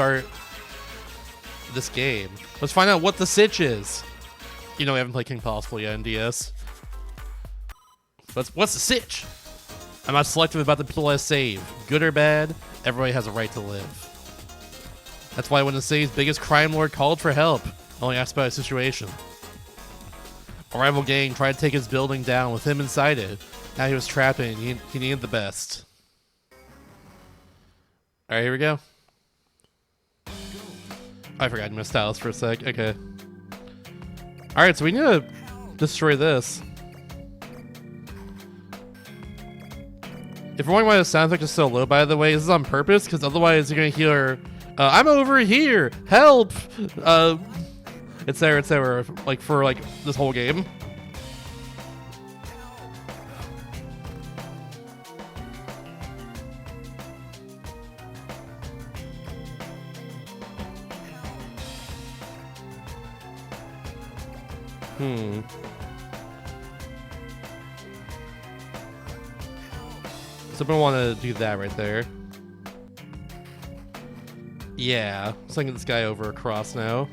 start this game. Let's find out what the sitch is. You know, we haven't played King Possible yet in DS. What's the sitch? I'm not selective about the people I save. Good or bad, everybody has a right to live. That's why when the city's biggest crime lord called for help, only asked about his situation. A rival gang tried to take his building down with him inside it. Now he was trapped and he needed the best. Alright, here we go. I forgot my styles for a sec. Okay. Alright, so we need to destroy this. If you're wondering why the sound effect is so low, by the way, this is on purpose, because otherwise you're going to hear, I'm over here! Help! It's there, like, for, like, this whole game. Someone want to do that right there. Yeah, let's get this guy over across now.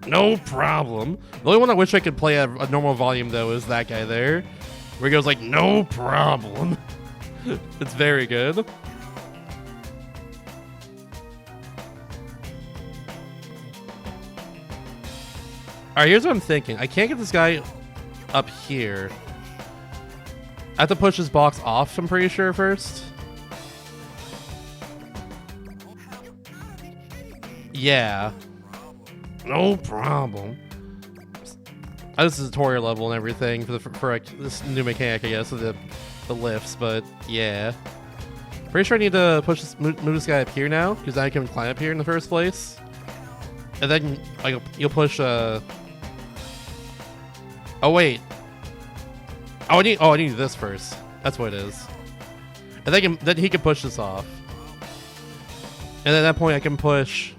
No problem. The only one I wish I could play at a normal volume though is that guy there, where he goes like, no problem. It's very good. Alright, here's what I'm thinking. I can't get this guy up here. I have to push this box off, I'm pretty sure, first. Yeah. No problem. This is a tutorial level and everything for like, this new mechanic, I guess, of the lifts, but yeah. Pretty sure I need to push this, move this guy up here now, because I can climb up here in the first place. And then like, you'll push, oh wait. I need this first. That's what it is. And then he can push this off. And at that point I can push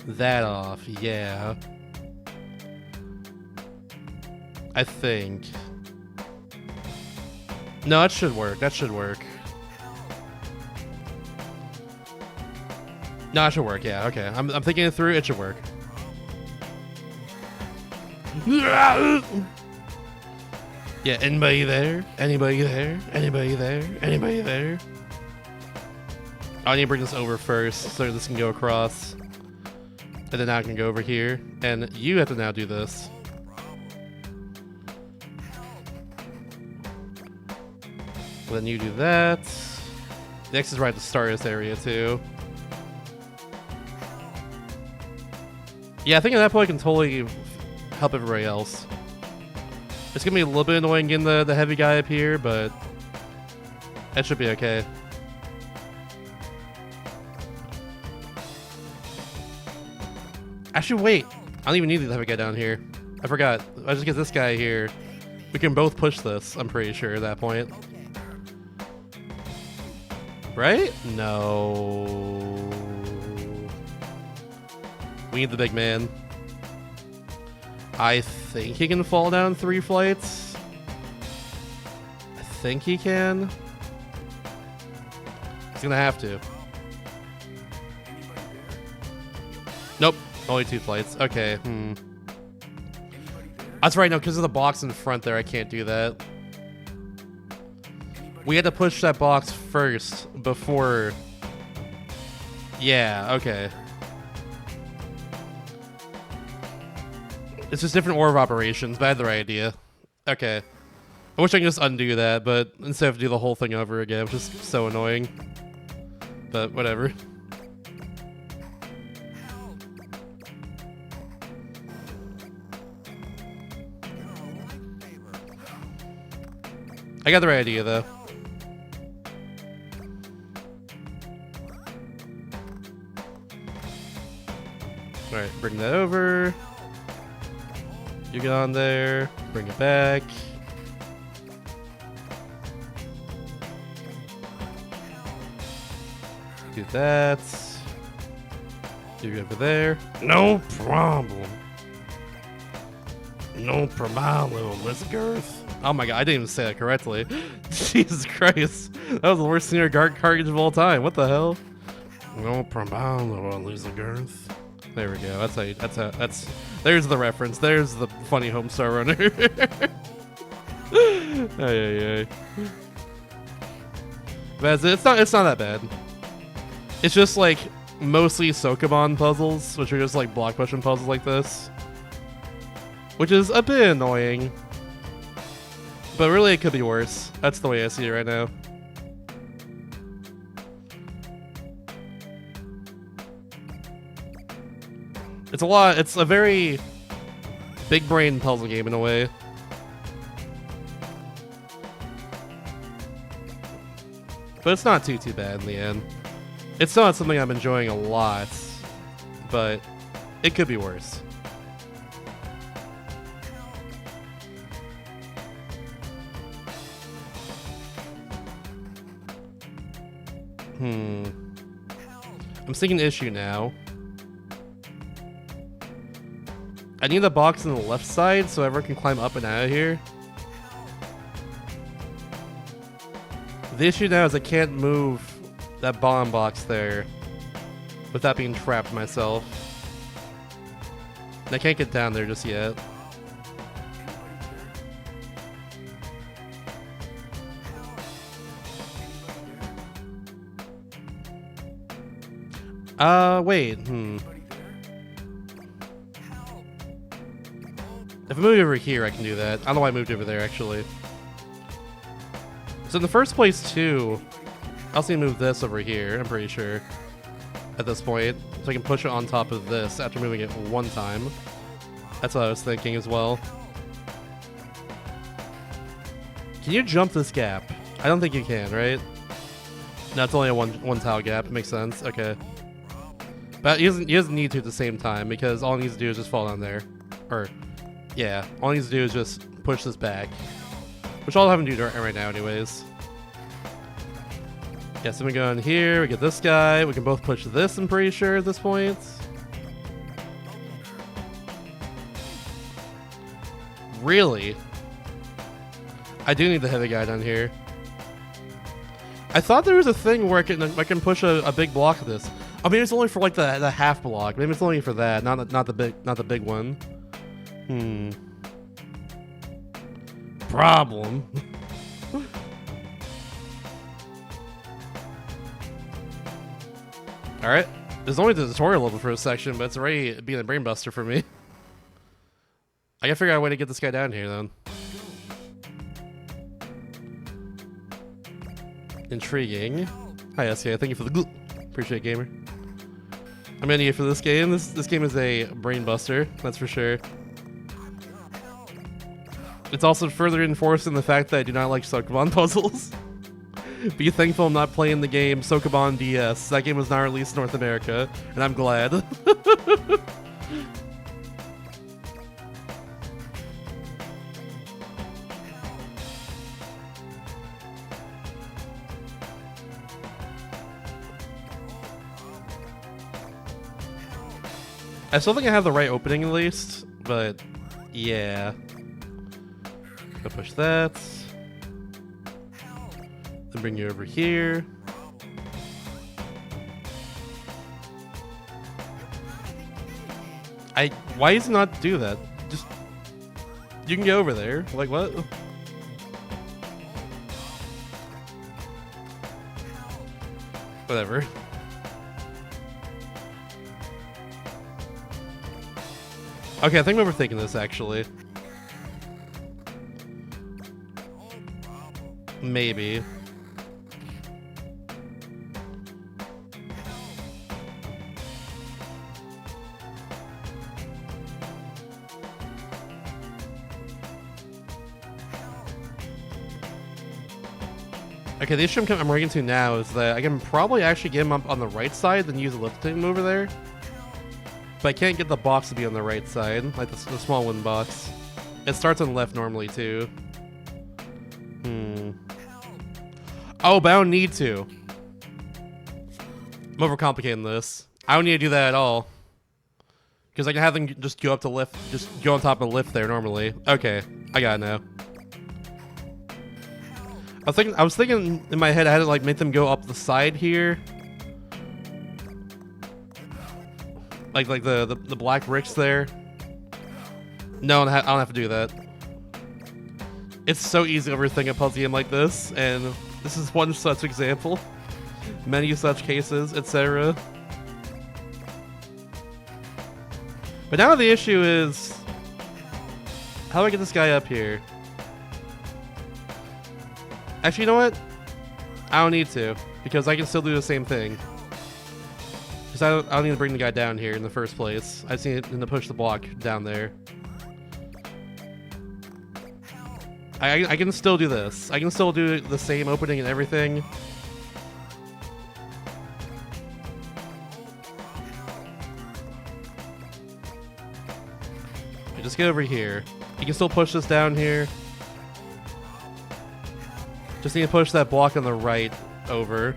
that off. Yeah. I think. No, that should work. That should work. No, it should work. Yeah, okay. I'm thinking it through. It should work. Yeah, anybody there? Anybody there? Anybody there? Anybody there? I need to bring this over first so this can go across. And then now I can go over here. And you have to now do this. And then you do that. The X is right to start this area too. Yeah, I think at that point I can totally help everybody else. It's gonna be a little bit annoying getting the heavy guy up here, but that should be okay. Actually, wait. I don't even need the heavy guy down here. I forgot. I just get this guy here. We can both push this, I'm pretty sure, at that point. Right? No. We need the big man. I think he can fall down 3 flights. I think he can. He's gonna have to. Nope, only 2 flights. Okay, That's right, no, because of the box in front there, I can't do that. We had to push that box first before... Yeah, okay. It's just different order of operations, but I had the right idea. Okay. I wish I could just undo that, but instead of do the whole thing over again, which is so annoying. But whatever. I got the right idea, though. Alright, bring that over. You get on there, bring it back. Do that. You go over there. No problem. No problem, Miss Girth. Oh my god, I didn't even say that correctly. Jesus Christ. That was the worst senior cartridge of all time. What the hell? No problem, Lisa Girth. There we go. There's the reference. There's the funny Homestar Runner. Ay. But it's not that bad. It's just like mostly Sokoban puzzles, which are just like block pushing puzzles like this, which is a bit annoying. But really, it could be worse. That's the way I see it right now. It's a very big brain puzzle game in a way. But it's not too bad in the end. It's not something I'm enjoying a lot, but it could be worse. I'm seeing an issue now. I need the box on the left side so everyone can climb up and out of here. The issue now is I can't move that bomb box there without being trapped myself. And I can't get down there just yet. Wait, If I move over here, I can do that. I don't know why I moved over there, actually. So in the first place, too, I also need to move this over here, I'm pretty sure, at this point. So I can push it on top of this after moving it one time. That's what I was thinking as well. Can you jump this gap? I don't think you can, right? No, it's only a one tile gap. It makes sense. Okay. But he doesn't need to at the same time, because all he needs to do is just fall down there. Or, yeah, all he needs to do is just push this back. Which I'll have him do right now anyways. Yeah, so we go in here, we get this guy. We can both push this, I'm pretty sure, at this point. Really? I do need the heavy guy down here. I thought there was a thing where I can push a big block of this. I mean, it's only for like the half block. Maybe it's only for that, not the big one. Problem. All right, there's only the tutorial level for a section, but it's already being a brain buster for me. I gotta figure out a way to get this guy down here then. Intriguing. Hi SK, thank you for the glue. Appreciate it, gamer. I'm gonna need it for this game. This game is a brain buster, that's for sure. It's also further reinforcing the fact that I do not like Sokoban puzzles. Be thankful I'm not playing the game Sokoban DS. That game was not released in North America, and I'm glad. I still think I have the right opening at least, but yeah. Go push that. Then bring you over here. Why does it not do that? Just, you can go over there. Like what? Whatever. Okay, I think I'm overthinking this actually. Maybe. Okay, the issue I'm running into now is that I can probably actually get him up on the right side, then use a lifting over there. But I can't get the box to be on the right side, like the small wooden box. It starts on the left normally too. Oh, but I don't need to. I'm overcomplicating this. I don't need to do that at all. Because I can have them just go up to lift, just go on top of the lift there normally. Okay, I got it now. I was thinking in my head I had to like make them go up the side here. Like the black bricks there. No, I don't have to do that. It's so easy to overthink a puzzle game like this, and this is one such example. Many such cases, etc. But now the issue is, how do I get this guy up here? Actually, you know what? I don't need to, because I can still do the same thing. Because I don't need to bring the guy down here in the first place. I just need to push the block down there. I can still do this. I can still do the same opening and everything. Just get over here. You can still push this down here. Just need to push that block on the right over.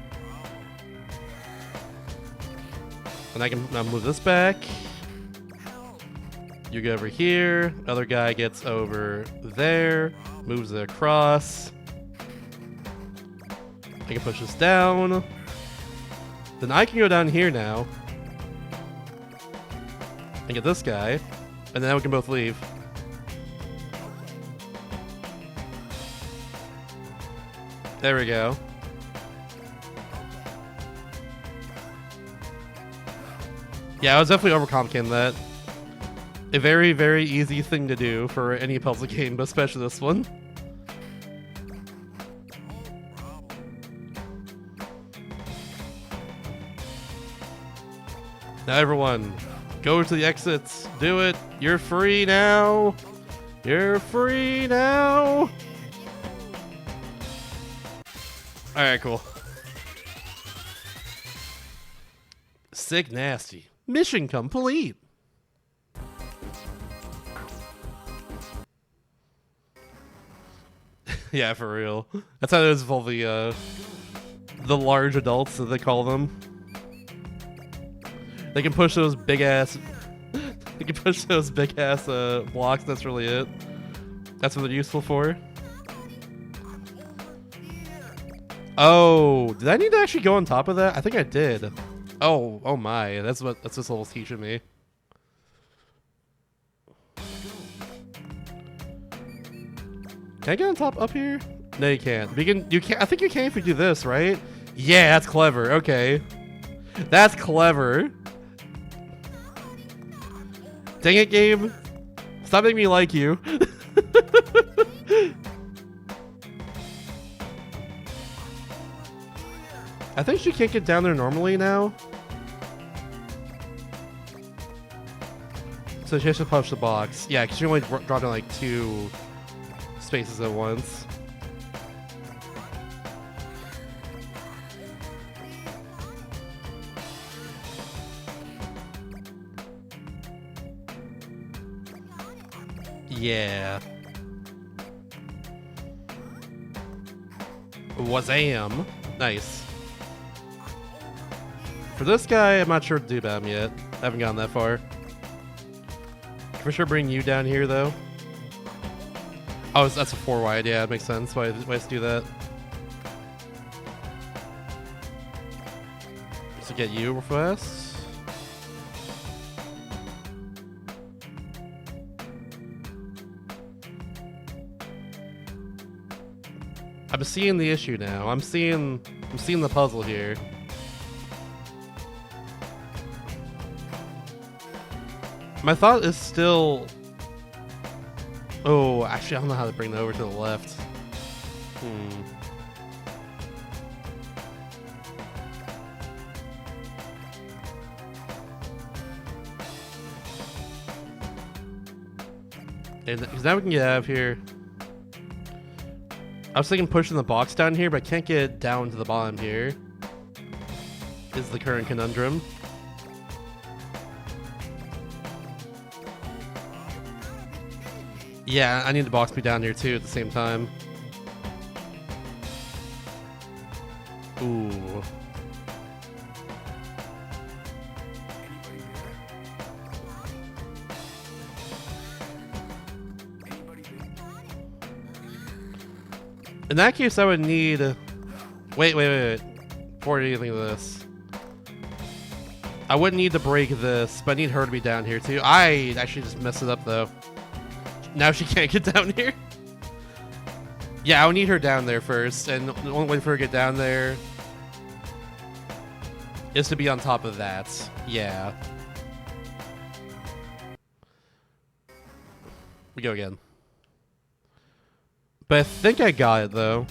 And I can now move this back. You go over here. Other guy gets over there. Moves it across. I can push this down. Then I can go down here now. And get this guy. And then we can both leave. There we go. Yeah, I was definitely overcomplicating that. A very, very easy thing to do for any puzzle game, but especially this one. Now everyone, go to the exits. Do it. You're free now. You're free now. Alright, cool. Sick nasty. Mission complete. Yeah, for real. That's how it is with all the large adults, that they call them. They can push those big ass. They can push those big ass blocks. That's really it. That's what they're useful for. Oh, did I need to actually go on top of that? I think I did. Oh my! That's what this level's teaching me. Can I get on top up here? No, you can't. You can't. I think you can if you do this, right? Yeah, that's clever. Okay, that's clever. Dang it, game! Stop making me like you. I think she can't get down there normally now. So she has to push the box. Yeah, because she only drop down like 2 spaces at once. Yeah. Wazam. Nice. For this guy, I'm not sure what to do about him yet. I haven't gotten that far. For sure bring you down here, though. Oh, that's a 4 wide. Yeah, that makes sense. Why let's do that. Just to get you first. I'm seeing the issue now. I'm seeing the puzzle here. My thought is still... Oh, actually, I don't know how to bring that over to the left. Because now we can get out of here. I was thinking pushing the box down here, but I can't get down to the bottom here. Is the current conundrum. Yeah, I need the box to be down here too at the same time. Ooh. In that case, I would need... Wait. Before I do anything of this. I wouldn't need to break this, but I need her to be down here too. I actually just messed it up though. Now she can't get down here. Yeah, I would need her down there first, and the only way for her to get down there is to be on top of that. Yeah. We go again. But I think I got it though.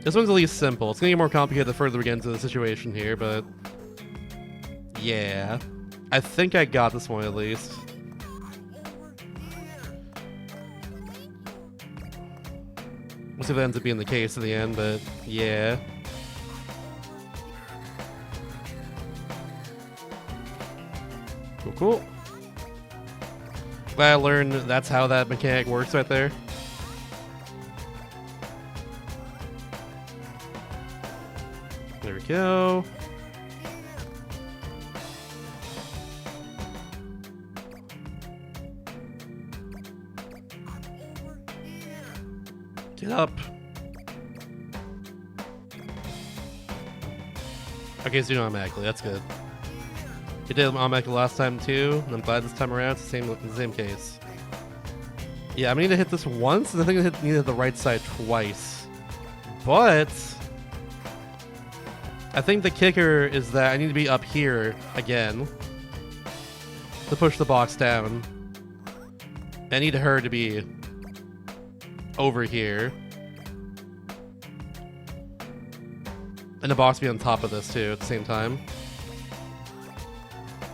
This one's at least simple. It's gonna get more complicated the further we get into the situation here, but yeah. I think I got this one at least. We'll see if that ends up being the case in the end, but yeah. Cool, cool. Glad I learned that's how that mechanic works right there. There we go. Get up. Okay, it's doing automatically. That's good. It did automatically last time too, and I'm glad this time around it's the same case. Yeah, I'm gonna need to hit this once, and I think I need to hit the right side twice. But I think the kicker is that I need to be up here again to push the box down. I need her to be over here. And the box be on top of this too at the same time.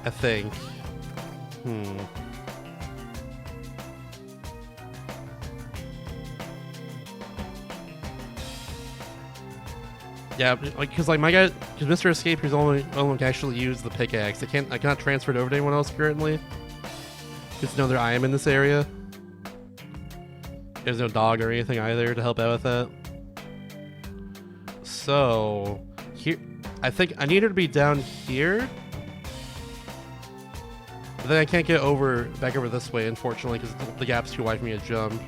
I think. Yeah, because like my guy, because Mr. Escape, he's only can actually use the pickaxe. I cannot transfer it over to anyone else currently. Because no, I am in this area. There's no dog or anything either to help out with that. So here, I think I need her to be down here. But then I can't get back over this way, unfortunately, because the gap's too wide for me to jump.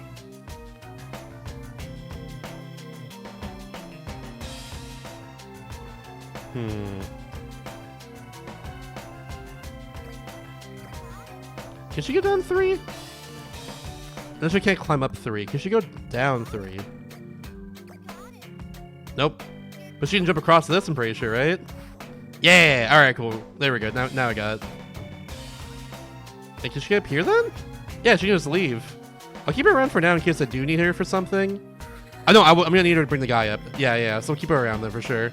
Can she go down 3? No, she can't climb up 3. Can she go down 3? Nope. But she can jump across this, I'm pretty sure, right? Yeah! Alright, cool. There we go. Now I got it. Hey, can she get up here then? Yeah, she can just leave. I'll keep her around for now in case I do need her for something. I know, I'm gonna need her to bring the guy up. Yeah, so keep her around then for sure.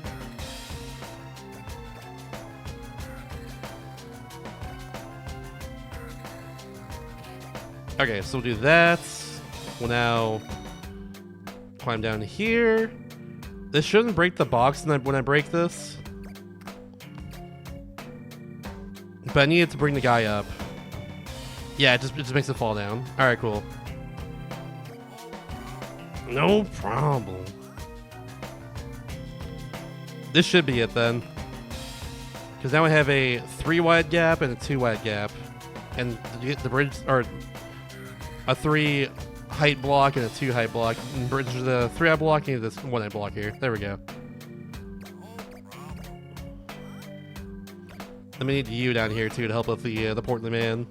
Okay, so we'll do that. We'll now climb down here. This shouldn't break the box when I break this. But I needed to bring the guy up. Yeah, it just makes it fall down. Alright, cool. No problem. This should be it then. Because now I have a 3 wide gap and a 2 wide gap. And the bridge, or a 3 height block and a 2 height block. And bridge the 3 height block and this 1 height block here. There we go. I'm gonna need you down here too to help with the Portland man.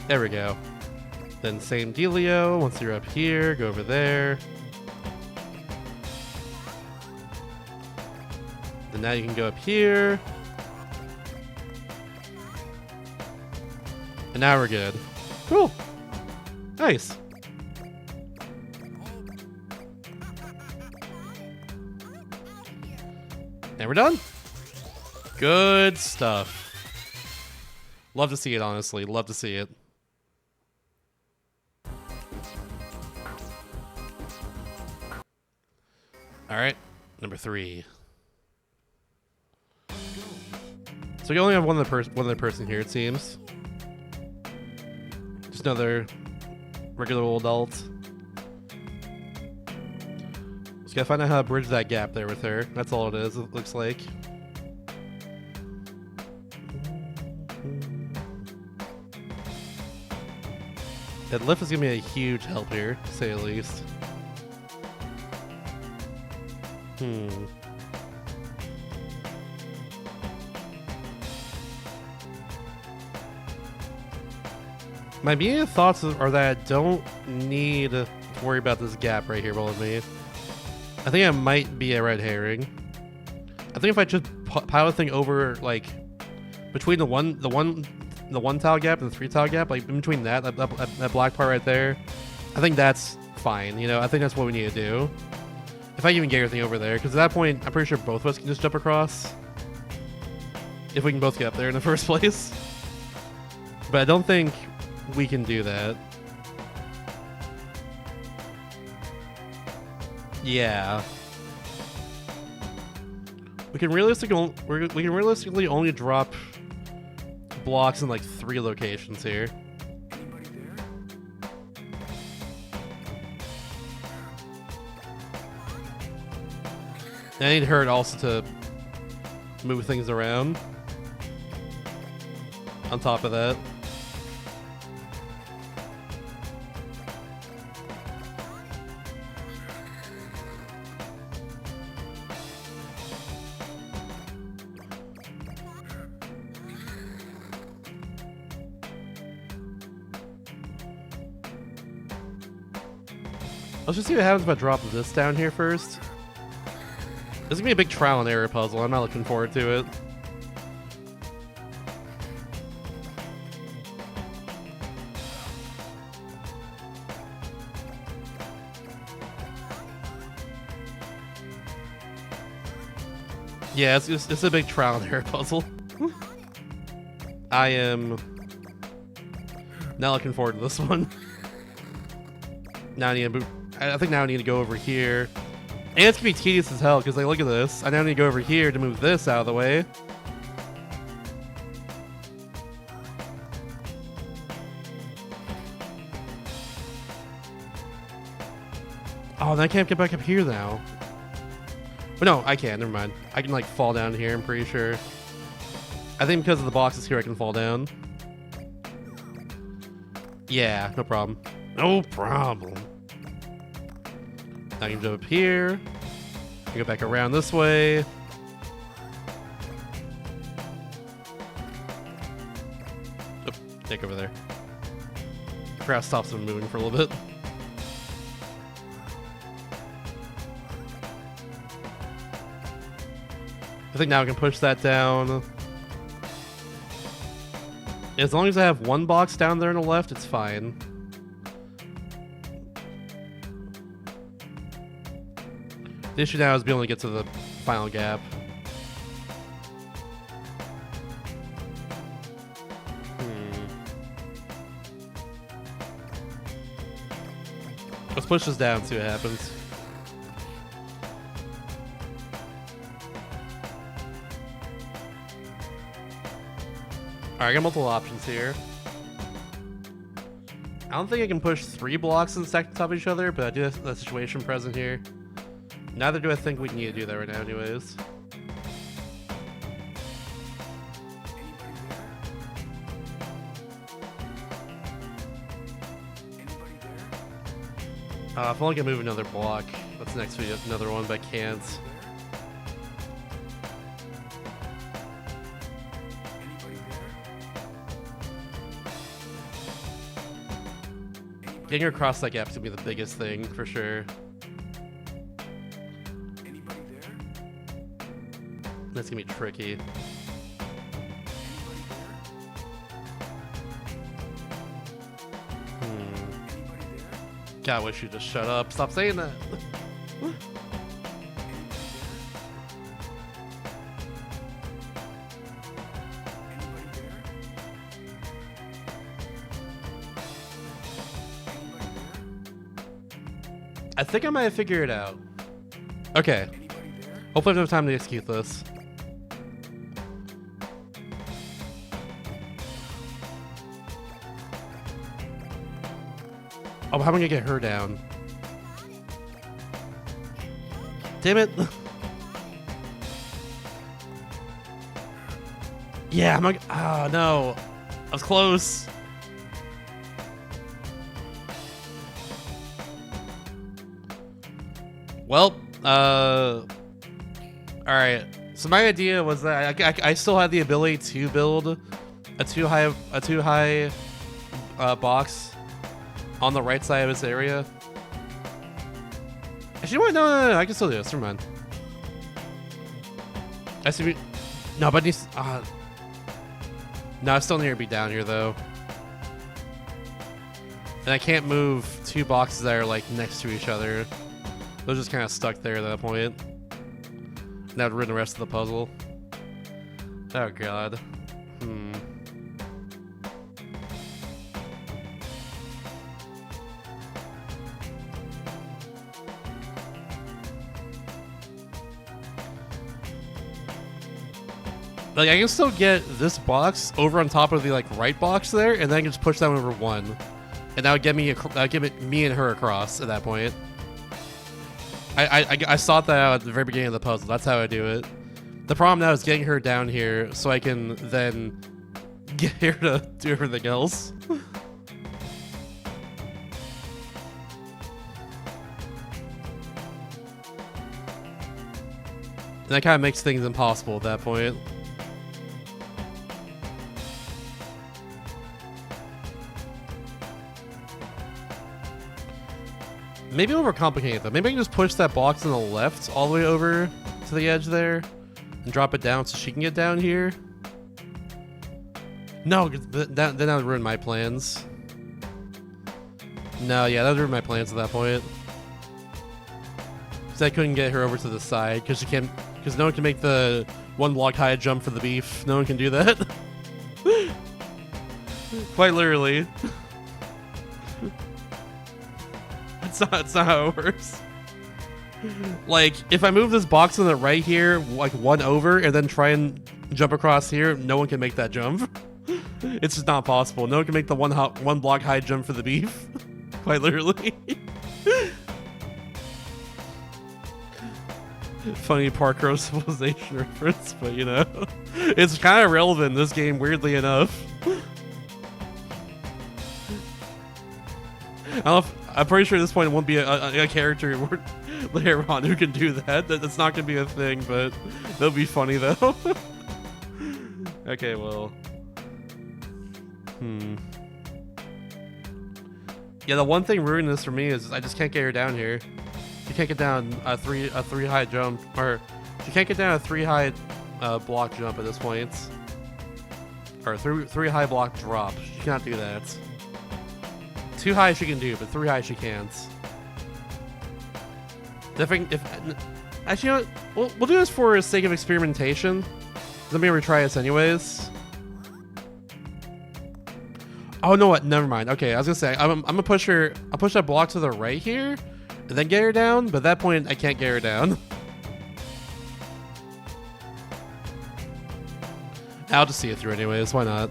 There we go. Then same dealio. Once you're up here, go over there. Then now you can go up here. And now we're good. Cool. Nice. And we're done. Good stuff. Love to see it, honestly. Love to see it. Alright, number 3. So we only have one other person here, it seems. Just another regular old adult. Just gotta find out how to bridge that gap there with her. That's all it is, it looks like. That lift is gonna be a huge help here, to say the least. Hmm. My immediate thoughts are that I don't need to worry about this gap right here below me. I think it might be a red herring. I think if I just pile the thing over, like, between the one tile gap and the 3 tile gap, like in between that black part right there, I think that's fine. You know, I think that's what we need to do. If I even get everything over there, because at that point, I'm pretty sure both of us can just jump across. If we can both get up there in the first place. But I don't think we can do that. Yeah. We can realistically only drop blocks in like 3 locations here. I need her also to move things around. On top of that. Let's just see what happens if I drop this down here first. This is gonna be a big trial and error puzzle. I'm not looking forward to it. Yeah, it's a big trial and error puzzle. I am not looking forward to this one. Now I need to move. I think now I need to go over here. And it's gonna be tedious as hell, because like, look at this. I now need to go over here to move this out of the way. Oh, and I can't get back up here now. But no, I can. Never mind. I can like fall down here, I'm pretty sure. I think because of the boxes here, I can fall down. Yeah, no problem. No problem. I can jump up here. I can go back around this way. Oh, take over there. Perhaps stops them moving for a little bit. I think now I can push that down. As long as I have one box down there on the left, it's fine. The issue now is being able to get to the final gap. Let's push this down and see what happens. Alright, I got multiple options here. I don't think I can push 3 blocks and stack on top of each other, but I do have the situation present here. Neither do I think we need to do that right now anyways. If only I can move another block. That's next video, another one, but I can't. Getting her across that gap is gonna be the biggest thing for sure. That's gonna be tricky. God, I wish you just shut up. Stop saying that. I think I might have figured it out. Okay. Hopefully I have time to execute this. Oh, how am I gonna get her down? Damn it. Yeah, I'm like, oh no. I was close. Well, All right. So my idea was that I still had the ability to build a too high box on the right side of this area. Actually, what? No, I can still do this. Never mind. I see. No, but he's. No, I still need to be down here though, and I can't move two boxes that are like next to each other. They're just kind of stuck there at that point. That would ruin the rest of the puzzle. Oh god. Like, I can still get this box over on top of the like right box there, and then I can just push that one over one, and that would get me me and her across at that point. I sought that out at the very beginning of the puzzle. That's how I do it. The problem now is getting her down here so I can then get her to do everything else. And that kind of makes things impossible at that point. Maybe overcomplicate it though. Maybe I can just push that box on the left all the way over to the edge there and drop it down so she can get down here. No, then that would ruin my plans. No, yeah, that would ruin my plans at that point. Because I couldn't get her over to the side because no one can make the one block high jump for the beef. No one can do that. Quite literally. It's not how it works. Like, if I move this box on the right here, like one over, and then try and jump across here, no one can make that jump. It's just not possible. No one can make the one block high jump for the beef. Quite literally. Funny Park Row Civilization reference, but you know, it's kind of relevant in this game, weirdly enough. I'm pretty sure at this point it won't be a character later on who can do that. That's not going to be a thing, but that'll be funny though. Okay, well. Yeah, the one thing ruining this for me is I just can't get her down here. You can't get down a three high jump, or you can't get down a 3 high block jump at this point, or three high block drop. You cannot do that. 2 high she can do, but 3 high she can't. Actually, you know what? We'll do this for the sake of experimentation. Let me retry this anyways. Oh no, what? Never mind. Okay, I was gonna say I'm gonna push her. I'll push that block to the right here, and then get her down. But at that point, I can't get her down. I'll just see it through anyways. Why not?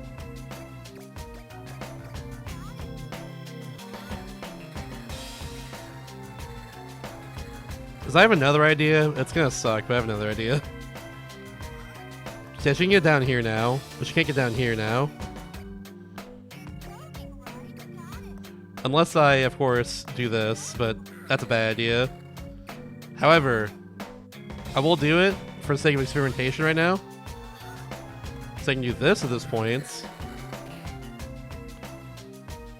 Because I have another idea. It's gonna suck, but I have another idea. Yeah, she can get down here now, but she can't get down here now. Unless I, of course, do this, but that's a bad idea. However, I will do it for the sake of experimentation right now. So I can do this at this point.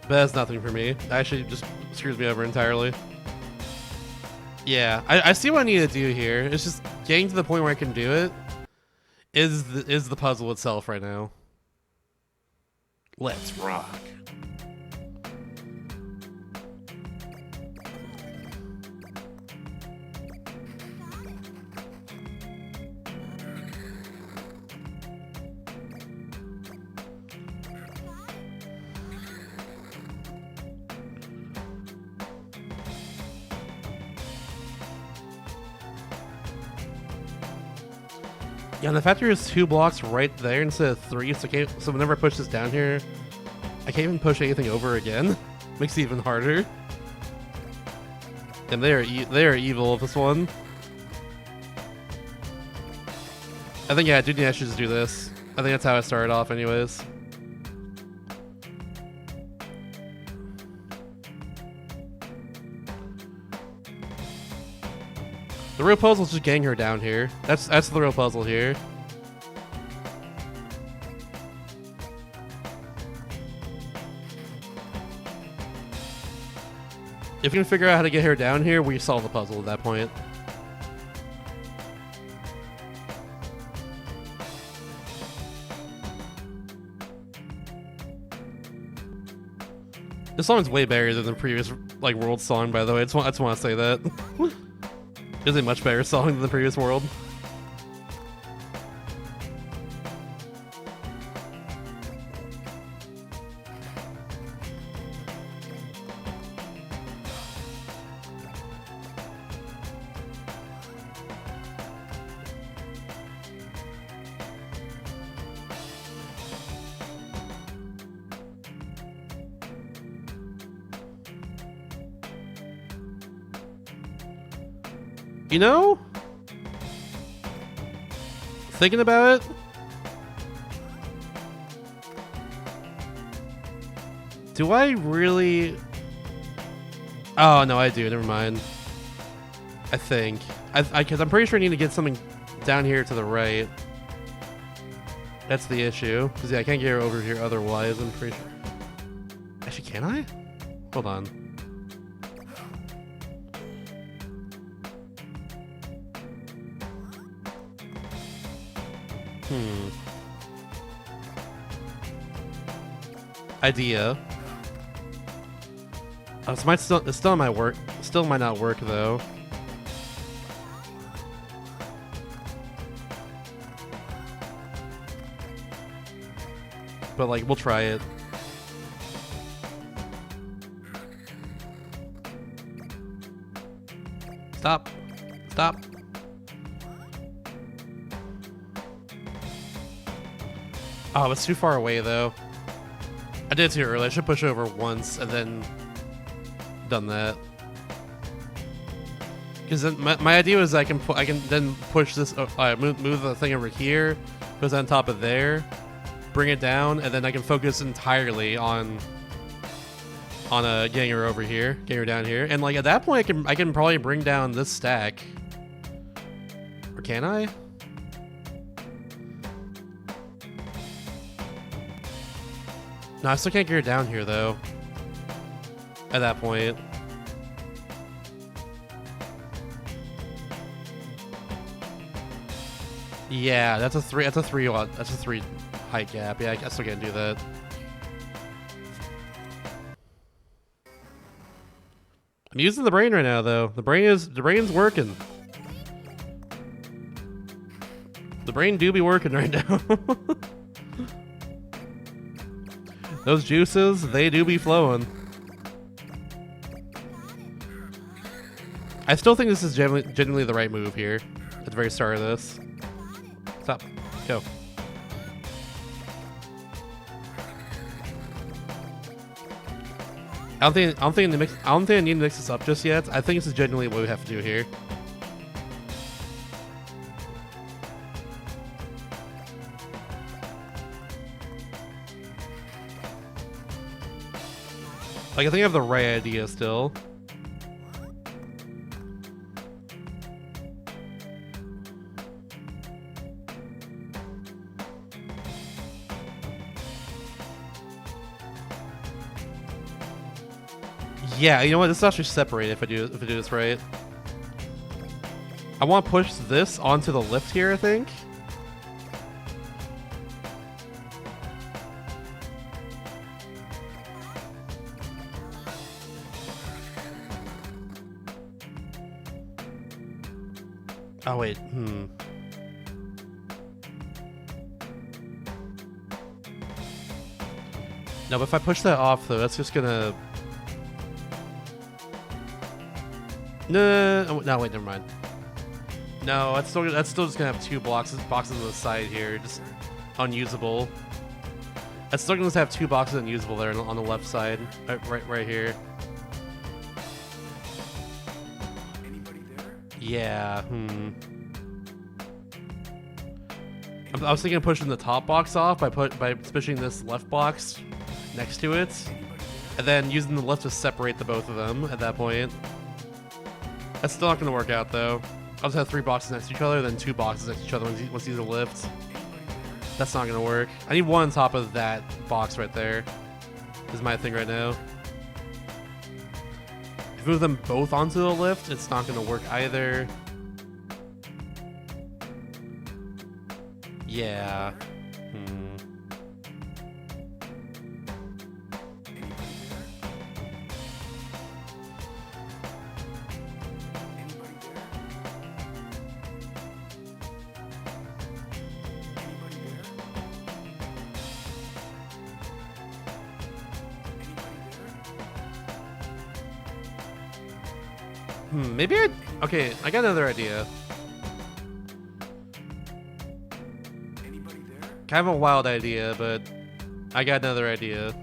But that's nothing for me. That actually just screws me over entirely. Yeah, I see what I need to do here. It's just getting to the point where I can do it is the puzzle itself right now. Let's rock. Yeah, and the fact there's 2 blocks right there instead of 3, so whenever I push this down here, I can't even push anything over again. Makes it even harder. And they are evil with this one. I think, yeah, I do think I should just do this. I think that's how I started off anyways. The real puzzle is just getting her down here. That's the real puzzle here. If you can figure out how to get her down here, we solve the puzzle at that point. This song's way better than the previous like world song, by the way. I just want to say that. It's a much better song than the previous world. You know, thinking about it, do I really? Oh no, I do. Never mind. I think because I'm pretty sure I need to get something down here to the right. That's the issue. Because yeah, I can't get her over here otherwise. I'm pretty sure. Actually, can I? Hold on. Idea. Oh, it still might work. Still might not work though. But like, we'll try it. Stop. Stop. Oh, it's too far away though. I did it too early. I should push over once and then done that. Because then my idea was I can then push this, move the thing over here, goes on top of there, bring it down, and then I can focus entirely on getting her over here, getting her down here, and like at that point I can probably bring down this stack. Or can I? No, I still can't get her down here, though. At that point. Yeah, that's a three height gap. Yeah, I still can't do that. I'm using the brain right now, though. The brain's working. The brain do be working right now. Those juices, they do be flowing. I still think this is genuinely the right move here at the very start of this. Stop. Go. I don't think I need to mix this up just yet. I think this is genuinely what we have to do here. Like, I think I have the right idea still. Yeah, you know what? This is actually separated if I do this right. I want to push this onto the lift here, I think. Oh wait, No, but if I push that off though, that's just gonna... No, wait, never mind. No, that's still just gonna have two boxes on the side here, just unusable. That's still gonna have two boxes unusable there on the left side, right here. Yeah, I was thinking of pushing the top box off by pushing this left box next to it, and then using the lift to separate the both of them at that point. That's still not going to work out though. I'll just have 3 boxes next to each other, then 2 boxes next to each other once these are lift. That's not gonna work. I need one on top of that box right there. Is my thing right now. If you move them both onto the lift, it's not gonna work either. Yeah. Maybe okay, I got another idea. Kind of a wild idea, but I got another idea.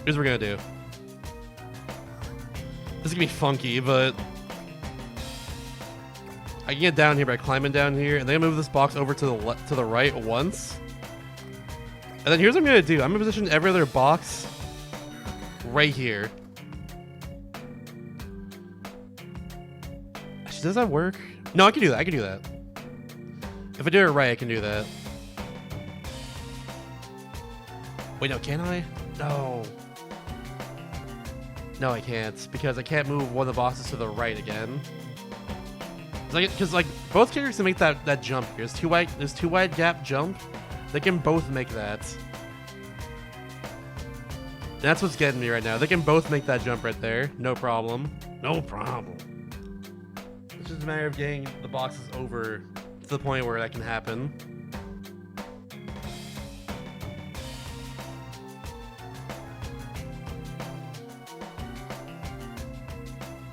Here's what we're gonna do. This is gonna be funky, but I can get down here by climbing down here, and then I move this box over to the right once. And then here's what I'm gonna do. I'm gonna position every other box right here. Actually, does that work? No, I can do that. I can do that. If I do it right, I can do that. Wait, no, can I? No. No, I can't, because I can't move one of the boxes to the right again. Because like both characters can make that jump here. There's two wide gap jump. They can both make that. And that's what's getting me right now. They can both make that jump right there. No problem. No problem. It's just a matter of getting the boxes over to the point where that can happen.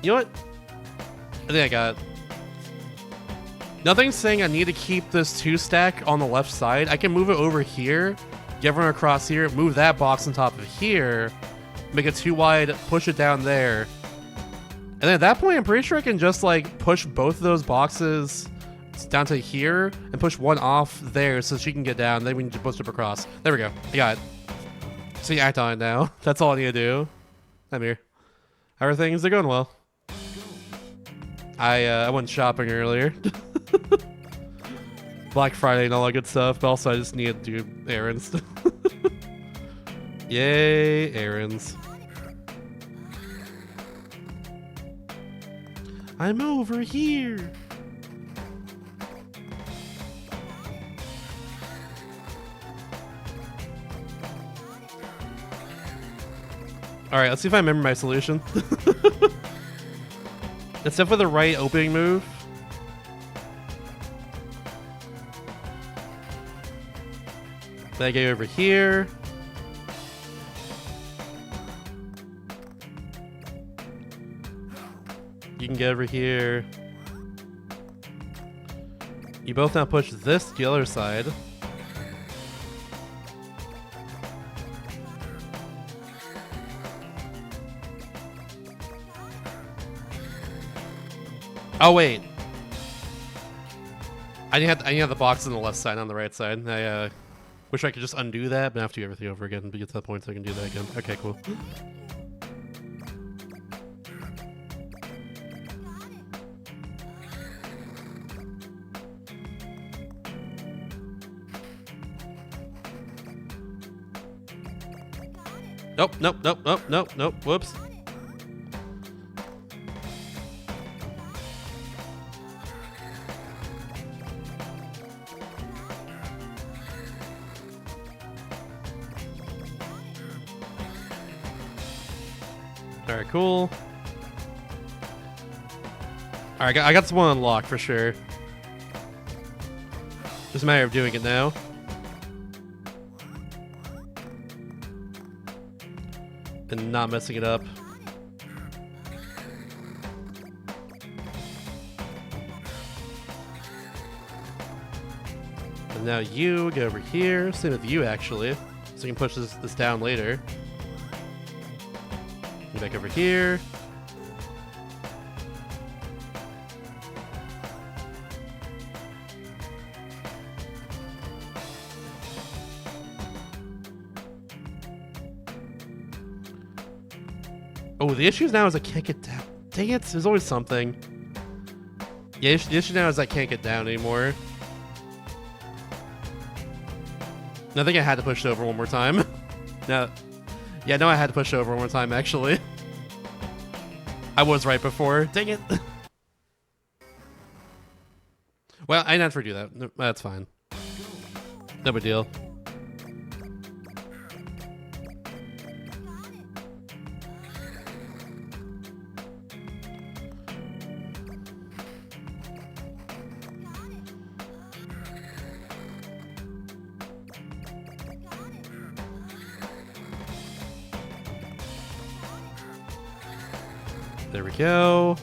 You know what? I think I got it. Nothing's saying I need to keep this 2 stack on the left side. I can move it over here, get everyone across here, move that box on top of here, make it 2 wide, push it down there. And then at that point, I'm pretty sure I can just like push both of those boxes down to here and push one off there so she can get down. Then we can just push it across. There we go. I got it. So you act on it now. That's all I need to do. I'm here. How are things? They're going well. I went shopping earlier. Black Friday and all that good stuff, but also I just need to do errands. Yay, errands. I'm over here. Alright, let's see if I remember my solution. Except for the right opening move. Then I go over here. You can get over here. You both now push this to the other side. Oh wait, I need to have the box on the left side, on the right side. I wish I could just undo that, but I have to do everything over again to get to that point so I can do that again. Okay, cool. Nope, nope, nope, nope, nope, nope, whoops. Alright, cool. Alright, I got this one unlocked for sure. Just a matter of doing it now. And not messing it up. And now you get over here. Same with you, actually. So you can push this down later. Get back over here. Oh, the issue now is I can't get down. Dang it, there's always something. Yeah, the issue now is I can't get down anymore. I think I had to push it over one more time. No. Yeah, no, I had to push it over one more time, actually. I was right before. Dang it. Well, I never do that. No, that's fine. No big deal. There we go.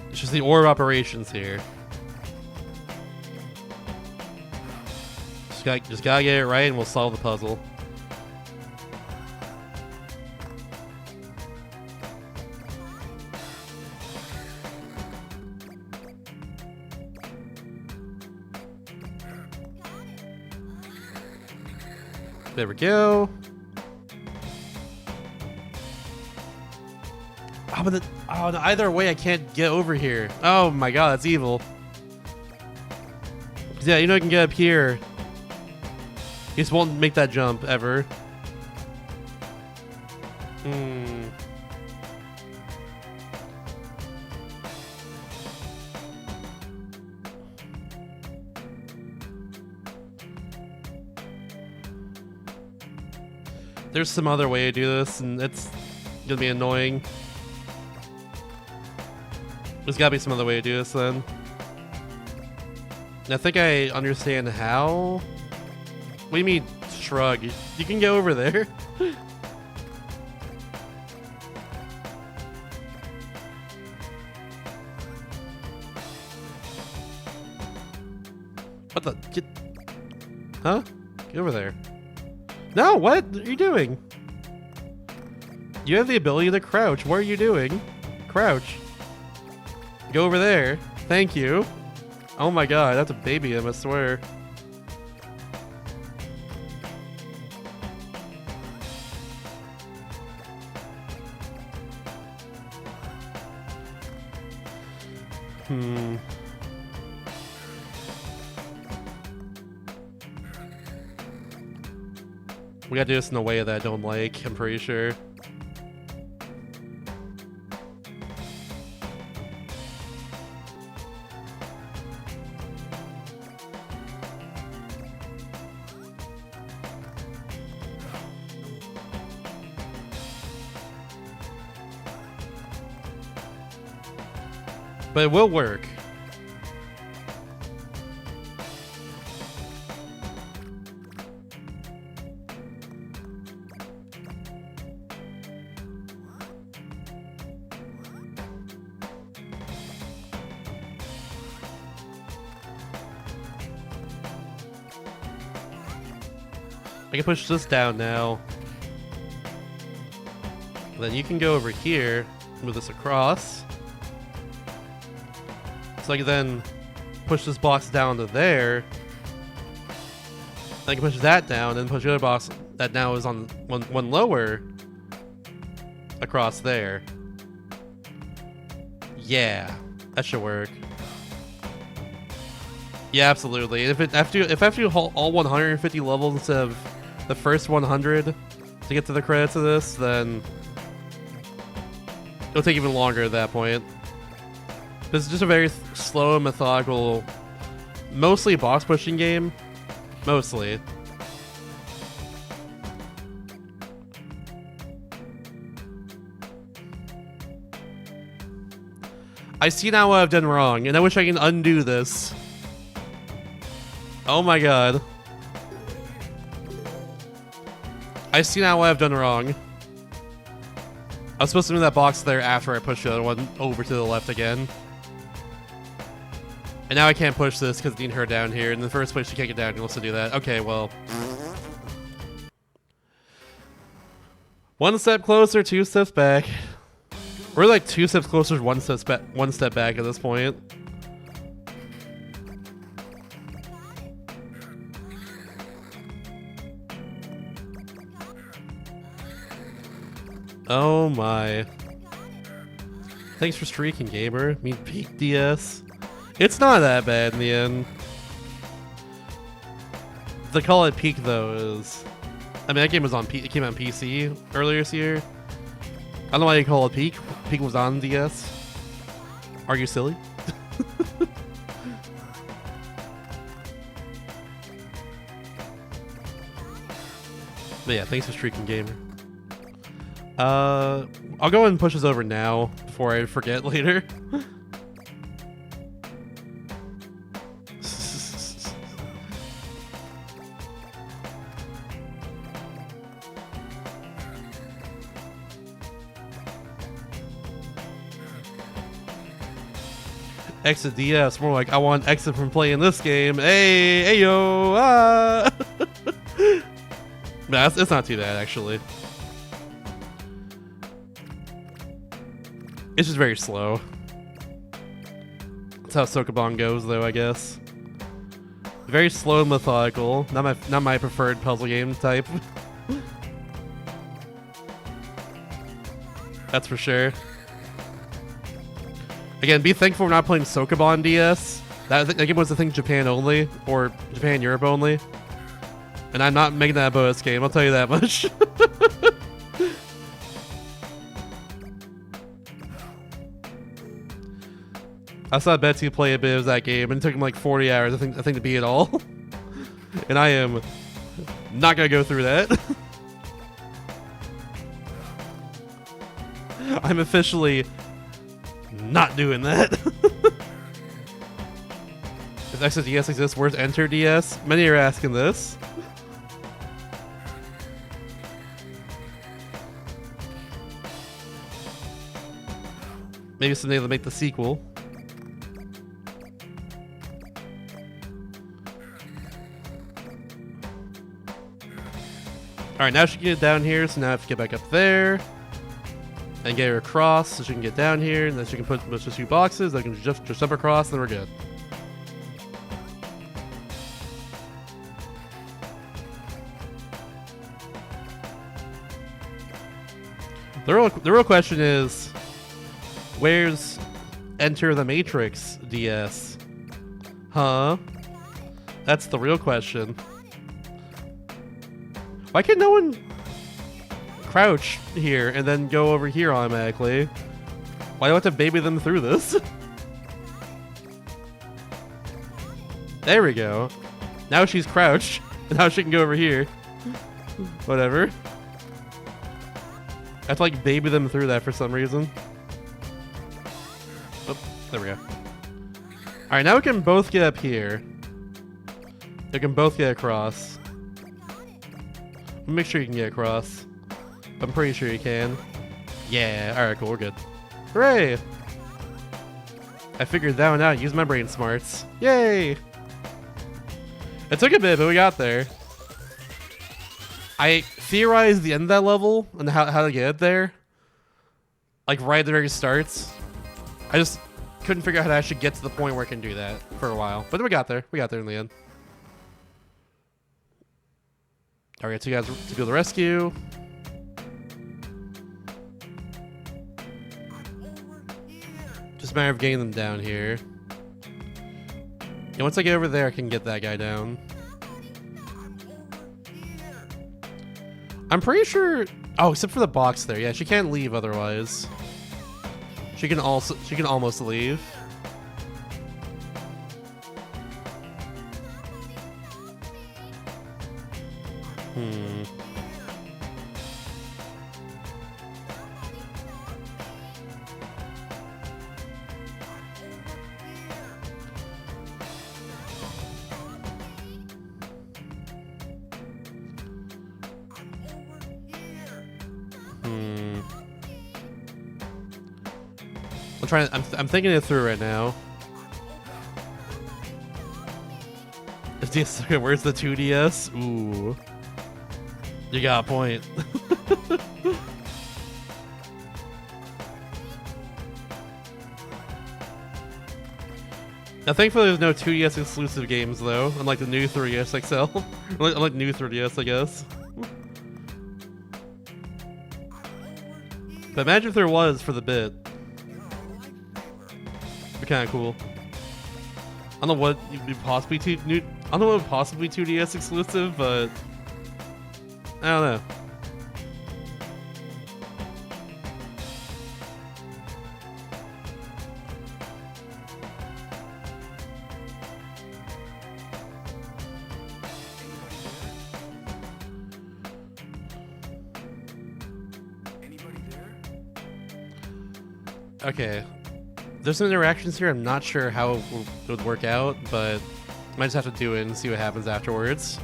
It's just the order of operations here. Just gotta get it right and we'll solve the puzzle. There we go. Oh, but either way I can't get over here. Oh my god, that's evil. Yeah, you know I can get up here. You just won't make that jump, ever. There's some other way to do this, and it's gonna be annoying. There's gotta be some other way to do this, then. I think I understand how. What do you mean, shrug? You can go over there. What the? Huh? Get over there. No, what are you doing? You have the ability to crouch. What are you doing? Crouch. Go over there. Thank you. Oh my god, that's a baby him, I swear. We gotta do this in a way that I don't like, I'm pretty sure. But it will work. I can push this down now. Then you can go over here, move this across. So I can then push this box down to there. I can push that down and push the other box that now is on one lower across there. Yeah, that should work. Yeah, absolutely. If I have to do all 150 levels instead of the first 100 to get to the credits of this, then it'll take even longer at that point. This is just a very slow and methodical, mostly box pushing game. Mostly. I see now what I've done wrong, and I wish I can undo this. Oh my god. I see now what I've done wrong. I was supposed to move that box there after I pushed the other one over to the left again. And now I can't push this because it needed her down here. In the first place, she can't get down. You also do that. Okay, well. One step closer, two steps back. We're like 2 steps closer, one step back at this point. Oh my. Thanks for streaking, gamer. I mean, peak DS. It's not that bad in the end. To call it peak though is, I mean, that game was on it came out on PC earlier this year. I don't know why you call it peak. Peak was on DS. Are you silly? But yeah, thanks for streaking, gamer. I'll go ahead and push this over now before I forget later. Exit DS, more like I want exit from playing this game. Hey, hey yo, ah. Nah, it's not too bad actually. It's just very slow. That's how Sokoban goes, though, I guess. Very slow and methodical. Not my preferred puzzle game type. That's for sure. Again, be thankful we're not playing Sokoban DS. That game was, I think, Japan only, or Japan Europe only. And I'm not making that a bonus game, I'll tell you that much. I saw Betsy play a bit of that game, and it took him like 40 hours, I think, to beat it all. And I am not gonna go through that. I'm officially not doing that. If Exit DS exists, where's Enter DS? Many are asking this. Maybe someday they'll make the sequel. Alright, now she can get down here, so now I have to get back up there. And get her across so she can get down here, and then she can put just a few boxes, I can just jump across, and then we're good. The real question is, where's Enter the Matrix DS? Huh? That's the real question. Why can no one crouch here and then go over here automatically? Why do I have to baby them through this? There we go. Now she's crouched, and now she can go over here. Whatever. I have to like baby them through that for some reason. Oh, there we go. Alright, now we can both get up here. We can both get across. Make sure you can get across. I'm pretty sure you can. Yeah, alright, cool, we're good. Hooray! I figured that one out, use my brain smarts. Yay! It took a bit, but we got there. I theorized the end of that level and how to get it there. Like right at the very starts. I just couldn't figure out how to actually get to the point where I can do that for a while. But then we got there. We got there in the end. Alright, so you guys to go to the rescue. Just a matter of getting them down here. And once I get over there, I can get that guy down. I'm pretty sure. Oh, except for the box there. Yeah, she can't leave otherwise. She can almost leave. I'm thinking it through right now. Where's the 2DS? Ooh. You got a point. Now, thankfully, there's no 2DS exclusive games, though, unlike the new 3DS XL. unlike new 3DS, I guess. But imagine if there was for the bit. Be kind of cool. I don't know what would be possibly I don't know what would possibly 2DS exclusive, but I don't know. Okay, there's some interactions here. I'm not sure how it would work out, but I might just have to do it and see what happens afterwards.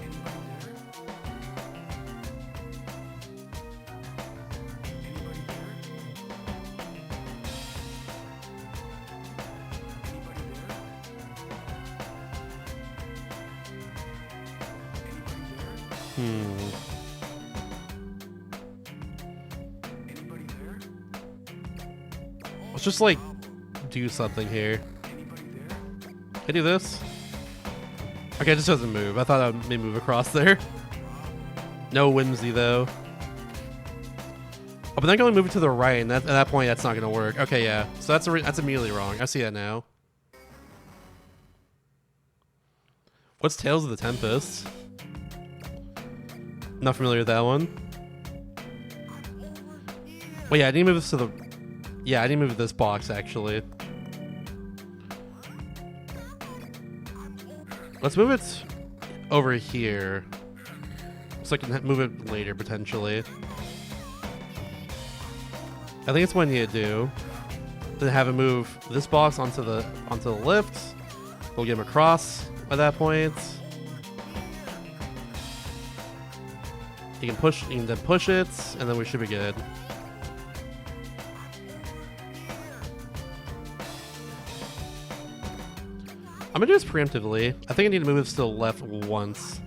Let's just like do something here. Can I do this? Okay, it just doesn't move. I thought I may move across there. No whimsy though. Oh, but then I can only move it to the right, and at that point, that's not gonna work. Okay, yeah. So that's immediately wrong. I see that now. What's Tales of the Tempest? Not familiar with that one. Well, yeah, I need to move this to the. Yeah, I need to move this box actually. Let's move it over here, so I can move it later potentially. I think it's what I need to do. Then have it move this box onto the lift. We'll get him across by that point. You can then push it, and then we should be good. I'm gonna do this preemptively. I think I need to move it to the left once.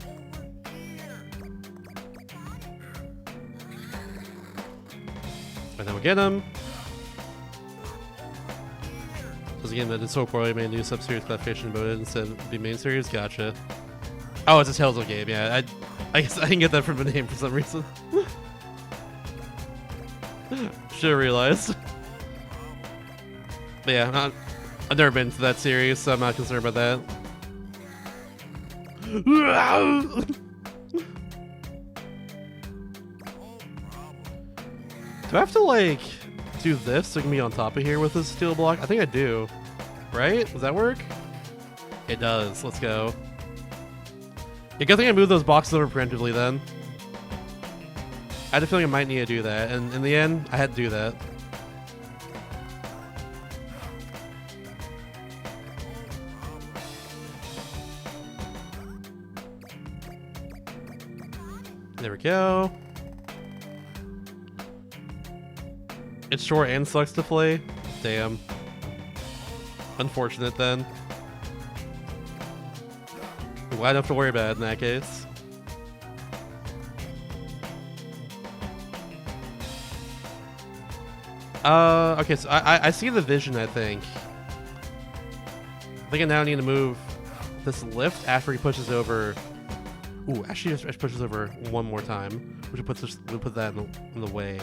And then we'll get him. So again, the so poorly made new sub-series classification mode instead of the main series. Gotcha. Oh, it's a Telltale game. Yeah, I guess I didn't get that from the name for some reason. Should have realized. But yeah, I've never been to that series, so I'm not concerned about that. Do I have to, like, do this so I can be on top of here with this steel block? I think I do. Right? Does that work? It does. Let's go. Yeah, good thing I moved those boxes over preemptively then. I had a feeling I might need to do that, and in the end, I had to do that. There we go. It's short and sucks to play. Damn. Unfortunate then. Well, I don't have to worry about it in that case. Okay, so I see the vision, I think. I think I now need to move this lift after he pushes over. Ooh, actually just pushes over one more time. We put that in the way.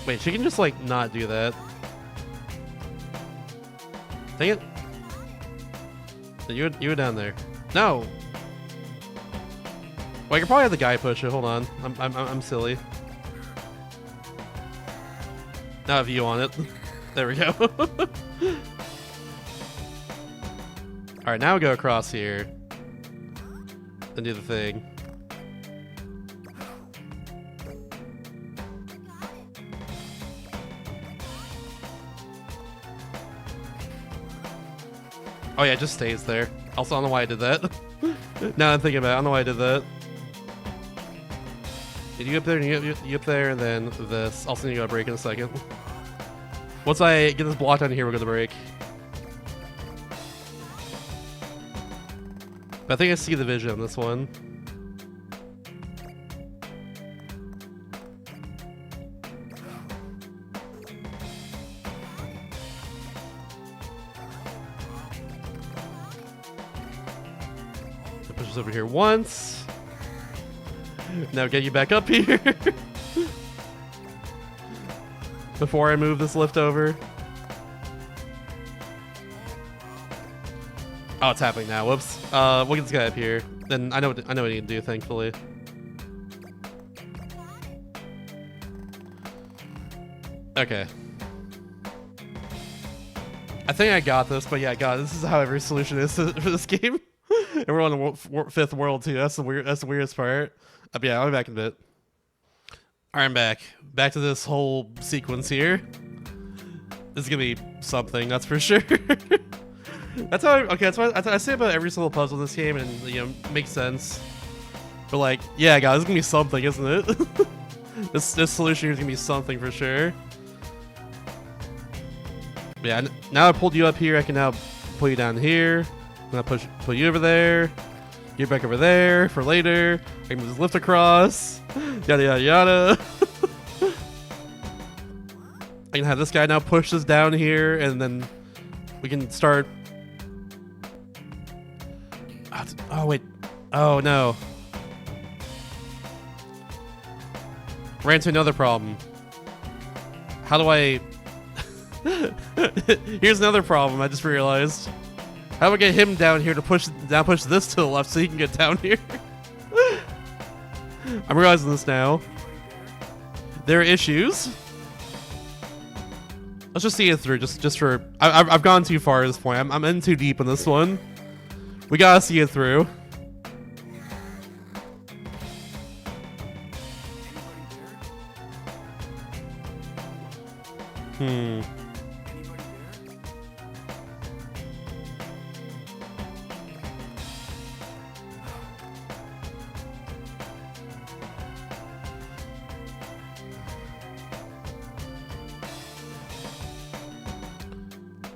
Wait, she can just like not do that. Dang it. You were down there. No. Well, I could probably have the guy push it. Hold on. I'm silly. Now I have you on it. There we go. Alright, now we go across here. And do the thing. Oh yeah, it just stays there. Also, I don't know why I did that. Now I'm thinking about it, I don't know why I did that. You up there, and you up there, and then this. Also need to go break in a second. Once I get this block down here, we're gonna break. But I think I see the vision on this one. It pushes over here once. Now get you back up here. Before I move this lift over. Oh, it's happening now. Whoops. We'll get this guy up here. Then I know what he can do, thankfully. Okay. I think I got this, but yeah, God, this is how every solution is for this game. And we're on the fifth world too. That's the weirdest part. Yeah, I'll be back in a bit. Alright, I'm back. Back to this whole sequence here. This is gonna be something, that's for sure. That's how. Okay, that's what I say about every single puzzle in this game, and you know, makes sense. But like, yeah, guys, it's gonna be something, isn't it? this solution is gonna be something for sure. Yeah, now I pulled you up here. I can now pull you down here. Now pull you over there. Get back over there for later. I can just lift across. Yada yada yada. I can have this guy now push this down here, and then we can start. Oh wait. Oh no. Ran into another problem. How do I? Here's another problem I just realized. How do I get him down here to push this to the left so he can get down here? I'm realizing this now. There are issues. Let's just see it through. Just for I've gone too far at this point. I'm in too deep in this one. We gotta see it through.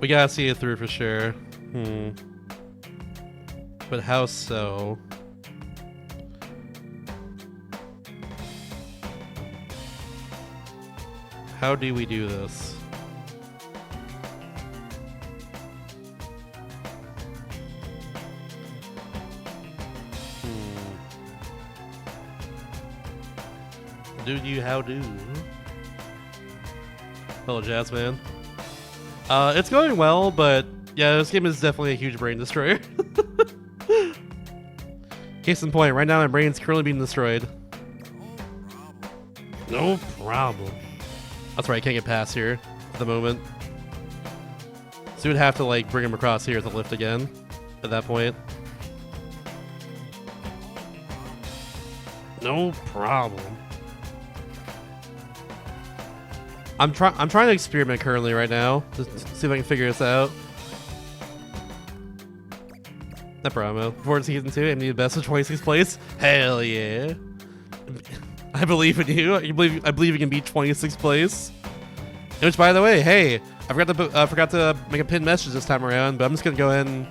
We gotta see it through for sure. But how so? How do we do this? How do? Hello, Jazzman. It's going well, but yeah, this game is definitely a huge brain destroyer. Case in point, right now my brain's currently being destroyed. No problem. That's right, I can't get past here at the moment. So we'd have to like bring him across here at the lift again at that point. No problem. I'm trying to experiment currently right now to see if I can figure this out. No problem. Before season 2, aim to be the best of 26th place. Hell yeah! I believe in you. I believe you can beat 26th place. Which, by the way, hey, I forgot to make a pinned message this time around, but I'm just gonna go ahead and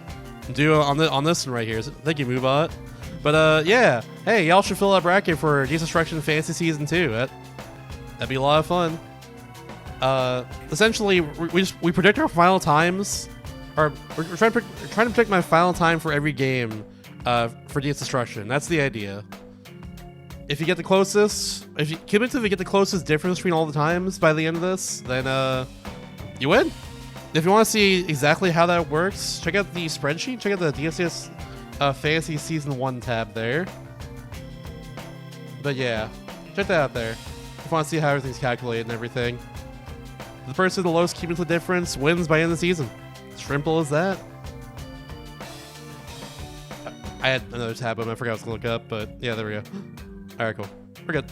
do it on this one right here. So, thank you, Moobot. But yeah, hey, y'all should fill out a bracket for Destruction Fantasy Season 2. That'd be a lot of fun. Essentially, we predict our final times, or we're trying to predict my final time for every game, for Destruction. That's the idea. If you get the closest, if you cumulatively get the closest difference between all the times by the end of this, then you win. If you want to see exactly how that works, check out the spreadsheet. Check out the DSS Fantasy Season 1 tab there. But yeah, check that out there. If you want to see how everything's calculated and everything. The person with the lowest cumulative difference wins by the end of the season. Simple as that. I had another tab open. I forgot what to look up, but yeah, there we go. All right, cool. We're good.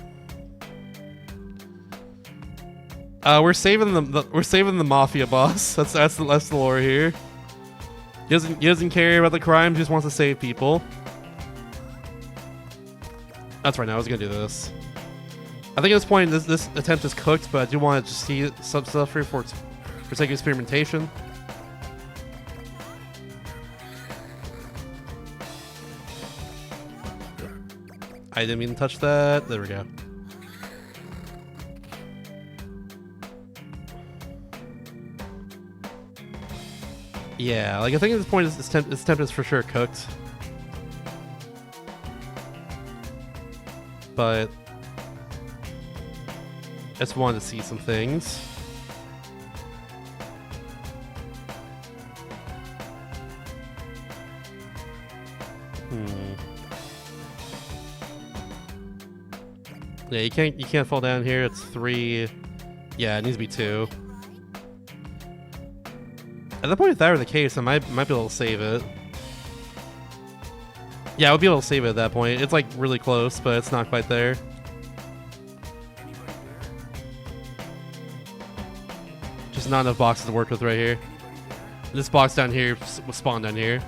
We're saving the mafia boss. That's the lore here. He doesn't care about the crimes. He just wants to save people. That's right. Now I was gonna do this. I think at this point, this attempt is cooked, but I do want to just see some stuff here for sake of experimentation. I didn't mean to touch that. There we go. Yeah, like I think at this point, this attempt is for sure cooked. but I just wanted to see some things. Yeah, you can't fall down here. It's 3. Yeah, it needs to be 2. At that point, if that were the case, I might be able to save it. Yeah, I would be able to save it at that point. It's like really close, but it's not quite there. Just not enough boxes to work with right here. This box down here will spawn down here,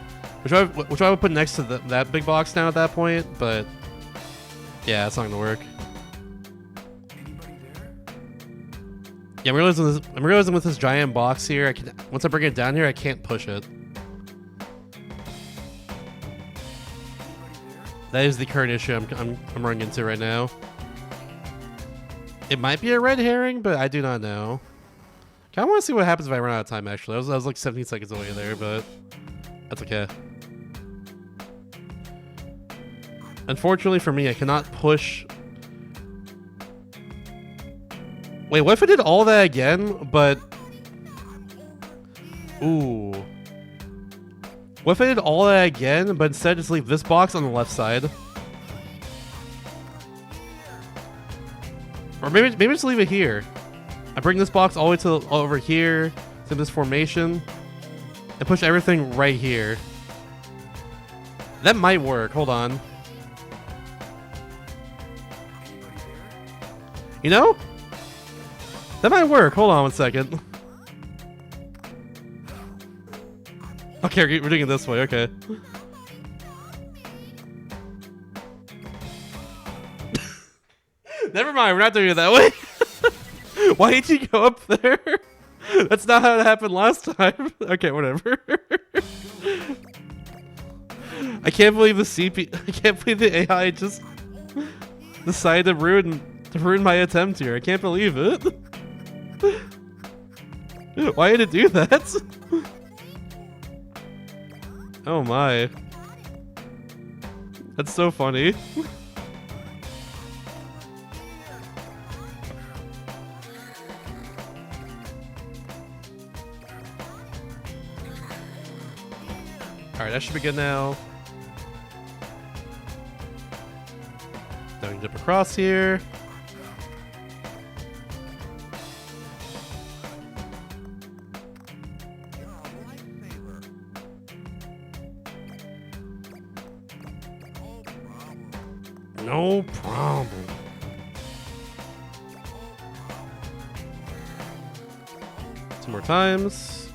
which I would put next to that big box now at that point. But yeah, it's not gonna work. Yeah, I'm realizing with this giant box here, once I bring it down here, I can't push it. That is the current issue I'm running into right now. It might be a red herring, but I do not know. I want to see what happens if I run out of time, actually. I was like 17 seconds away there, but that's okay. Unfortunately for me, I cannot push... Wait, what if I did all that again, but... Ooh. What if I did all that again, but instead just leave this box on the left side? Or maybe just leave it here. I bring this box all the way to over here, to this formation, and push everything right here. That might work. Hold on. You know? That might work. Hold on one second. Okay, we're doing it this way. Okay. Never mind. We're not doing it that way. Why did you go up there? That's not how it happened last time. Okay, whatever. I can't believe the CP. I can't believe the AI just decided to ruin my attempt here. I can't believe it. Why did it do that? Oh my. That's so funny. Alright, that should be good now. Then we can dip across here. No problem. Two more times.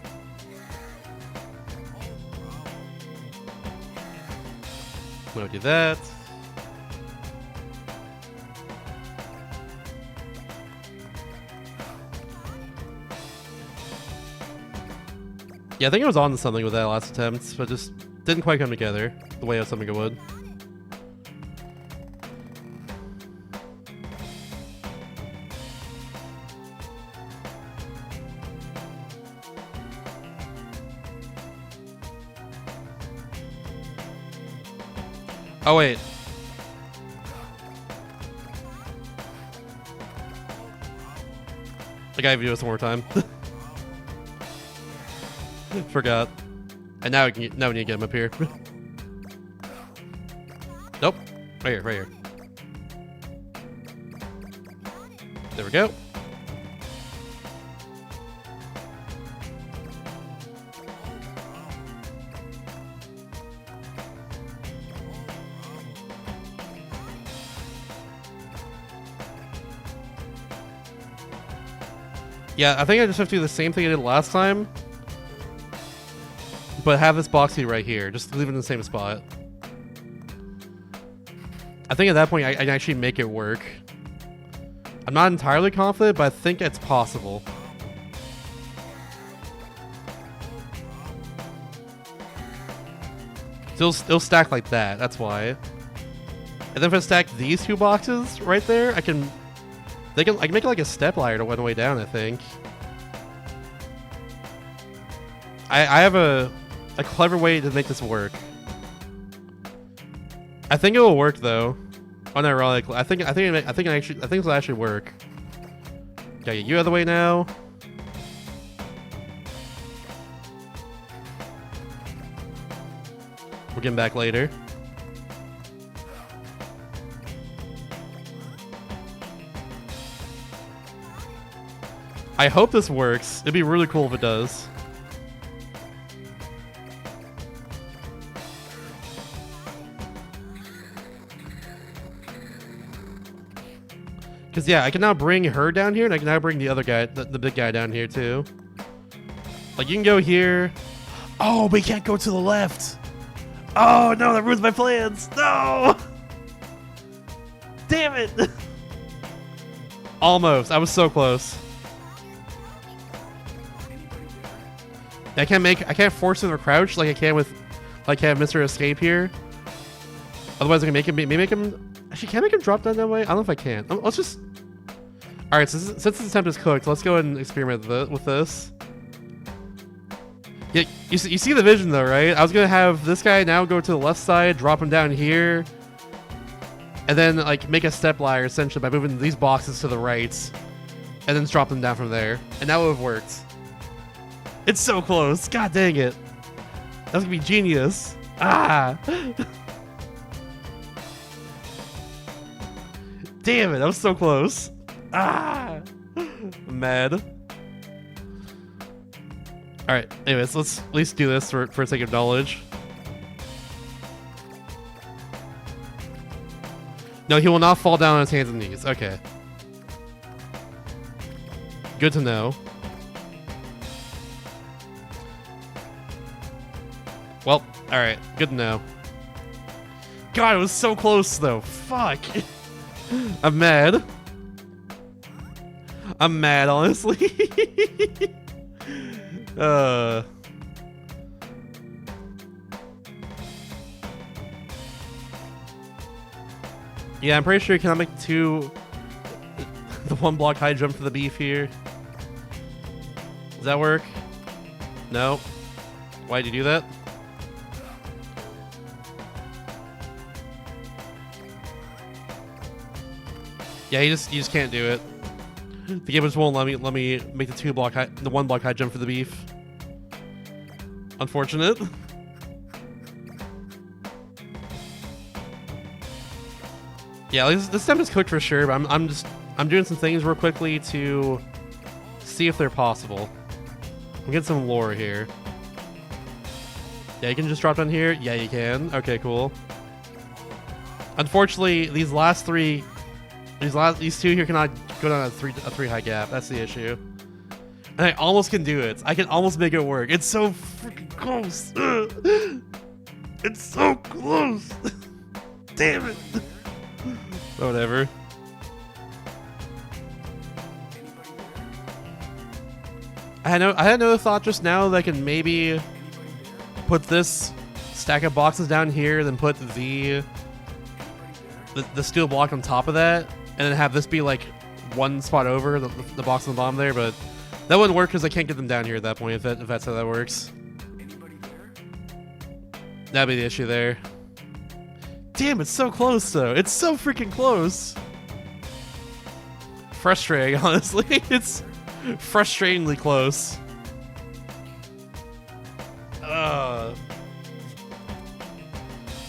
I'm gonna do that. Yeah, I think I was on to something with that last attempt, but just didn't quite come together the way I was hoping it would. Oh, wait. I gotta do this one more time. Forgot. And now we need to get him up here. Nope. Right here, right here. There we go. Yeah, I think I just have to do the same thing I did last time, but have this box right here. Just leave it in the same spot. I think at that point I can actually make it work. I'm not entirely confident, but I think it's possible. It'll stack like that, that's why. And then if I stack these two boxes right there, I can make it like a step ladder to one way down, I think. I have a clever way to make this work. I think it will work though. Unironically, I think this will actually work. Gotta get you out of the way now. We're getting back later. I hope this works. It'd be really cool if it does. Because, yeah, I can now bring her down here, and I can now bring the other guy, the big guy down here, too. Like, you can go here. Oh, but you can't go to the left. Oh, no, that ruins my plans. No! Damn it! Almost. I was so close. I can't force him to crouch like I can with, like I have Mr. Escape here. Otherwise, I can make him. Actually, can I make him drop down that way? I don't know if I can. Let's just. All right, since this attempt is cooked, let's go ahead and experiment with this. Yeah, you see the vision though, right? I was gonna have this guy now go to the left side, drop him down here, and then like make a step ladder essentially by moving these boxes to the right, and then drop them down from there, and that would have worked. It's so close. God dang it. That's gonna be genius. Ah. Damn it, that was so close. Ah. I'm mad. Alright, anyways, let's at least do this for sake of knowledge. No, he will not fall down on his hands and knees. Okay. Good to know. Well, alright, good to know. God, it was so close though. Fuck. I'm mad. I'm mad, honestly. Yeah, I'm pretty sure you cannot make the one block high jump for the beef here. Does that work? No. Why'd you do that? Yeah, you just can't do it. The game just won't let me make the one block high jump for the beef. Unfortunate. Yeah, this step is cooked for sure, but I'm doing some things real quickly to see if they're possible. I'm getting some lore here. Yeah, you can just drop down here. Yeah, you can. Okay, cool. Unfortunately, these two here cannot go down a three high gap. That's the issue. And I almost can do it. I can almost make it work. It's so freaking close. It's so close. Damn it. Whatever. I had another thought just now that I can maybe put this stack of boxes down here, then put the steel block on top of that, and then have this be like one spot over the box on the bottom there, but that wouldn't work because I can't get them down here at that point if that's how that works. That'd be the issue there. Damn, it's so close though. It's so freaking close. Frustrating, honestly. It's frustratingly close.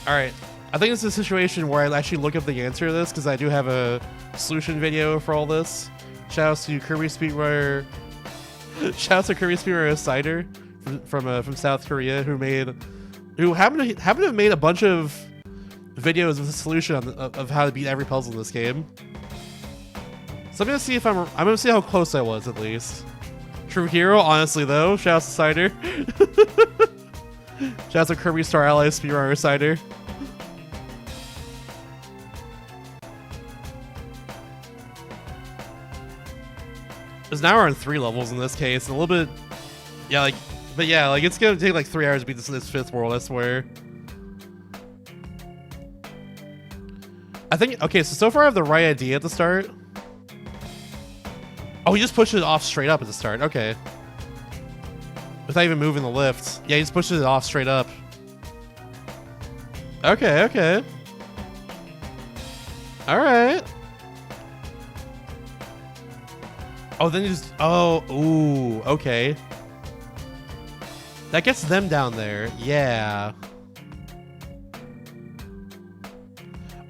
Alright. I think it's a situation where I actually look up the answer to this because I do have a solution video for all this. Shoutouts to Kirby Speedrunner. Shoutouts to Kirby Speedrunner Cider from South Korea who happened to have made a bunch of videos with a solution of how to beat every puzzle in this game. So I'm gonna see how close I was at least. True hero, honestly though. Shoutouts to Cider. Shoutouts to Kirby Star Allies Speedrunner Cider. Because now we're on 3 levels in this case, and a little bit, yeah, like, but yeah, like it's gonna take like 3 hours to beat this 5th world, I swear. I think, okay, so far I have the right idea at the start. Oh, he just pushed it off straight up at the start, okay. Without even moving the lift. Yeah, he just pushes it off straight up. Okay, okay. Alright. Oh, then you just... Oh, ooh, okay. That gets them down there. Yeah.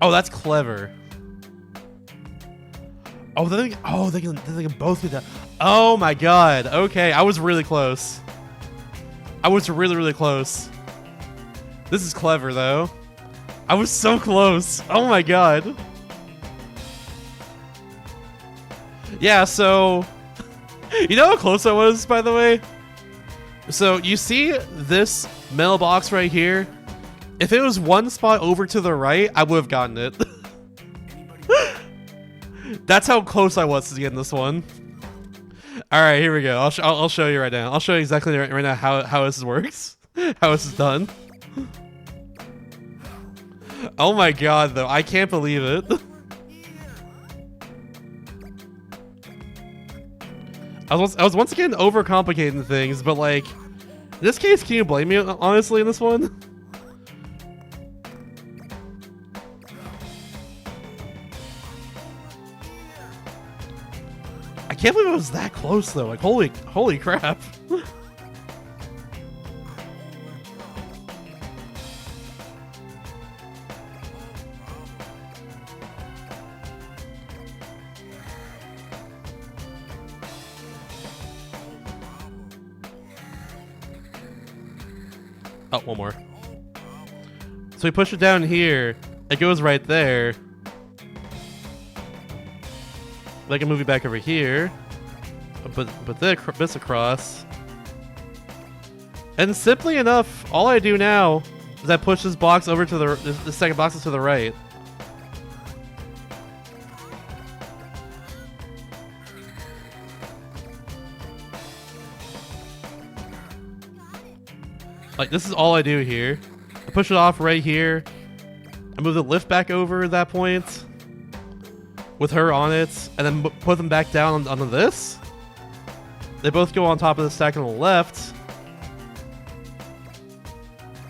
Oh, that's clever. Oh, they can both get down. Oh my god. Okay, I was really close. I was really, really close. This is clever, though. I was so close. Oh my god. Yeah, so... You know how close I was, by the way? So, you see this mailbox right here? If it was one spot over to the right, I would have gotten it. That's how close I was to getting this one. Alright, here we go. I'll show you right now. I'll show you exactly right now how this works. How this is done. Oh my god, though. I can't believe it. I was once again overcomplicating things, but like, in this case, can you blame me, honestly, in this one? I can't believe it was that close, though. Like, holy crap. Oh, one more. So we push it down here. It goes right there. I can move it back over here. But this across. And simply enough, all I do now is I push this box over to the second box is to the right. Like, this is all I do here. I push it off right here. I move the lift back over at that point with her on it, and then put them back down onto this. They both go on top of the stack on the left.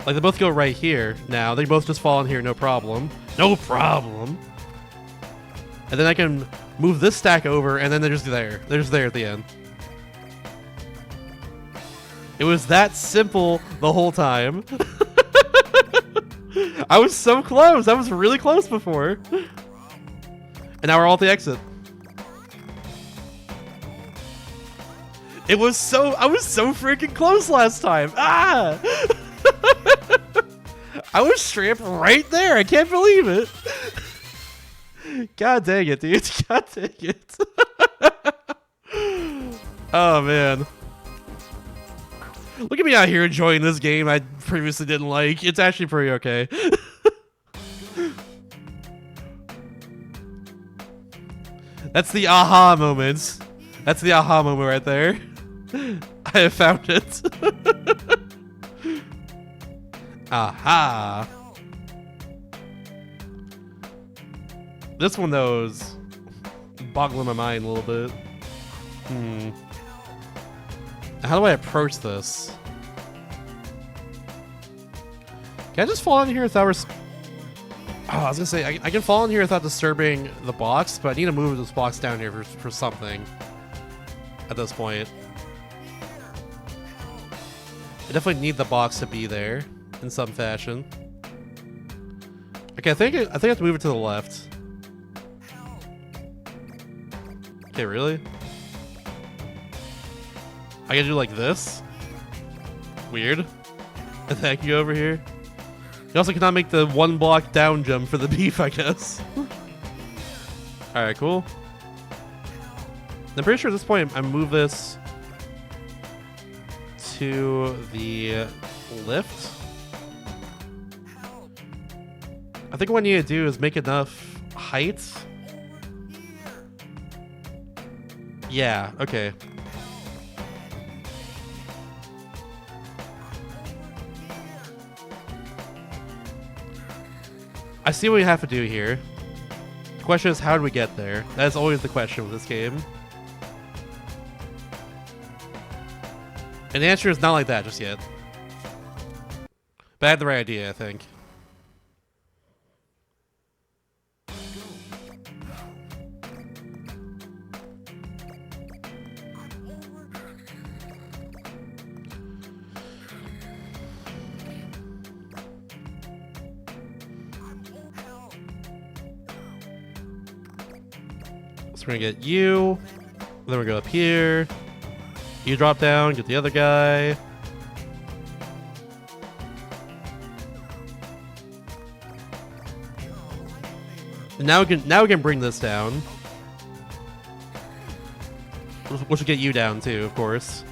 Like, they both go right here now. They both just fall in here, no problem. No problem. And then I can move this stack over, and then they're just there. They're just there at the end. It was that simple the whole time. I was so close. I was really close before. And now we're all at the exit. I was so freaking close last time. Ah! I was straight up right there. I can't believe it. God dang it, dude. God dang it. Oh, man. Look at me out here enjoying this game I previously didn't like. It's actually pretty okay. That's the aha moments. That's the aha moment right there. I have found it. Aha. This one, though, is boggling my mind a little bit. How do I approach this? Can I just fall in here without I was gonna say, I can fall in here without disturbing the box, but I need to move this box down here for something at this point. I definitely need the box to be there in some fashion. Okay, I think I have to move it to the left. Okay, really? I gotta do like this? Weird. And then I can go over here. You also cannot make the one block down jump for the beef, I guess. Alright, cool. I'm pretty sure at this point I move this to the lift. I think what I need to do is make enough height. Yeah, okay. I see what we have to do here. The question is, how do we get there? That's always the question with this game. And the answer is not like that just yet. But I had the right idea, I think. So we're gonna get you. Then we go up here. You drop down, get the other guy. And now we can bring this down. Which will get you down too, of course.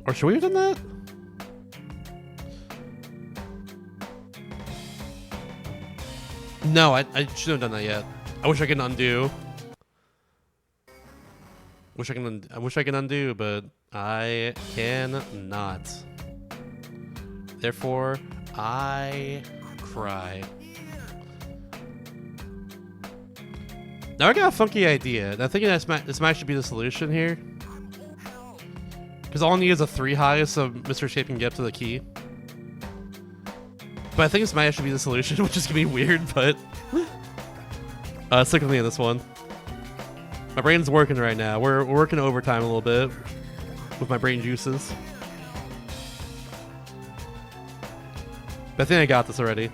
Or should we have done that? No, I shouldn't have done that yet. I wish I could undo. I wish I could undo, but I cannot. Therefore, I cry. Now I got a funky idea. And I think this might should be the solution here. Because all I need is a 3 high so Mr. Shape can get up to the key. But I think this might actually be the solution, which is gonna be weird, but stick with me on this one. My brain's working right now. We're working overtime a little bit with my brain juices. But I think I got this already.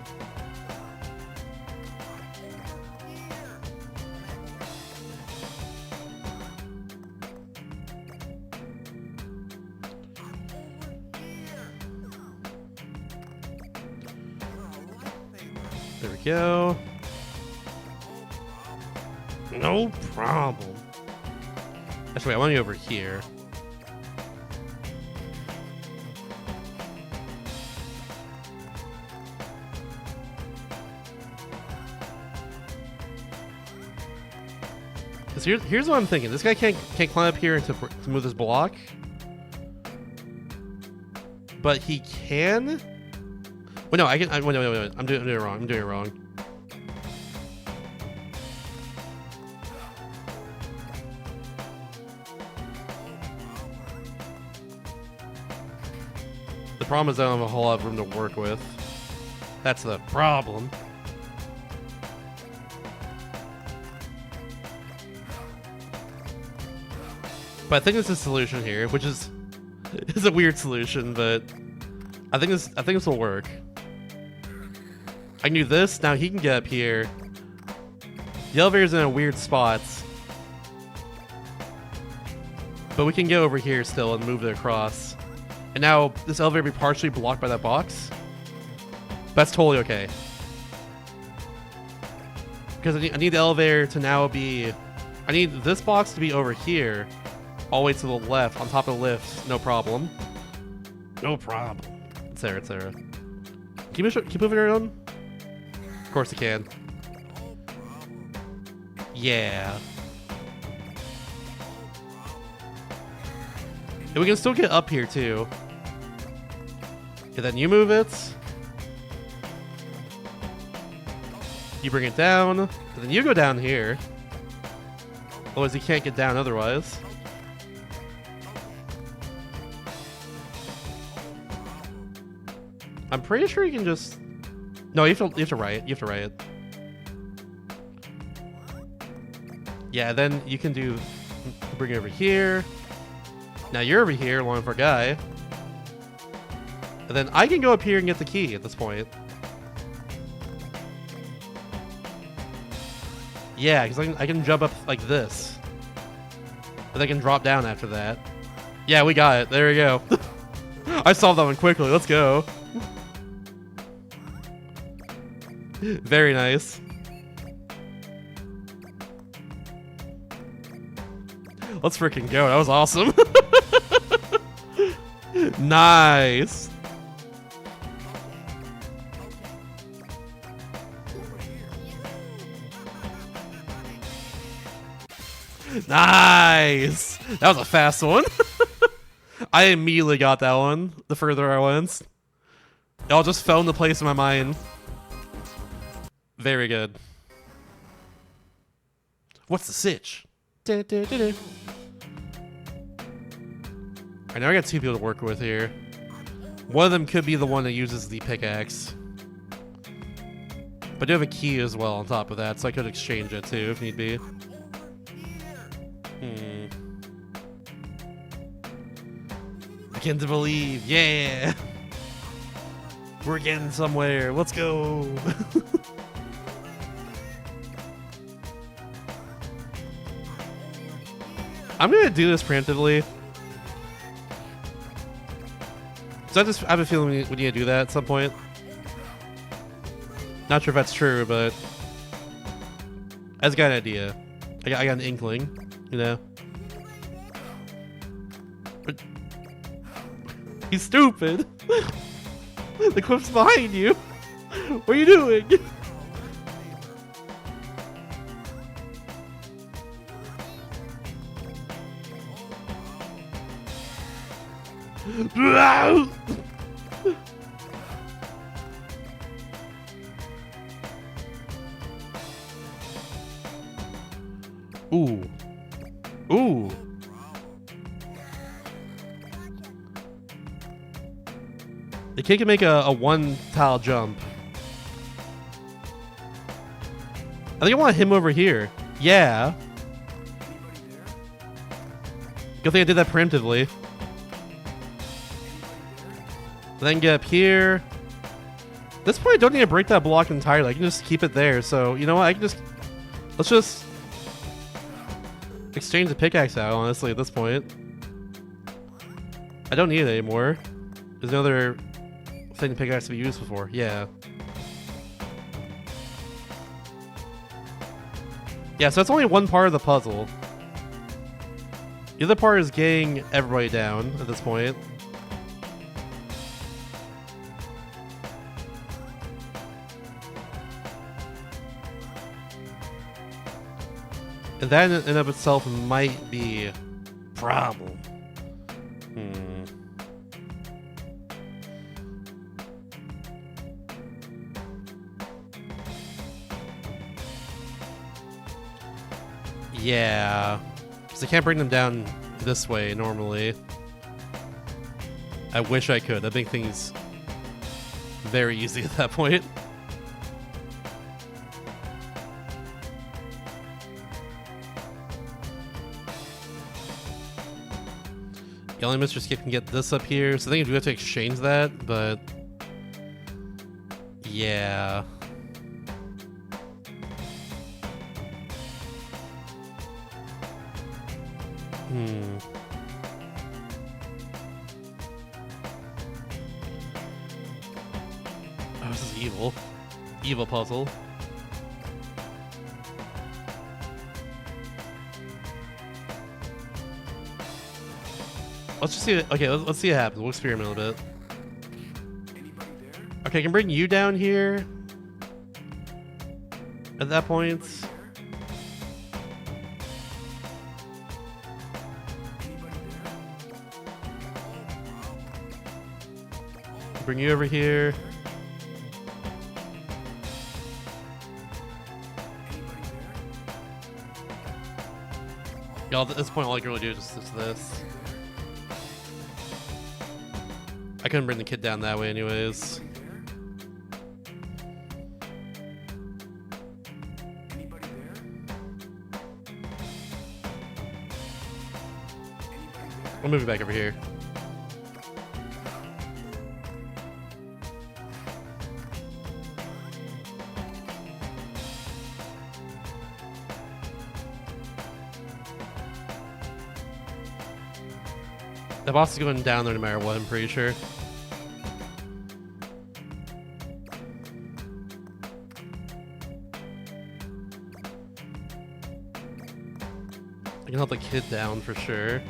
There we go. No problem. Actually, I want you over here. Because here's what I'm thinking. This guy can't climb up here to move this block. But he can. Well, no, I can. Wait. I'm doing it wrong. I'm doing it wrong. The problem is I don't have a whole lot of room to work with. That's the problem. But I think there's a solution here, which is a weird solution, but I think this will work. I can do this. Now he can get up here. The elevator's in a weird spot, but we can get over here still and move it across. And now this elevator will be partially blocked by that box. That's totally okay. Because I need the elevator to now be... I need this box to be over here, all the way to the left, on top of the lift. No problem. No problem. It's there, it's there. Keep moving around? Of course it can. Yeah. And we can still get up here too. Okay, then you move it. You bring it down. And then you go down here. Otherwise you can't get down otherwise. I'm pretty sure you can just... No, you have to write. You have to write it. Yeah, then you can do... Bring it over here. Now you're over here along with our guy. And then I can go up here and get the key at this point. Yeah, because I can jump up like this. And I can drop down after that. Yeah, we got it. There we go. I solved that one quickly. Let's go. Very nice. Let's freaking go. That was awesome. Nice. Nice. That was a fast one. I immediately got that one the further I went. It all just fell into place in my mind. Very good. What's the sitch? Alright, now I got 2 people to work with here. One of them could be the one that uses the pickaxe. But I do have a key as well on top of that, so I could exchange it too if need be. Begin to believe. Yeah. We're getting somewhere. Let's go. I'm gonna do this preemptively. So I have a feeling we need to do that at some point. Not sure if that's true, but I just got an idea. I got an inkling, you know. But he's stupid. The cliff's behind you. What are you doing? Ooh. Ooh. The kid can make a one tile jump. I think I want him over here. Yeah. Good thing I did that preemptively. Then get up here. At this point, I don't need to break that block entirely. I can just keep it there. So, you know what? I can just... Let's just... exchange the pickaxe out, honestly, at this point. I don't need it anymore. There's no other thing the pickaxe to be useful for. Yeah. Yeah, so that's only one part of the puzzle. The other part is getting everybody down at this point. And that in and of itself might be a problem. Yeah. Because I can't bring them down this way normally. I wish I could. I think things very easy at that point. The only Mr. Skip can get this up here, so I think I do have to exchange that, but yeah. Oh, this is evil. Evil puzzle. Let's just see it. Okay, let's see what happens. We'll experiment a little bit. Okay, I can bring you down here. At that point. Bring you over here. Y'all, at this point, all I can really do is just this. I couldn't bring the kid down that way anyways. I'll move it back over here. The boss is going down there no matter what, I'm pretty sure. I can help the kid down for sure.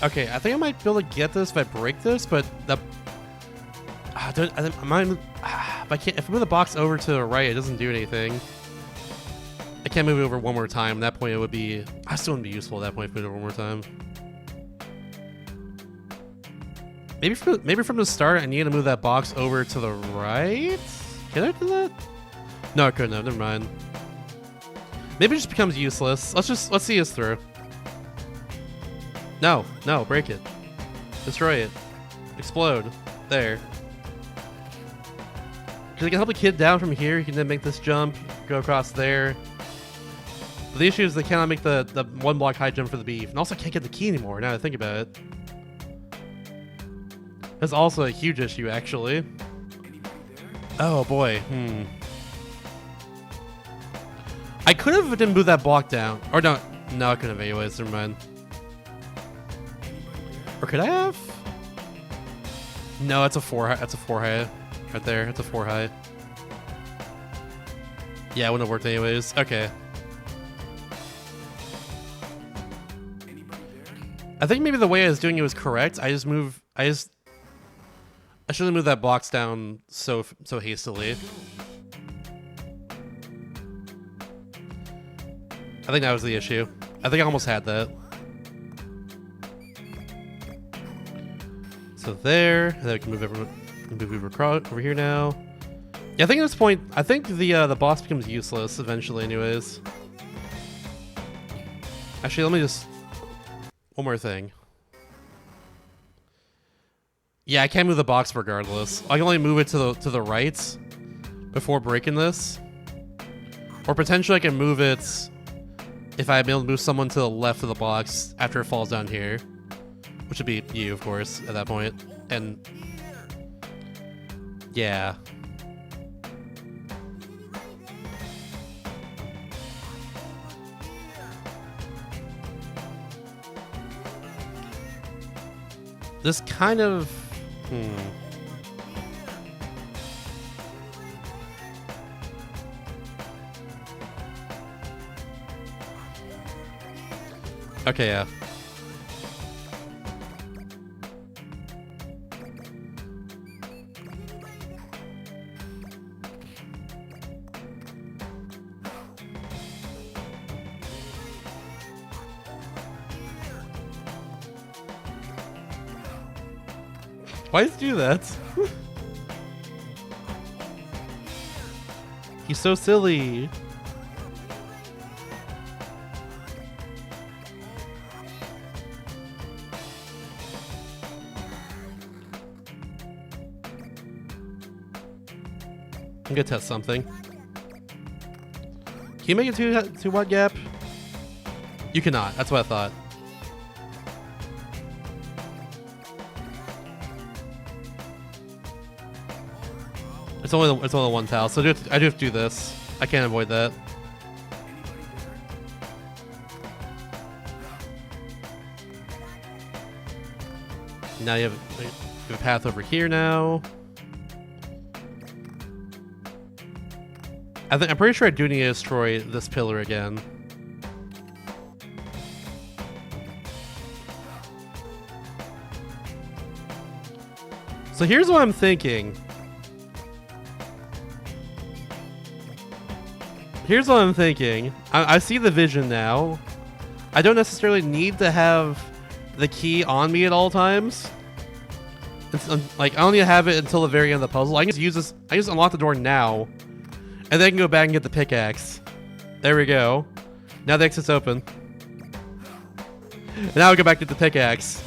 Okay, I think I might be able to get this if I break this, but the... if I move the box over to the right, it doesn't do anything. I can't move it over one more time. At that point, it would be... I still wouldn't be useful at that point if I move it over one more time. Maybe from the start, I need to move that box over to the right? Can I do that? No, I couldn't have. Never mind. Maybe it just becomes useless. Let's see us through. No, break it. Destroy it. Explode. There. Because I can help a kid down from here. He can then make this jump, go across there. But the issue is they cannot make the one block high jump for the beef. And also can't get the key anymore, now that I think about it. That's also a huge issue, actually. Oh boy, I could have didn't move that block down. Or no, I couldn't have anyways, never mind. Or could I have? No, that's a 4 high. That's a 4 high. Right there, it's a 4 high. Yeah, it wouldn't have worked anyways. Okay. I think maybe the way I was doing it was correct. I shouldn't have moved that blocks down so hastily. I think that was the issue. I think I almost had that. So there, and then we can move over here now. Yeah, I think at this point, I think the boss becomes useless eventually, anyways. Actually, let me just one more thing. Yeah, I can't move the box regardless. I can only move it to the right before breaking this, or potentially I can move it if I'm able to move someone to the left of the box after it falls down here, which would be you, of course, at that point. And yeah. This kind of Okay, yeah. Why does he do that? He's so silly. I'm gonna test something. Can you make it two wide gap? You cannot. That's what I thought. It's only one tile, so I do have to do this. I can't avoid that. Now you have a path over here now. I'm pretty sure I do need to destroy this pillar again. So here's what I'm thinking. I see the vision now. I don't necessarily need to have the key on me at all times. Like, I don't need to have it until the very end of the puzzle. I can just use this. I can just unlock the door now, and then I can go back and get the pickaxe. There we go. Now the exit's open. And now I go back to the pickaxe.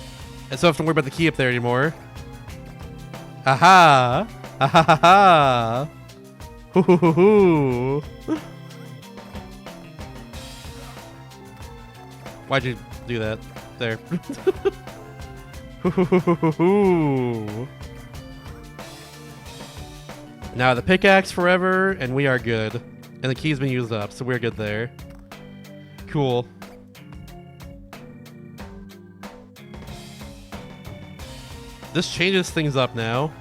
And so I don't have to worry about the key up there anymore. Aha! Ha ha ha ha! Hoo hoo hoo hoo! Why'd you do that? There. Now the pickaxe forever, and we are good. And the key's been used up, so we're good there. Cool. This changes things up now.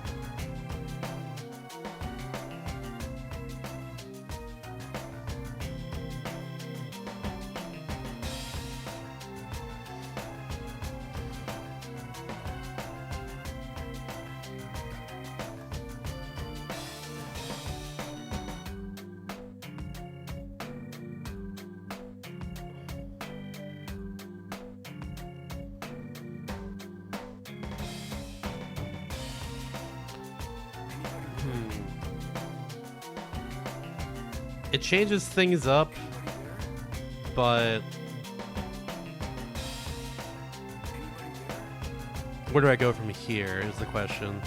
It changes things up, but where do I go from here is the question.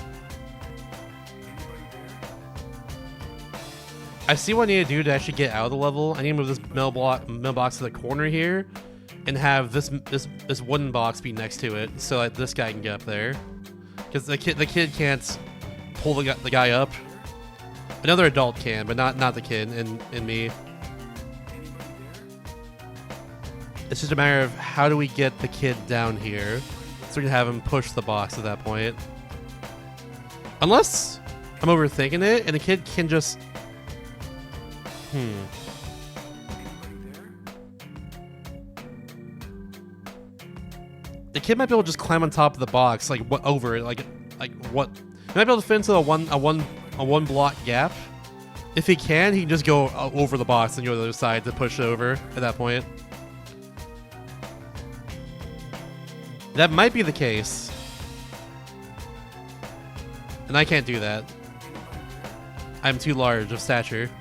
I see what I need to do to actually get out of the level. I need to move this mailbox to the corner here, and have this wooden box be next to it, so that this guy can get up there. Because the kid can't pull the guy up. Another adult can, but not the kid and me. It's just a matter of how do we get the kid down here, so we can have him push the box at that point. Unless I'm overthinking it, and the kid can just... The kid might be able to just climb on top of the box, like what over it, like what? He might be able to fit into a one block gap. If he can just go over the box and go to the other side to push over at that point. That might be the case. And I can't do that. I'm too large of stature.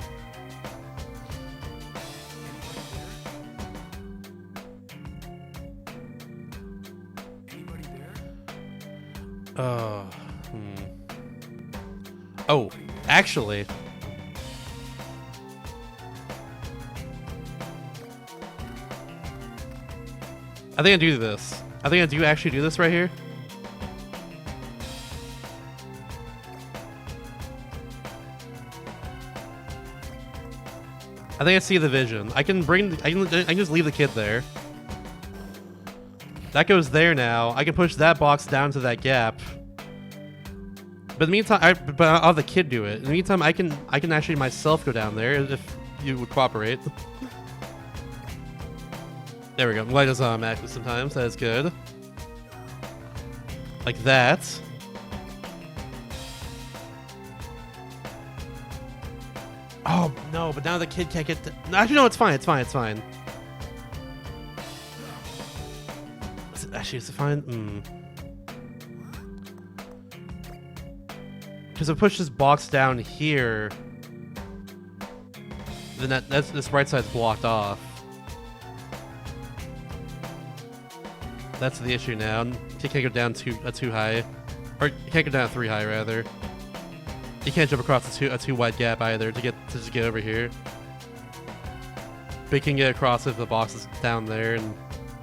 Oh, actually. I think I do this. I think I do actually do this right here. I think I see the vision. I can just leave the kid there. That goes there now. I can push that box down to that gap. But in the meantime, I'll have the kid do it. In the meantime, I can actually myself go down there if you would cooperate. There we go. Light is automatically sometimes. That is good. Like that. Oh no! But now the kid can't get. Actually, no. It's fine. It's fine. It's fine. Actually, is it fine? Because if I push this box down here, then this right side's blocked off. That's the issue now. You can't go down too high, or you can't go down 3 high rather. You can't jump across a too wide gap either to just get over here. But you can get across if the box is down there. And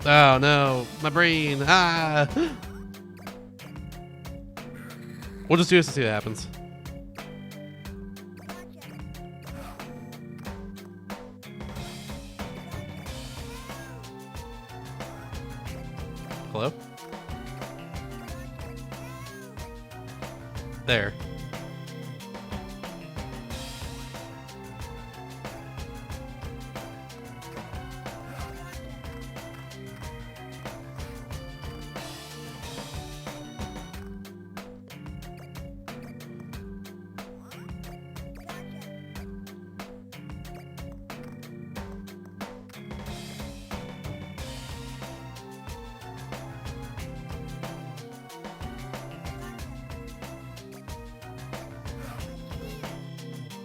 oh no, my brain! Ah. We'll just do this to see what happens. Hello? There.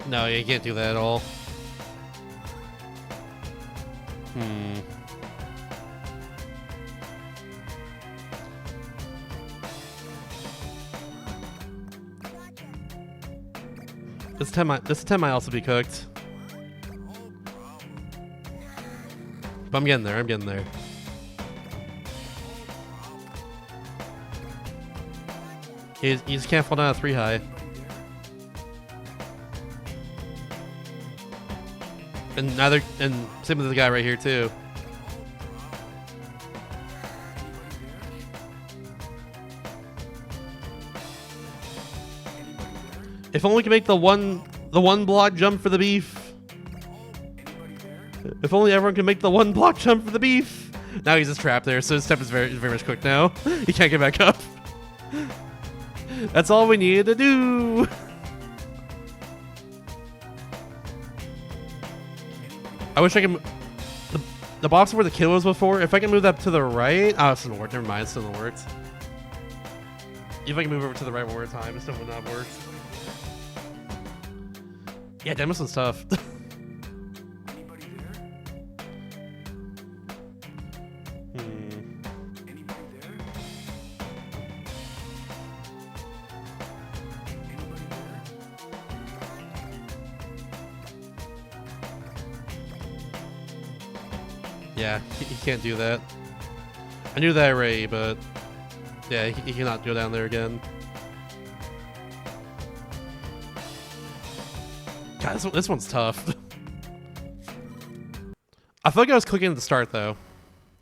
No, you can't do that at all. This attempt might also be cooked. But I'm getting there. I'm getting there. You just can't fall down a 3 high. And same with the guy right here too. If only we can make the one block jump for the beef. If only everyone can make the 1 block jump for the beef. Now he's just trapped there, so his step is very much cooked now. He can't get back up. That's all we needed to do. I wish I could. The box where the kill was before. If I can move that to the right, oh, it doesn't work. Never mind, it still doesn't work. If I can move over to the right one more time, it still would not work. Yeah, damn, this one's tough. Yeah, he can't do that. I knew that already, but yeah, he cannot go down there again. God, this one's tough. I feel like I was clicking at the start, though.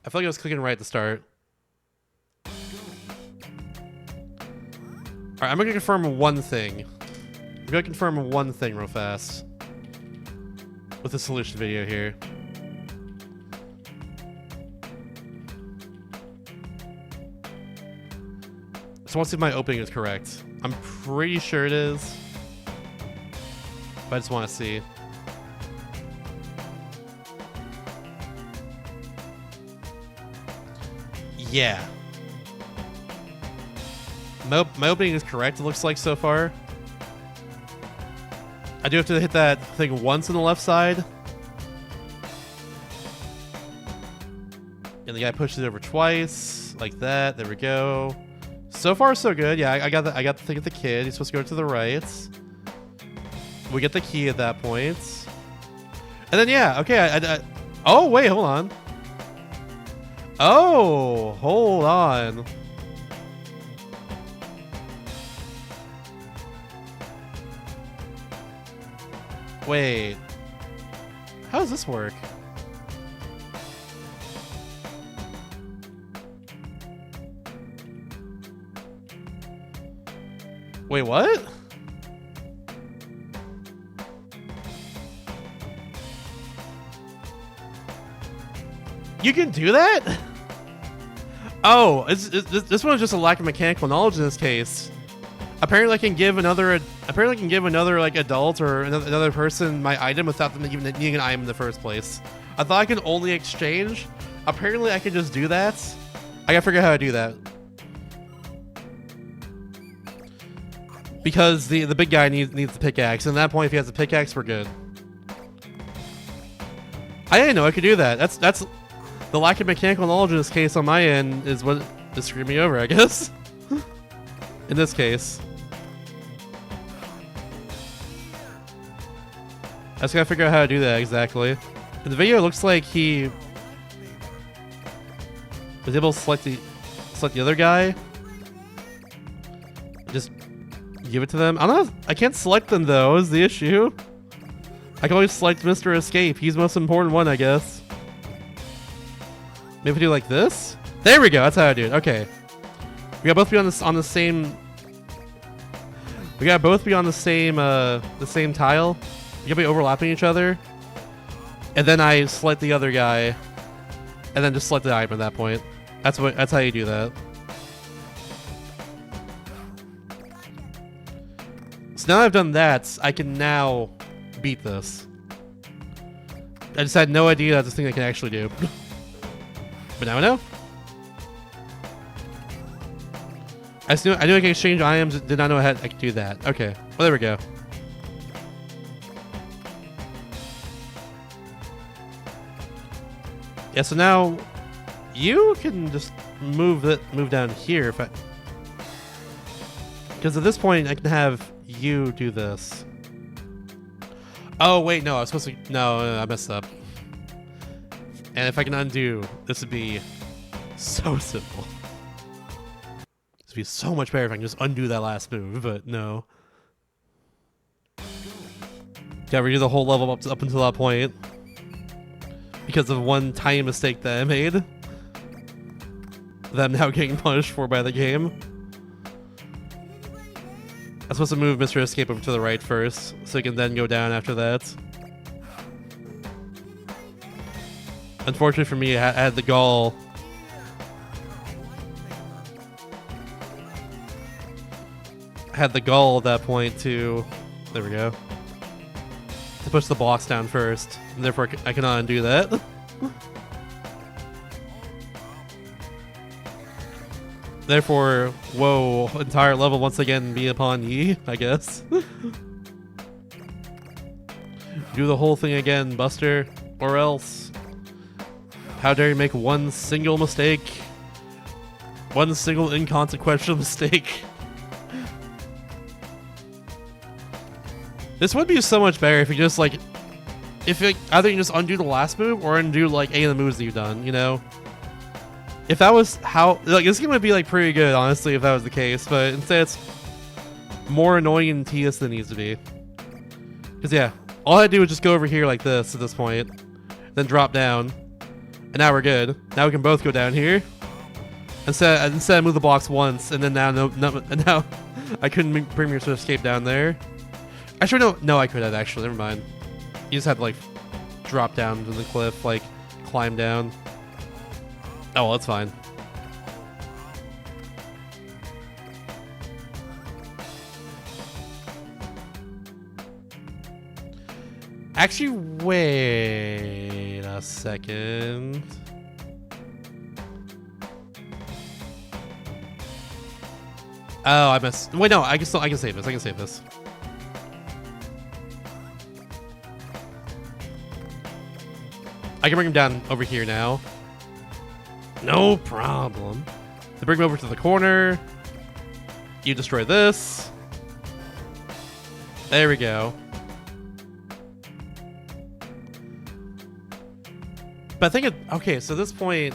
I feel like I was clicking right at the start. Alright, I'm gonna confirm one thing. I'm gonna confirm one thing real fast. With the solution video here. So I want to see if my opening is correct. I'm pretty sure it is. But I just want to see. Yeah. My opening is correct, it looks like so far. I do have to hit that thing once on the left side. And the guy pushes it over twice, like that. There we go. So far, so good. Yeah, I got the thing at the kid. He's supposed to go to the right. We get the key at that point. And then, yeah, okay. Oh, wait, hold on. Oh, hold on. Wait. How does this work? Wait, what? You can do that? Oh, this one is just a lack of mechanical knowledge in this case. Apparently, I can give another like adult or another person my item without them even needing an item in the first place. I thought I could only exchange. Apparently, I can just do that. I gotta figure out how to do that. Because the big guy needs the pickaxe, and at that point, if he has the pickaxe, we're good. I didn't know I could do that. That's the lack of mechanical knowledge in this case on my end is what is screwing me over, I guess. In this case. I just gotta figure out how to do that exactly. In the video, it looks like he was able to select the other guy. Just give it to them. I don't know. I can't select them though, is the issue. I can always select Mr. Escape. He's the most important one, I guess. Maybe do like this? There we go. That's how I do it. Okay. We gotta both be on the same. We gotta both be on the same tile. We gotta be overlapping each other. And then I select the other guy. And then just select the item at that point. That's how you do that. So now I've done that, I can now beat this. I just had no idea that's a thing I can actually do. But now I know. I knew I could exchange items, did not know I could do that. Okay, well there we go. Yeah, so now you can just move down here if I. Because at this point I can have you do this. Oh wait, no, I was supposed to. No, I messed up. And if I can undo, this would be so simple. This would be so much better if I can just undo that last move, but no. Gotta redo the whole level up until that point. Because of one tiny mistake that I made. That I'm now getting punished for by the game. I'm supposed to move Mr. Escape over to the right first, so he can then go down after that. Unfortunately for me, I had the gall. I had the gall at that point to... There we go. To push the blocks down first. And therefore, I cannot undo that. Therefore, whoa, entire level once again be upon ye, I guess. Do the whole thing again, Buster, or else. How dare you make one single mistake? One single inconsequential mistake. This would be so much better if you just like if it, either you can just undo the last move or undo like any of the moves that you've done, you know? If that was how, like, this game would be like pretty good, honestly, if that was the case, but instead it's more annoying and tedious than it needs to be. Because yeah, all I do is just go over here like this at this point, then drop down, and now we're good. Now we can both go down here. Instead I move the blocks once, and then now I couldn't bring me to escape down there. Actually, no, I could have actually. Never mind. You just had to like drop down to the cliff, like climb down. Oh, well, that's fine. Actually, wait a second. Oh, I missed. Wait, no, I can save this. I can save this. I can bring him down over here now. No problem. To bring him over to the corner. You destroy this. There we go. But I think okay, so at this point,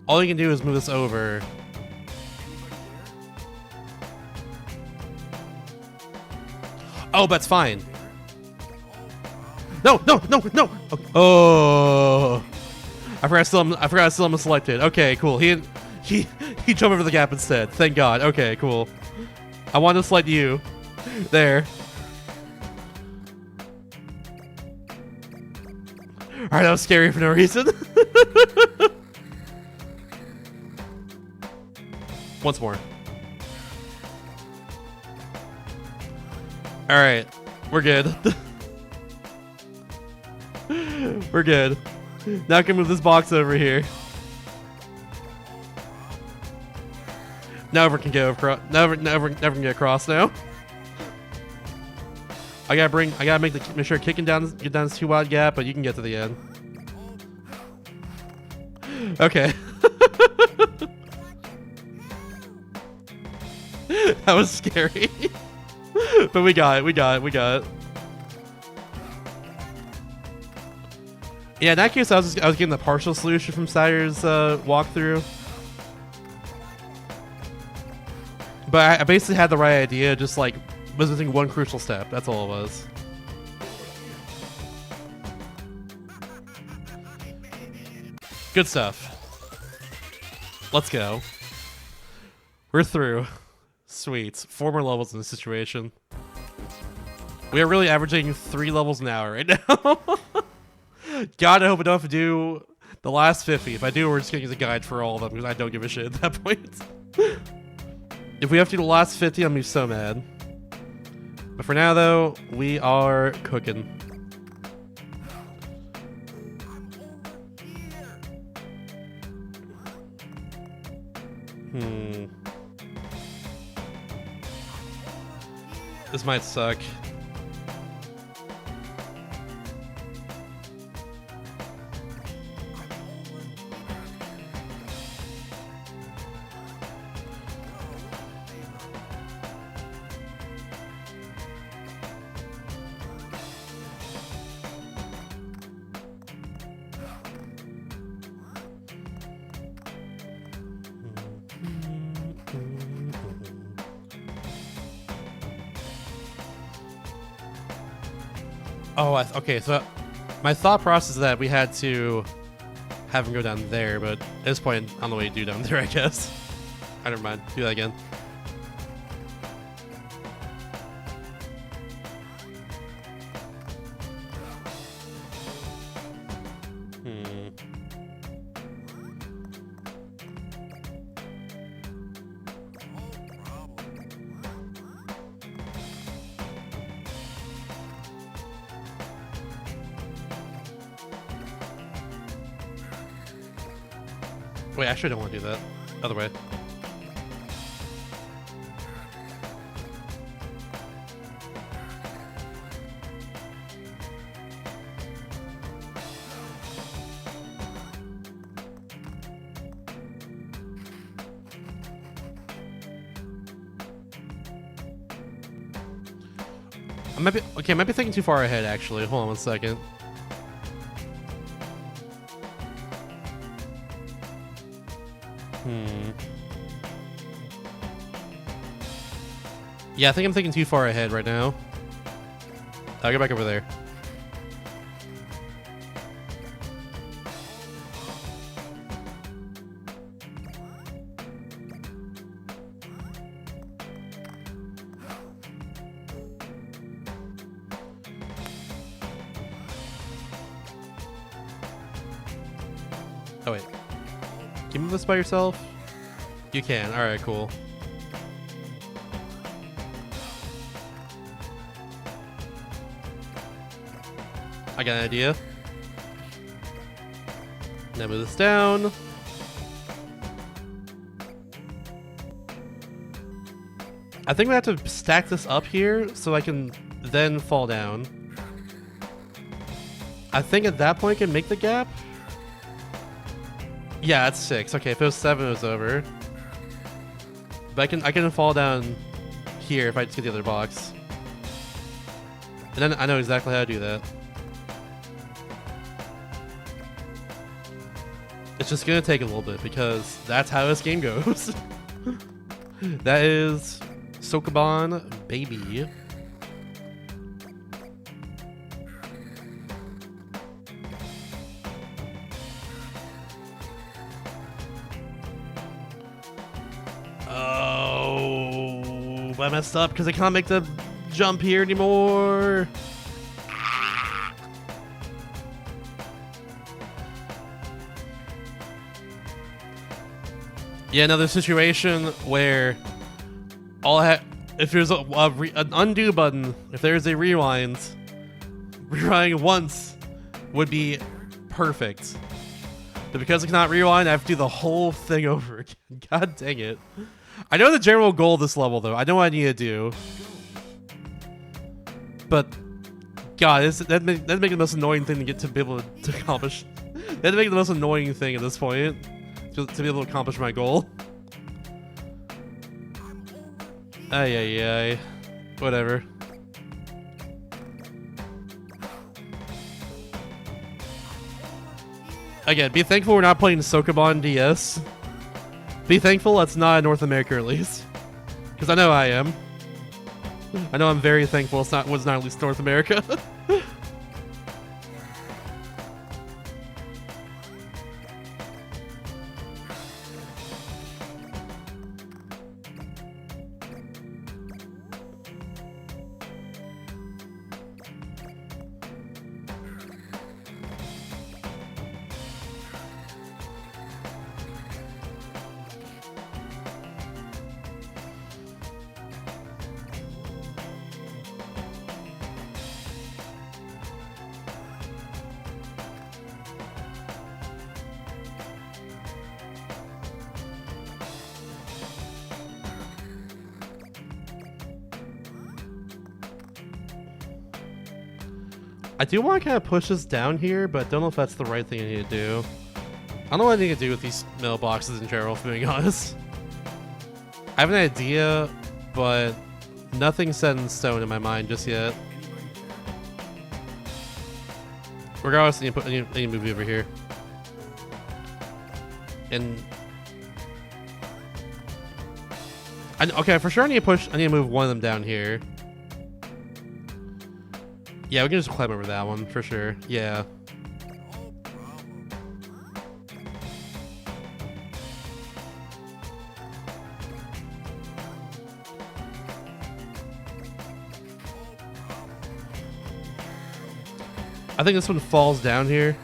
all you can do is move this over. Oh, that's fine. No. Okay. Oh, I forgot I still am selected. Okay, cool. He jumped over the gap instead. Thank God. Okay, cool. I wanted to select you. There. Alright, that was scary for no reason. Once more. Alright, we're good. We're good. Now I can move this box over here. Never can go across. Never can get across now. I gotta make sure kicking down get down this 2 wide gap, but you can get to the end. Okay. That was scary. But we got it. Yeah, in that case, I was getting the partial solution from Sire's walkthrough. But I basically had the right idea, just like was missing one crucial step. That's all it was. Good stuff. Let's go. We're through. Sweet. 4 more levels in this situation. We are really averaging 3 levels an hour right now. God, I hope I don't have to do the last 50. If I do, we're just gonna use a guide for all of them because I don't give a shit at that point. If we have to do the last 50, I'm gonna be so mad. But for now, though, we are cooking. This might suck. Oh, okay, so my thought process is that we had to have him go down there, but at this point, I don't know what you do down there, I guess. I never mind. Do that again. Wait, actually I don't want to do that. Other way. I might be thinking too far ahead actually. Hold on 1 second. Yeah, I think I'm thinking too far ahead right now. I'll go back over there. Oh wait. Can you move this by yourself? You can. Alright, cool. I got an idea. Now move this down. I think we have to stack this up here so I can then fall down. I think at that point I can make the gap. Yeah, it's 6. Okay, if it was 7, it was over. But I can fall down here if I just get the other box. And then I know exactly how to do that. It's just gonna take a little bit because that's how this game goes. That is Sokoban, baby. Oh, I messed up because I can't make the jump here anymore. Yeah, another situation where if there's an undo button, if there's a rewind, rewinding once would be perfect. But because I cannot rewind, I have to do the whole thing over again. God dang it. I know the general goal of this level, though. I know what I need to do. But, God, that'd make it the most annoying thing to be able to accomplish. That'd make it the most annoying thing at this point. To be able to accomplish my goal. Ay. Whatever. Again, be thankful we're not playing Sokoban DS. Be thankful that's not in North America at least. Because I know I am. I know I'm very thankful it's not at least North America. I do want to kind of push this down here, but don't know if that's the right thing I need to do. I don't know what I need to do with these mailboxes in general, if I'm being honest. I have an idea, but nothing's set in stone in my mind just yet. Regardless, I need to put any movie over here. And okay, for sure I need to move one of them down here. Yeah, we can just climb over that one for sure. Yeah. I think this one falls down here.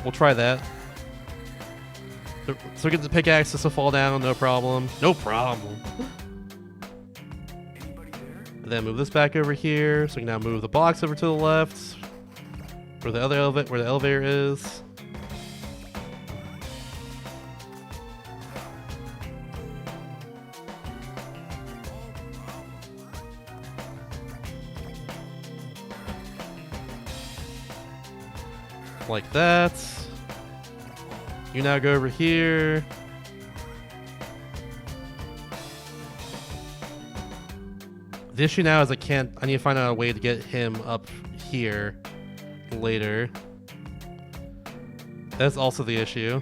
We'll try that. So we get the pickaxe, this will fall down, no problem. No problem. Then move this back over here, so we can now move the box over to the left, where the elevator is. Like that. You now go over here. The issue now is I need to find out a way to get him up here later. That's also the issue.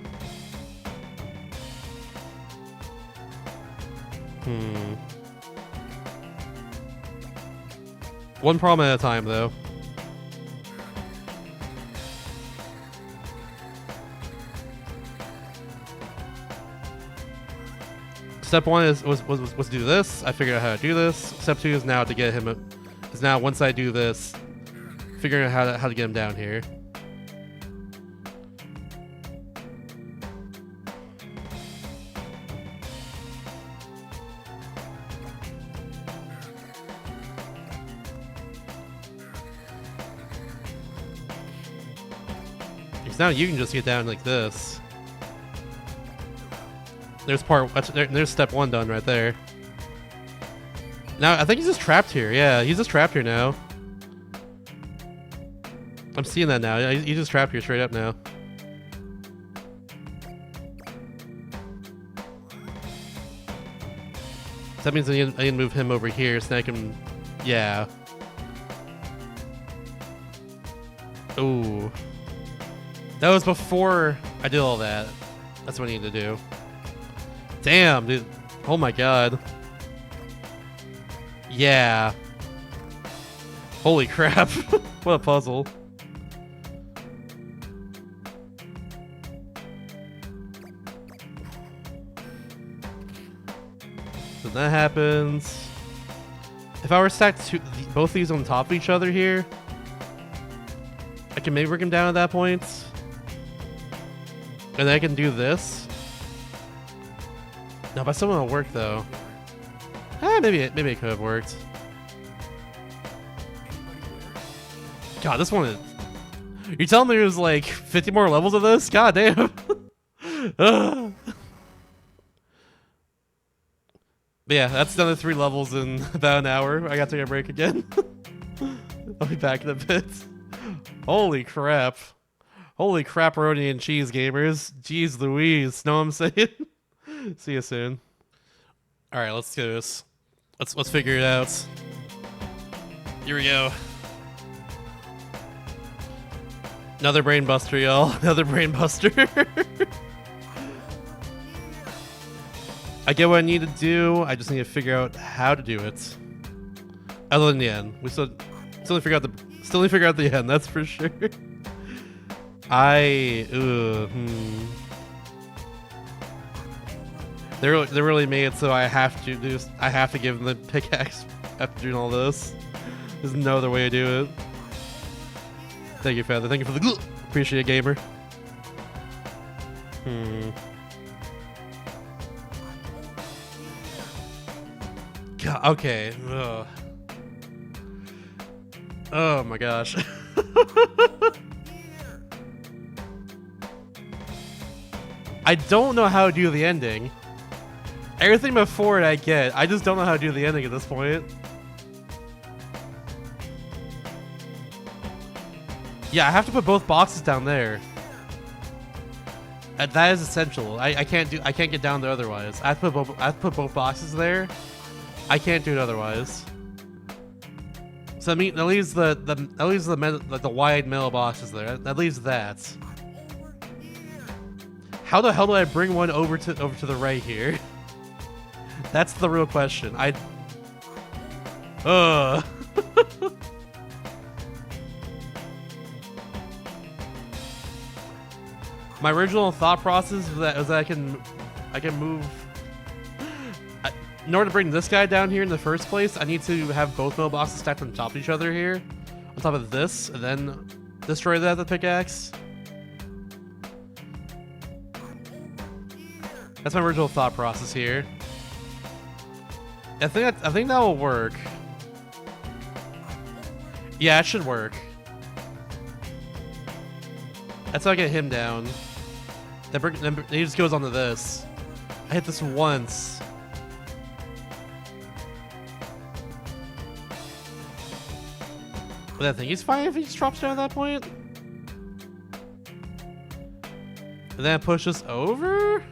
One problem at a time, though. Step one was to do this. I figured out how to do this. Step two is now to get him. Is now once I do this, figuring out how to get him down here. Because now you can just get down like this. There's step one done right there. Now, I think he's just trapped here. Yeah, he's just trapped here now. I'm seeing that now. Yeah, he's just trapped here straight up now. So that means I need to move him over here so I can... Yeah. Ooh. That was before I did all that. That's what I need to do. Damn, dude. Oh my god. Yeah. Holy crap. What a puzzle. So that happens. If I were to stack both these on top of each other here, I can maybe bring him down at that point. And then I can do this. No, but someone will work though. Maybe it could have worked. God, this one is... You're telling me there's like 50 more levels of this? God damn. But yeah, that's another 3 levels in about an hour. I gotta take a break again. I'll be back in a bit. Holy crap. Holy crapperoni and cheese, gamers. Jeez Louise. Know what I'm saying? See you soon. Alright, let's do this. Let's figure it out. Here we go. Another brain buster, y'all. Another brain buster. I get what I need to do. I just need to figure out how to do it. Other than the end, we still need to figure out the end. That's for sure. They really made it so I have to give them the pickaxe after doing all this. There's no other way to do it. Thank you, Feather. Thank you for the appreciate it, gamer. God, okay. Ugh. Oh my gosh. I don't know how to do the ending. Everything before it I get. I just don't know how to do the ending at this point. Yeah, I have to put both boxes down there. That is essential. I can't get down there otherwise. I have to put both boxes there. I can't do it otherwise. So I mean, that leaves the wide middle boxes there. That leaves that. How the hell do I bring one over to the right here? That's the real question. My original thought process was that I can move. In order to bring this guy down here in the first place, I need to have both mailboxes stacked on top of each other here, on top of this, and then destroy that with the pickaxe. That's my original thought process here. I think that will work. Yeah, it should work. That's how I get him down. Then he just goes onto this. I hit this once. But I think he's fine if he just drops down at that point. And then it pushes over?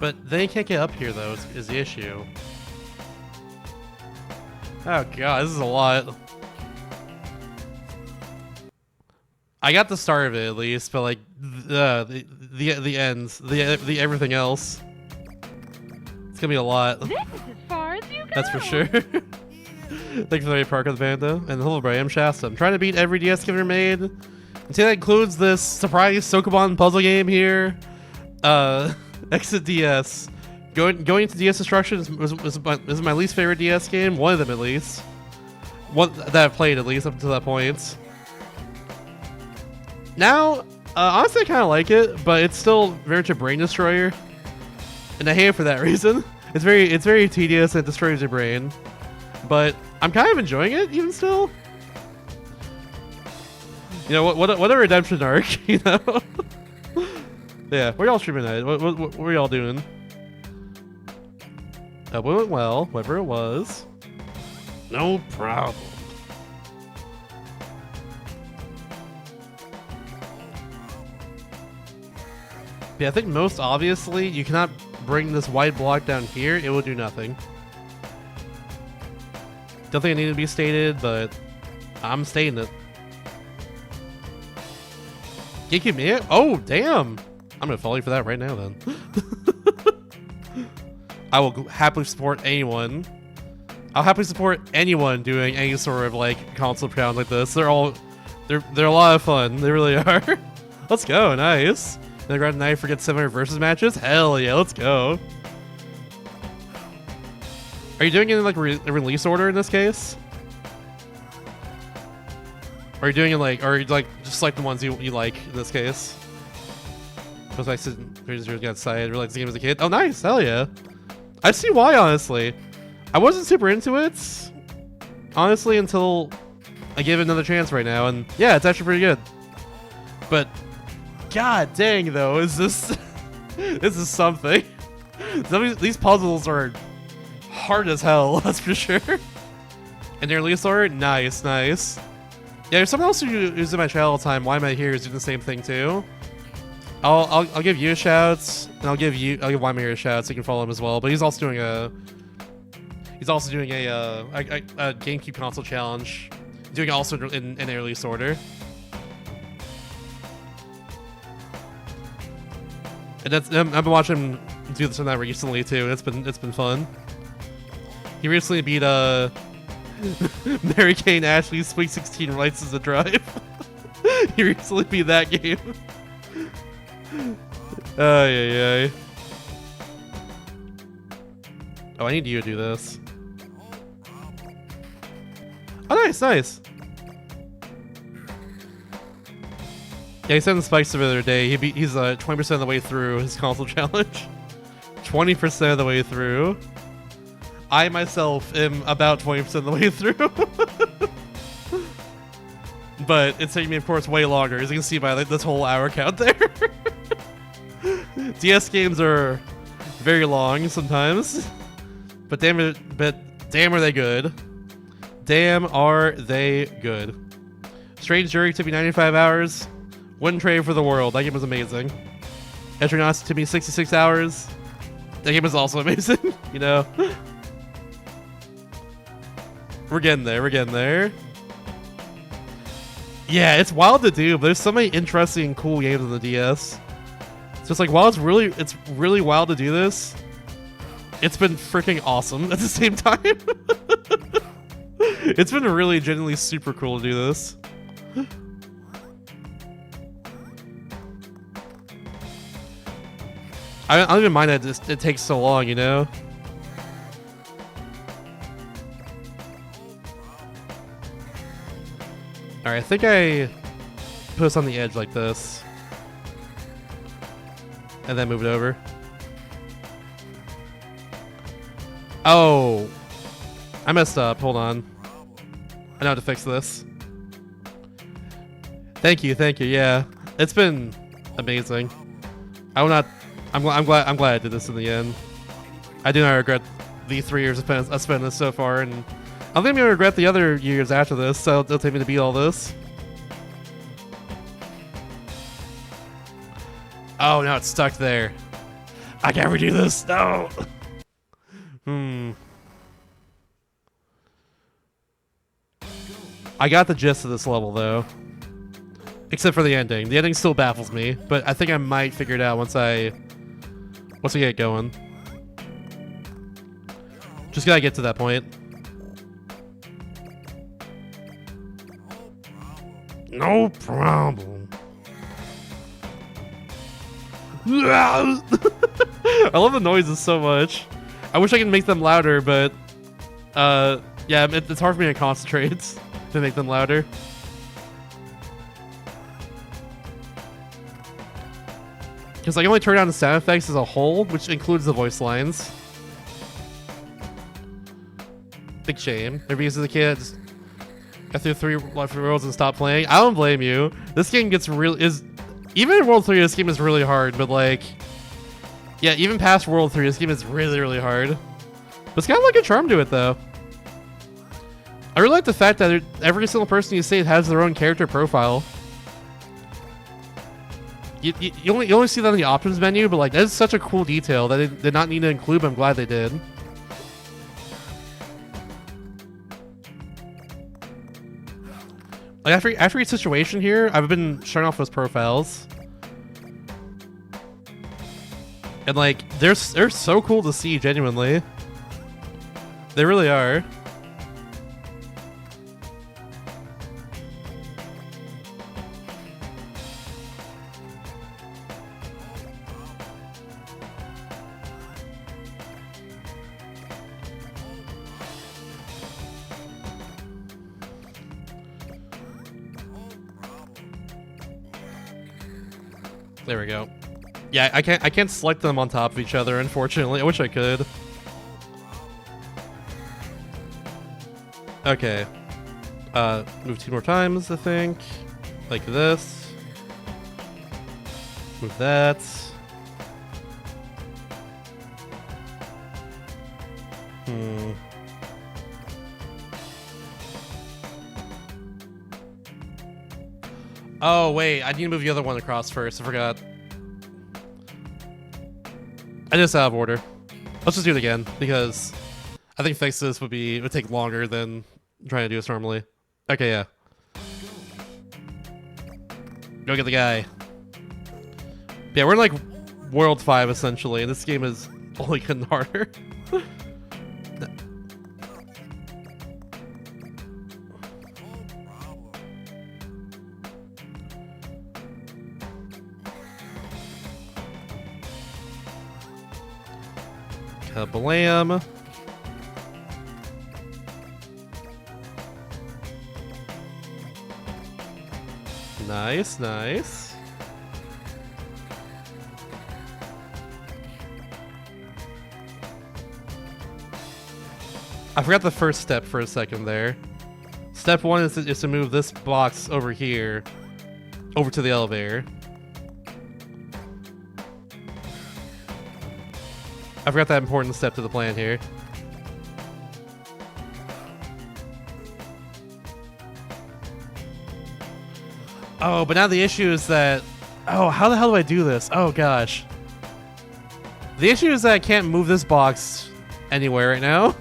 But then he can't get up here though, is the issue. Oh god, this is a lot. I got the start of it at least, but like the ends, the everything else. It's gonna be a lot. This is as far as you go. That's for sure. Thank you for the Park of the Panda and the Hello, I am Shasta. I'm trying to beat every DS game ever made. And say that includes this surprise Sokoban puzzle game here. Exit DS. Going to DS Destruction is my least favorite DS game. One of them at least. One that I've played at least up to that point. Now, honestly, I kind of like it, but it's still very much a brain destroyer, and I hate it for that reason. It's very tedious and it destroys your brain, but I'm kind of enjoying it even still. You know what a redemption arc, you know. Yeah, what are y'all streaming at? What were y'all doing? It went well, whatever it was. No problem. Yeah, I think most obviously, you cannot bring this white block down here. It will do nothing. Don't think it needed to be stated, but I'm stating it. Geeky me? Oh, damn. I'm gonna follow you for that right now, then. I will happily support anyone. I'll happily support anyone doing any sort of like console challenge like this. They're a lot of fun. They really are. Let's go. Nice. And I grab a knife for get 700 versus matches. Hell yeah, let's go. Are you doing it in like a release order in this case? Or are you doing it like, or like just like the ones you like in this case? Because I said, got excited, realized the game as a kid. Oh, nice, hell yeah. I see why, honestly. I wasn't super into it, honestly, until I gave it another chance right now, and yeah, it's actually pretty good. But god dang, though, is this this is something. These puzzles are hard as hell, that's for sure. And their release order, nice, nice. Yeah, there's someone else who's in my channel all the time. Why am I here? Is doing the same thing too. I'll give you a shout, and I'll give Wyman here a shout so you can follow him as well. But he's also doing a GameCube console challenge, doing it also in a release order. And I've been watching him do this and that recently too, and it's been fun. He recently beat Mary Kay Ashley's Sweet 16 License to Drive. He recently beat that game. Yeah. Oh, I need you to do this. Oh, nice. Yeah, he sent the spikes the other day. He's 20% of the way through his console challenge. 20% of the way through. I myself am about 20% of the way through. But it's taking me, of course, way longer, as you can see by like, this whole hour count there. DS games are very long sometimes, but damn are they good. Damn are they good. Strange Jury took me 95 hours. Wouldn't trade for the world. That game was amazing. Eternauts took me 66 hours. That game was also amazing. You know? We're getting there. Yeah, it's wild to do, but there's so many interesting, cool games on the DS. So it's like, while it's really wild to do this, it's been freaking awesome at the same time. It's been really genuinely super cool to do this. I don't even mind that it takes so long, you know? Alright, I think I put us on the edge like this. And then move it over. Oh. I messed up. Hold on. I know how to fix this. Thank you. Yeah. It's been amazing. I'm glad I did this in the end. I do not regret the 3 years I spent this so far, and I don't think I'm gonna regret the other years after this, so it'll take me to beat all this. Oh, now it's stuck there. I can't redo this. No. I got the gist of this level though. Except for the ending. The ending still baffles me, but I think I might figure it out once I get going. Just gotta get to that point. No problem. I love the noises so much. I wish I could make them louder, but yeah, it's hard for me to concentrate to make them louder. Because I can only turn down the sound effects as a whole, which includes the voice lines. Big shame. Maybe as a kid, just got through 3 worlds and stopped playing. I don't blame you. This game gets even in World 3, this game is really hard, but like, yeah, even past World 3, this game is really, really hard. But it's got like a charm to it, though. I really like the fact that every single person you save has their own character profile. You only see that in the options menu, but like that's such a cool detail that they did not need to include, but I'm glad they did. Like after each situation here, I've been showing off those profiles. And like they're so cool to see, genuinely. They really are. There we go. Yeah, I can't select them on top of each other, unfortunately. I wish I could. Okay. Move 2 more times, I think. Like this. Move that. Oh, wait. I need to move the other one across first. I forgot. I just out of order. Let's just do it again, because I think fix this would take longer than trying to do this normally. Okay, yeah. Go get the guy. Yeah, we're in like World 5 essentially, and this game is only getting harder. Kablam. Nice, nice. I forgot the first step for a second there. Step 1 is to move this box over here, over to the elevator. I forgot that important step to the plan here. Oh, but now the issue is that... Oh, how the hell do I do this? Oh, gosh. The issue is that I can't move this box anywhere right now.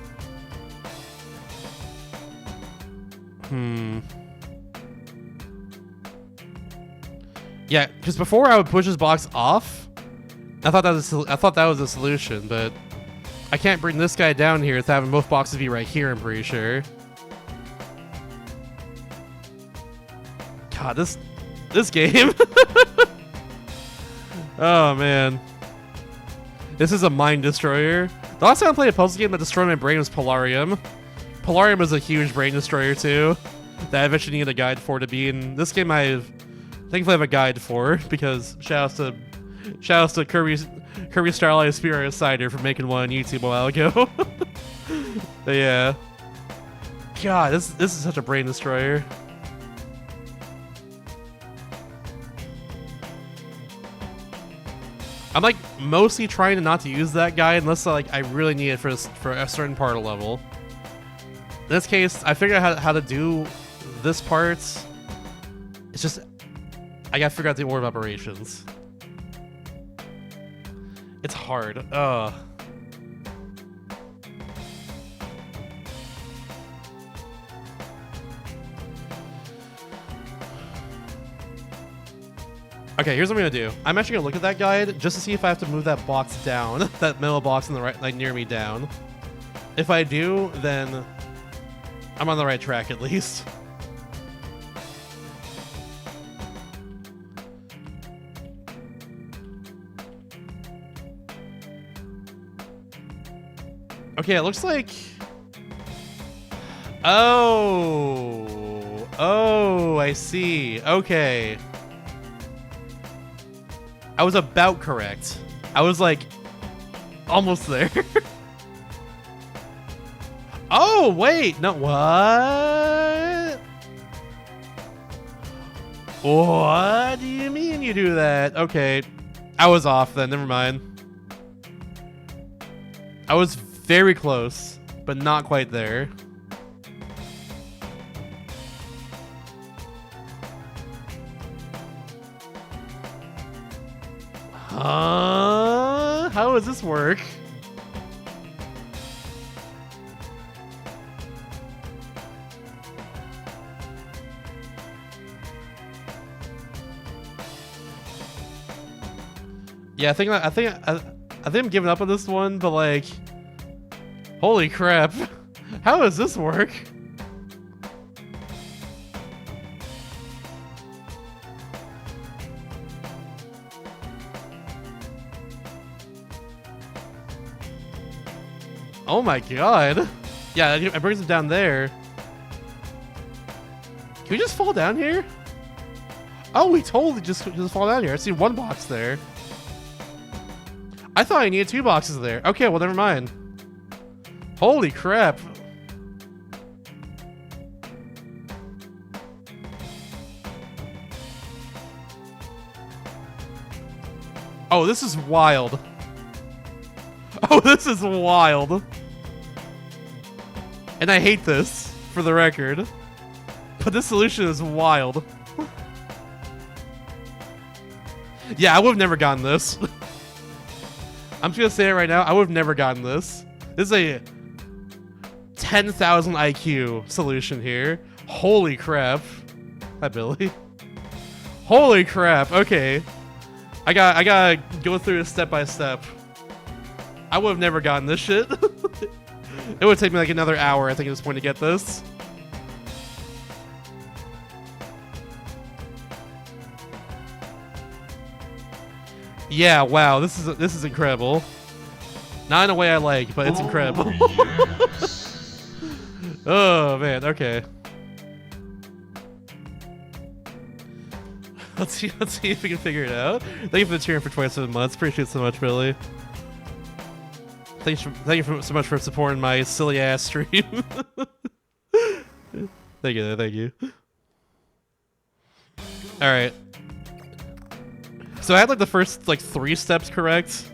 Yeah, because before I would push this box off. I thought that was a solution, but I can't bring this guy down here without having both boxes be right here, I'm pretty sure. God, this game. Oh man. This is a mind destroyer. The last time I played a puzzle game that destroyed my brain was Polarium. Polarium was a huge brain destroyer too, that I eventually needed a guide for to be in. This game thankfully I have a guide for, because shout outs to Kirby Starlight Spirit Cider for making one on YouTube a while ago. But yeah. God, this is such a brain destroyer. I'm like mostly trying to not to use that guy unless I really need it for a certain part of the level. In this case, I figured out how to do this part. It's just I gotta figure out the order of operations. It's hard. Ugh. Okay, here's what I'm gonna do. I'm actually gonna look at that guide just to see if I have to move that box down, that middle box on the right, like near me down. If I do, then I'm on the right track at least. Okay, it looks like... Oh, I see. Okay. I was about correct. I was like almost there. Oh, wait. No, what? What do you mean you do that? Okay. I was off then. Never mind. I was very close, but not quite there. How does this work? Yeah, I think I'm giving up on this one, but like, holy crap. How does this work? Oh my god. Yeah, it brings him down there. Can we just fall down here? Oh, we totally just fall down here. I see one box there. I thought I needed 2 boxes there. Okay, well, never mind. Holy crap. Oh, this is wild. Oh, this is wild. And I hate this, for the record. But this solution is wild. Yeah, I would have never gotten this. I'm just gonna say it right now, I would have never gotten this. This is a 10,000 IQ solution here. Holy crap. Hi, Billy. Holy crap, okay. I gotta go through this step by step. I would have never gotten this shit. It would take me like another hour, I think, at this point to get this. Yeah, wow, this is incredible. Not in a way I like, but it's incredible. Yes. Oh man, okay. Let's see if we can figure it out. Thank you for the cheering for 27 months. Appreciate it so much, Billy. Thank you so much for supporting my silly ass stream. Thank you. All right. So I had like the first like 3 steps correct,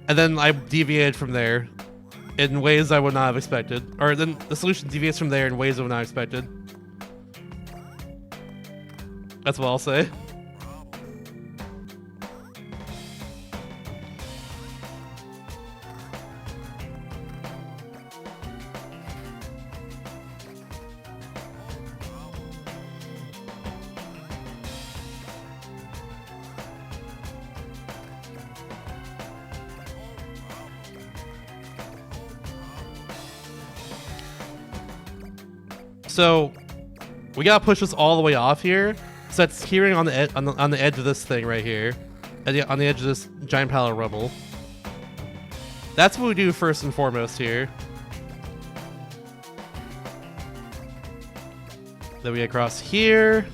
and then I deviated from there in ways I would not have expected, or then the solution deviates from there in ways I would not have expected. That's what I'll say. So we gotta push this all the way off here. So that's hearing on the edge of this thing right here, on the edge of this giant pile of rubble. That's what we do first and foremost here. Then we get across here.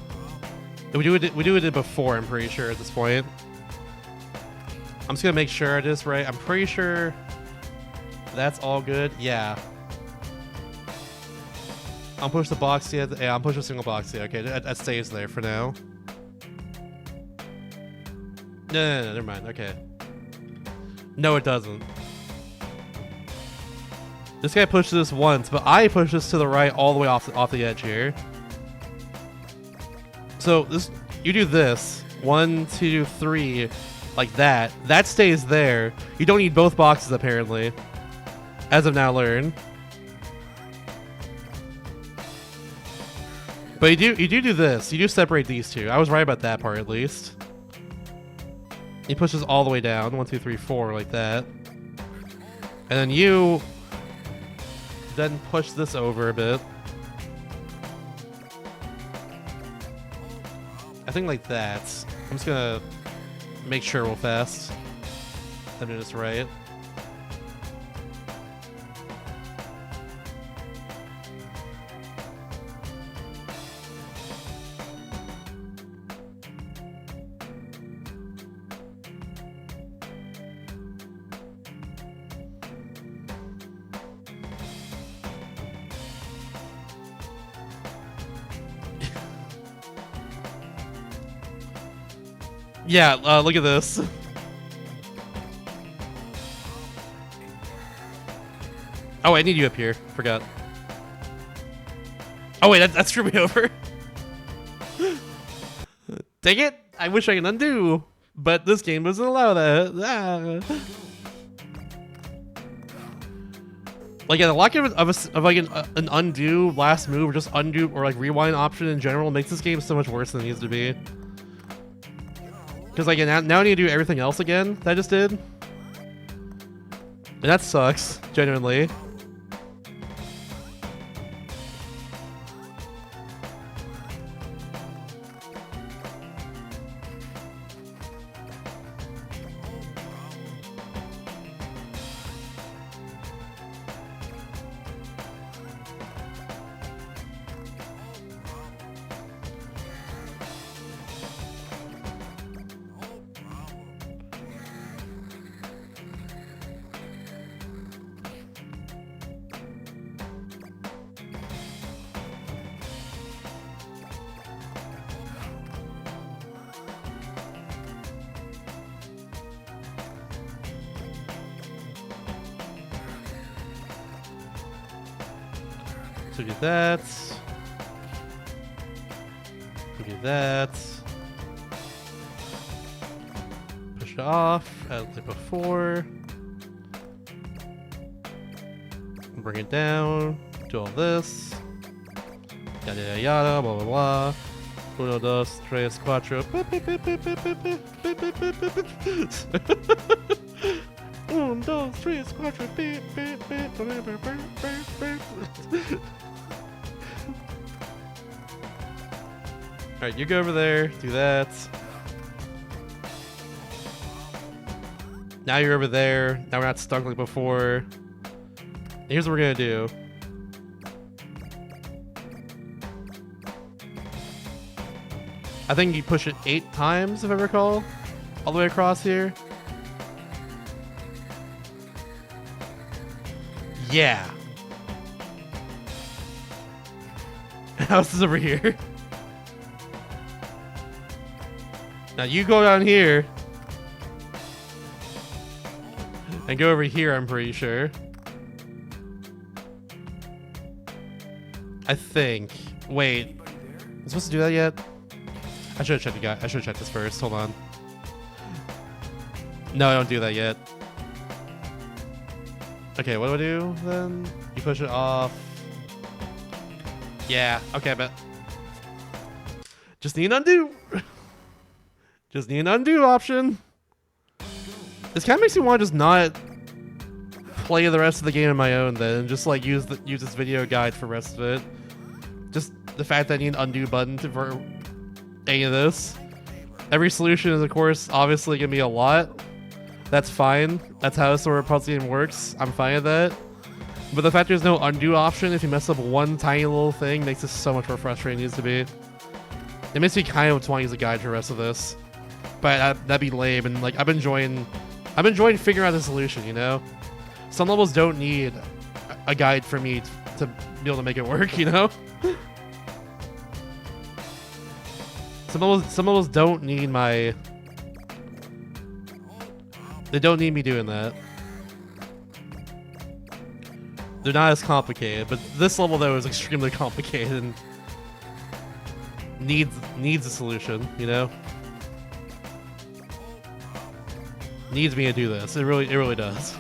And we do it before, I'm pretty sure at this point. I'm just gonna make sure it is right. I'm pretty sure that's all good. Yeah. I'll push the box here. Yeah, I'll push a single box here. Okay, that stays there for now. No, never mind. Okay. No, it doesn't. This guy pushed this once, but I pushed this to the right all the way off the edge here. So you do this 1, 2, 3, like that. That stays there. You don't need both boxes apparently, as I've now learned. But you do this. You do separate these two. I was right about that part at least. He pushes all the way down. 1, 2, 3, 4, like that. And then you then push this over a bit. I think like that. I'm just gonna make sure real fast I'm doing this right. Yeah, look at this. Oh, I need you up here. Forgot. Oh wait, that screwed me over. Dang it! I wish I could undo, but this game doesn't allow that. Ah. Like, yeah, the lack of like an undo last move, or just undo or like rewind option in general makes this game so much worse than it needs to be. Because like now I need to do everything else again that I just did. And that sucks, genuinely. So do that. Do that. Push it off, as like before. Bring it down. Do all this. Yada yada yada, blah blah blah. Uno, dos, tres, cuatro. 1, 2, 3, 4. Alright, you go over there, do that. Now you're over there. Now we're not stuck like before. And here's what we're gonna do. I think you push it 8 times, if I recall, all the way across here. Yeah. House is over here. Now you go down here and go over here, I'm pretty sure. I think. Wait. I'm supposed to do that yet? I should have checked I should have checked this first. Hold on. No, I don't do that yet. Okay, what do I do then? You push it off. Yeah, okay, but just need an undo. Just need an undo option. This kind of makes me want to just not play the rest of the game on my own then, and just like use this video guide for the rest of it. Just the fact that I need an undo button for any of this. Every solution is, of course, obviously gonna be a lot. That's fine. That's how this sort of puzzle game works. I'm fine with that. But the fact there's no undo option if you mess up one tiny little thing makes this so much more frustrating than it needs to be. It makes me kind of want to use a guide for the rest of this. But that'd be lame, and like I've been enjoying figuring out the solution, you know? Some levels don't need a guide for me to be able to make it work, you know? Some levels don't need my... They don't need me doing that. They're not as complicated, but this level though is extremely complicated and needs a solution, you know? Needs me to do this. It really does.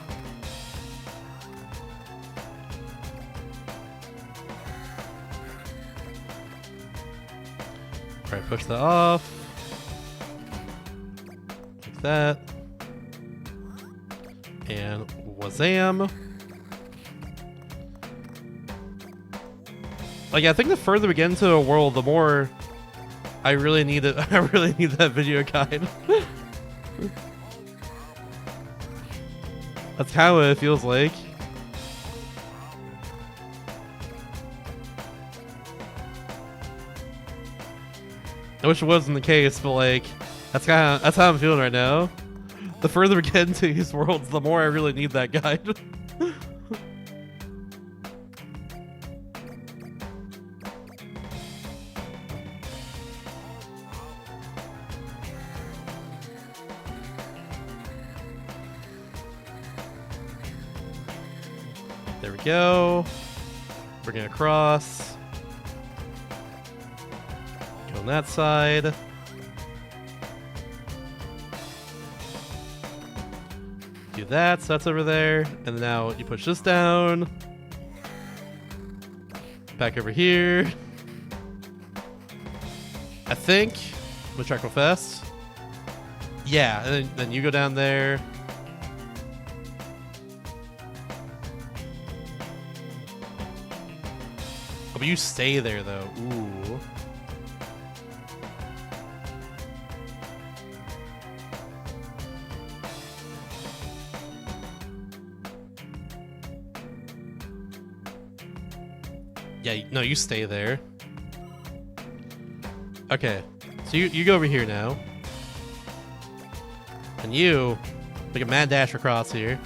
Alright, push that off. Like that. And wazam. Like, I think the further we get into a world, the more I really need it. I really need that video guide. That's kind of what it feels like. I wish it wasn't the case, but like, that's how I'm feeling right now. The further we get into these worlds, the more I really need that guide. There we go. Bring it across. Go on that side. Do that, so that's over there. And now you push this down. Back over here. I think. I'm gonna track real fast. Yeah, and then you go down there. Oh, but you stay there though. Ooh. Yeah, no, you stay there. Okay, so you go over here now. And you make a mad dash across here.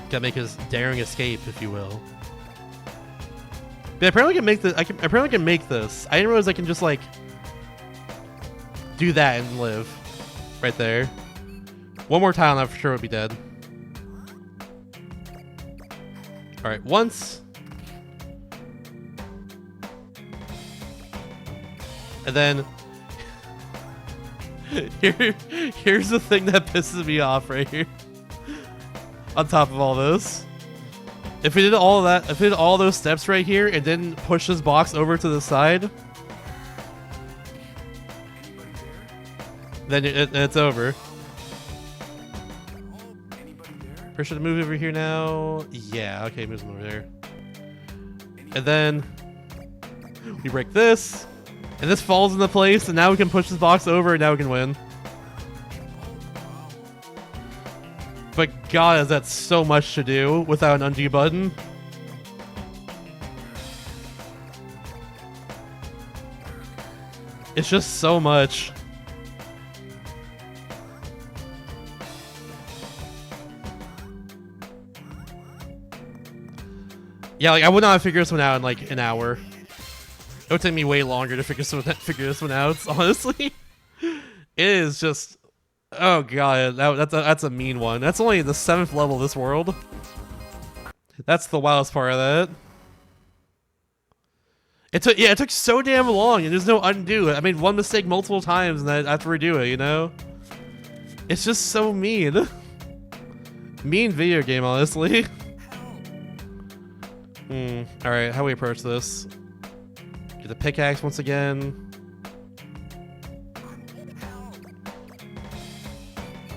Gotta make his daring escape, if you will. But apparently I can make this. Apparently I can make this. I didn't realize I can just like do that and live right there. One more time, I'm for sure would be dead. All right, once. And then here's the thing that pisses me off right here. On top of all this, if we did all of that, if we did all those steps right here and then push this box over to the side, then it's over. Push it to move over here now. Yeah, okay, moves over there. And then we break this, and this falls into place, and now we can push this box over, and now we can win. But God, is that so much to do without an undo button? It's just so much. Yeah, like I would not figure this one out in like an hour. It would take me way longer to figure this one out. Honestly, it is just. Oh god, that's a mean one. That's only the 7th level of this world. That's the wildest part of that. It took so damn long, and there's no undo. I made one mistake multiple times, and I have to redo it. You know, it's just so mean. Mean video game, honestly. All right, how do we approach this? Get the pickaxe once again.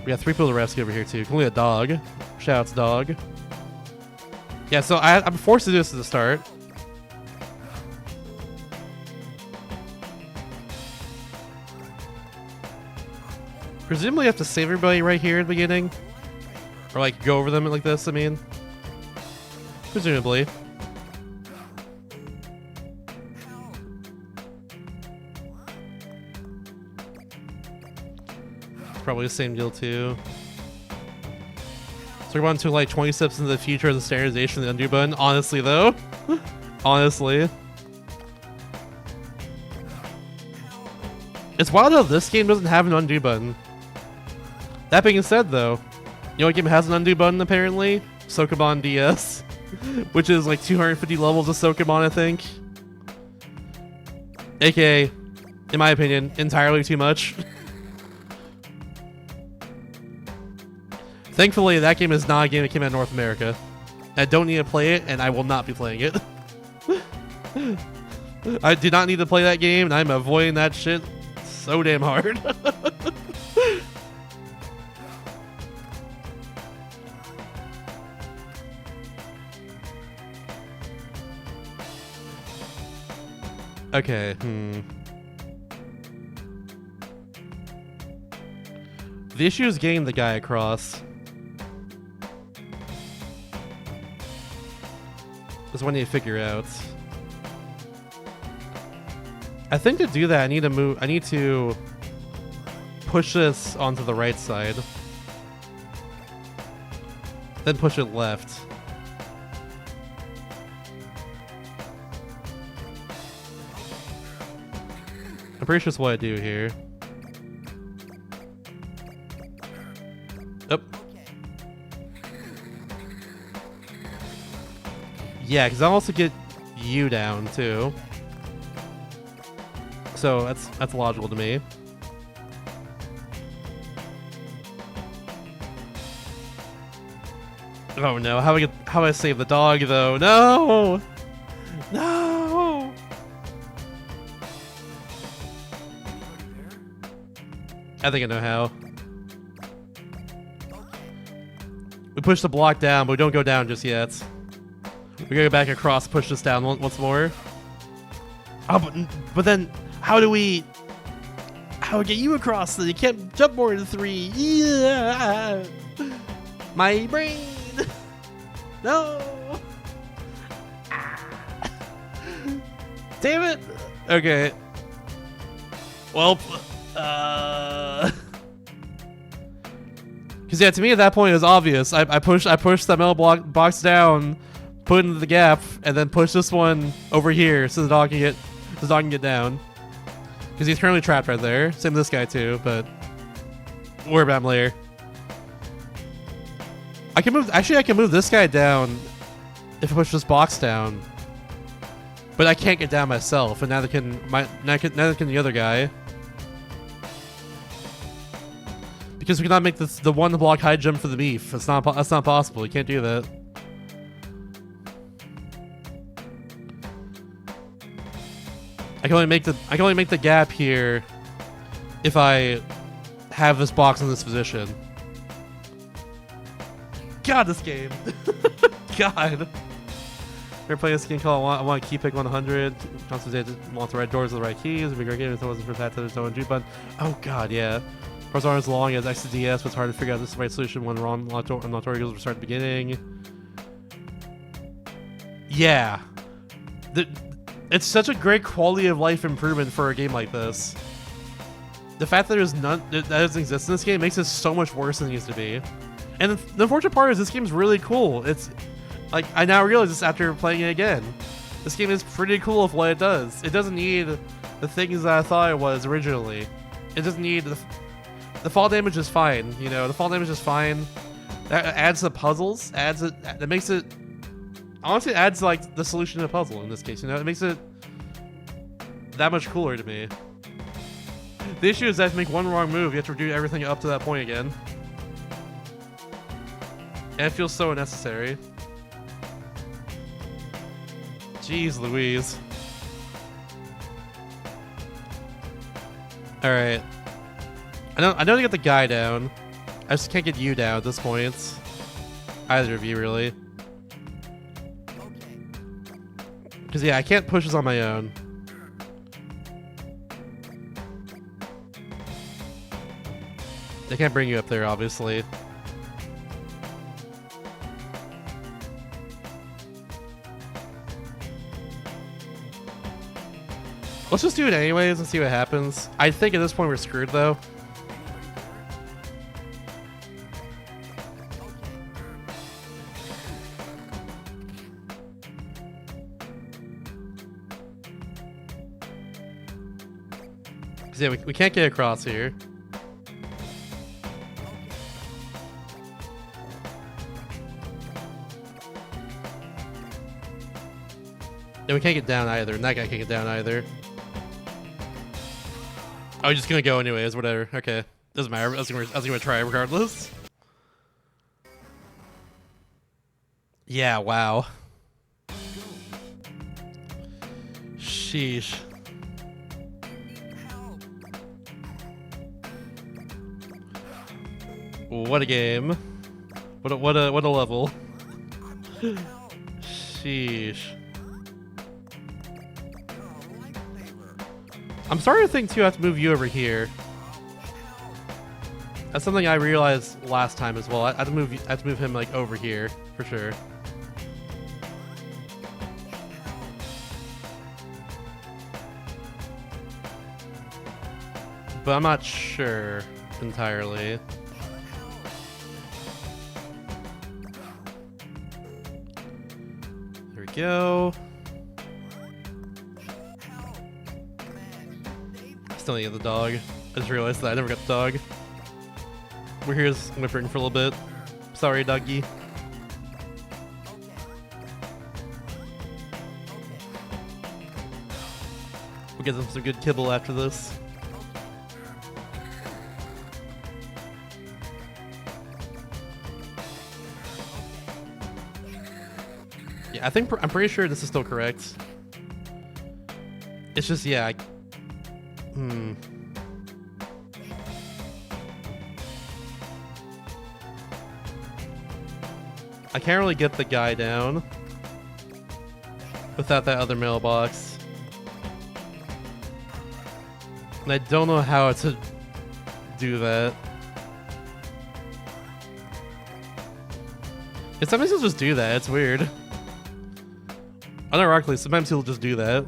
We got 3 people to rescue over here too, including a dog. Shouts, dog. Yeah, so I'm forced to do this at the start. Presumably, you have to save everybody right here at the beginning, or like go over them like this. I mean, presumably. Probably the same deal too. So we're on to like 20 steps into the future of the standardization of the undo button. Honestly though. Honestly. It's wild how this game doesn't have an undo button. That being said though, you know what game has an undo button apparently? Sokoban DS. Which is like 250 levels of Sokoban, I think. AKA, in my opinion, entirely too much. Thankfully, that game is not a game that came out in North America. I don't need to play it, and I will not be playing it. I do not need to play that game, and I'm avoiding that shit so damn hard. Okay, The issue is getting the guy across. That's what I need to figure out. I think to do that, I need to push this onto the right side. Then push it left. I'm pretty sure that's what I do here. Yep. Yeah, because I'll also get you down too. So that's logical to me. Oh no, how do I save the dog though? No! No! I think I know how. We push the block down, but we don't go down just yet. We gotta go back across, push this down once more. Oh, but then how do we get you across? You can't jump more than 3. Yeah. My brain. No. Damn it. Okay. Well, because yeah, to me at that point it was obvious. I pushed the metal box down, put it into the gap, and then push this one over here so the dog can get down. Because he's currently trapped right there. Same with this guy too, but worry about him later. I can move this guy down if I push this box down. But I can't get down myself, and neither can the other guy. Because we cannot make the one block high jump for the beef. That's not possible. You can't do that. I can only make the gap here if I have this box in this position. God, this game. God. We're playing this game called I want to key pick 100. Constantly want the right doors with the right keys. Big game if it wasn't for that to the G button. Oh god, yeah. Parts aren't as long as X to DS, but it's hard to figure out this is the right solution when wrong tutorials start at the beginning. Yeah. It's such a great quality of life improvement for a game like this. The fact that there's none that doesn't exist in this game makes it so much worse than it used to be. And the unfortunate part is this game's really cool. It's like I now realize this after playing it again. This game is pretty cool with what it does. It doesn't need the things that I thought it was originally. It doesn't need the fall damage is fine. You know, the fall damage is fine. That adds the puzzles. That makes it. Honestly, it adds like the solution to the puzzle in this case. You know, it makes it that much cooler to me. The issue is that if you make one wrong move, you have to redo everything up to that point again. And it feels so unnecessary. Jeez Louise. Alright. I know to get the guy down. I just can't get you down at this point. Either of you, really. Because, yeah, I can't push this on my own. I can't bring you up there, obviously. Let's just do it anyways and see what happens. I think at this point we're screwed, though. Because, yeah, we can't get across here. And we can't get down either, and that guy can't get down either. Oh, you're just gonna go anyways, whatever. Okay. Doesn't matter. I was gonna try regardless. Yeah, wow. Sheesh. What a game. What a level. Sheesh. I'm starting to think too I have to move you over here. That's something I realized last time as well. I have to move him like over here for sure. But I'm not sure entirely. There we go. Still need to get the dog. I just realized that I never got the dog. We're here whimpering for a little bit. Sorry, doggy. We'll get them some good kibble after this. Yeah, I'm pretty sure this is still correct. It's just, yeah. I can't really get the guy down without that other mailbox. And I don't know how to do that. And sometimes he'll just do that, it's weird. Unironically, sometimes he'll just do that.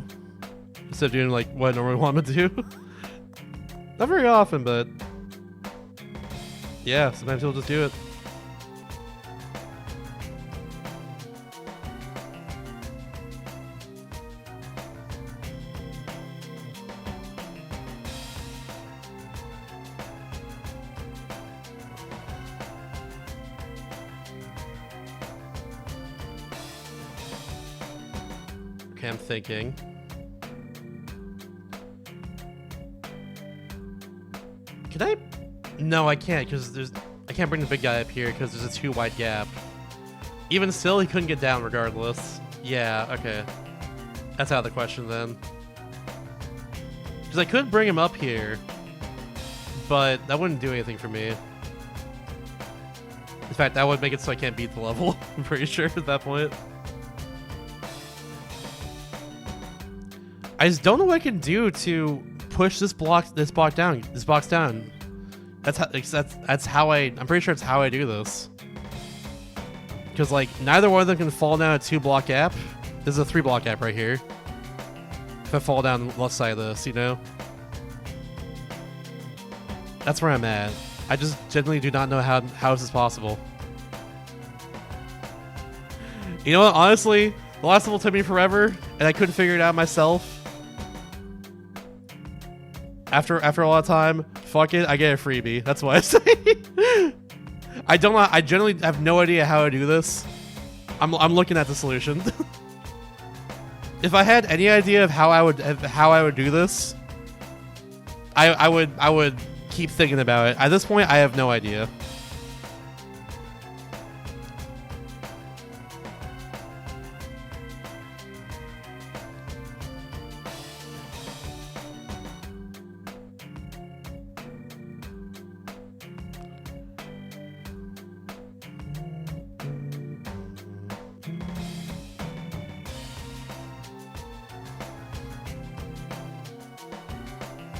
Instead of doing like what I normally want him to do. Not very often, but yeah, sometimes he'll just do it. Okay, I'm thinking. Can I? No, I can't because I can't bring the big guy up here because there's a too wide gap. Even still, he couldn't get down regardless. Yeah, okay. That's out of the question then. Because I could bring him up here, but that wouldn't do anything for me. In fact, that would make it so I can't beat the level. I'm pretty sure at that point. I just don't know what I can do to push this box down. That's how I'm pretty sure it's how I do this. Because like neither one of them can fall down a 2-block gap. This is a 3-block gap right here. If I fall down the left side of this, you know? That's where I'm at. I just genuinely do not know how this is possible. You know what? Honestly, the last level took me forever, and I couldn't figure it out myself. After a lot of time, fuck it, I get a freebie. That's what I say. I generally have no idea how to do this. I'm looking at the solution. If I had any idea of how I would do this, I would keep thinking about it. At this point, I have no idea.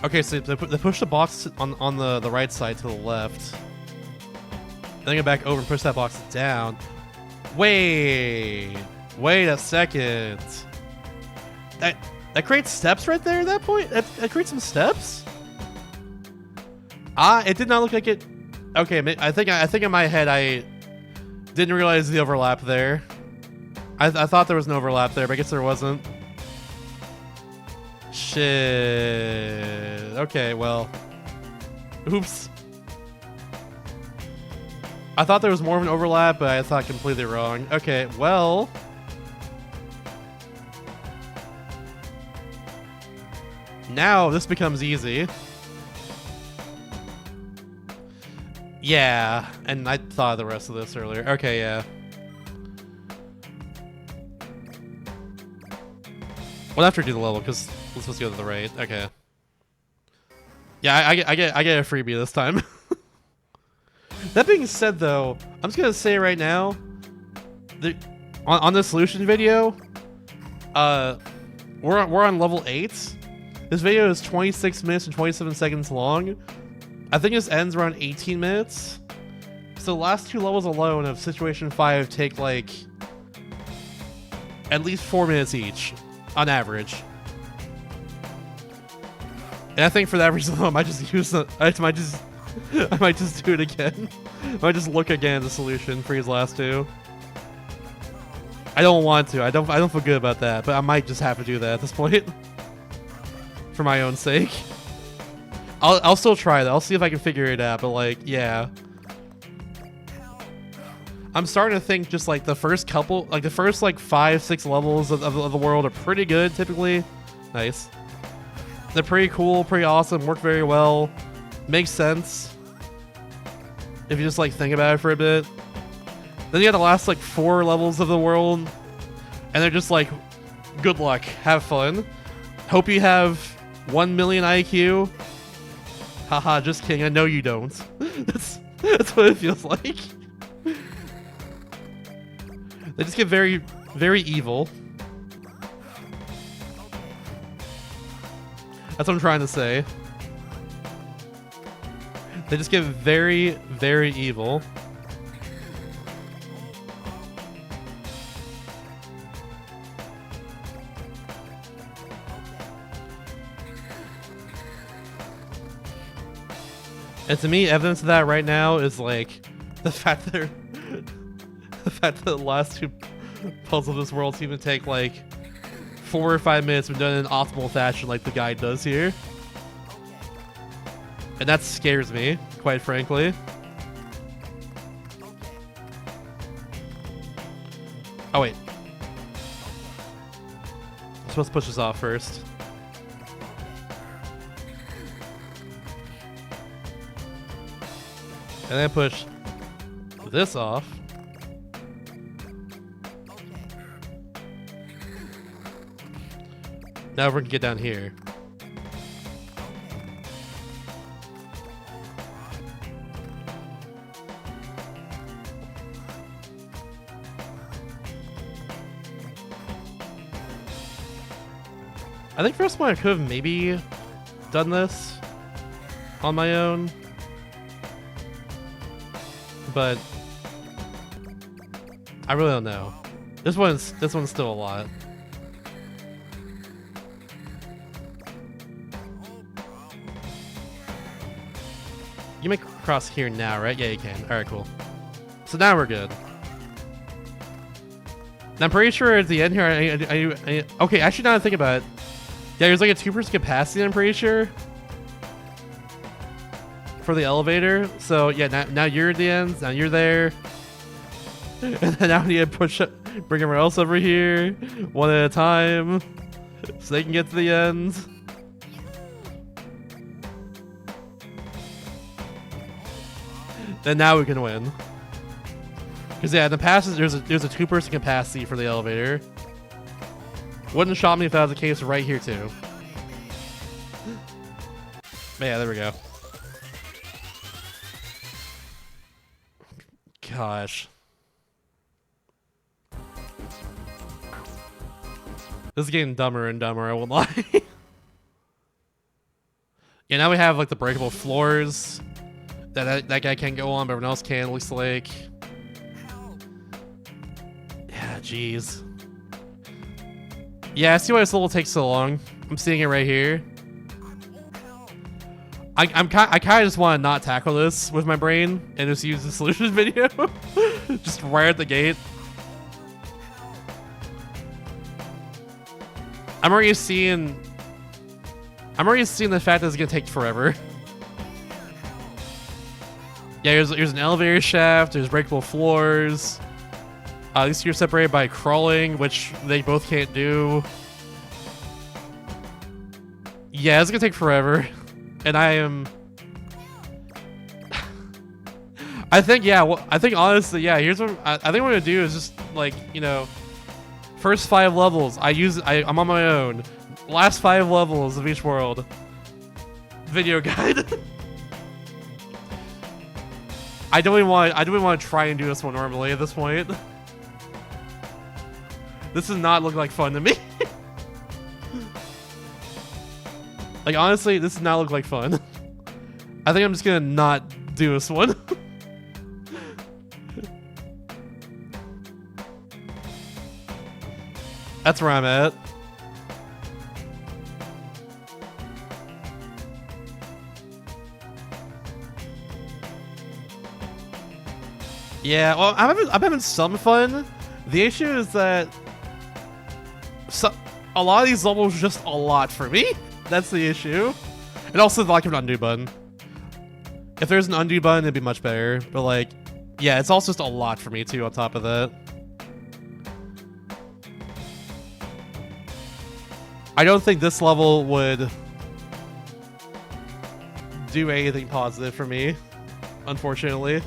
Okay, so they push the box on the right side to the left. Then go back over and push that box down. Wait a second. That creates steps right there at that point? That creates some steps? It did not look like it. Okay, I think in my head I didn't realize the overlap there. I thought there was an overlap there, but I guess there wasn't. Shit. Okay, well. Oops. I thought there was more of an overlap, but I thought completely wrong. Okay, well. Now this becomes easy. Yeah, and I thought of the rest of this earlier. Okay, yeah. We'll have to do the level because we're supposed to go to the right. Okay. Yeah, I get a freebie this time. That being said, though, I'm just gonna say right now, on the solution video, we're on level 8. This video is 26 minutes and 27 seconds long. I think this ends around 18 minutes. So the last 2 levels alone of Situation 5 take like at least 4 minutes each, on average. And I think for that reason, I might just use the. I might just do it again. I might just look again at the solution for these last 2. I don't want to. I don't feel good about that, but I might just have to do that at this point. For my own sake. I'll still try that. I'll see if I can figure it out, but like, yeah. I'm starting to think just like the first couple, like the first like 5-6 levels of the world are pretty good typically. Nice. They're pretty cool, pretty awesome, work very well. Makes sense. If you just like think about it for a bit. Then you got the last like 4 levels of the world. And they're just like, good luck, have fun. Hope you have 1 million IQ. Haha, just kidding, I know you don't. That's what it feels like. They just get very, very evil. That's what I'm trying to say. They just get very, very evil. And to me, evidence of that right now is like the fact that the last 2 puzzles of this world seem to take like 4 or 5 minutes when done in an optimal fashion like the guide does here. And that scares me, quite frankly. Oh wait. I'm supposed to push this off first. And then push this off. Now we're gonna get down here. I think first one I could have maybe done this on my own. But I really don't know. This one's still a lot. You may cross here now, right? Yeah, you can. Alright, cool. So now we're good. And I'm pretty sure at the end here, okay, actually now that I think about it, yeah, there's like a 2% capacity, I'm pretty sure, for the elevator. So yeah, now you're at the end, now you're there. And then now we need to push up, bring everyone else over here, one at a time, so they can get to the end. Then now we can win. Because yeah, in the past there's a 2% capacity for the elevator. Wouldn't shock me if that was the case right here too. But yeah, there we go. Gosh. This is getting dumber and dumber, I won't lie. Yeah, now we have like the breakable floors. That guy can't go on, but everyone else can, looks like. Yeah, jeez. Yeah, I see why this level takes so long. I'm seeing it right here. I kind of just want to not tackle this with my brain and just use the solutions video. Just right at the gate. I'm already seeing the fact that it's gonna take forever. Yeah, there's an elevator shaft, there's breakable floors. At least you're separated by crawling, which they both can't do. Yeah, it's gonna take forever. And I am... I think, yeah, well, I think honestly, yeah, here's what... I think what I'm gonna do is just, like, you know, First 5 levels, I'm on my own. Last 5 levels of each world. Video guide. I don't even want to try and do this one normally at this point. This does not look like fun to me. Like, honestly, this does not look like fun. I think I'm just gonna not do this one. That's where I'm at. Yeah, well, I'm having some fun. The issue is that a lot of these levels are just a lot for me. That's the issue. And also the lack of an undo button. If there's an undo button, it'd be much better. But like, yeah, it's also just a lot for me too on top of that. I don't think this level would do anything positive for me, unfortunately.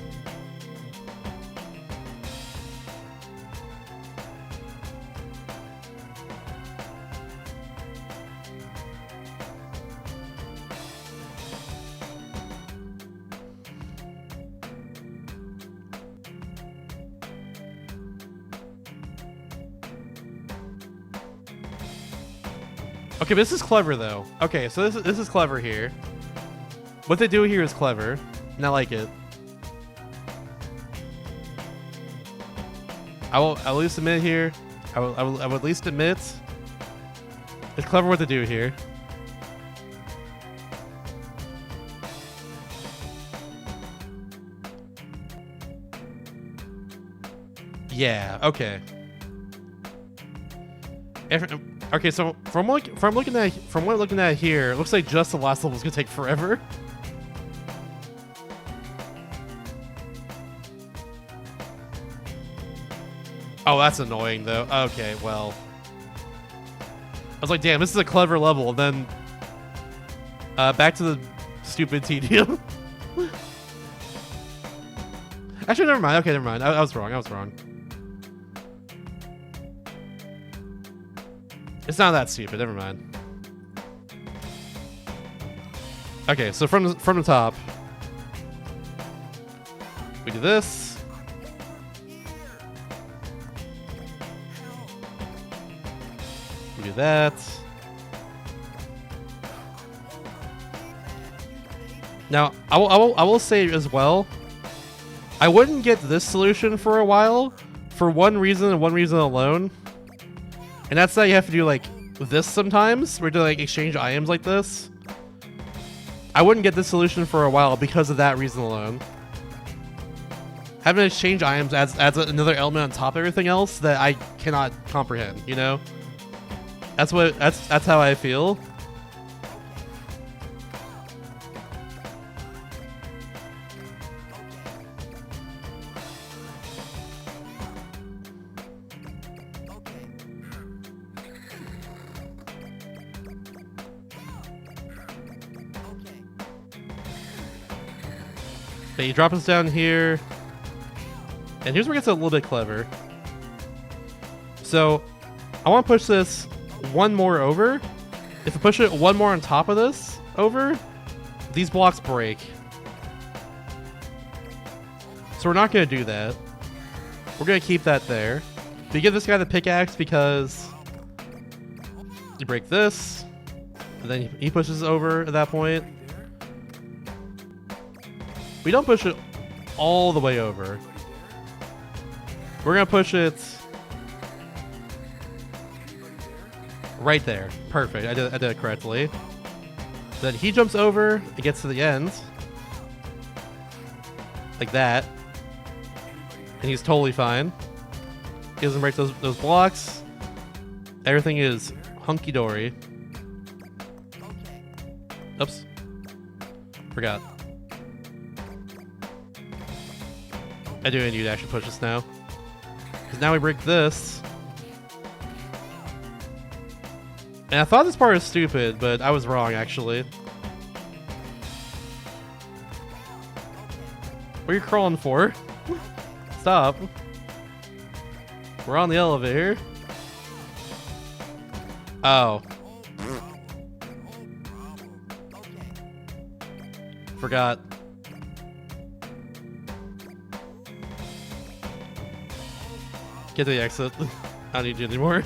Okay, but this is clever though. Okay, so this is clever here. What they do here is clever, and I like it. I will at least admit here. I will at least admit it's clever what they do here. Yeah. Okay. Okay, so from what I'm looking at here, it looks like just the last level is gonna take forever. Oh, that's annoying though. Okay, well, I was like, damn, this is a clever level. And then back to the stupid tedium. Actually, never mind. Okay, never mind. I was wrong. I was wrong. It's not that stupid. Never mind. Okay, so from the top, we do this. We do that. Now, I will say as well, I wouldn't get this solution for a while, for one reason and one reason alone. And that's that you have to do like this sometimes. We're doing like exchange items like this. I wouldn't get this solution for a while because of that reason alone. Having to exchange items adds another element on top of everything else that I cannot comprehend, you know? That's how I feel. Okay, you drop us down here. And here's where it gets a little bit clever. So, I want to push this one more over. If I push it one more on top of this over, these blocks break. So we're not going to do that. We're going to keep that there. We give this guy the pickaxe because you break this, and then he pushes over at that point. We don't push it all the way over. We're going to push it right there. Perfect. I did it correctly. Then he jumps over and gets to the end. Like that. And he's totally fine. He doesn't break those blocks. Everything is hunky-dory. Oops. Forgot. I do need to actually push this now. Because now we break this. And I thought this part was stupid, but I was wrong, actually. What are you crawling for? Stop. We're on the elevator. Oh. Forgot. Get to the exit. I don't need you anymore.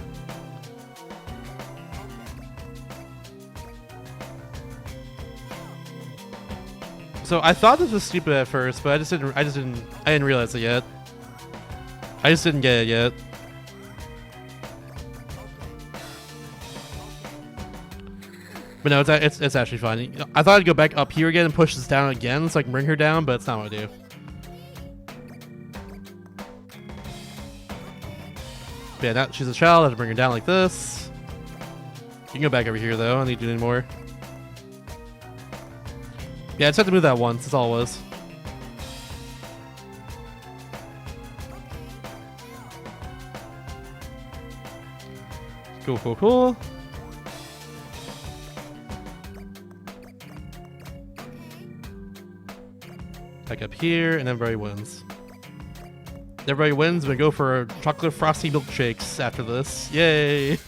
So I thought this was stupid at first, but I didn't realize it yet. I just didn't get it yet. But no, it's actually fine. I thought I'd go back up here again and push this down again so I can bring her down, but it's not what I do. But yeah, now she's a child. I have to bring her down like this. You can go back over here though. I don't need to do anymore. Yeah, I just had to move that once. That's all it was. Cool, cool, cool. Back up here, and everybody wins. Everybody wins. We go for chocolate frosty milkshakes after this. Yay!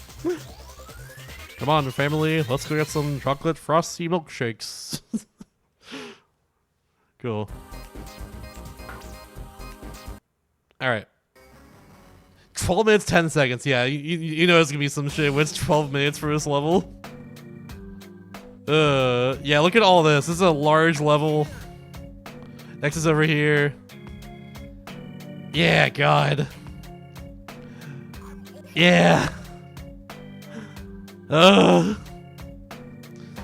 Come on, family. Let's go get some chocolate frosty milkshakes. Cool. Alright. 12 minutes, 10 seconds. Yeah, you know it's gonna be some shit when it's 12 minutes for this level. Yeah, look at all this. This is a large level. Next is over here. Yeah, God. Yeah.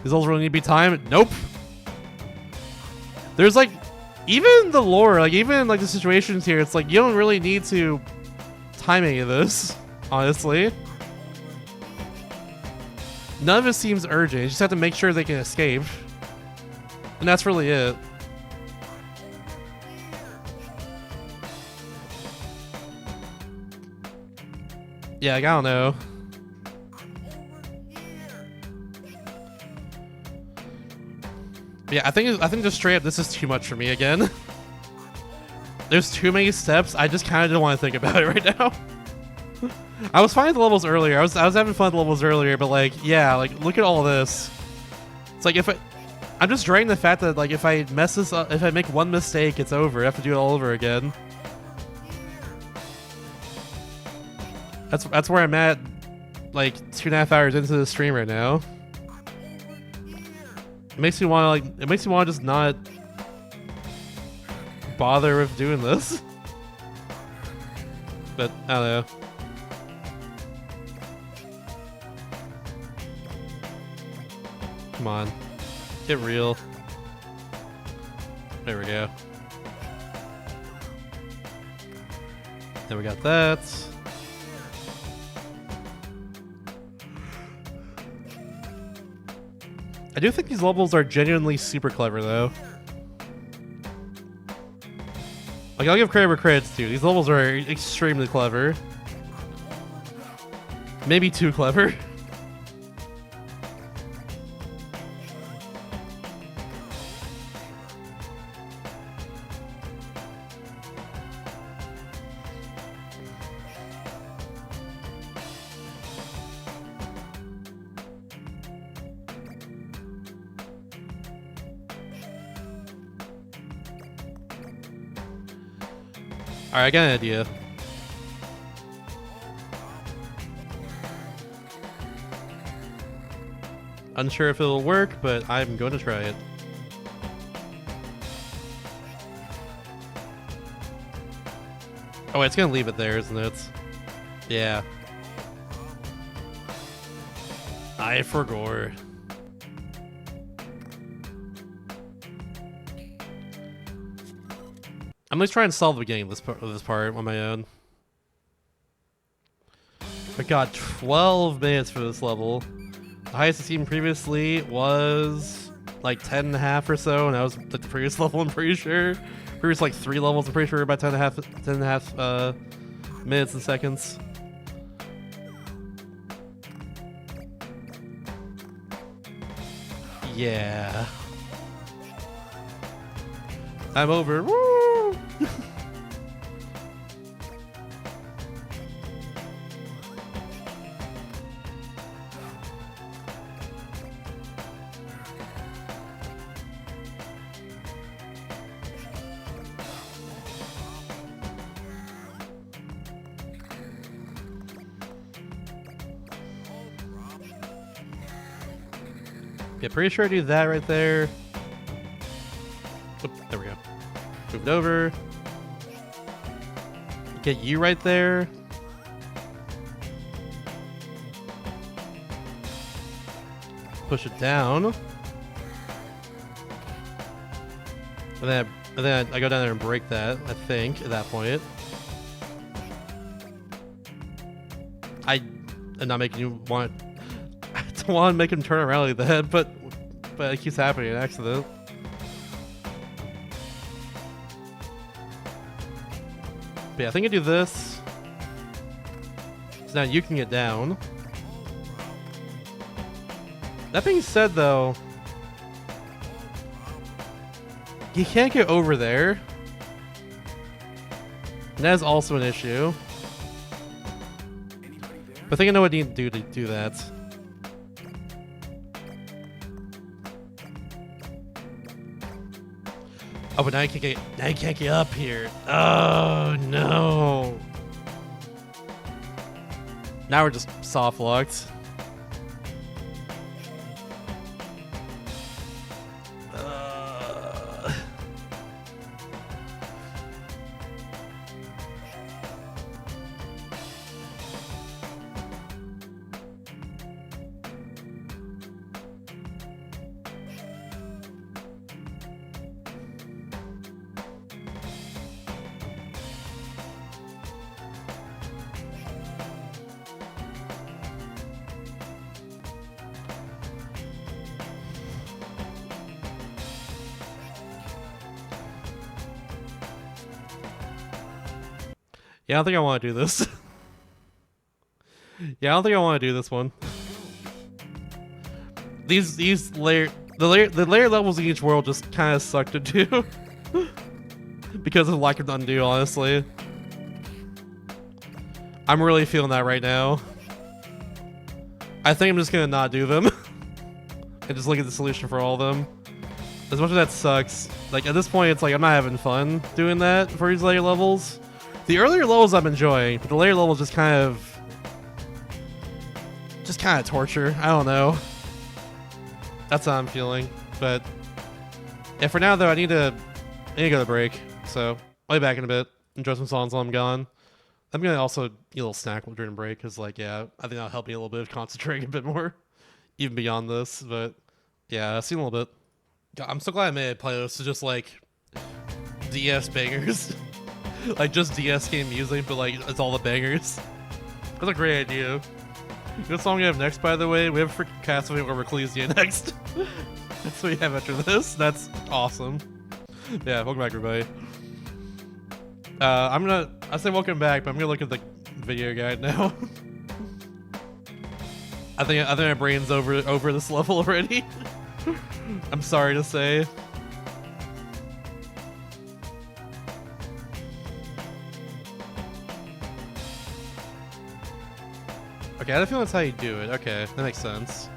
These all really need to be timed? Nope. There's like, even the lore, like even like the situations here, it's like you don't really need to time any of this, honestly. None of it seems urgent. You just have to make sure they can escape. And that's really it. Yeah, like, I don't know. Yeah, I think just straight up this is too much for me again. There's too many steps. I just kind of don't want to think about it right now. I was fine with the levels earlier. I was having fun with the levels earlier, but like, yeah, like look at all this. It's like I'm just dreading the fact that like if I mess this up, if I make one mistake, it's over. I have to do it all over again. That's where I'm at, like 2.5 hours into the stream right now. It makes me want to just not bother with doing this. But I don't know. Come on, get real. There we go. Then we got that. I do think these levels are genuinely super clever, though. Like, I'll give credit where credit's due. These levels are extremely clever. Maybe too clever. Alright, I got an idea. Unsure if it'll work, but I'm going to try it. Oh, wait, it's going to leave it there, isn't it? Yeah. I forgot. I'm gonna try and solve the beginning of this part on my own. I got 12 minutes for this level. The highest I've seen previously was like 10.5 or so, and that was like the previous level, I'm pretty sure. Previous like 3 levels, I'm pretty sure, about 10.5 minutes and seconds. Yeah. I'm over. Woo! Yeah, pretty sure I do that right there. Oop, there we go. Move it over. Get you right there. Push it down. And then I go down there and break that, I think, at that point. I'm not making you want... I don't want to make him turn around like that, but it keeps happening, an accident. But yeah, I think I do this. So now you can get down. That being said, though, you can't get over there. And that is also an issue. But I think I know what I need to do that. Oh, but now you can't get up here. Oh no. Now we're just soft locked. Yeah, I don't think I want to do this. Yeah, I don't think I want to do this one. The layer levels in each world just kind of suck to do because of lack of undo. Honestly, I'm really feeling that right now. I think I'm just gonna not do them and just look at the solution for all of them. As much as that sucks, like at this point, it's like I'm not having fun doing that for these layer levels. The earlier levels I'm enjoying, but the later levels just kind of torture. I don't know. That's how I'm feeling. But yeah, for now though, I need to go to break. So I'll be back in a bit. Enjoy some songs while I'm gone. I'm gonna also eat a little snack during break because, like, yeah, I think that'll help me a little bit of concentrating a bit more, even beyond this. But yeah, see you in a little bit. God, I'm so glad I made a playlist to just like DS bangers. Like just DS game music, but like it's all the bangers. That's a great idea. Good song we have next, by the way. We have freaking Castlevania over Ecclesia next. That's what we have after this. That's awesome. Yeah, welcome back, everybody. I say welcome back, but I'm gonna look at the video guide now. I think my brain's over this level already. I'm sorry to say. Okay, I feel that's how you do it. Okay, that makes sense.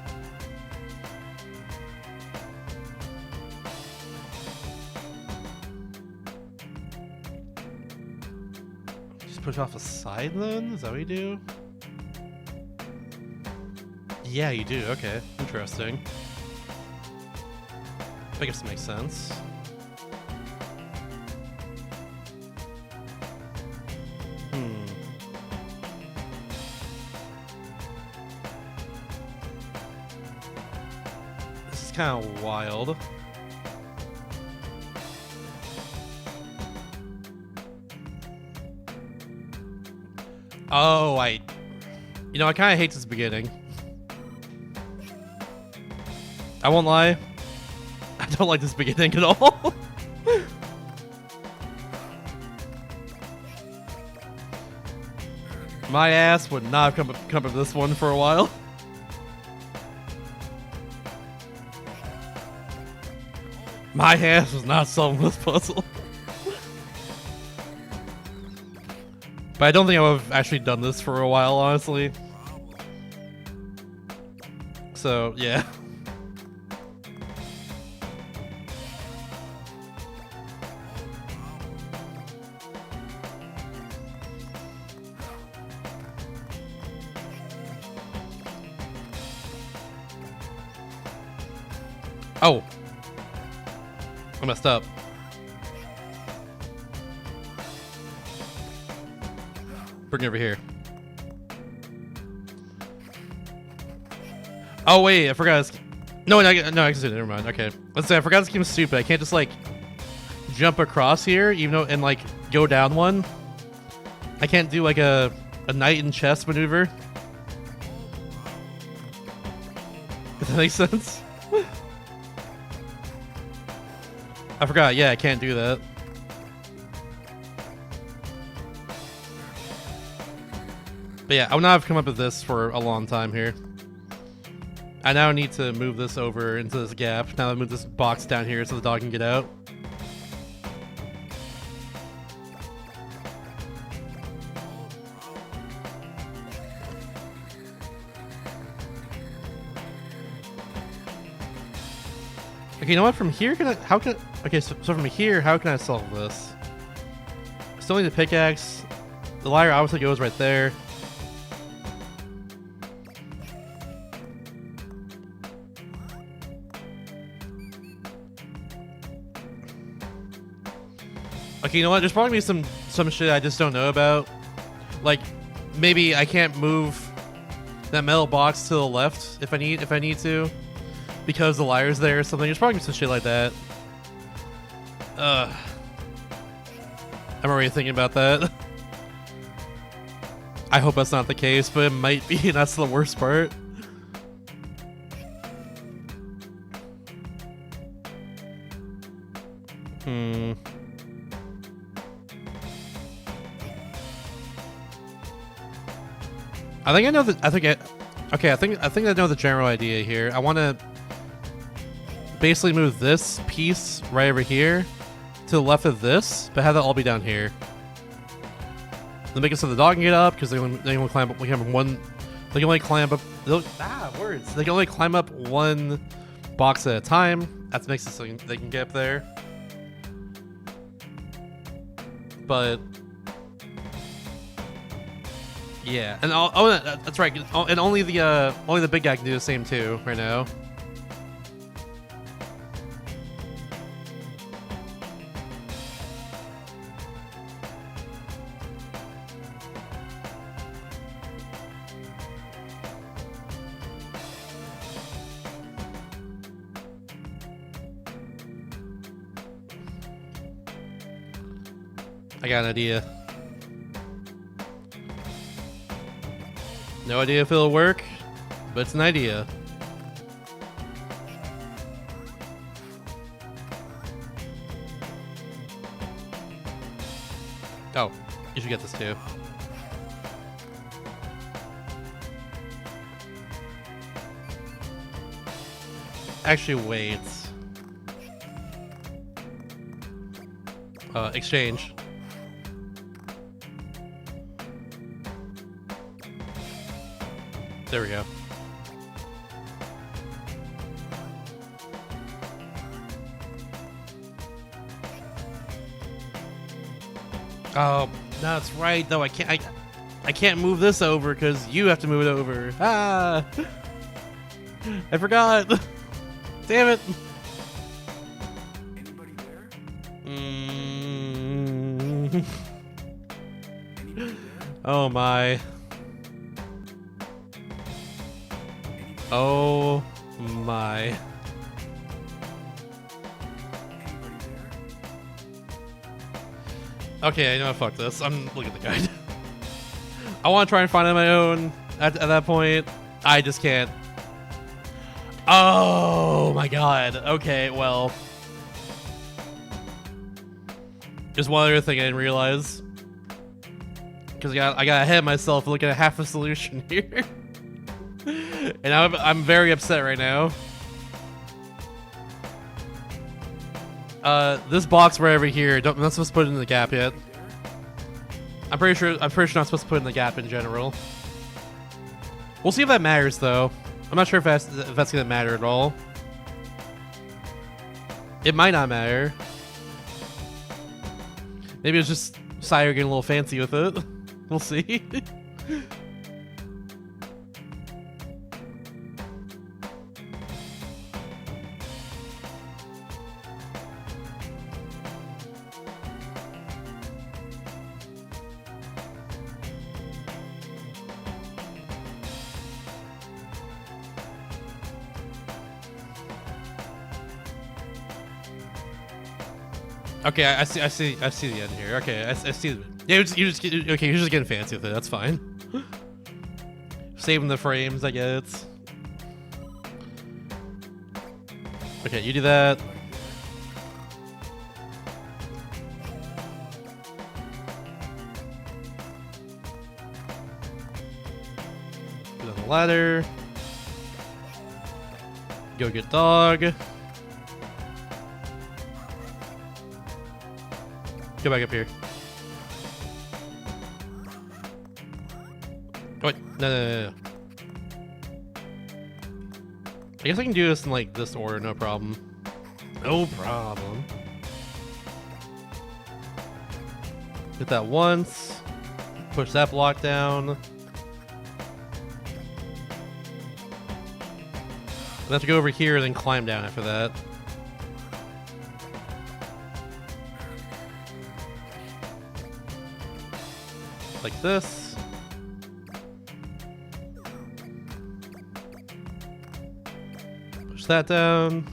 Just push off the side then? Is that what you do? Yeah, you do. Okay, interesting. I guess it makes sense. Kind of wild. Oh, I kind of hate this beginning. I won't lie. I don't like this beginning at all. My ass would not come up with this one for a while. My ass was not solving this puzzle. But I don't think I would have actually done this for a while, honestly. So, yeah. Oh. I messed up. Bring it over here. Oh wait, I forgot. No, I can do it. Never mind. Okay, let's say I forgot this game is stupid. I can't just like jump across here, even though and like go down one. I can't do like a knight in chess maneuver. Does that make sense? I forgot. Yeah, I can't do that. But yeah, I would not have come up with this for a long time here. I now need to move this over into this gap. Now I move this box down here so the dog can get out. Okay, you know what? From here, okay, so from here, how can I solve this? Still need the pickaxe. The lyre obviously goes right there. Okay, you know what? There's probably some shit I just don't know about. Like, maybe I can't move that metal box to the left if I need to, because the lyre's there or something. There's probably some shit like that. I'm already thinking about that. I hope that's not the case, but it might be, and that's the worst part. I think I know that. Okay, I think I know the general idea here. I want to basically move this piece right over here to the left of this, but have that all be down here. Then make it so the dog can get up because they only climb up. They can only climb up. Words. They can only climb up one box at a time. That makes it so they can get up there. But yeah, and that's right. And only the big guy can do the same too right now. I got an idea. No idea if it'll work, but it's an idea. Oh, you should get this too. Actually, wait. Exchange. There we go. Oh, no, that's right. Though I can't move this over because you have to move it over. Ah, I forgot. Damn it. Anybody there? Mm. Anybody there? Oh my. Oh my. Anybody there? Okay, I know. Fuck this. I'm looking at the guide. I want to try and find it on my own. At that point, I just can't. Oh my god. Okay, well. Just one other thing I didn't realize. Because I got ahead of myself looking at half a solution here. And I'm very upset right now. This box right over here, I'm not supposed to put it in the gap yet. I'm pretty sure I'm not supposed to put it in the gap in general. We'll see if that matters though. I'm not sure if that's gonna matter at all. It might not matter. Maybe it's just Sire getting a little fancy with it. We'll see. Okay, I see the end here. Okay, I see. Yeah, you're just okay. You're just getting fancy with it. That's fine. Saving the frames, I guess. Okay, you do that. Get on the ladder. Go get dog. Go back up here. Oh, wait. No. I guess I can do this in like this order, no problem. No problem. Hit that once. Push that block down. I have to go over here and then climb down after that. Like this. Push that down.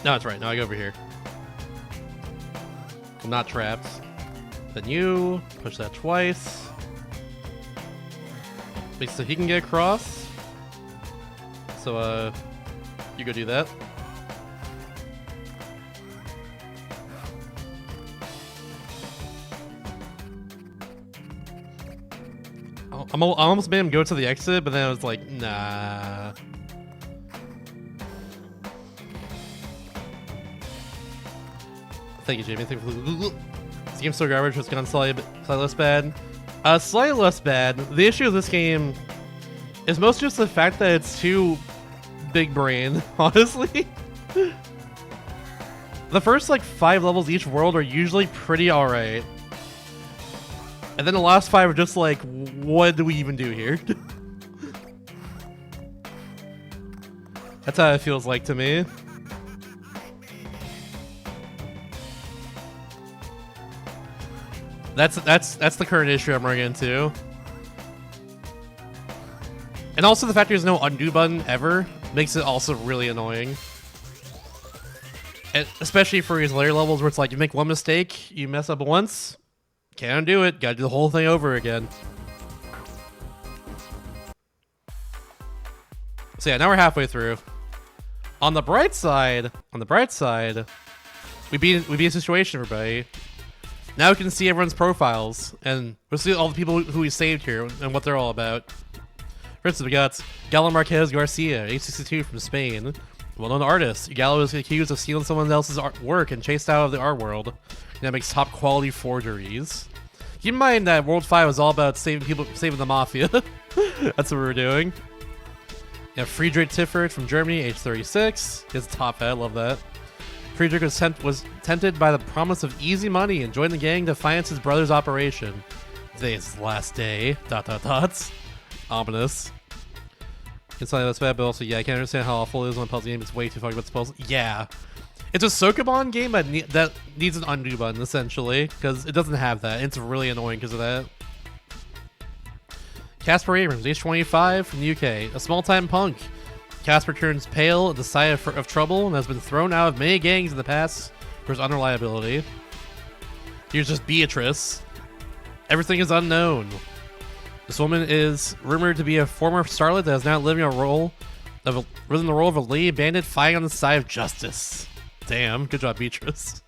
No, that's right. Now I go over here. I'm not trapped. Then you push that twice. Wait, so he can get across? So, you go do that. I almost made him go to the exit, but then I was like, nah. Thank you, Jamie. Thank you. This game's so garbage, it's gone slightly less bad. Slightly less bad. The issue with this game is most just the fact that it's too big brain, honestly. The first, like, 5 levels each world are usually pretty alright. And then the last 5 are just like, what do we even do here? That's how it feels like to me. That's the current issue I'm running into. And also the fact there's no undo button ever makes it also really annoying. And especially for these later levels where it's like you make one mistake, you mess up once, can't undo it, gotta do the whole thing over again. So yeah, now we're halfway through. On the bright side, we beat a situation, everybody. Now we can see everyone's profiles, and we'll see all the people who we saved here and what they're all about. For instance, we got Gallo Marquez Garcia, age 62 from Spain. Well-known artist. Gallo is accused of stealing someone else's work and chased out of the art world. That makes top quality forgeries. Keep in mind that World 5 was all about saving the mafia. That's what we were doing. You have Friedrich Tiffert from Germany, age 36. He has a top hat, love that. Friedrich was tempted by the promise of easy money and joined the gang to finance his brother's operation. Today's his last day. ... Ominous. It's not that's bad, but also, yeah, I can't understand how awful it is when a puzzle game is way too fucking about the puzzle. Yeah. It's a Sokobon game that needs an undo button, essentially, because it doesn't have that. It's really annoying because of that. Casper Abrams, age 25, from the UK. A small-time punk. Casper turns pale at the sight of trouble and has been thrown out of many gangs in the past for his unreliability. Here's just Beatrice. Everything is unknown. This woman is rumored to be a former starlet that is now living the role of a lady bandit fighting on the side of justice. Damn, good job, Beatrice.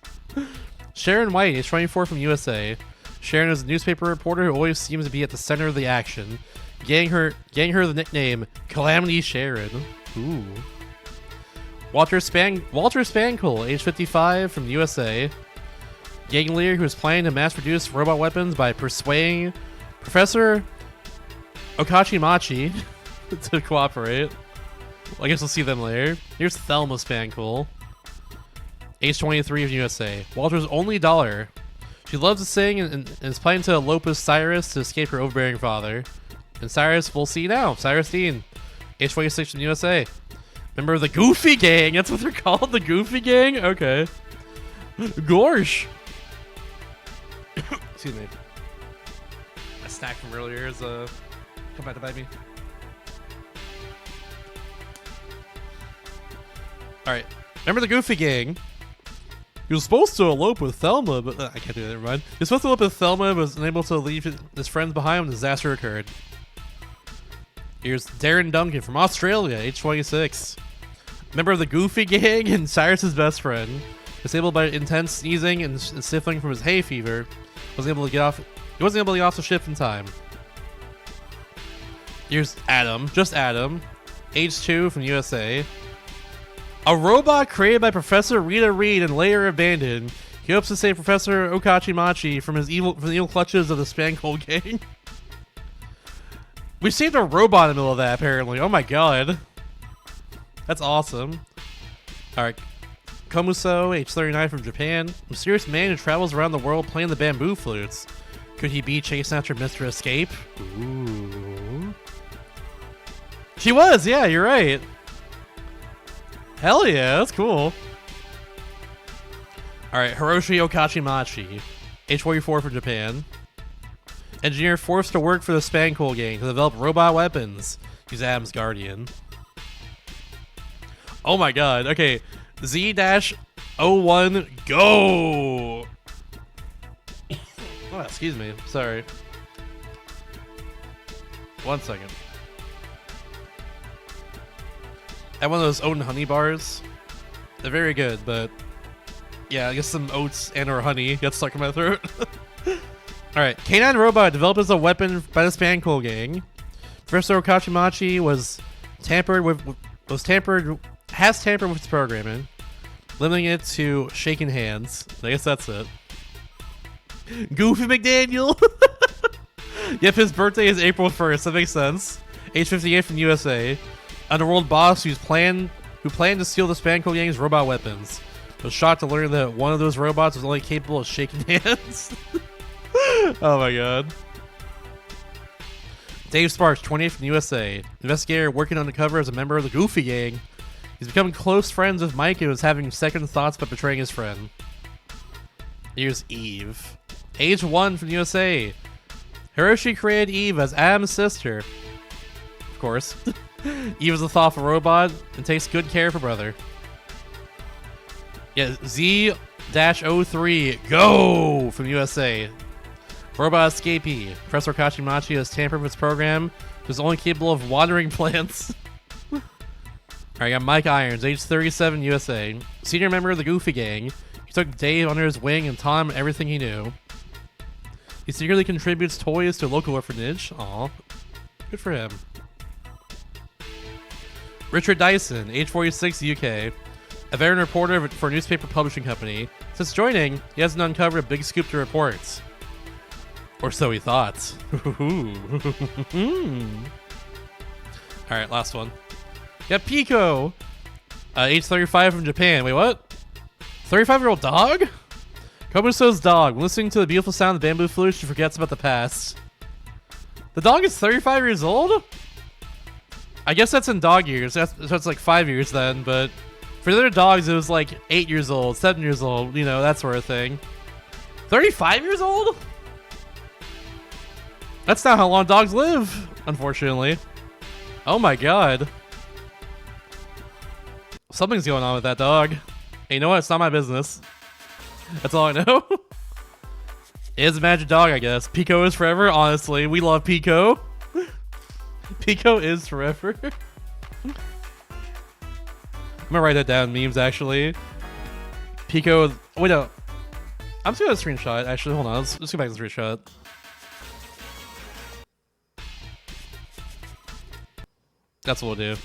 Sharon White, age 24, from USA. Sharon is a newspaper reporter who always seems to be at the center of the action, getting her the nickname Calamity Sharon. Ooh. Walter Spankel, age 55, from the USA. Gang leader who is planning to mass-produce robot weapons by persuading Professor Okachimachi to cooperate. Well, I guess we'll see them later. Here's Thelma Spankel, age 23, from USA. Walter's only daughter. She loves to sing and is planning to elope with Cyrus to escape her overbearing father. And Cyrus, we'll see now. Cyrus Dean, age 26, from the USA. Member of the Goofy Gang. That's what they're called, the Goofy Gang? Okay. Gorsh. Excuse me. A snack from earlier is come back to bite me. Alright. Remember the Goofy Gang? He was supposed to elope with Thelma, but I can't do that, never mind. He was supposed to elope with Thelma, but was unable to leave his friends behind when disaster occurred. Here's Darren Duncan from Australia, age 26. Member of the Goofy Gang and Cyrus's best friend. Disabled by intense sneezing and sniffling from his hay fever. He wasn't able to get off the ship in time. Here's Adam, just Adam, age 2 from USA. A robot created by Professor Rita Reed and later abandoned. He hopes to save Professor Okachimachi from the evil clutches of the Spangle Gang. We saved a robot in the middle of that, apparently. Oh my god. That's awesome. Alright. Komuso, age 39 from Japan. Mysterious man who travels around the world playing the bamboo flutes. Could he be chasing after Mr. Escape? Ooh. She was, yeah, you're right. Hell yeah, that's cool. Alright, Hiroshi Okachimachi, age 44 from Japan. Engineer forced to work for the Spangle Gang to develop robot weapons. He's Adam's guardian. Oh my god, okay. Z-01, go! Oh, excuse me, sorry. 1 second. I have one of those oat and honey bars. They're very good, but yeah, I guess some oats and or honey got stuck in my throat. Alright, K9 Robot developed as a weapon by the Spangle Gang. Professor Okachimachi has tampered with its programming, limiting it to shaking hands. I guess that's it. Goofy McDaniel! Yep, his birthday is April 1st, that makes sense. Age 58 from USA. Underworld boss who planned to steal the Spangle Gang's robot weapons. Was shocked to learn that one of those robots was only capable of shaking hands. Oh my god. Dave Sparks, 28 from the USA. Investigator working undercover as a member of the Goofy Gang. He's becoming close friends with Mike and was having second thoughts about betraying his friend. Here's Eve. Age 1 from the USA. Hiroshi created Eve as Adam's sister. Of course. Eve is a thoughtful robot and takes good care of her brother. Yeah, Z-03, go! From USA. Robot escapee. Professor Okachimachi has tampered with its program, which is only capable of watering plants. Alright, I got Mike Irons, age 37, USA. Senior member of the Goofy Gang. He took Dave under his wing and taught him everything he knew. He secretly contributes toys to a local orphanage. Aw, good for him. Richard Dyson, age 46, UK. A veteran reporter for a newspaper publishing company. Since joining, he hasn't uncovered a big scoop to report. Or so he thought. Alright, last one. Got Pico. Age 35 from Japan. Wait, what? 35-year-old dog? Komuso's dog. When listening to the beautiful sound of the bamboo flute, she forgets about the past. The dog is 35 years old? I guess that's in dog years. So it's like 5 years then, but for the other dogs, it was like 8 years old, 7 years old, you know, that sort of thing. 35 years old? That's not how long dogs live, unfortunately. Oh my god. Something's going on with that dog. Hey, you know what? It's not my business. That's all I know. It is a magic dog, I guess. Pico is forever. Honestly, we love Pico. Pico is forever. I'm gonna write that down. Memes, actually. Pico. Wait, no. I'm just gonna screenshot. Actually, hold on. Let's go back to the screenshot. That's what we'll do.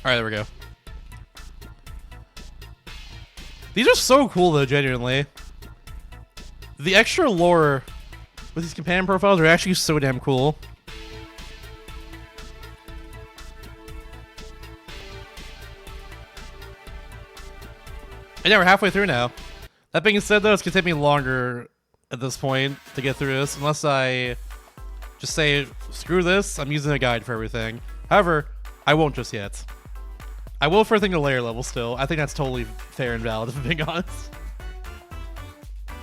Alright, there we go. These are so cool, though, genuinely. The extra lore with these companion profiles are actually so damn cool. And yeah, we're halfway through now. That being said, though, it's gonna take me longer at this point to get through this, unless I just say, screw this, I'm using a guide for everything. However, I won't just yet. I will for a thing to layer level still. I think that's totally fair and valid, if I'm being honest.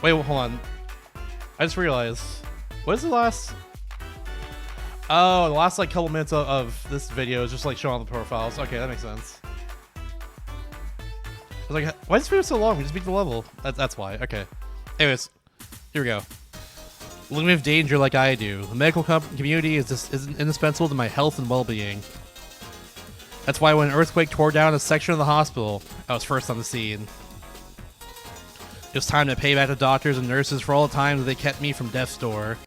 Wait, well, hold on. I just realized. What is the last? Oh, the last like couple minutes of this video is just like showing all the profiles. Okay, that makes sense. I was like, why is this video so long? We just beat the level. That's why. Okay. Anyways, here we go. Living with danger like I do. The medical community is indispensable to my health and well-being. That's why when an earthquake tore down a section of the hospital, I was first on the scene. It was time to pay back the doctors and nurses for all the times they kept me from death's door.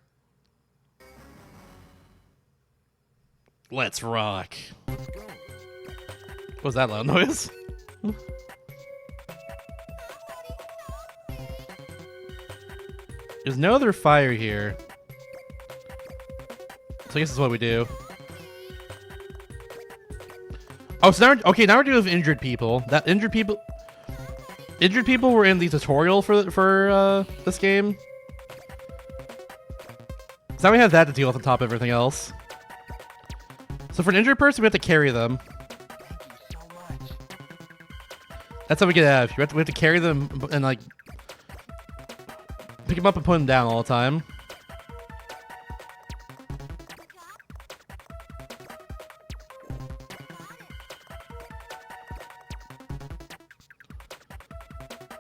Let's rock. What was that loud noise? There's no other fire here. So I guess that's what we do. Oh, so now now we're dealing with injured people. Injured people were in the tutorial for this game. So now we have that to deal with on top of everything else. So for an injured person, we have to carry them. That's how we get out of here. We have to carry them and like pick them up and put them down all the time.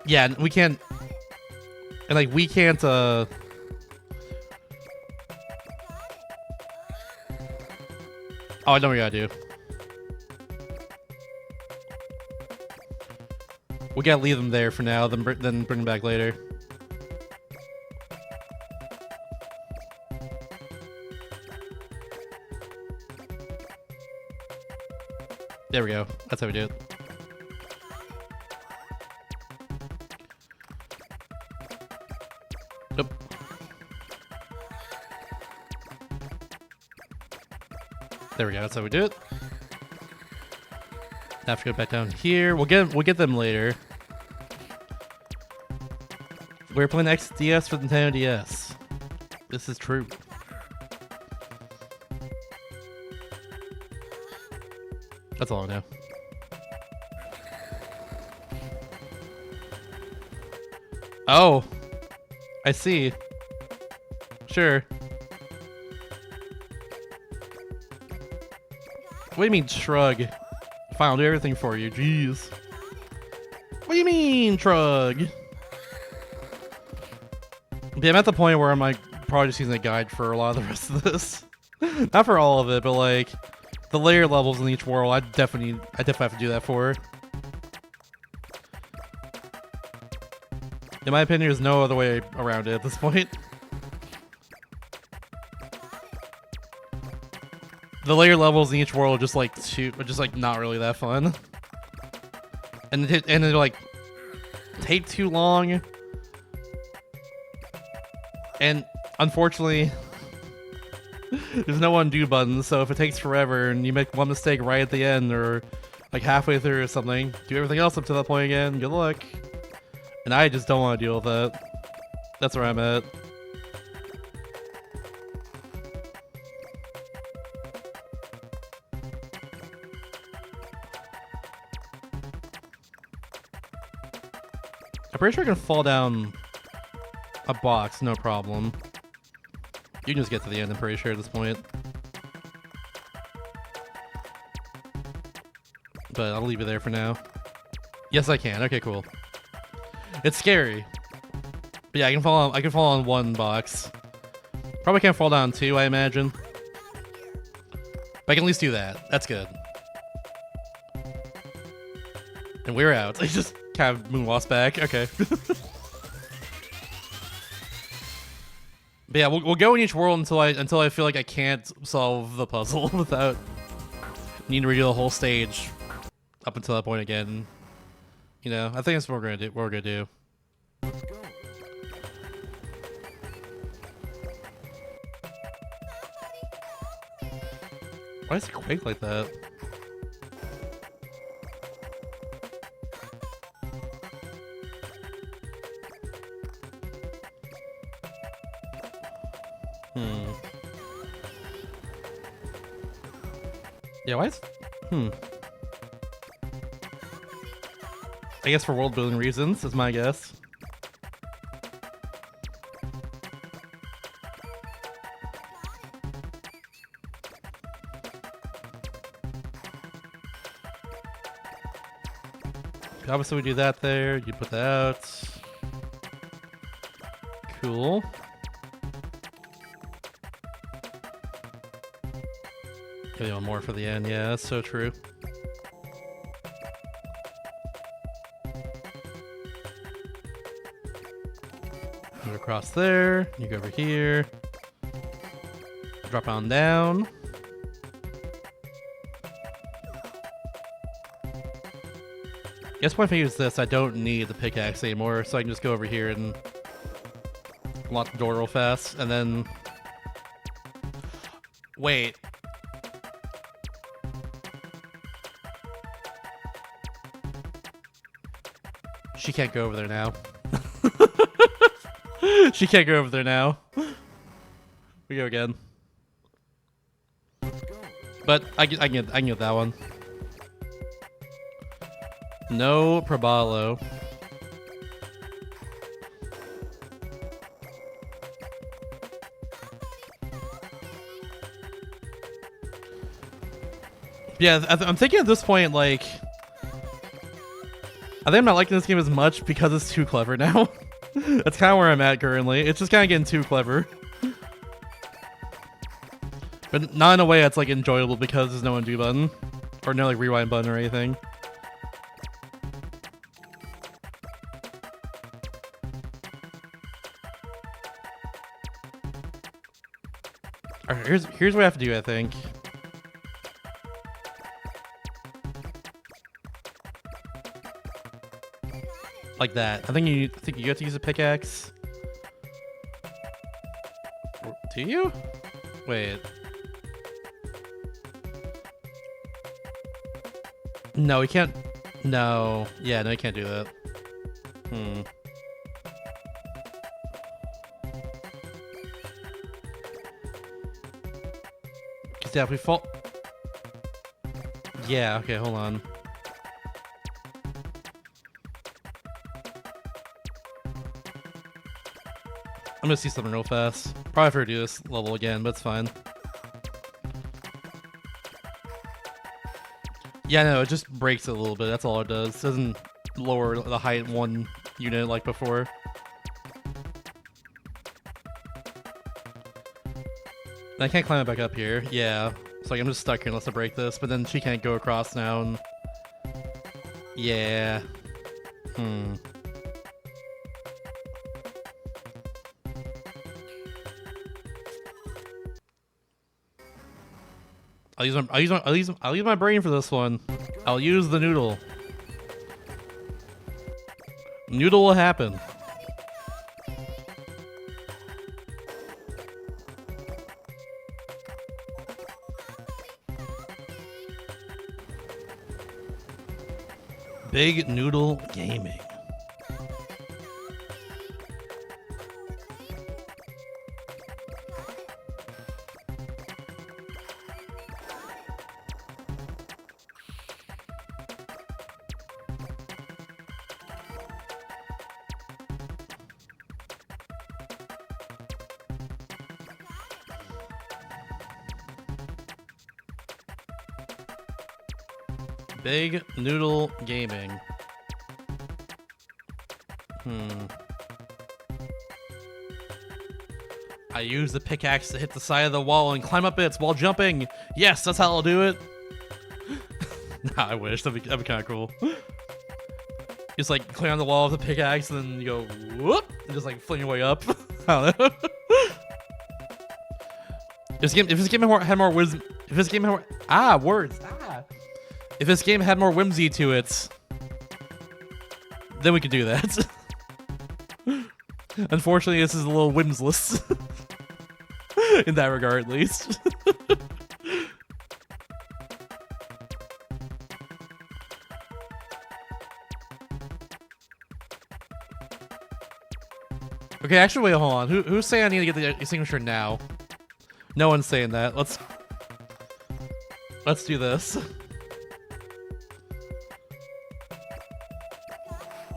Yeah, and we can't. And like we can't. Oh, I know what we gotta do. We gotta leave them there for now, then bring them back later. There we go. That's how we do it. Nope. There we go. That's how we do it. Now have to go back down here. We'll get them later. We're playing XDS for the Nintendo DS. This is true. That's all I know. Oh, I see. Sure. What do you mean, shrug? Fine, I'll do everything for you. Jeez. What do you mean, shrug? Yeah, I'm at the point where I'm like probably just using a guide for a lot of the rest of this. Not for all of it, but like the layer levels in each world, I definitely have to do that for. In my opinion, there's no other way around it at this point. The layer levels in each world are just like not really that fun, and they like take too long, and unfortunately, there's no undo button. So if it takes forever and you make one mistake right at the end or like halfway through or something, do everything else up to that point again. Good luck. And I just don't want to deal with that. That's where I'm at. I'm pretty sure I can fall down a box, no problem. You can just get to the end, I'm pretty sure at this point. But I'll leave it there for now. Yes, I can. Okay, cool. It's scary. But yeah, I can fall on one box. Probably can't fall down two, I imagine. But I can at least do that. That's good. And we're out. I just kind of moonwalks back. Okay. But yeah, we'll go in each world until I feel like I can't solve the puzzle without needing to redo the whole stage up until that point again. You know, I think that's what we're gonna do. Why does it quake like that? Yeah, why is... I guess for world building reasons, is my guess. Obviously, we do that there. You put that out. Cool. Maybe one more for the end. Yeah, that's so true. Move across there. You go over here. Drop on down. Guess what if I use this? I don't need the pickaxe anymore, so I can just go over here and lock the door real fast, and then... Wait. She can't go over there now. She can't go over there now. We go again. But I can get that one. No Probalo. Yeah, I'm thinking at this point, like... I think I'm not liking this game as much because it's too clever now. That's kind of where I'm at currently. It's just kind of getting too clever. But not in a way that's like enjoyable because there's no undo button. Or no like rewind button or anything. Alright, here's what I have to do, I think. Like that. I think you have to use a pickaxe. Do you? Wait. No, we can't. No. Yeah, no, you can't do that. Because yeah, if we fall. Yeah. Okay. Hold on. I'm gonna see something real fast. Probably have to do this level again, but it's fine. Yeah, no, it just breaks it a little bit. That's all it does. It doesn't lower the height one unit like before. And I can't climb it back up here. Yeah. So like, I'm just stuck here unless I break this, but then she can't go across now and... Yeah. I'll use my brain for this one. I'll use the noodle. Noodle will happen. Big Noodle Gaming. Big Noodle Gaming. I use the pickaxe to hit the side of the wall and climb up it while jumping. Yes, that's how I'll do it. Nah, I wish. That'd be kind of cool. Just like climb on the wall with a pickaxe and then you go whoop and just like fling your way up. I don't know. If this game had more wisdom, if this game had more words. If this game had more whimsy to it, then we could do that. Unfortunately, this is a little whimsless. In that regard, at least. Okay, actually, wait, hold on. Who's saying I need to get the extinguisher now? No one's saying that. Let's do this.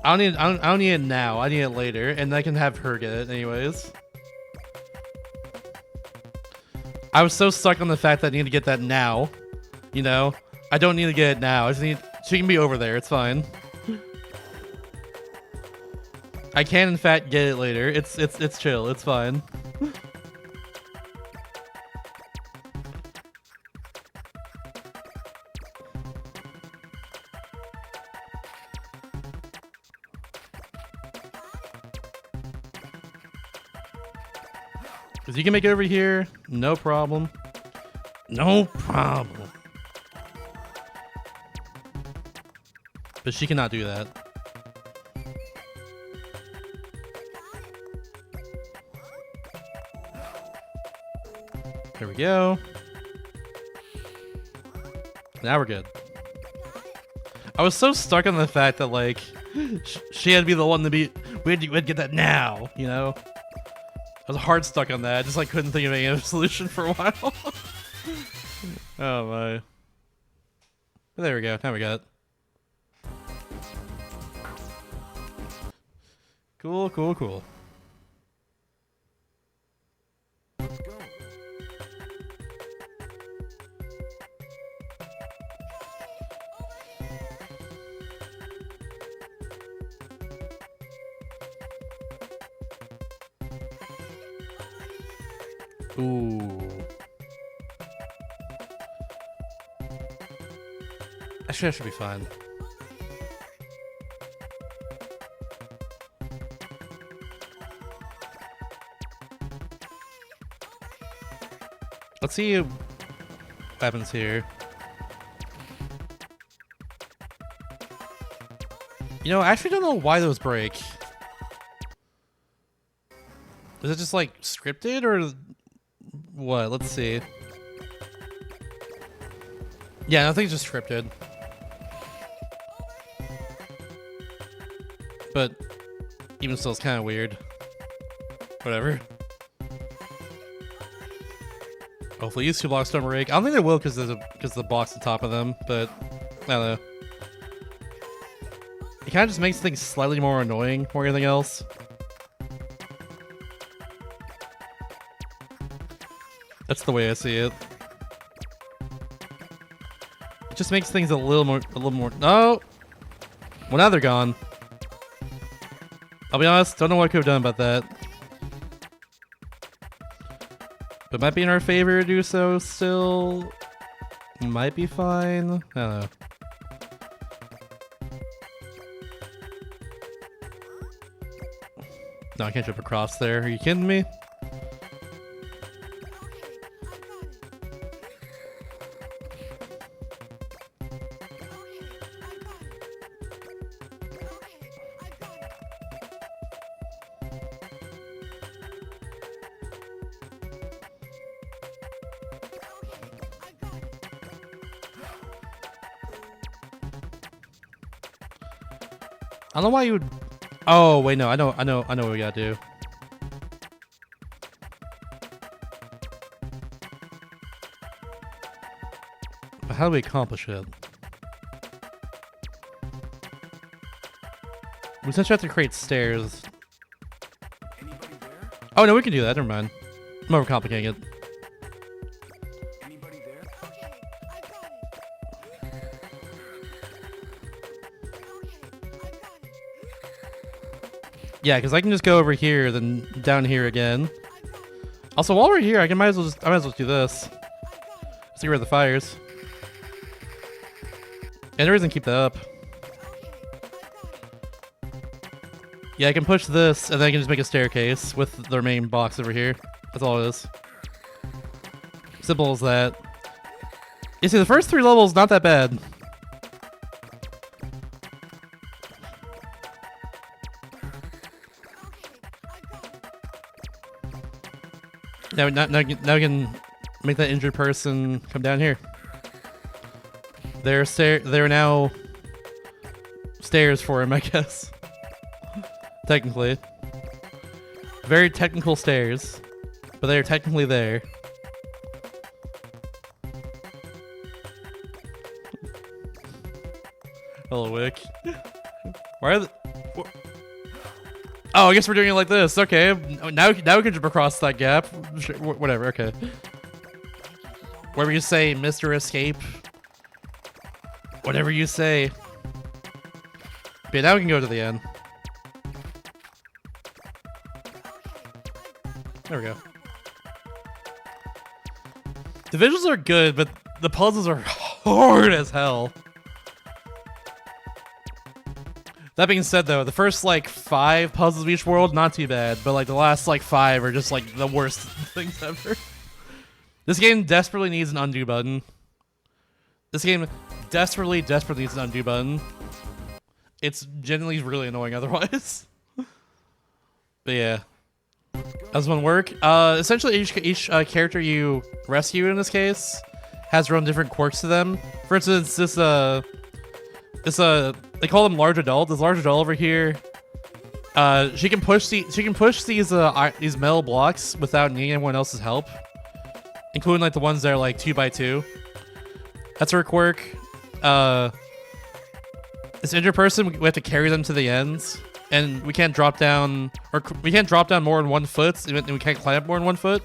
I don't need it now. I need it later, and I can have her get it anyways. I was so stuck on the fact that I need to get that now. You know, I don't need to get it now. I just need. She can be over there. It's fine. I can in fact get it later. It's chill. It's fine. Cause you can make it over here, no problem. No problem. But she cannot do that. There we go. Now we're good. I was so stuck on the fact that like she had to be the one to be. We'd get that now, you know. I was hard stuck on that. I just like couldn't think of any other solution for a while. Oh my. There we go. Now we got it. Cool, cool, cool. Let's go. Ooh. Actually, that should be fine. Let's see what happens here. You know, I actually don't know why those break. Is it just like scripted or what? Let's see. Yeah, I think it's just scripted. But even still, it's kind of weird. Whatever. Hopefully these two blocks don't break. I don't think they will because the blocks on top of them, but I don't know. It kind of just makes things slightly more annoying more than anything else. That's the way I see it. It just makes things a little more. No. Well, now they're gone. I'll be honest. Don't know what I could have done about that. But it might be in our favor to do so. Still, might be fine. I don't know. No, I can't jump across there. Are you kidding me? I don't know why you would. Oh wait, no, I know what we gotta do. But how do we accomplish it? We essentially have to create stairs. Anybody there? Oh no, we can do that. Never mind. I'm overcomplicating it. Anybody there? Yeah, because I can just go over here, then down here again. Also, while we're here, I might as well just do this. Let's get rid of the fires. And the reason keep that up. Yeah, I can push this, and then I can just make a staircase with the main box over here. That's all it is. Simple as that. You see, the first 3 levels, not that bad. Now we can make that injured person come down here. There are now stairs for him, I guess. Technically. Very technical stairs. But they are technically there. Hello, Wick. Why are the... Oh, I guess we're doing it like this. Okay, now we can jump across that gap. Sure, whatever, okay. Whatever you say, Mr. Escape. Whatever you say. Okay, now we can go to the end. There we go. The visuals are good, but the puzzles are hard as hell. That being said, though, the first like 5 puzzles of each world, not too bad, but like the last like 5 are just like the worst things ever. This game desperately needs an undo button. This game desperately needs an undo button. It's genuinely really annoying otherwise. But yeah. How's one work? Essentially each character you rescue in this case has their own different quirks to them. For instance, this they call them large adult. This large adult over here, she can push these metal blocks without needing anyone else's help, including like the ones that are like 2x2. That's her quirk. This injured person, we have to carry them to the ends, and we can't drop down, or we can't drop down more than 1 foot, and we can't climb up more than 1 foot,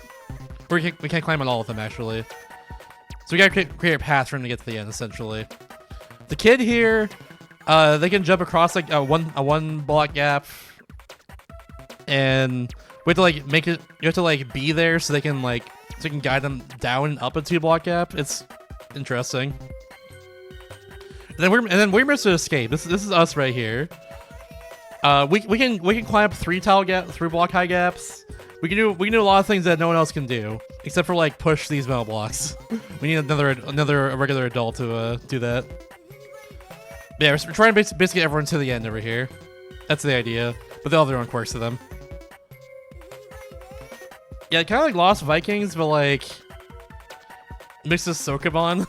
or we can't climb on all of them actually. So we gotta create a path for him to get to the end, essentially. The kid here, they can jump across like a one block gap, and we have to like make it. You have to like be there so they can like guide them down and up a 2 block gap. It's interesting. And then we're meant to escape. This is us right here. We can climb up 3 block high gaps. We can do a lot of things that no one else can do, except for like push these metal blocks. We need another regular adult to do that. But yeah, we're trying to basically everyone to the end over here. That's the idea, but they all have their own quirks to them. Yeah, kind of like Lost Vikings, but like mixed with Sokoban.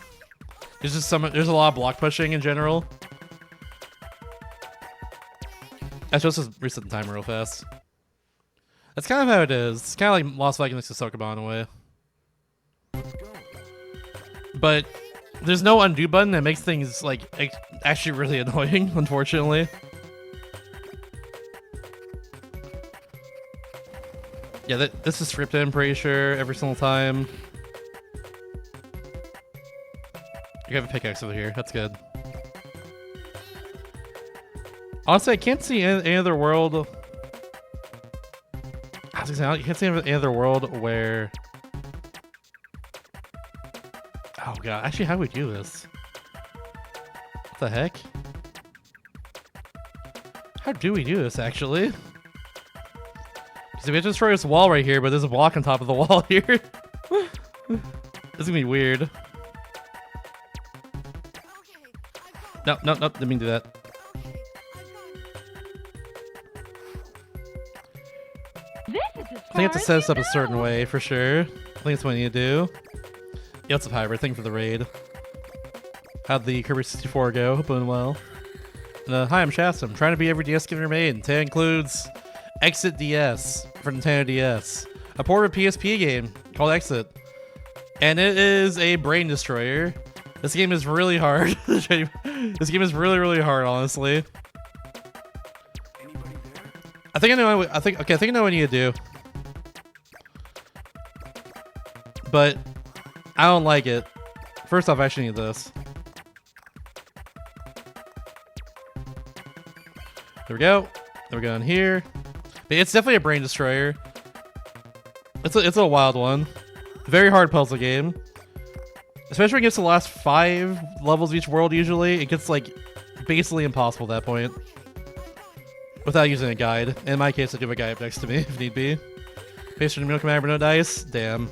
There's a lot of block pushing in general. I should just reset the timer real fast. That's kind of how it is. It's kind of like Lost Vikings mixed with Sokoban in a way. But there's no undo button that makes things like actually really annoying, unfortunately. Yeah, this is scripted, I'm pretty sure, every single time. You have a pickaxe over here. That's good. Honestly, I can't see any other world. I was gonna say, you can't see any other world where. Oh god! Actually, how do we do this? What the heck? How do we do this? Actually, because we have to destroy this wall right here, but there's a block on top of the wall here. This is gonna be weird. No, didn't mean to do that. I think I have to set this up a certain way for sure. I think that's what I need to do. Yeah, what's up, Hybrid? Thank you for the raid. How'd the Kirby 64 go? Hope doing well. Hi, I'm Shasta. I'm trying to be every DS game ever made. Today includes Exit DS for Nintendo DS, a port of a PSP game called Exit, and it is a brain destroyer. This game is really hard. This game is really hard, honestly. Anybody there? I think I know. I think I know what I need to do, but I don't like it. First off, I actually need this. There we go. There we go in here. But it's definitely a brain destroyer. It's a wild one. Very hard puzzle game. Especially when it gets to the last 5 levels of each world, usually. It gets, like, basically impossible at that point. Without using a guide. In my case, I do have a guide next to me, if need be. Paste for the Meal Commander, no dice? Damn.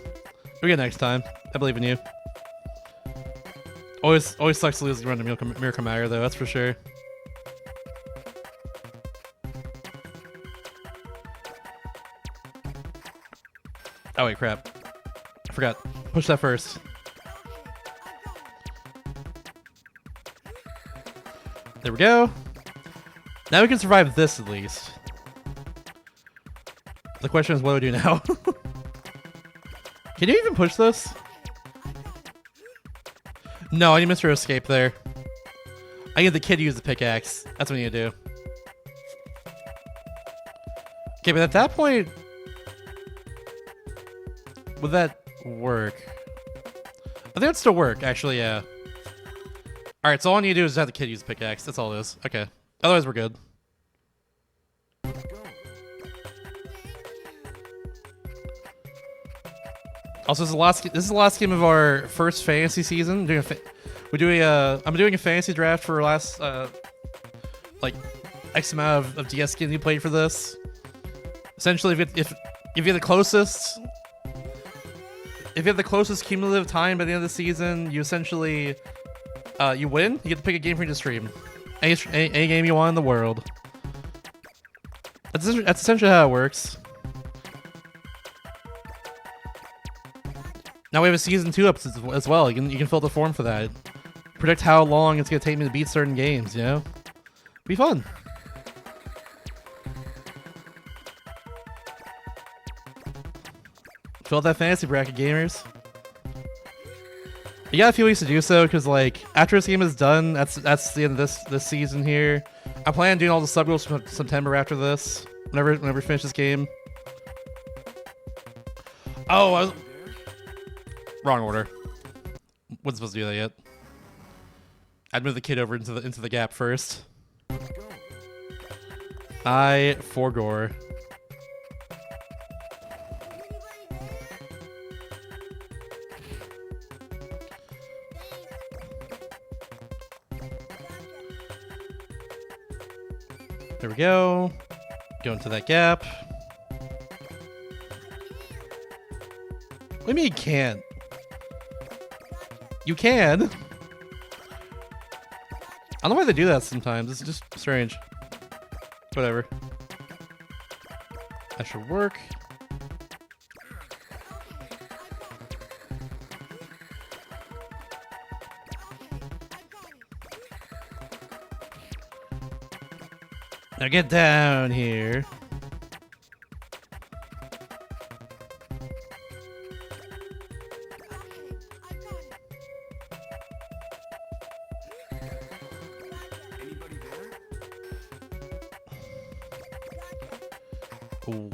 We get next time. I believe in you. Always sucks to lose the run to Mirror Commander, though, that's for sure. Oh, wait, crap. I forgot. Push that first. There we go. Now we can survive this at least. The question is, what do we do now? Can you even push this? No, I need Mr. Escape there. I need the kid to use the pickaxe. That's what we need to do. Okay, but at that point, would that work? I think it'd still work, actually, yeah. Alright, so all I need to do is have the kid use the pickaxe. That's all it is. Okay. Otherwise, we're good. Also, this is the last game of our first fantasy season. I'm doing a fantasy draft for last like X amount of DS games you played for this. Essentially, if you have the closest cumulative time by the end of the season, you essentially you win. You get to pick a game for you to stream, any game you want in the world. That's essentially how it works. Now we have a season 2 episode as well. You can fill out the form for that. Predict how long it's gonna take me to beat certain games. You know, be fun. Fill out that fantasy bracket, gamers. You got a few weeks to do so, because like after this game is done, that's the end of this season here. I plan on doing all the sub goals from September after this. Whenever we finish this game. Oh, I was wrong order. Wasn't supposed to do that yet. I'd move the kid over into the gap first. I forgore. There we go. Go into that gap. What do you mean you can't? You can. I don't know why they do that sometimes. It's just strange. Whatever. That should work. Now get down here.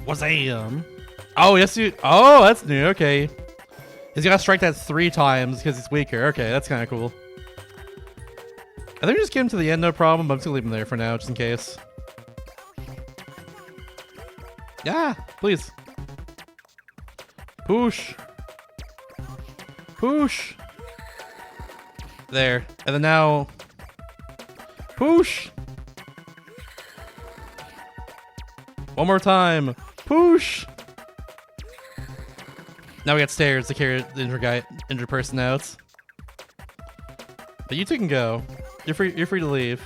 Wazam! Oh, yes, you. Oh, that's new. Okay, he's gotta strike that 3 times because he's weaker. Okay, that's kind of cool. I think just get him to the end, no problem. But I'm just gonna leave him there for now, just in case. Yeah, please. Push. Push. There, and then now. Push. One more time. Push. Now we got stairs to carry the injured person out. But you two can go. You're free to leave.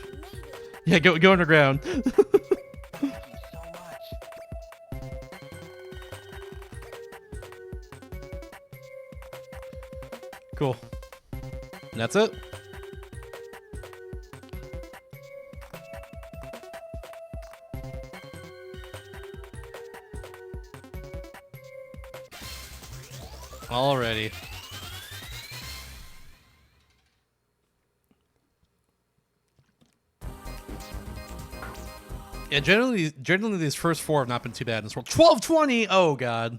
Yeah, go underground. Cool. And that's it. Alrighty. Yeah, generally these first 4 have not been too bad in this world. 1220! Oh god.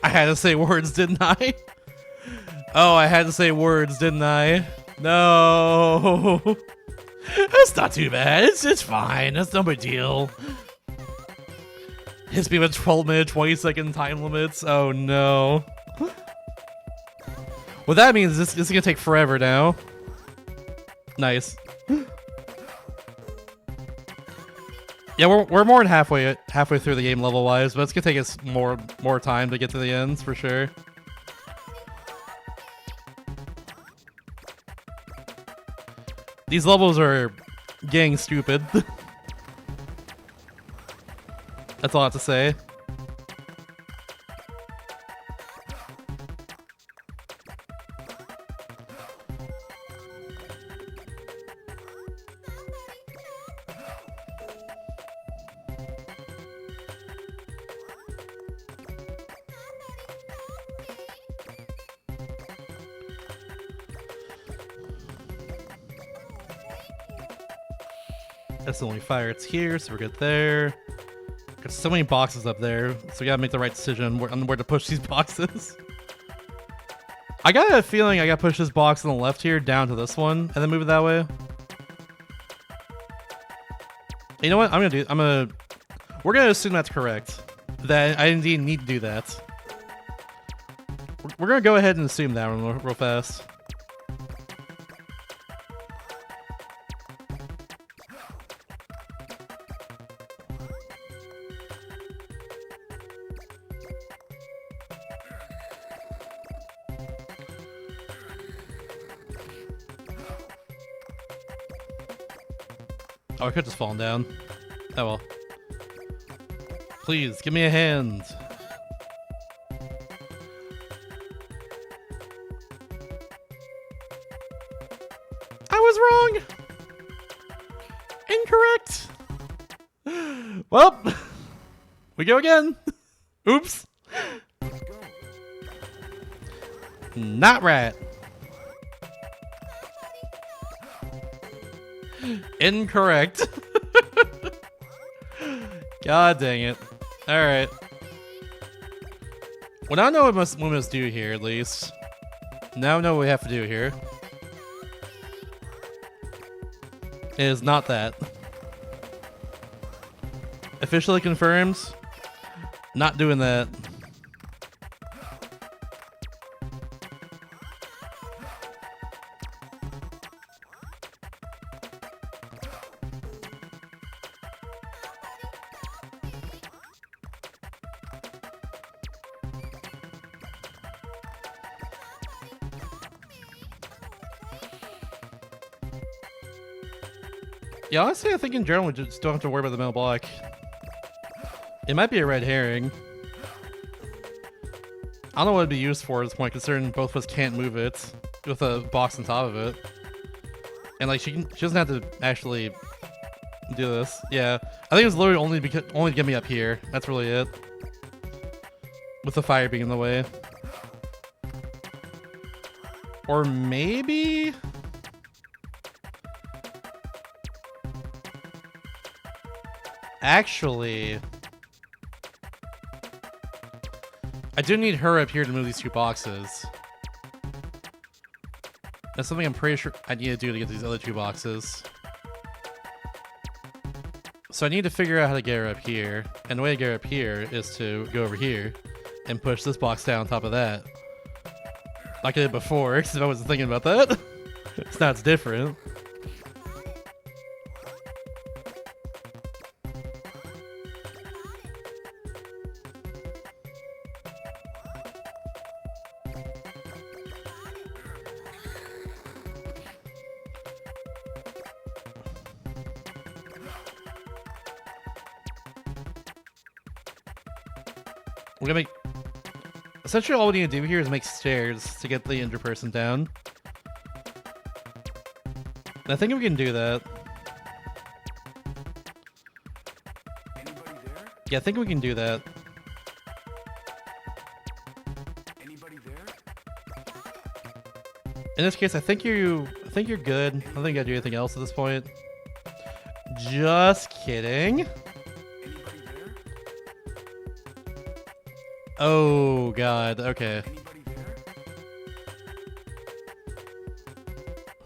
I had to say words, didn't I? Oh, I had to say words, didn't I? No. That's not too bad. It's fine. That's no big deal. Hits me with 12-minute, 20-second time limits. Oh no. What that means is this is gonna take forever now. Nice. Yeah, we're more than halfway through the game level wise, but it's gonna take us more time to get to the ends for sure. These levels are getting stupid. That's all I have to say. That's the only fire it's here, so we're good there. Got so many boxes up there, so we gotta make the right decision on where to push these boxes. I got a feeling I gotta push this box on the left here down to this one, and then move it that way. You know what? We're gonna assume that's correct. that I indeed need to do that. We're gonna go ahead and assume that one real fast. Oh, I could just fallen down. Oh well. Please, give me a hand. I was wrong! Incorrect! Well, we go again. Oops. Not right. Incorrect. God dang it. Alright. Well, now I know what we must do here, at least. Now I know what we have to do here. It is not that. Officially confirmed. Not doing that. Yeah, honestly, I think in general we just don't have to worry about the metal block. It might be a red herring. I don't know what it'd be used for at this point, considering both of us can't move it with a box on top of it. And like, she doesn't have to actually do this. Yeah, I think it was literally only to get me up here. That's really it. With the fire being in the way. Or maybe... Actually, I do need her up here to move these two boxes. That's something I'm pretty sure I need to do to get these other two boxes. So I need to figure out how to get her up here. And the way to get her up here is to go over here and push this box down on top of that. Like I did before, because I wasn't thinking about that. So now it's different. We're gonna make... Essentially all we need to do here is make stairs to get the injured person down. And I think we can do that. Anybody there? Yeah, I think we can do that. Anybody there? In this case, I think you're good. I don't think I gotta do anything else at this point. Just kidding. Anybody there? Oh god, okay. Anybody there?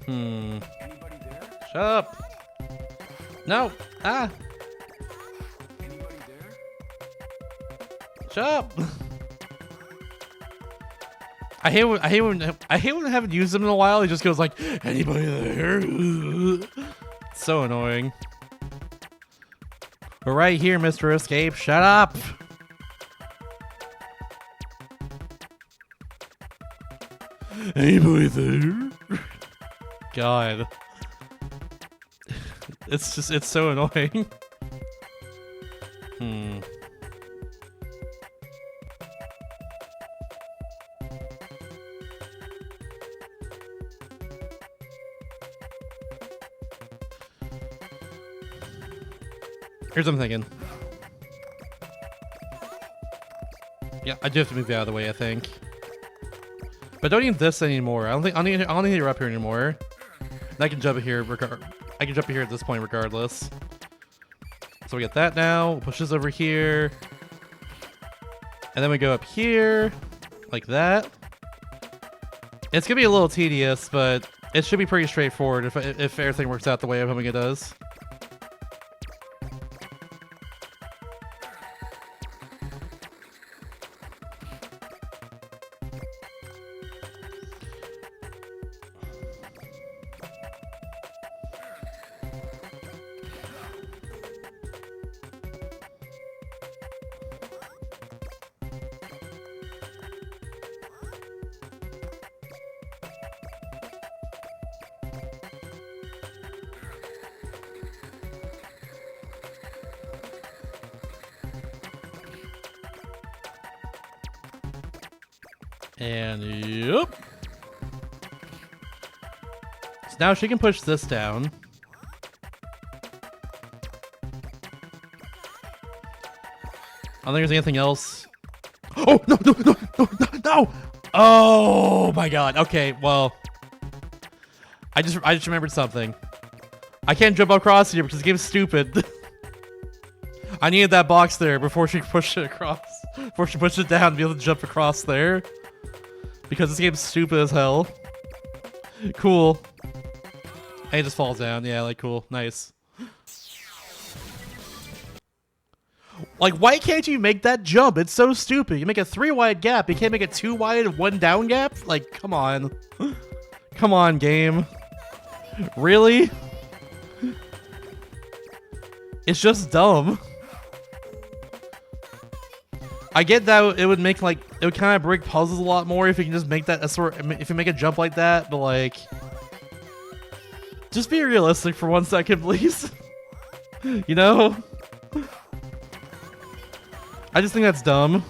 Hmm. Anybody there? Shut up. No. Ah. Anybody there? Shut up. I hate when I haven't used him in a while. He just goes like, anybody there? It's so annoying. We're right here, Mr. Escape. Shut up. Anybody there? God. It's so annoying. Hmm. Here's what I'm thinking. Yeah, I do have to move you out of the way, I think. But don't need this anymore. I don't need her up here anymore. And I can jump here I can jump here at this point regardless. So we get that now. We'll push this over here. And then we go up here. Like that. It's gonna be a little tedious, but it should be pretty straightforward if everything works out the way I'm hoping it does. And yep. So now she can push this down. I don't think there's anything else. Oh, no, no, no, no, no, no! Oh my god. Okay, well. I just remembered something. I can't jump across here because the game's stupid. I needed that box there before she pushed it across. Before she pushed it down to be able to jump across there. Because this game's stupid as hell. Cool. And it just falls down. Yeah, like cool. Nice. Like, why can't you make that jump? It's so stupid. You make a 3 wide gap. You can't make a 2 wide and 1 down gap? Like, come on. Come on, game. Really? It's just dumb. I get that it would make, like, it would kind of break puzzles a lot more if you can just make that a sort, if you make a jump like that, but like, just be realistic for 1 second, please. You know? I just think that's dumb.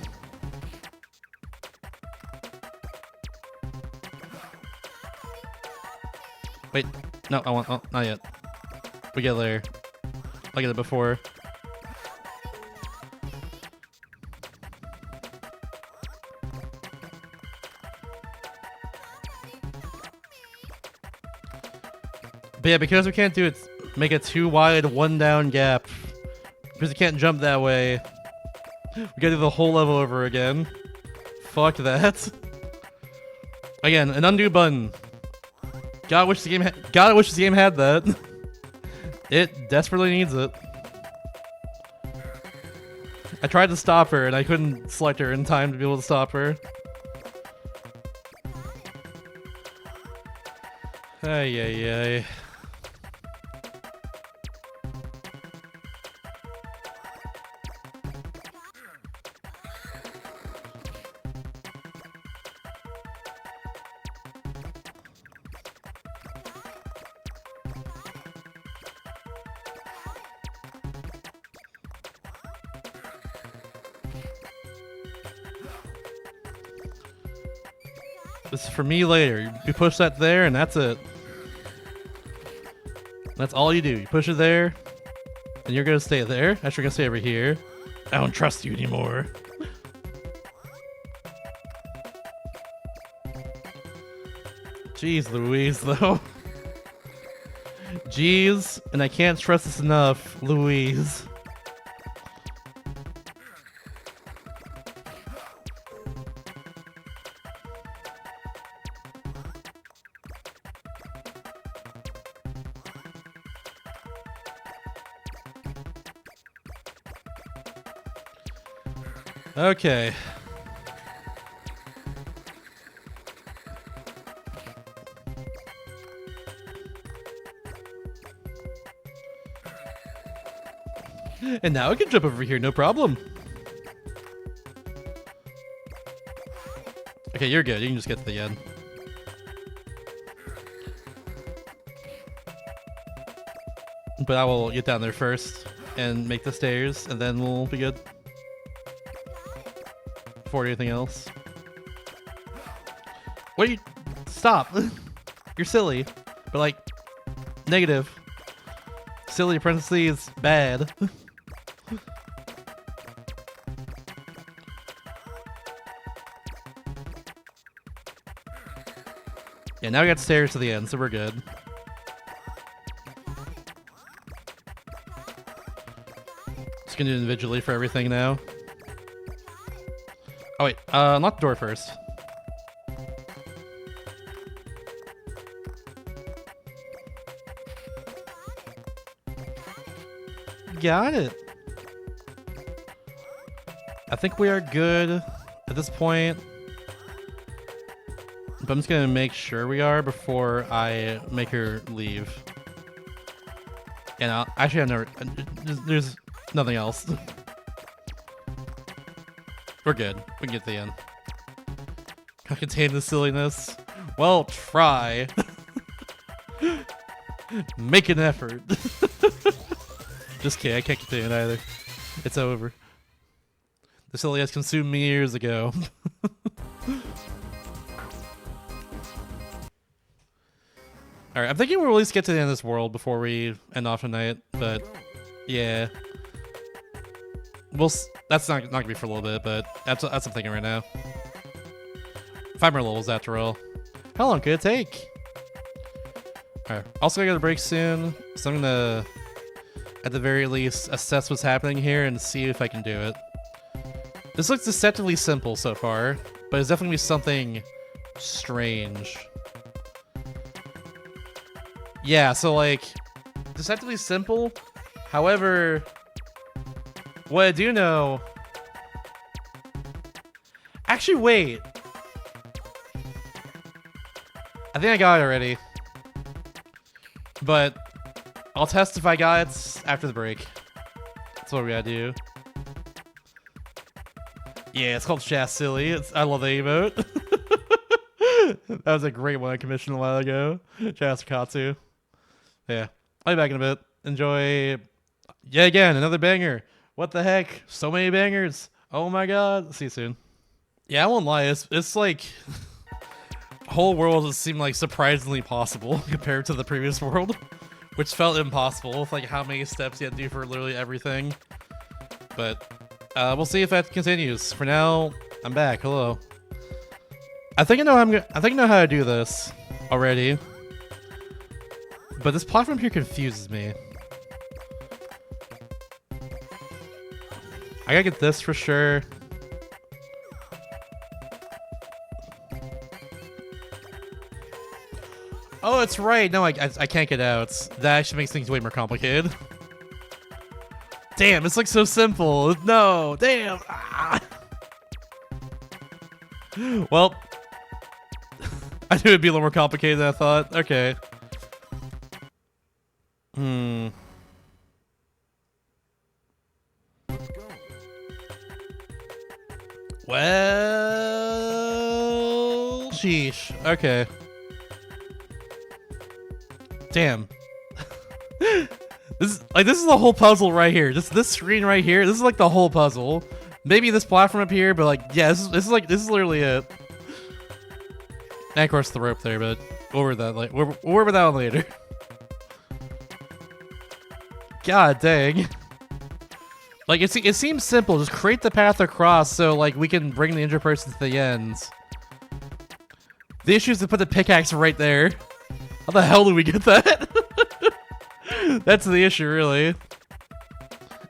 Wait, no, I want, oh, not yet. We get there. I'll get it before. But yeah, because we can't do it, make a 2 wide, 1 down gap. Because you can't jump that way. We gotta do the whole level over again. Fuck that. Again, an undo button. God, I wish the game had that. It desperately needs it. I tried to stop her and I couldn't select her in time to be able to stop her. Ay ay ay. This is for me later. You push that there and that's it. That's all you do. You push it there and you're gonna stay there. Actually, you're gonna stay over here. I don't trust you anymore. Jeez Louise, though. Jeez, and I can't stress this enough, Louise. Okay. And now I can jump over here, no problem. Okay, you're good. You can just get to the end. But I will get down there first and make the stairs, and then we'll be good. Before anything else. What are you? Stop. You're silly. But like, negative. Silly apprentice is bad. Yeah, now we got stairs to the end, so we're good. Just gonna do it individually for everything now. Oh wait, unlock the door first. Got it. I think we are good at this point. But I'm just gonna make sure we are before I make her leave. And actually, I've never. There's nothing else. We're good. We can get to the end. Can I contain the silliness? Well, try. Make an effort. Just kidding. I can't contain it either. It's over. The silly has consumed me years ago. Alright, I'm thinking we'll at least get to the end of this world before we end off tonight, but yeah. That's not gonna be for a little bit, but that's what I'm thinking right now. 5 more levels after all. How long could it take? Alright, also I got a break soon, so I'm gonna, at the very least, assess what's happening here and see if I can do it. This looks deceptively simple so far, but it's definitely something strange. Yeah, so like, deceptively simple. However, what I do know... Actually, wait. I think I got it already. But I'll test if I got it after the break. That's what we gotta do. Yeah, it's called Shast Silly. I love the emote. That was a great one I commissioned a while ago. Shasta Katsu. Yeah. I'll be back in a bit. Enjoy. Yeah, again, another banger. What the heck? So many bangers. Oh my god. See you soon. Yeah, I won't lie. It's like... whole world has seemed like surprisingly possible compared to the previous world, which felt impossible with like how many steps you had to do for literally everything. But we'll see if that continues. For now, I'm back. Hello. I think I know how to do this already, but this platform here confuses me. I gotta get this for sure. Oh, it's right. No, I can't get out. That actually makes things way more complicated. Damn, it's like so simple. No, damn. Ah. Well, I knew it'd be a little more complicated than I thought. Okay. Let's go. Well, sheesh. Okay. Damn. This is the whole puzzle right here. Just this screen right here. This is like the whole puzzle. Maybe this platform up here, but like, yeah, this is literally it. And of course the rope there, but we'll worry that like we'll worry about that one later. God dang. Like it seems simple. Just create the path across so like we can bring the injured person to the ends. The issue is to put the pickaxe right there. How the hell do we get that? That's the issue, really.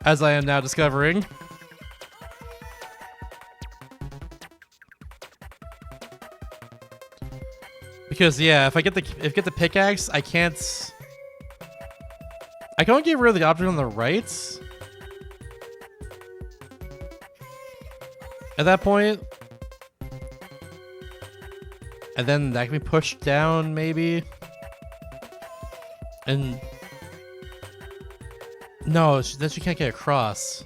As I am now discovering. Because yeah, if I get the pickaxe, I can only get rid of the object on the right. At that point. And then that can be pushed down, maybe. And no, then she can't get across.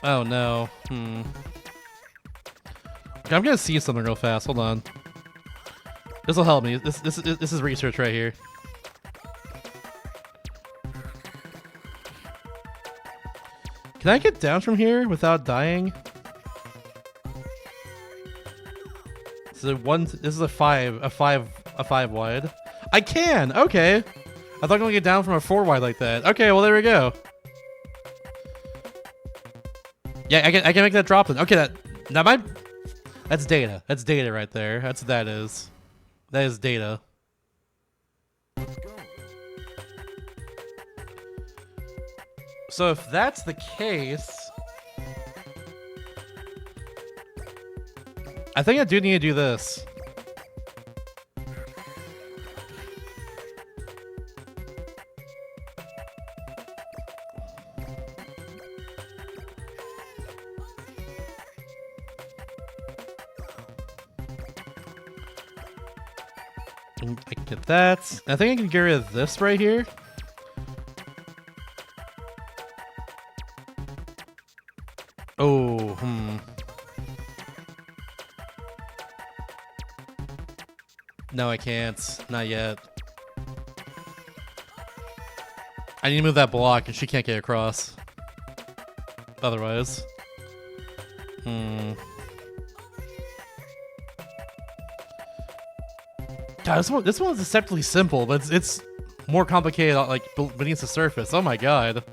Oh no. Okay, I'm gonna see something real fast. Hold on. This will help me. This is research right here. Can I get down from here without dying? This is a five wide. I can. Okay. I thought I could get down from a 4 wide like that. Okay, well there we go. Yeah, I can make that drop then. Okay, that's data. That's data right there. That's what that is. That is data. Let's go. So if that's the case, I think I do need to do this. I can get that. I think I can get rid of this right here. Oh, No, I can't. Not yet. I need to move that block and she can't get across. otherwise. God, this one's deceptively simple, but it's more complicated, like beneath the surface. Oh my god.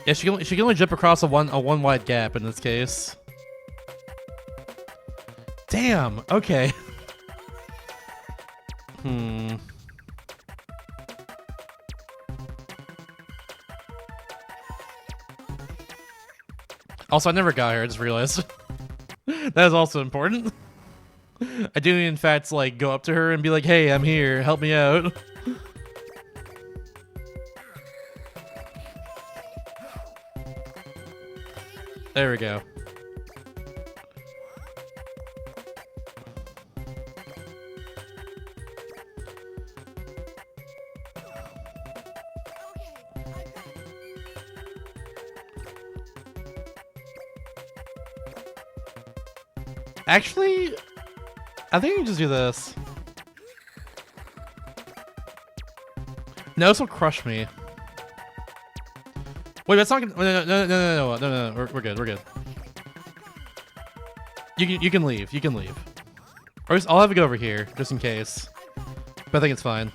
Yeah, she can only jump across a one wide gap in this case. Damn. Okay. Also, I never got her. I just realized that is also important. I do, in fact, like go up to her and be like, "Hey, I'm here. Help me out." There we go. Actually, I think you can just do this. No, this will crush me. Wait, that's not gonna. No. We're good. We're good. You can leave. You can leave. Or just, I'll have to go over here just in case. But I think it's fine.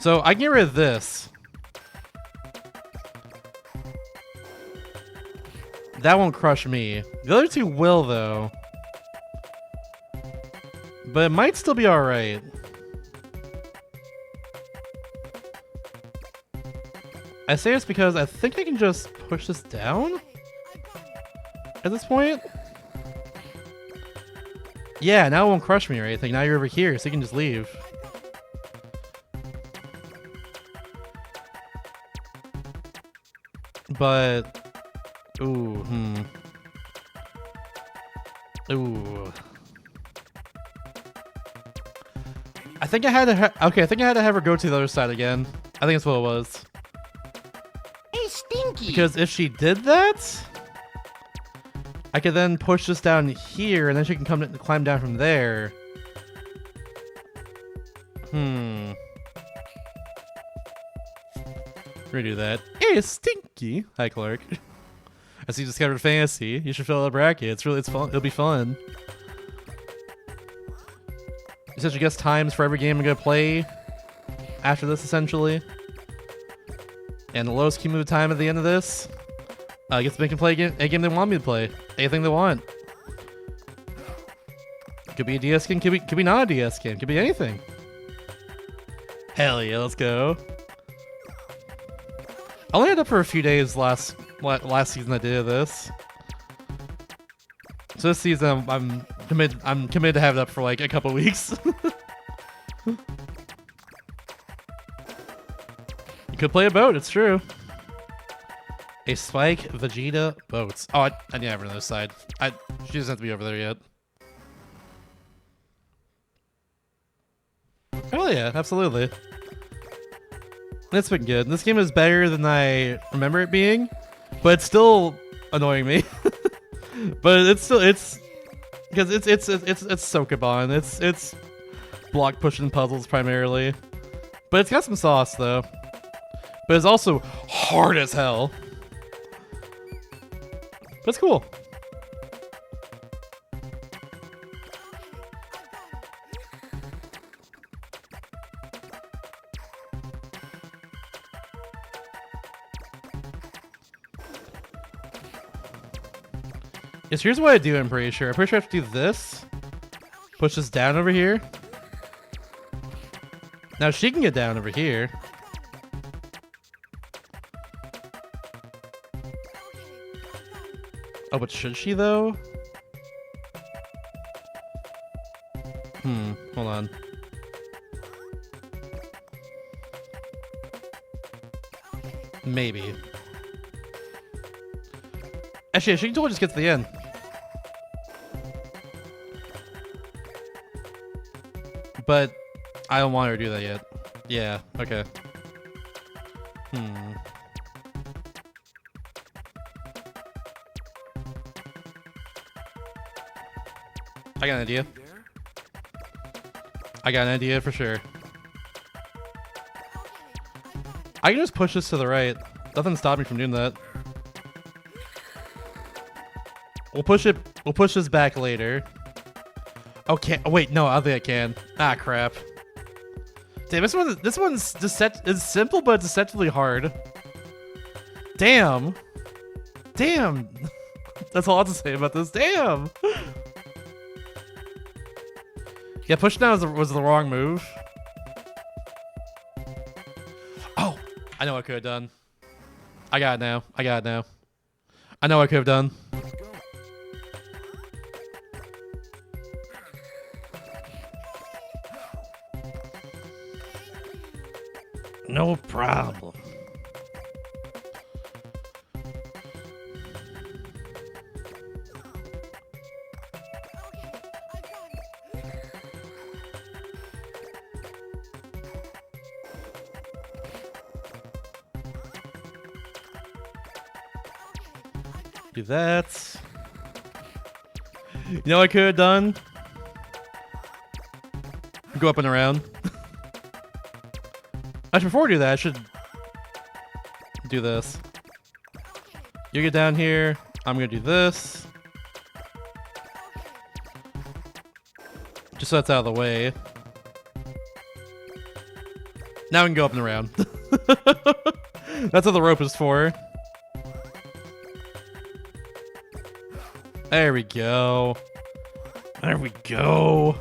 So I can get rid of this. That won't crush me. The other two will, though. But it might still be alright. I say this because I think I can just push this down at this point. Yeah, now it won't crush me or anything. Now you're over here, so you can just leave. But... Ooh, Ooh. I think I had to okay, I think I had to have her go to the other side again. I think that's what it was. Hey, Stinky! Because if she did that, I could then push this down here, and then she can climb down from there. We're gonna do that. Hey, Stinky! Hi, Clark. I see you discovered fantasy. You should fill out a bracket. It's fun. It'll be fun. You said you guess times for every game I'm gonna play after this, essentially. And the lowest cumulative time at the end of this, I guess they can play a game they want me to play. Anything they want. Could be a DS game, could be not a DS game, could be anything. Hell yeah, let's go. I only had up for a few days last season I did this. So this season I'm committed to have it up for like a couple weeks. You could play a boat, it's true. A Spike Vegeta boats. Oh, I need to have her on the other side. She doesn't have to be over there yet. Oh yeah, absolutely. It's been good. This game is better than I remember it being, but it's still annoying me. But it's because it's Sokoban. It's block pushing puzzles primarily, but it's got some sauce though. But it's also hard as hell. But it's cool. Yes, here's what I do, I'm pretty sure. I'm pretty sure I have to do this. Push this down over here. Now she can get down over here. Oh, but should she though? Hold on. Maybe. Actually, she can totally just get to the end. But I don't want her to do that yet. Yeah, okay. I got an idea. I got an idea for sure. I can just push this to the right. Nothing stopped me from doing that. We'll push it. We'll push this back later. Okay. Oh, wait, no, I don't think I can. Ah, crap. Damn, this one's is simple, but deceptively hard. Damn. Damn. That's all I have to say about this. Damn. Yeah, push down was the wrong move. Oh, I know what I could have done. I got it now. I got it now. I know what I could have done. Let's go. No problem. Do that. You know what I could have done? Go up and around. Actually, before I do that, I should do this. You get down here. I'm gonna do this. Just so that's out of the way. Now we can go up and around. That's what the rope is for. There we go. There we go.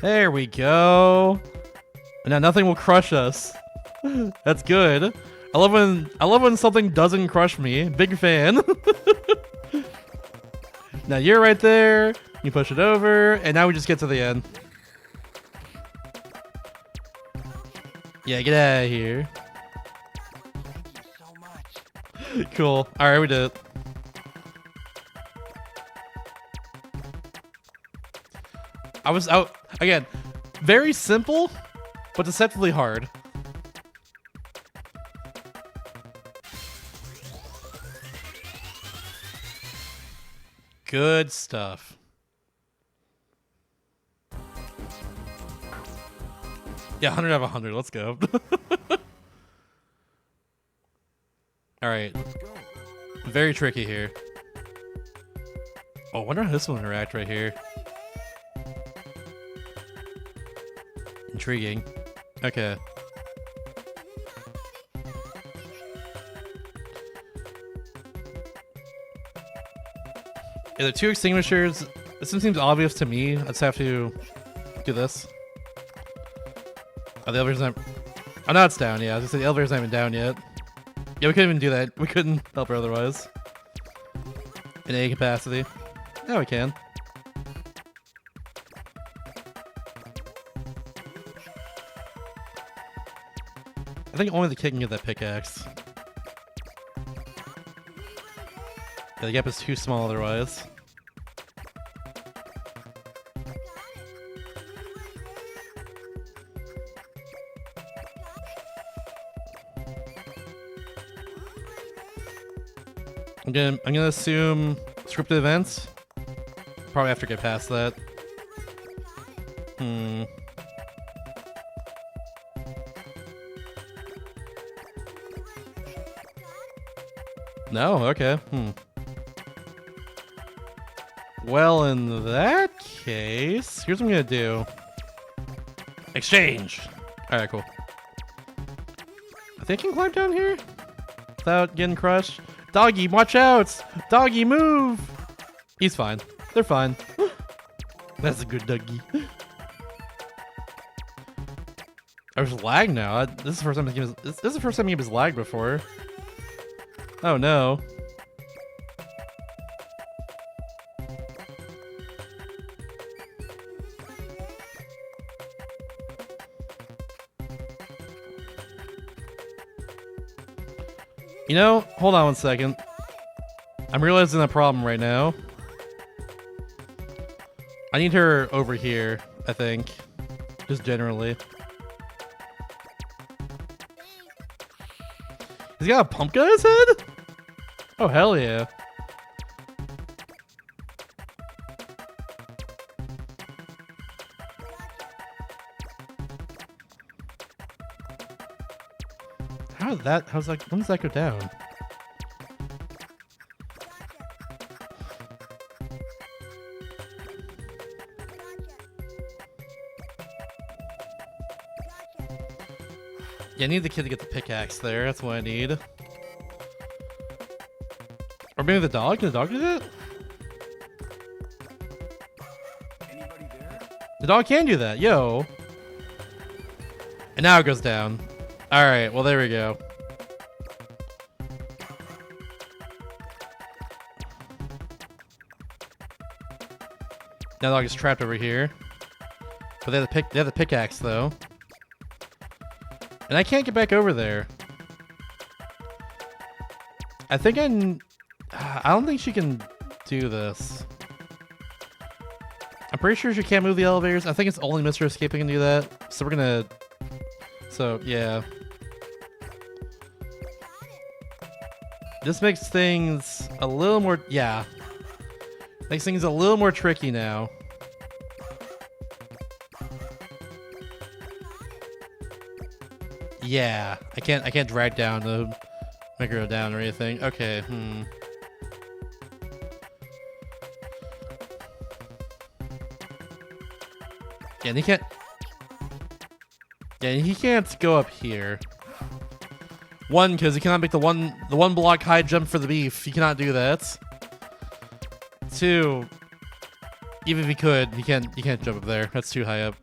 There we go. And now nothing will crush us. That's good. I love when something doesn't crush me. Big fan. Now you're right there. You push it over, and now we just get to the end. Yeah, get out of here. Thank you so much. Cool. All right, we did it. I was out again. Very simple, but deceptively hard. Good stuff. Yeah, 100 out of 100. Let's go. All right. Let's go. Very tricky here. Oh, I wonder how this will interact right here. Intriguing. Okay. Yeah, the two extinguishers. This one seems obvious to me. I just have to do this. Oh, the elevator's not. Oh, now it's down. Yeah, I was gonna say the elevator's not even down yet. Yeah, we couldn't even do that. We couldn't help her otherwise. In any capacity. Yeah, we can. I think only the kid can get that pickaxe. Yeah, the gap is too small otherwise. I'm gonna assume scripted events. Probably have to get past that. No, okay. Well, in that case, here's what I'm gonna do. Exchange. Alright, cool. I think I can climb down here without getting crushed. Doggy, watch out! Doggy, move! He's fine. They're fine. That's a good doggy. There's lag now. This is the first time this is the first time he was lagged before. Oh no. You know, hold on one second. I'm realizing a problem right now. I need her over here, I think. Just generally. He's got a pumpkin on his head? Oh, hell yeah. How's that, when does that go down? Yeah, I need the kid to get the pickaxe there. That's what I need. Or maybe the dog? Can the dog do that? Anybody there? The dog can do that. Yo. And now it goes down. Alright, well, there we go. Now the dog is trapped over here. But they have the pickaxe, though. And I can't get back over there. I think I don't think she can do this. I'm pretty sure she can't move the elevators. I think it's only Mr. Escape who can do that. So we're gonna... So, yeah. This makes things a little more... Yeah. Makes things a little more tricky now. Yeah, I can't drag down to make her go down or anything. Okay, Yeah, and he can't. Yeah, and he can't go up here. One, because he cannot make the one block high jump for the beef. He cannot do that. Two, even if he could, he can't jump up there. That's too high up.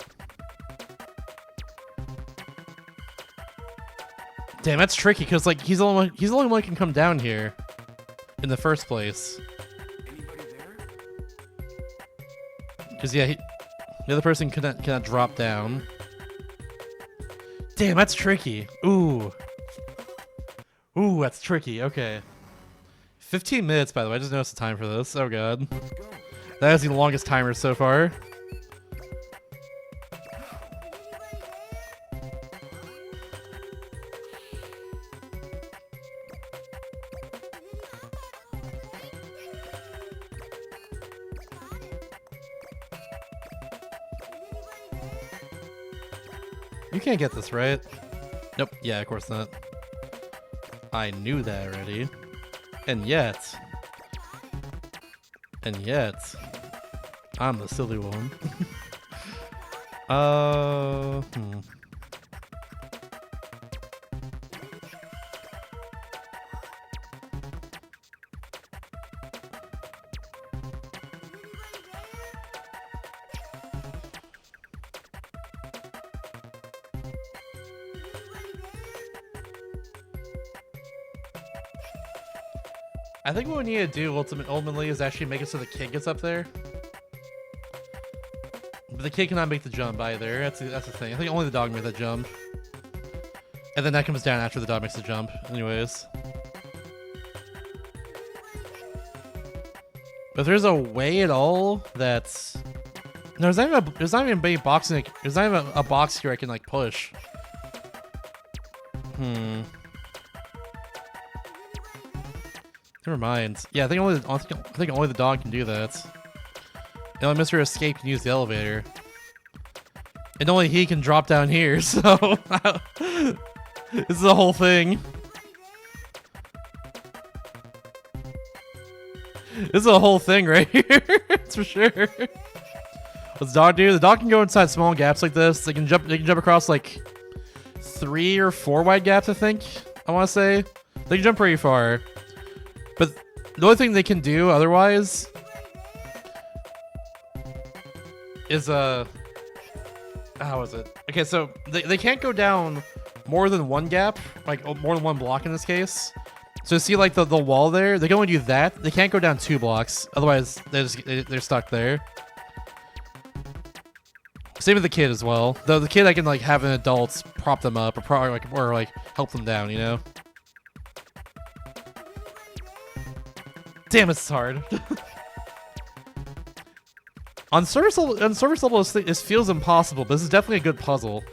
Damn, that's tricky because like he's the only one who can come down here in the first place. Anybody there? Because yeah, the other person cannot drop down. Damn, that's tricky. Ooh, that's tricky. Okay, 15 minutes by the way. I just noticed the time for this. Oh god, Let's go. that is the longest timer so far. You can't get this, right? Nope. Yeah, of course not. I knew that already. And yet... I'm the silly one. I think what we need to do ultimately is actually make it so the kid gets up there. But the kid cannot make the jump either. That's the thing. I think only the dog can make the jump. And then that comes down after the dog makes the jump. Anyways. But if there's a way at all that's... No, there's not even a box here I can like push. Never mind. Yeah, I think only the dog can do that. And only Mr. Escape can use the elevator. And only he can drop down here, so... This is the whole thing. This is a whole thing right here. That's for sure. What's the dog do? The dog can go inside small gaps like this. They can jump across like 3 or 4 wide gaps, I think. I want to say. They can jump pretty far. But the only thing they can do otherwise is how is it? Okay, so they can't go down more than one gap, like more than one block in this case. So see like the wall there, they can only do that. They can't go down 2 blocks, otherwise they're stuck there. Same with the kid as well. Though the kid I can like have an adult prop them up or like help them down, you know? Damn, it's hard. On surface level, this feels impossible, but this is definitely a good puzzle.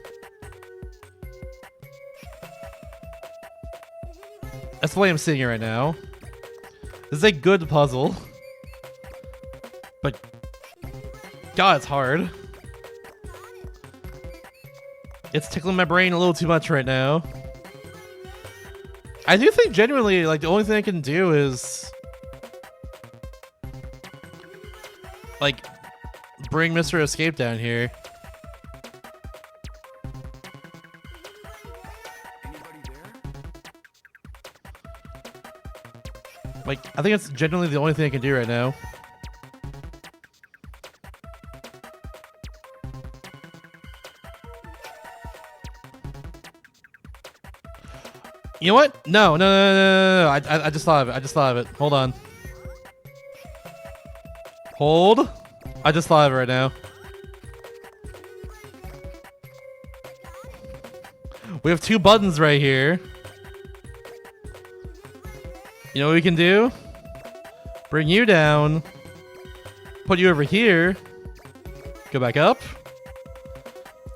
That's the way I'm sitting here right now. This is a good puzzle. But... God, it's hard. It's tickling my brain a little too much right now. I do think genuinely, like, the only thing I can do is like bring Mr. Escape down here. Anybody there? Like, I think it's genuinely the only thing I can do right now. You know what? No. I just thought of it. Hold on. Hold. I just thought of it right now. We have two buttons right here. You know what we can do? Bring you down. Put you over here. Go back up.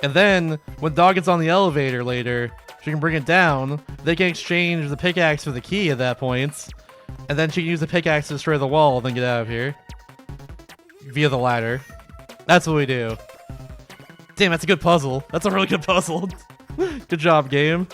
And then, when Dog gets on the elevator later, she can bring it down. They can exchange the pickaxe for the key at that point. And then she can use the pickaxe to destroy the wall and then get out of here. Via the ladder. That's what we do. Damn, that's a good puzzle. That's a really good puzzle. Good job, game.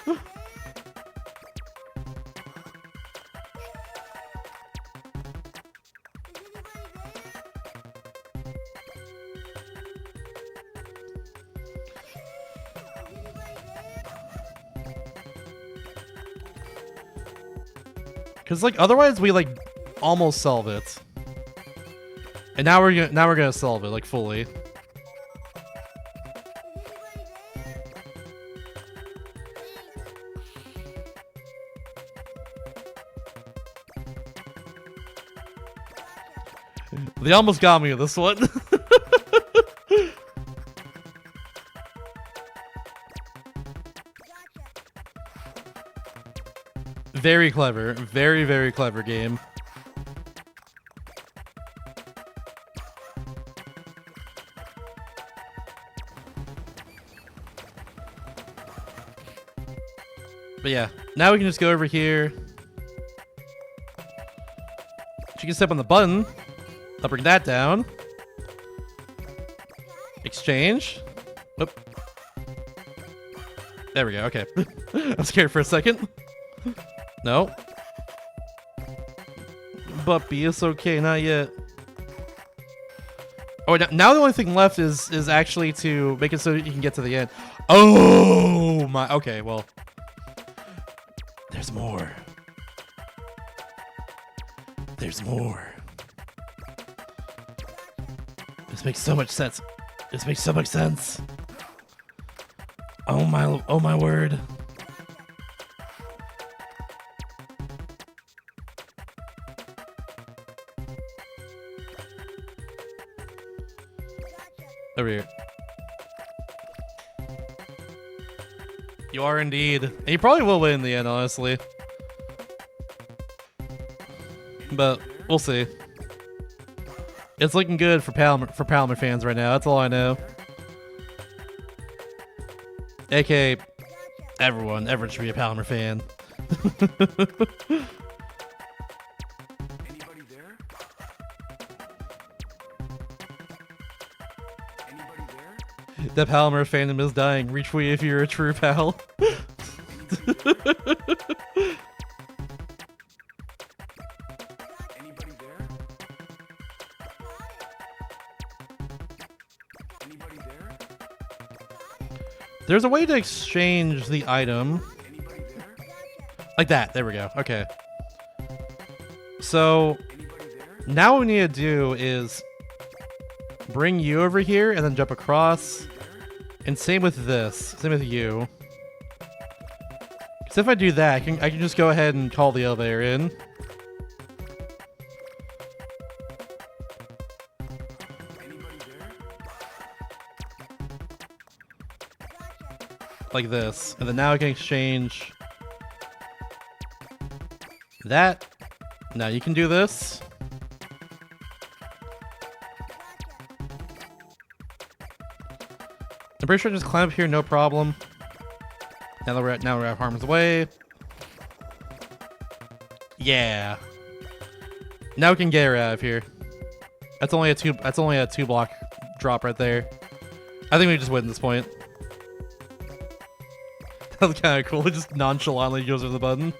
Cause like otherwise we like almost solve it, and now we're gonna solve it like fully. They almost got me with this one. Very clever. Very, very clever game. But yeah, now we can just go over here. She can step on the button. I'll bring that down. Exchange. Whoop. There we go. Okay. I'm scared for a second. No. Buppy, it's okay, not yet. Oh, now the only thing left is actually to make it so you can get to the end. Oh my. Okay, well, there's more. There's more. This makes so much sense. This makes so much sense. Oh my word. Over here. You are indeed. And you probably will win in the end, honestly. But we'll see. It's looking good for Palmer fans right now. That's all I know. AKA everyone should be a Palmer fan. Anybody there? Anybody there? The Palmer fandom is dying. Reach for you if you're a true pal. Anybody there? Anybody there? There's a way to exchange the item. Anybody there? Like that. There we go. Okay. So Anybody there? now what we need to do is bring you over here and then jump across. And same with this. Same with you. Because if I do that, I can just go ahead and call the elevator in. Anybody there? Like this. And then now I can exchange that. Now you can do this. I'm pretty sure I just climb up here, no problem. Now that we're out of harm's way. Yeah. Now we can get her out of here. That's only a two block drop right there. I think we just win at this point. That's kind of cool. He just nonchalantly goes over the button.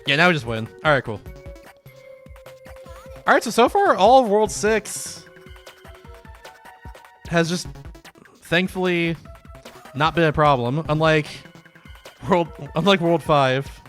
Yeah, now we just win. All right, cool. All right, so far all of World 6 has just thankfully not been a problem, unlike World 5.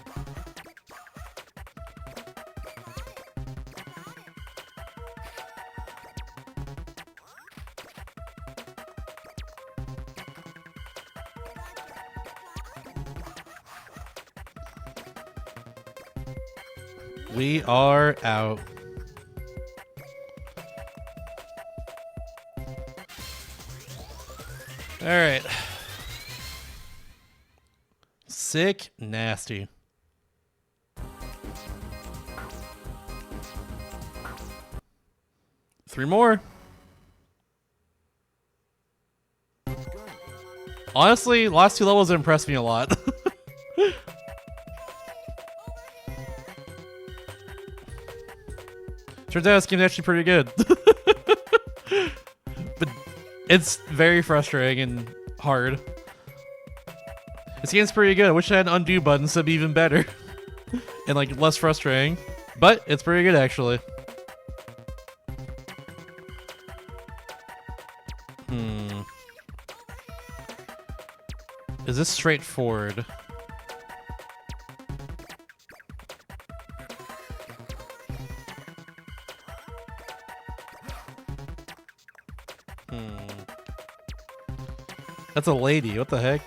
We are out. All right. Sick, nasty. Three more. Honestly, last two levels impressed me a lot. Turns out this game's actually pretty good. But it's very frustrating and hard. This game's pretty good. I wish I had an undo button so it'd be even better. And like less frustrating. But it's pretty good actually. Is this straightforward? That's a lady. What the heck?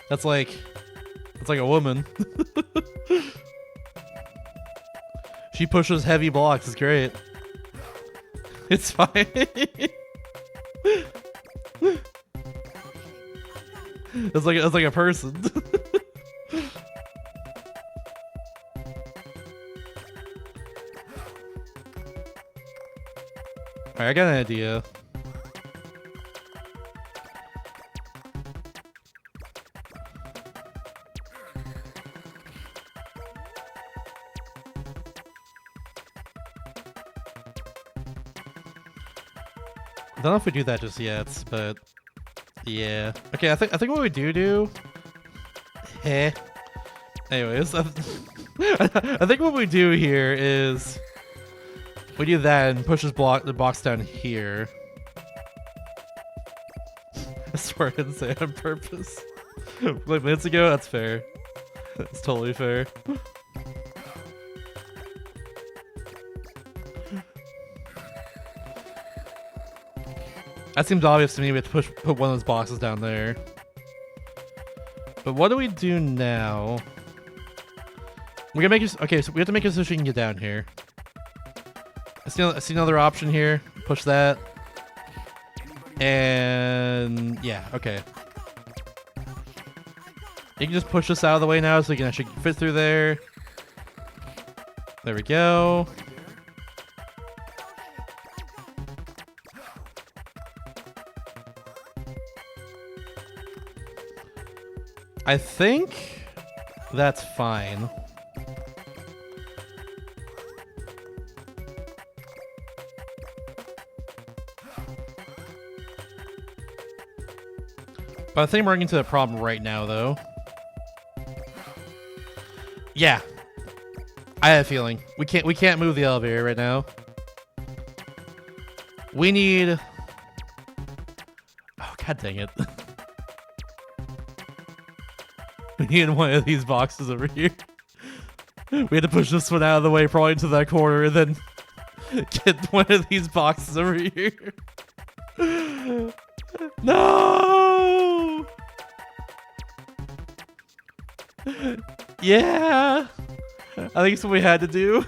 That's like a woman. She pushes heavy blocks. It's great. It's fine. It's like a person. Alright, I got an idea. I don't know if we do that just yet, but yeah. Okay, I think what we do. Anyways, I think what we do here is we do that and push the box down here. I swear I didn't say it on purpose. Like minutes ago, that's fair. That's totally fair. That seems obvious to me. We have to put one of those boxes down there. But what do we do now? We're gonna make it. Okay, so we have to make it so she can get down here. I see another option here. Push that. And yeah, okay. You can just push this out of the way now so you can actually fit through there. There we go. I think that's fine. But I think we're running into a problem right now, though. Yeah, I have a feeling we can't move the elevator right now. We need. Oh, god dang it! We need one of these boxes over here. We had to push this one out of the way, probably into that corner, and then get one of these boxes over here. No! Yeah! I think it's what we had to do.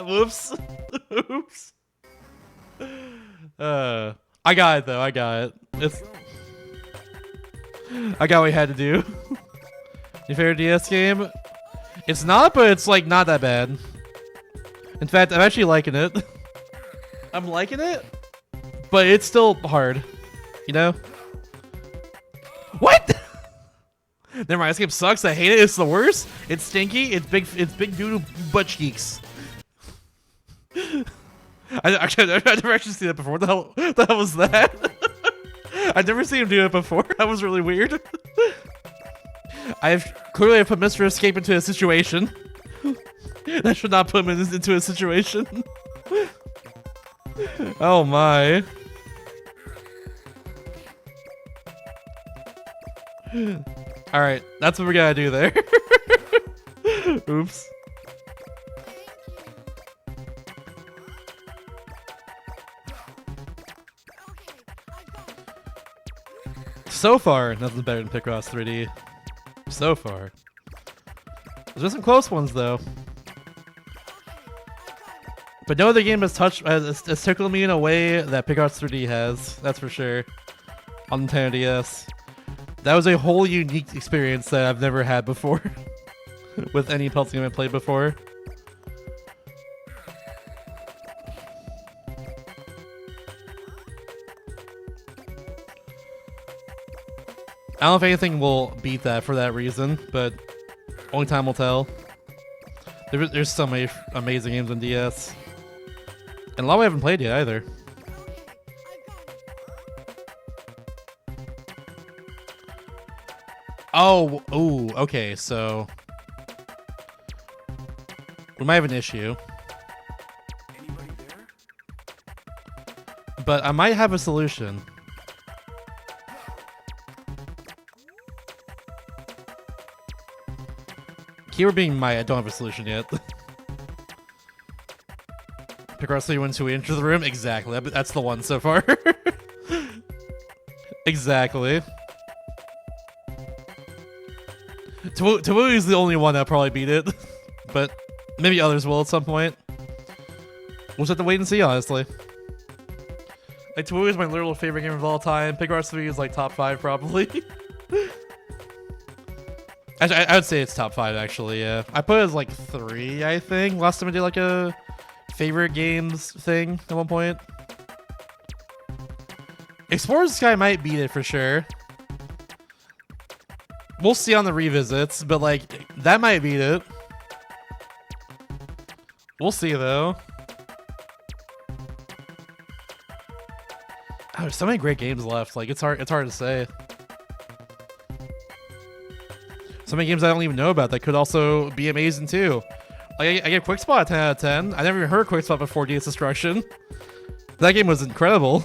Whoops. Oops. I got it, though. I got it. I got what we had to do. Your favorite DS game? It's not, but it's like not that bad. In fact, I'm actually liking it. I'm liking it, but it's still hard. You know? What? Never mind, this game sucks. I hate it. It's the worst. It's stinky. It's big doodle butt cheeks. I've never actually seen that before. What the hell was that? I've never seen him do it before. That was really weird. I've clearly put Mr. Escape into a situation. That should not put him into a situation. Oh my. Alright, that's what we gotta do there. Oops. So far, nothing's better than Picross 3D. So far. There's been some close ones though. But no other game has tickled me in a way that Picross 3D has. That's for sure. On Nintendo DS. That was a whole unique experience that I've never had before. With any puzzle game I played before. I don't know if anything will beat that for that reason, but only time will tell. There's so many amazing games on DS. And a lot we haven't played yet either. Oh, ooh, okay, so we might have an issue. Anybody there? But I might have a solution. Keyword being might, I don't have a solution yet. Picross 3 when we enter the room? Exactly. That's the one so far. Exactly. Tawui is the only one that'll probably beat it. But maybe others will at some point. We'll just have to wait and see, honestly. Like, Tawui is my literal favorite game of all time. Picross 3 is like top 5 probably. I would say it's top 5 actually, yeah. I put it as like 3, I think. Last time I did like a favorite games thing at one point. Explorer Sky might beat it for sure. We'll see on the revisits, but like, that might beat it. We'll see though. Oh, there's so many great games left. Like, it's hard to say. So many games I don't even know about that could also be amazing too. Like, I get Quick Spot a 10 out of 10. I never even heard Quick Spot before DS Destruction. That game was incredible.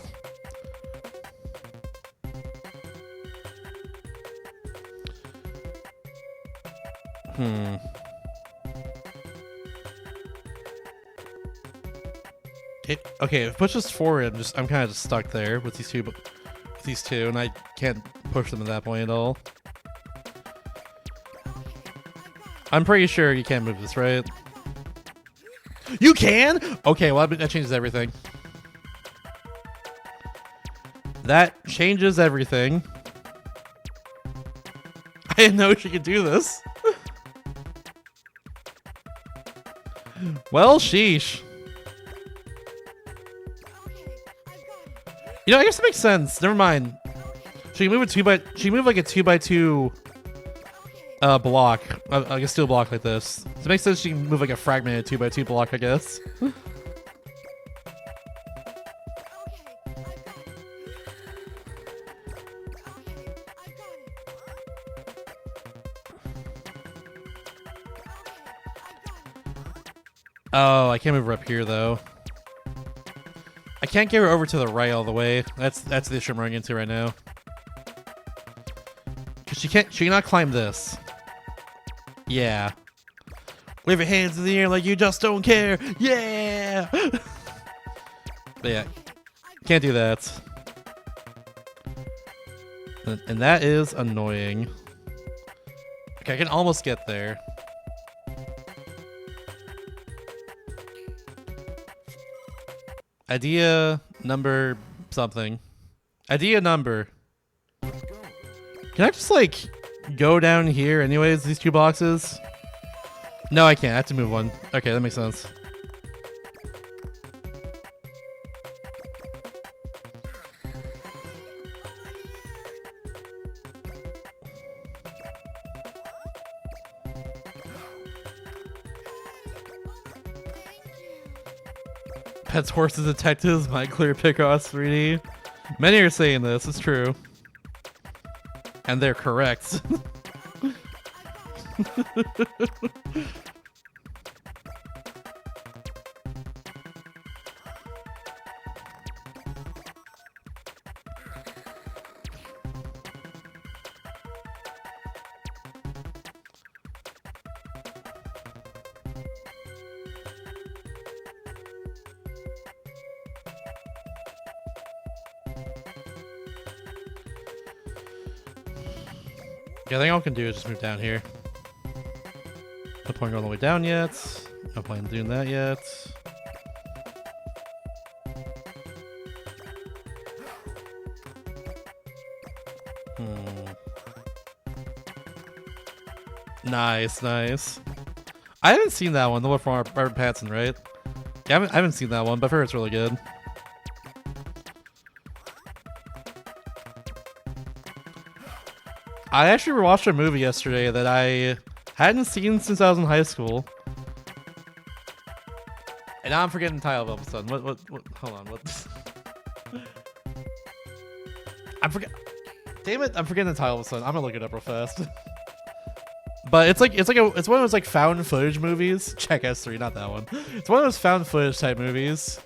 Okay, if it pushes forward, I'm kind of just stuck there with these two, and I can't push them at that point at all. I'm pretty sure you can't move this, right? You can? Okay, well, that changes everything. That changes everything. I didn't know she could do this. Well, sheesh. You know, I guess it makes sense. Never mind. She can move a 2x2 block, like a steel block like this. So it makes sense she can move like a fragmented 2x2 block, I guess. Oh, I can't move her up here though. I can't get her over to the right all the way. That's the issue I'm running into right now. Cause she cannot climb this. Yeah. Wave your hands in the air like you just don't care. Yeah. But yeah, can't do that. And that is annoying. Okay, I can almost get there. Idea number something. Idea number. Let's go. Can I just like go down here anyways, these two boxes? No, I can't. I have to move one. Okay, that makes sense. Pets, Horses, Detectives might clear Picross 3D. Many are saying this. It's true. And they're correct. Yeah, I think all I can do is just move down here. No point going all the way down yet. No point in doing that yet. Nice, nice. I haven't seen that one, the one from Robert Pattinson, right? Yeah, I haven't seen that one, but I've heard it's really good. I actually rewatched a movie yesterday that I hadn't seen since I was in high school. And now I'm forgetting the title of the episode. What, hold on, what? Damn it, I'm forgetting the title of the episode. I'm gonna look it up real fast. But it's one of those like found footage movies. Check S3, not that one. It's one of those found footage type movies.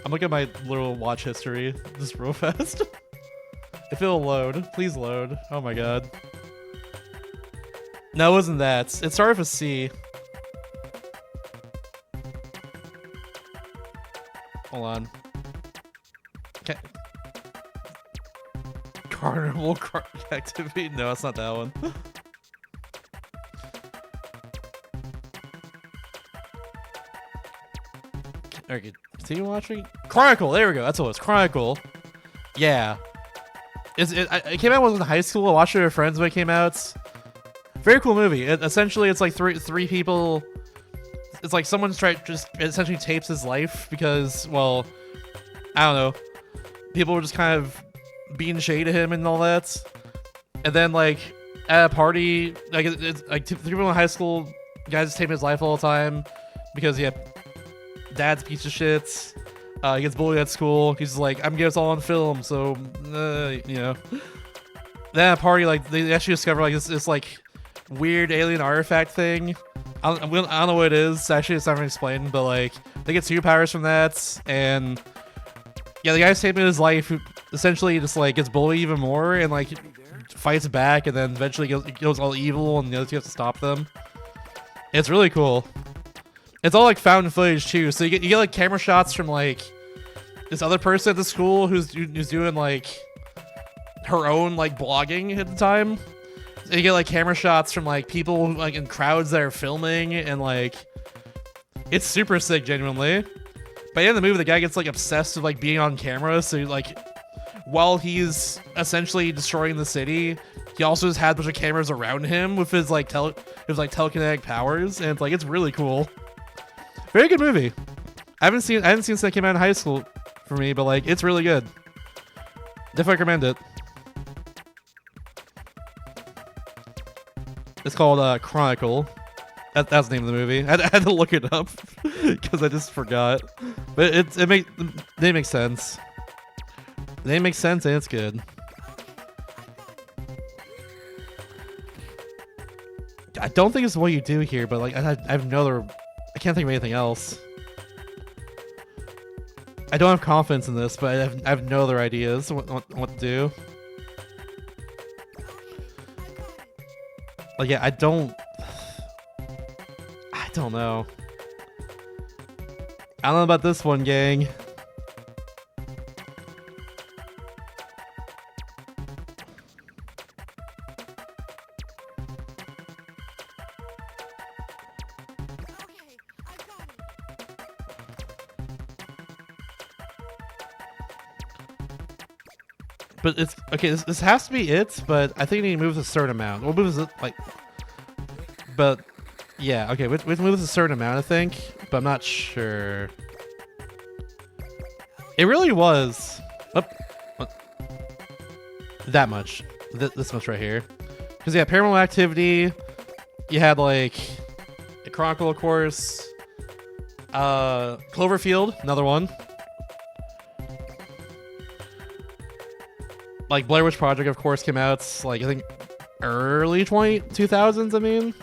I'm looking at my little watch history just real fast. If it'll load, please load. Oh my god. No, it wasn't that. It started with a C. Hold on. Okay. Carnival Activity? No, it's not that one. Okay, continue watching. Chronicle. There we go. That's what it was. Chronicle. Yeah. It came out when I was in high school. I watched it with friends when it came out. Very cool movie. Essentially, it's like three people. It's like someone's essentially tapes his life because, well, I don't know. People were just kind of being shady to him and all that. And then like at a party, like it's like three people in high school, guys just taping his life all the time because yeah, dad's a piece of shit. He gets bullied at school. He's like, I'm getting this all on film, so you know. Then at a party, like they actually discover like this like weird alien artifact thing. I don't know what it is. Actually, it's not even explained, but like they get superpowers from that, and yeah, the guy's taping his life who essentially just like gets bullied even more and like fights back, and then eventually goes all evil, and the other two have to stop them. It's really cool. It's all like found footage too, so you get like camera shots from like this other person at the school who's doing like her own like blogging at the time. So you get like camera shots from like people like in crowds that are filming, and like it's super sick, genuinely. By the end of the movie, the guy gets like obsessed with like being on camera, so like while he's essentially destroying the city, he also has had a bunch of cameras around him with his like telekinetic powers, and it's really cool. Very good movie. I haven't seen since it came out in high school for me, but like it's really good. Definitely recommend it. It's called Chronicle. That's the name of the movie. I had to look it up because I just forgot. But the name makes sense. The name makes sense and it's good. I don't think it's what you do here, but like I have no other. I can't think of anything else. I don't have confidence in this, but I have no other ideas what to do. Like yeah, I don't know. I don't know about this one, gang. But it's okay. This has to be it, but I think it need to move a certain amount. We'll move it like, but yeah, okay. We have to move a certain amount, I think, but I'm not sure. It really was. Oh, that much. This much right here. Because yeah, Paranormal Activity. You had like a Chronicle, of course. Cloverfield, another one. Like Blair Witch Project, of course, came out like I think early 2000s. I mean,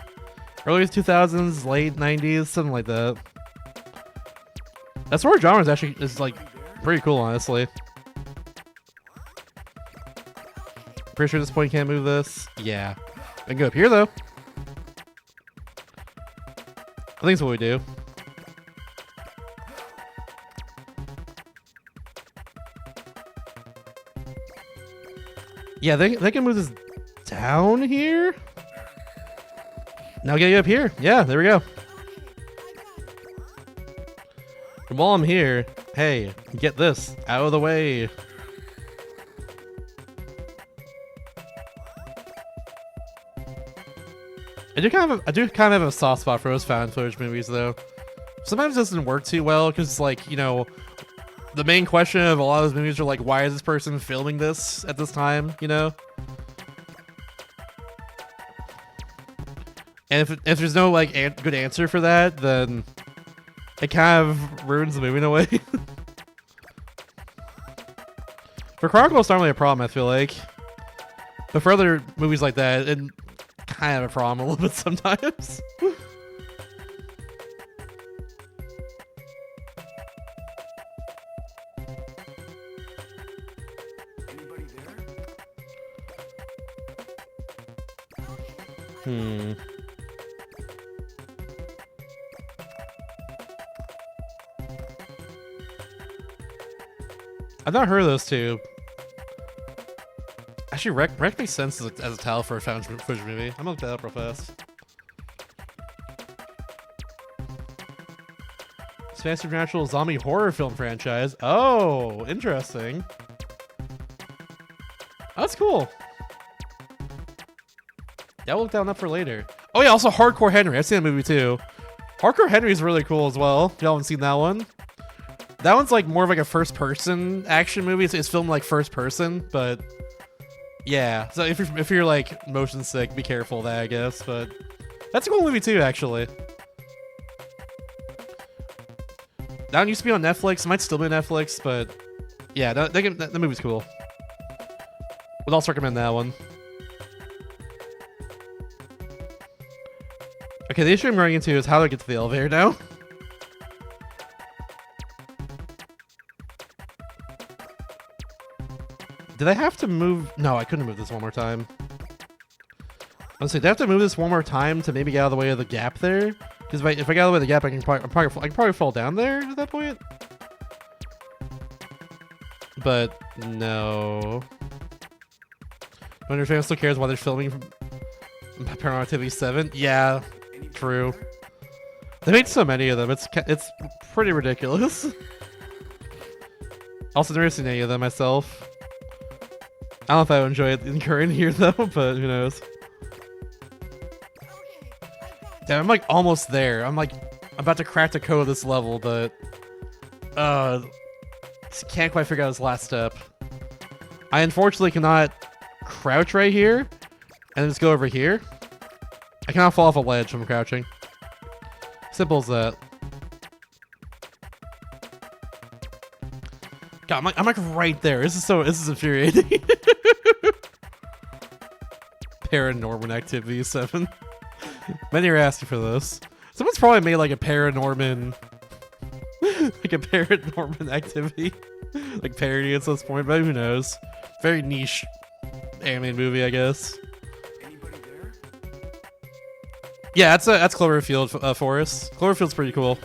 early 2000s, late 90s, something like that. That sort of genre is like pretty cool, honestly. Pretty sure at this point you can't move this. Yeah, I can go up here though. I think that's what we do. Yeah, they can move this down here. Now get you up here. Yeah, there we go. And while I'm here, hey, get this out of the way. I do kind of have a soft spot for those found footage movies, though. Sometimes it doesn't work too well because, like, you know, the main question of a lot of those movies are like, why is this person filming this at this time? You know. And if there's no like good answer for that, then it kind of ruins the movie in a way. For Chronicle, it's not really a problem, I feel like. But for other movies like that, it kind of a problem a little bit sometimes. Anybody there? Hmm. I've not heard of those two. Actually, Wreck makes sense as a title for a found footage movie. I'm gonna look that up real fast. Spanish supernatural zombie horror film franchise. Oh, interesting. That's cool. Yeah, I'll look that one up for later. Oh yeah, also Hardcore Henry. I've seen that movie too. Hardcore Henry is really cool as well. If y'all haven't seen that one. That one's like more of like a first-person action movie. It's filmed like first person, but yeah. So if you're like motion sick, be careful of that, I guess. But that's a cool movie too, actually. That one used to be on Netflix. It might still be on Netflix, but yeah, the movie's cool. Would also recommend that one. Okay, the issue I'm running into is how do I get to the elevator now? Did I have to move? No, I couldn't move this one more time. Let's see. Do I have to move this one more time to maybe get out of the way of the gap there? Because if I get out of the way of the gap, I can probably fall down there at that point. But no. I wonder if anyone still cares why they're filming Paranormal Activity 7. Yeah, true. They made so many of them. It's pretty ridiculous. Also, never seen any of them myself. I don't know if I would enjoy it incurring here though, but who knows. Damn, I'm like almost there. I'm about to crack the code of this level, but can't quite figure out this last step. I unfortunately cannot crouch right here and then just go over here. I cannot fall off a ledge from crouching. Simple as that. God, I'm like right there. This is infuriating. Paranormal Activity 7. Many are asking for this. Someone's probably made like a Paranorman Activity like parody at this point, but who knows? Very niche animated movie, I guess. Anybody there? Yeah, that's Cloverfield Forest. Cloverfield's pretty cool.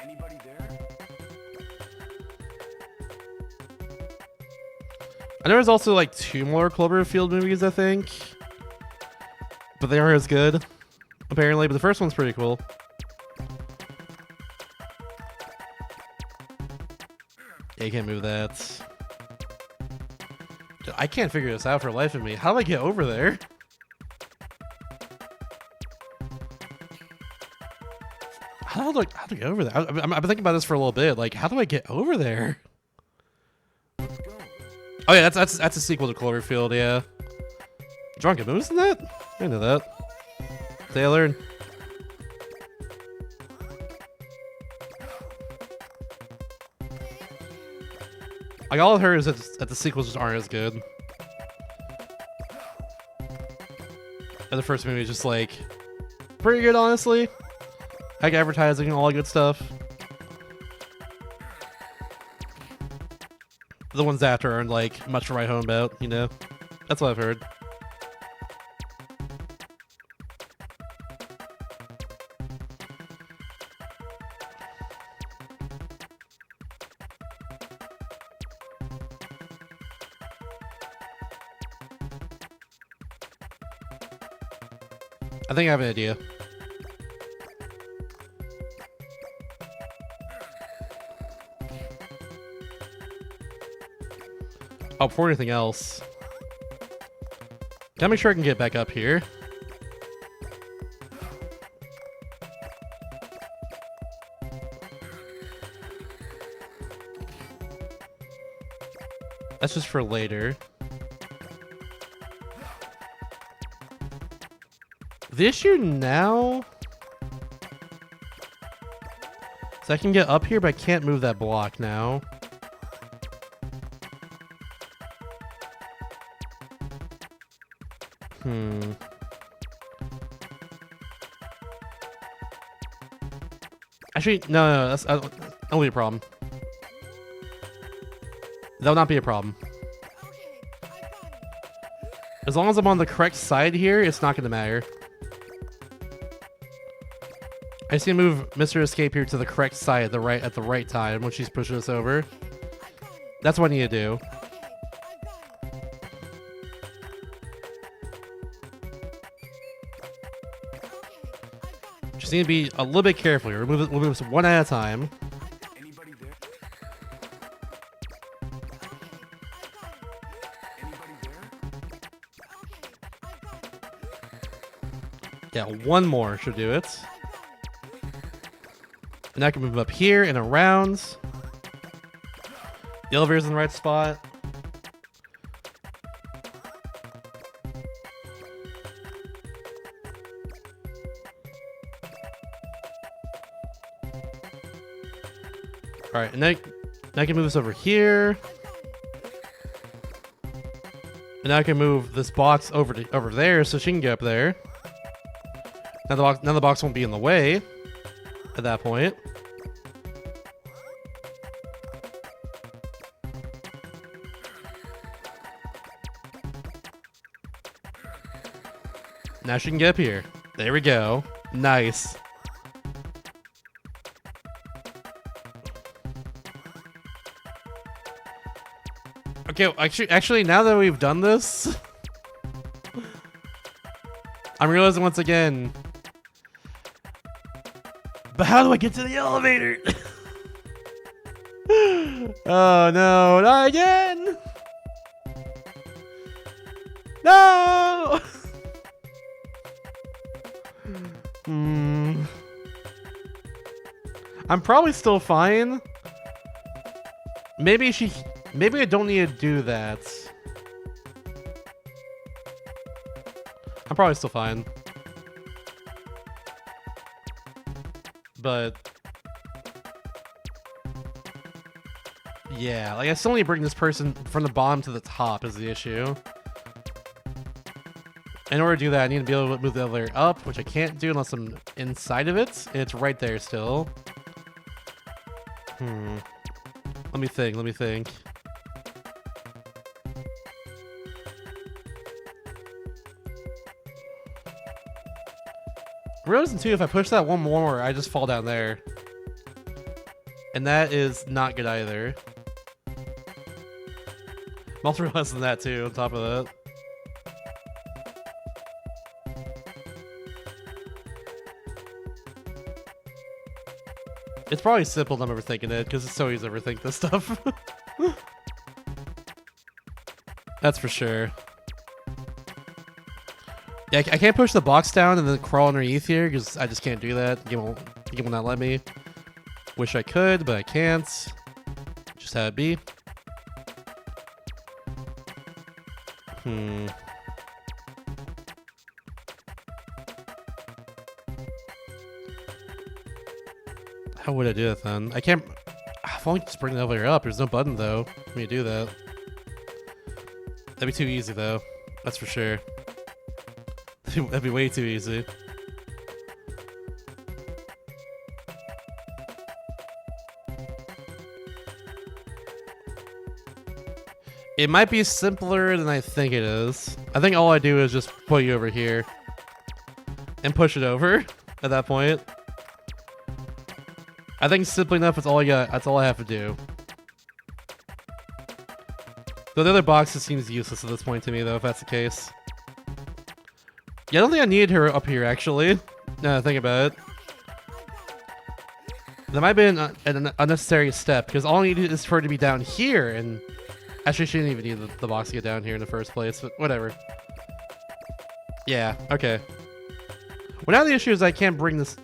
Anybody there? I know there's also like 2 more Cloverfield movies, I think, but they aren't as good, apparently. But the first one's pretty cool. Yeah, you can't move that. I can't figure this out for the life of me. How do I get over there? How do I get over there? I've been thinking about this for a little bit. Like, how do I get over there? Let's go. Oh yeah, that's a sequel to Cloverfield. Yeah. Drunken moves in that? I didn't know that. they learn. Like, all of her is that the sequels just aren't as good. And the first movie is just like pretty good, honestly. Like advertising and all that good stuff. The ones after aren't like much to write home about, you know? That's what I've heard. I think I have an idea. Oh, before anything else, gotta make sure I can get back up here. That's just for later. The issue now is I can get up here, but I can't move that block now. Actually, no, that'll be a problem. That'll not be a problem. As long as I'm on the correct side here, it's not going to matter. I just need to move Mr. Escape here to the correct side at the right time when she's pushing us over. That's what I need to do. Just need to be a little bit careful here. We'll move this one at a time. Anybody there? Anybody there? Yeah, one more should do it. And I can move up here and around. The elevator's in the right spot. Alright, and now I can move this over here. And now I can move this box over there so she can get up there. Now the box won't be in the way at that point. Now she can get up here. There we go. Nice. Okay, actually, now that we've done this, I'm realizing once again. But how do I get to the elevator? Oh no, not again! No! I'm probably still fine. Maybe I don't need to do that. I'm probably still fine. But yeah, like I still need to bring this person from the bottom to the top is the issue. In order to do that, I need to be able to move the elevator up, which I can't do unless I'm inside of it. It's right there still. Let me think. I'm realizing too, if I push that one more, I just fall down there. And that is not good either. I'm also realizing that too, on top of that. It's probably simple I'm overthinking it, because it's so easy to overthink this stuff. That's for sure. Yeah, I can't push the box down and then crawl underneath here, because I just can't do that. The game will not let me. Wish I could, but I can't. Just how it be. How would I do that then? I can't. If only just bring the elevator up. There's no button though. Let me do that. That'd be too easy though. That's for sure. That'd be way too easy. It might be simpler than I think it is. I think all I do is just put you over here and push it over at that point. I think simply enough is all I got. That's all I have to do. The other boxes seems useless at this point to me though, if that's the case. Yeah, I don't think I needed her up here actually. Now that I think about it. That might have been an unnecessary step because all I needed is for her to be down here, and actually she didn't even need the box to get down here in the first place, but whatever. Yeah, okay. Well, now the issue is I can't bring this.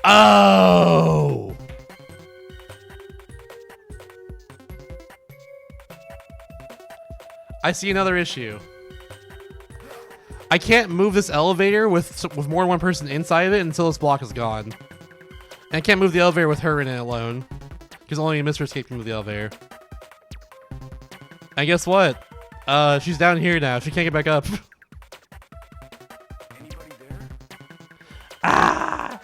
Oh! I see another issue. I can't move this elevator with more than one person inside of it until this block is gone. And I can't move the elevator with her in it alone. Because only Mr. Escape can move the elevator. And guess what? She's down here now. She can't get back up. Anybody there? Ah!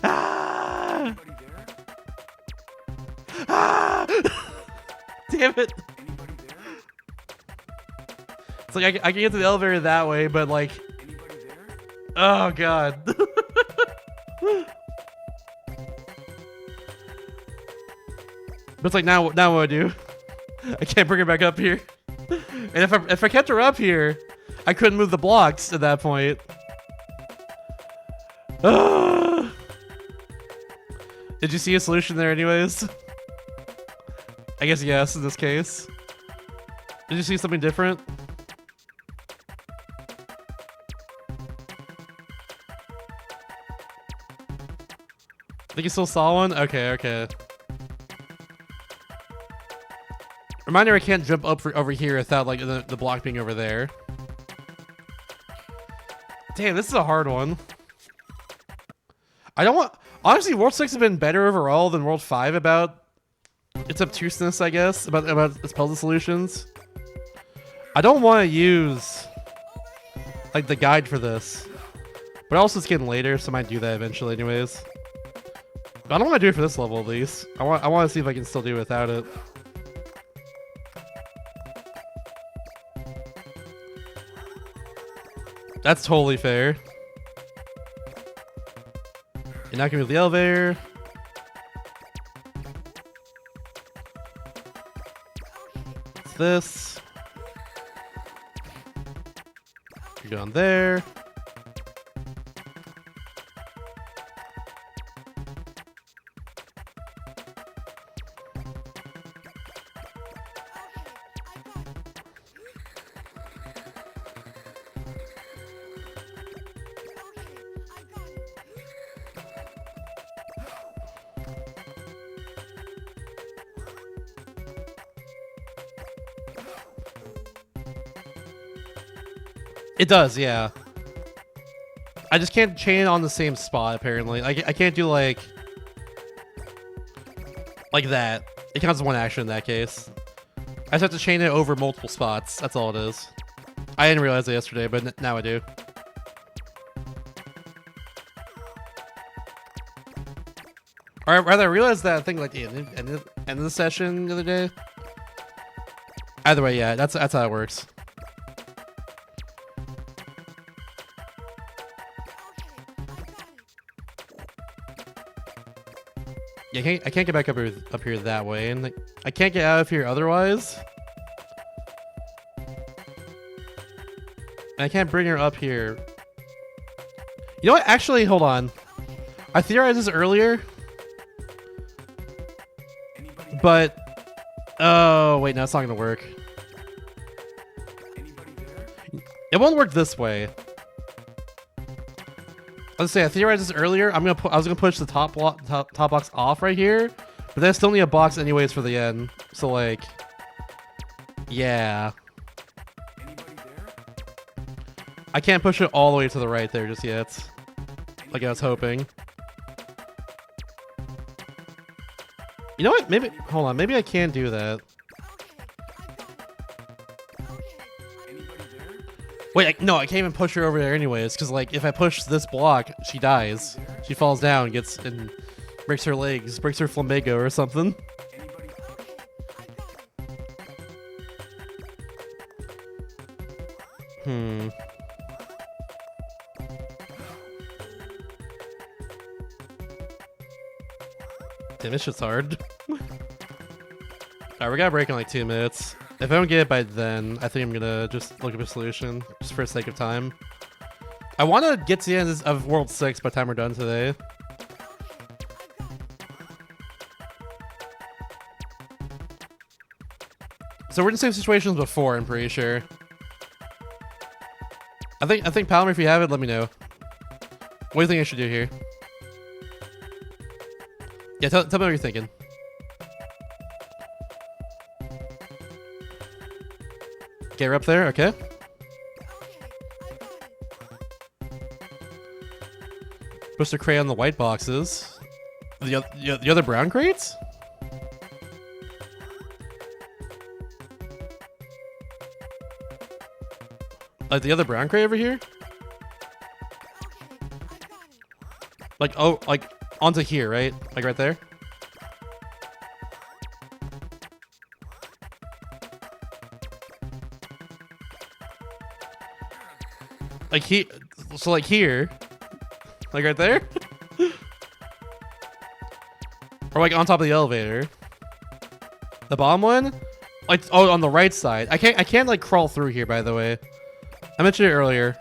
Ah! Anybody there? Ah! Damn it. Anybody there? It's like I can get to the elevator that way, but like, Anybody there? oh god. But it's like now what do I do? I can't bring her back up here. And if I kept her up here, I couldn't move the blocks at that point. Ah. Did you see a solution there anyways? I guess yes in this case. Did you see something different? Think you still saw one? Okay, okay. Reminder, I can't jump up over here without like the block being over there. Damn, this is a hard one. I don't want... Honestly, World 6 has been better overall than World 5 about its obtuseness, I guess, about its puzzle solutions. I don't want to use like the guide for this. But also it's getting later, so I might do that eventually anyways. But I don't want to do it for this level at least. I want to see if I can still do it without it. That's totally fair. You're not gonna move the elevator. It's this. You're going there. It does, yeah. I just can't chain it on the same spot, apparently. I can't do, like that. It counts as one action in that case. I just have to chain it over multiple spots. That's all it is. I didn't realize it yesterday, but now I do. Or rather, I realized that thing like the end of the session the other day. Either way, yeah, that's how it works. Yeah, I can't get back up here that way, and like, I can't get out of here otherwise. And I can't bring her up here. You know what? Actually, hold on. I theorized this earlier, but oh wait, no, it's not gonna work. Anybody there? It won't work this way. Let's say I theorized this earlier. I was gonna push the top box off right here, but then I still need a box anyways for the end. So like, yeah, Anybody there? I can't push it all the way to the right there just yet, like I was hoping. You know what? Maybe hold on. Maybe I can do that. Anybody there? Wait, no, I can't even push her over there anyways. Because like, if I push this block, she dies. She falls down, gets and breaks her legs, breaks her flamingo or something. Anybody? Hmm. Damn, this shit's hard. Alright, we got a break in like 2 minutes. If I don't get it by then, I think I'm gonna just look up a solution, just for the sake of time. I want to get to the end of World 6 by the time we're done today. So we're in the same situation as before, I'm pretty sure. I think Palmer, if you have it, let me know. What do you think I should do here? Yeah, tell me what you're thinking. Okay, we're up there, okay. Supposed to crate on the white boxes. The other brown crates? Like the other brown crate over here? Like, oh, like onto here, right? Like right there? Like so like here? Like right there? Or like on top of the elevator? The bottom one? Like, oh, on the right side. I can't like crawl through here, by the way. I mentioned it earlier.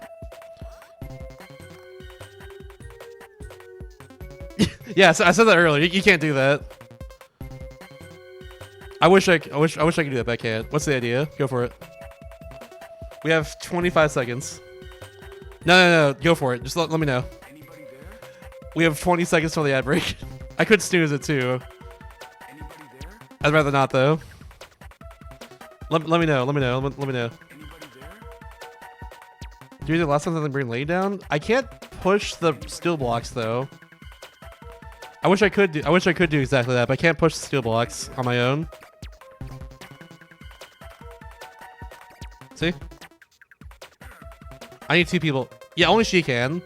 Yeah, so I said that earlier. You can't do that. I wish I could do that, but I can't. What's the idea? Go for it. We have 25 seconds. No, go for it. Just let me know. Anybody there? We have 20 seconds till the ad break. I could snooze it too. Anybody there? I'd rather not though. Let me know. Let me know. Let me know. Anybody there? Do you do the last time that bring lay down? I can't push the steel blocks though. I wish I could do exactly that, but I can't push the steel blocks on my own. See? I need 2 people. Yeah, only she can.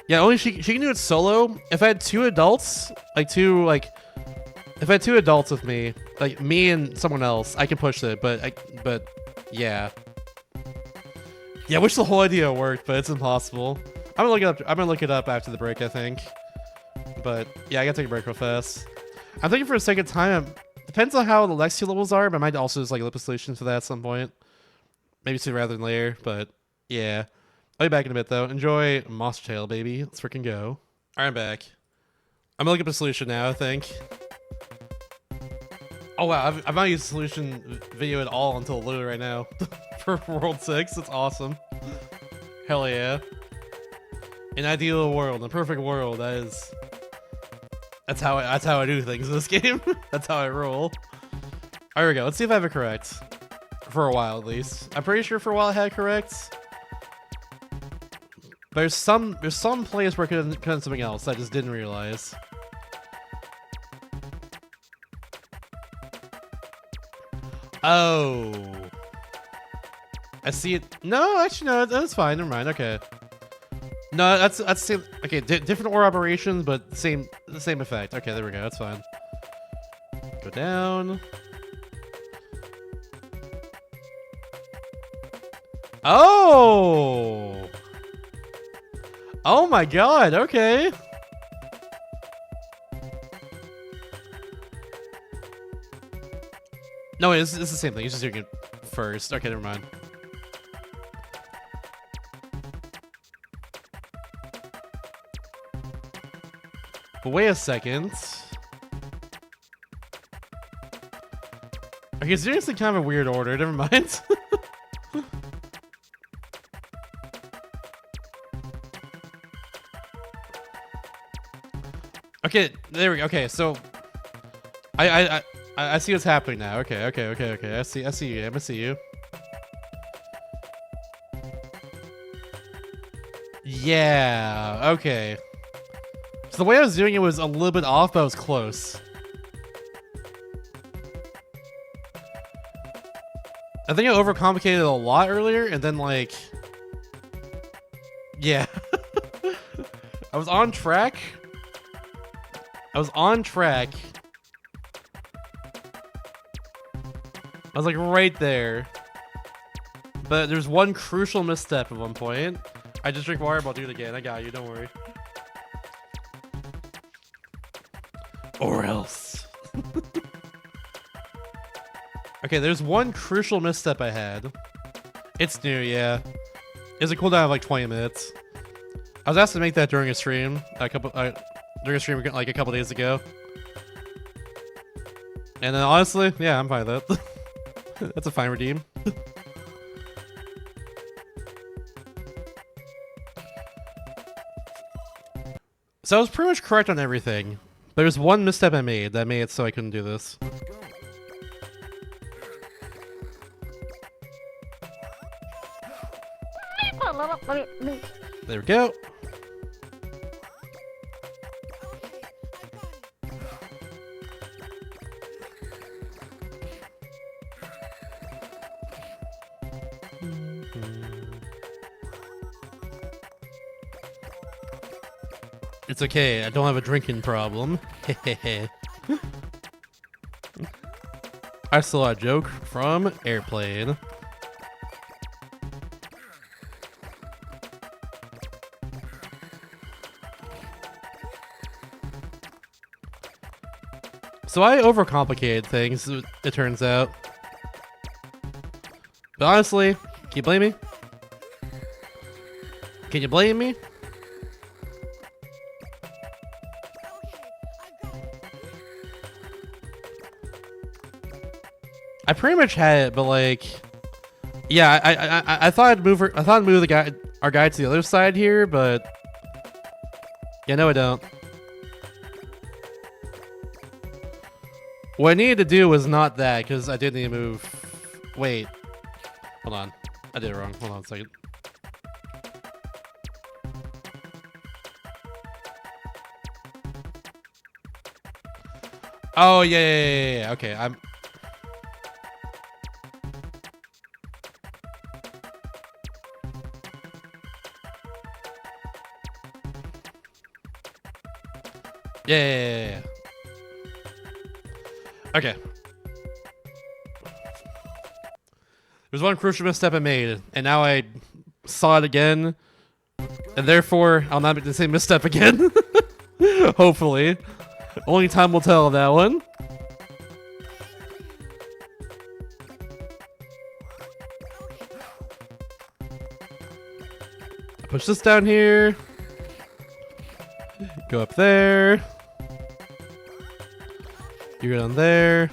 Yeah, only she can do it solo. If I had 2 adults, if I had 2 adults with me, like me and someone else, I can push it, but yeah. Yeah, I wish the whole idea worked, but it's impossible. I'm gonna look it up after the break, I think. But yeah, I gotta take a break real fast. I'm thinking for a second time. Depends on how the Lexi levels are, but I might also just like look up a solution for that at some point. Maybe sooner rather than later, but yeah. I'll be back in a bit though. Enjoy Monster Tail, baby. Let's freaking go. Alright, I'm back. I'm gonna look up a solution now, I think. Oh wow, I've not used a solution video at all until literally right now. For World 6, it's awesome. Hell yeah. An ideal world, a perfect world, that's how I do things in this game. That's how I roll. There we go. Let's see if I have it correct. For a while, at least. I'm pretty sure for a while I had it correct. But there's some place where I could have done something else I just didn't realize. Oh. I see it. No, actually, no, that's fine. Never mind. Okay. No, that's the same. Okay, different ore operations, but the same effect. Okay, there we go. That's fine. Go down. Oh. Oh my God. Okay. No, wait, it's the same thing. He's just doing it first. Okay, never mind. But wait a second. Okay, it's doing this in kind of a weird order. Never mind. Okay, there we go. Okay, so I see what's happening now. Okay. I see you. I'm gonna see you. Yeah. Okay. So the way I was doing it was a little bit off, but I was close. I think I overcomplicated it a lot earlier, and then like, yeah, I was on track. I was like right there, but there's one crucial misstep at one point. I just drink water, but I'll do it again. I got you, don't worry. Or else. Okay, there's one crucial misstep I had. It's new, yeah. It's a cooldown of like 20 minutes. I was asked to make that during a stream during a stream like a couple days ago. And then honestly, yeah, I'm fine with that. That's a fine redeem. So I was pretty much correct on everything. There's one misstep I made that made it so I couldn't do this. Let's go. There we go. It's okay, I don't have a drinking problem. I saw a joke from Airplane. So I overcomplicated things, it turns out. But honestly, can you blame me? Can you blame me? I pretty much had it, but like, yeah, I thought I'd move our guy to the other side here, but yeah, no, I don't. What I needed to do was not that, because I did need to move. Wait, hold on, I did it wrong. Hold on a second. Oh yeah. Okay, I'm. Yeah. Okay. There's one crucial misstep I made, and now I saw it again, and therefore I'll not make the same misstep again. Hopefully. Only time will tell on that one. Push this down here. Go up there. You go down there.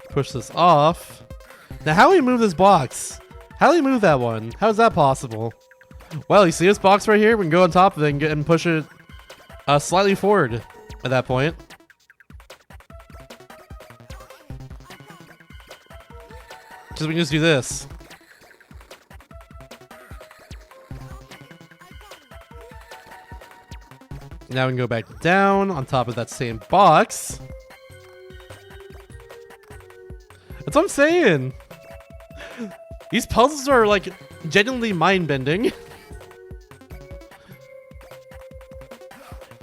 Push this off. Now, how do we move this box? How do we move that one? How is that possible? Well, you see this box right here? We can go on top of it and push it slightly forward at that point. Just we can just do this. Now we can go back down on top of that same box. That's what I'm saying. These puzzles are like genuinely mind-bending.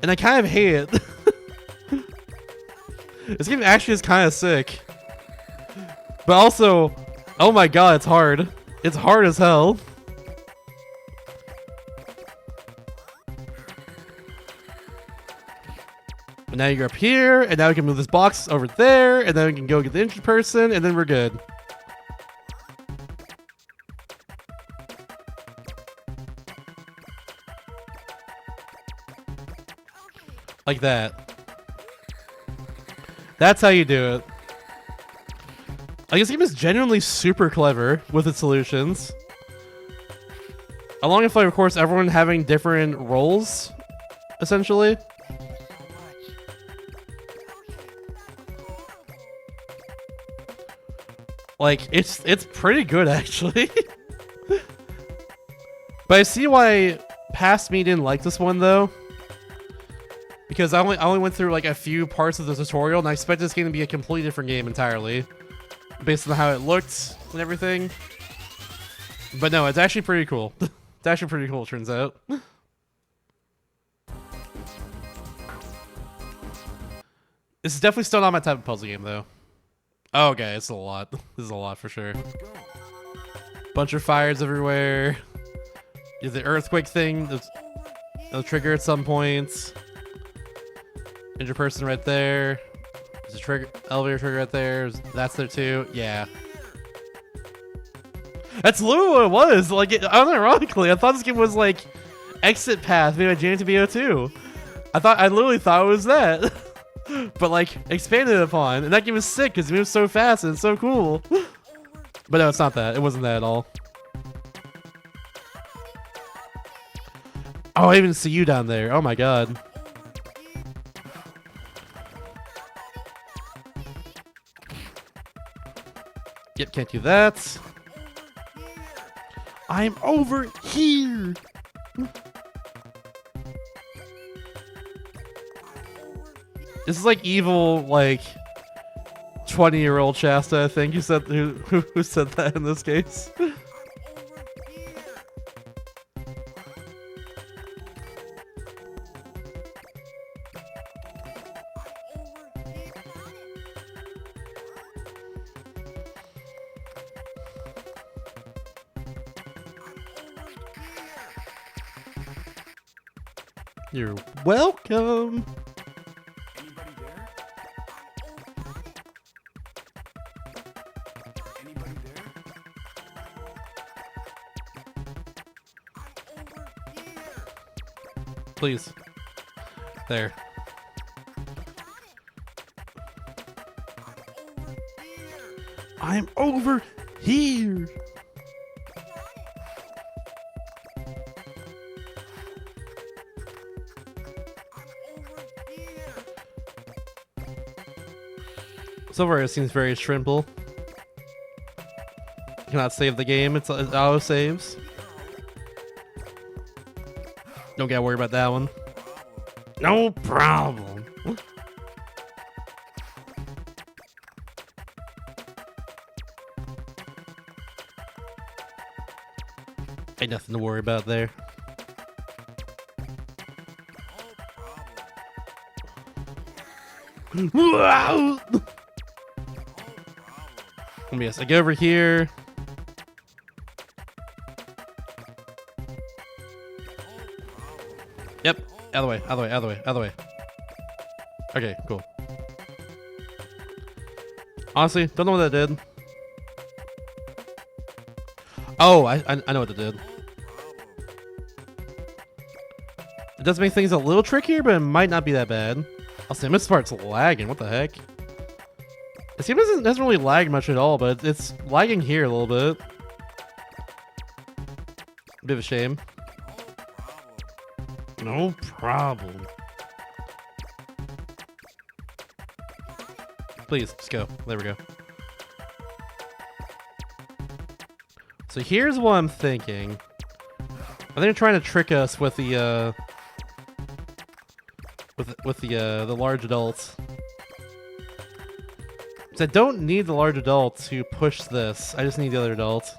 And I kind of hate it. This game actually is kind of sick. But also, oh my god, it's hard. It's hard as hell. And now you're up here, and now we can move this box over there, and then we can go get the injured person, and then we're good. Like that. That's how you do it. Like, this game is genuinely super clever with its solutions. Along with, like, of course, everyone having different roles, essentially. Like, it's pretty good, actually. But I see why past me didn't like this one, though. Because I only went through, like, a few parts of the tutorial, and I expect this game to be a completely different game entirely. based on how it looked and everything. But no, it's actually pretty cool. It's actually pretty cool, turns out. This is definitely still not my type of puzzle game, though. Oh, okay, it's a lot. This is a lot for sure. Bunch of fires everywhere. You have the earthquake thing. It'll trigger at some point. Injured person right there. There's a trigger, elevator trigger right there. That's there too. Yeah. That's literally what it was. Like, unironically, I thought this game was like Exit Path made by JNTBO 2. I literally thought it was that. But like expanded upon, and that game is sick because it moves so fast and it's so cool. But no, it's not that. It wasn't that at all. Oh, I even see you down there. Oh my god. Yep, can't do that. I'm over here. This is like evil, like 20-year-old Shasta, I think. Who said that in this case? You're welcome. Anybody there? Anybody there? Please. There. I'm over here. So far, it seems very simple. You cannot save the game, it auto saves. Don't gotta worry about that one. No problem. Ain't nothing to worry about there. Wow! Yes, I go over here. Yep, out of the way, out of the way, out of the way, out of the way. Okay, cool. Honestly, don't know what that did. Oh, I know what it did. It does make things a little trickier, but it might not be that bad. I'll say this part's lagging. What the heck? This game doesn't really lag much at all, but it's lagging here a little bit. Bit of a shame. No problem. Please, just go. There we go. So here's what I'm thinking. I think they're trying to trick us with the the large adults. So I don't need the large adult to push this. I just need the other adult.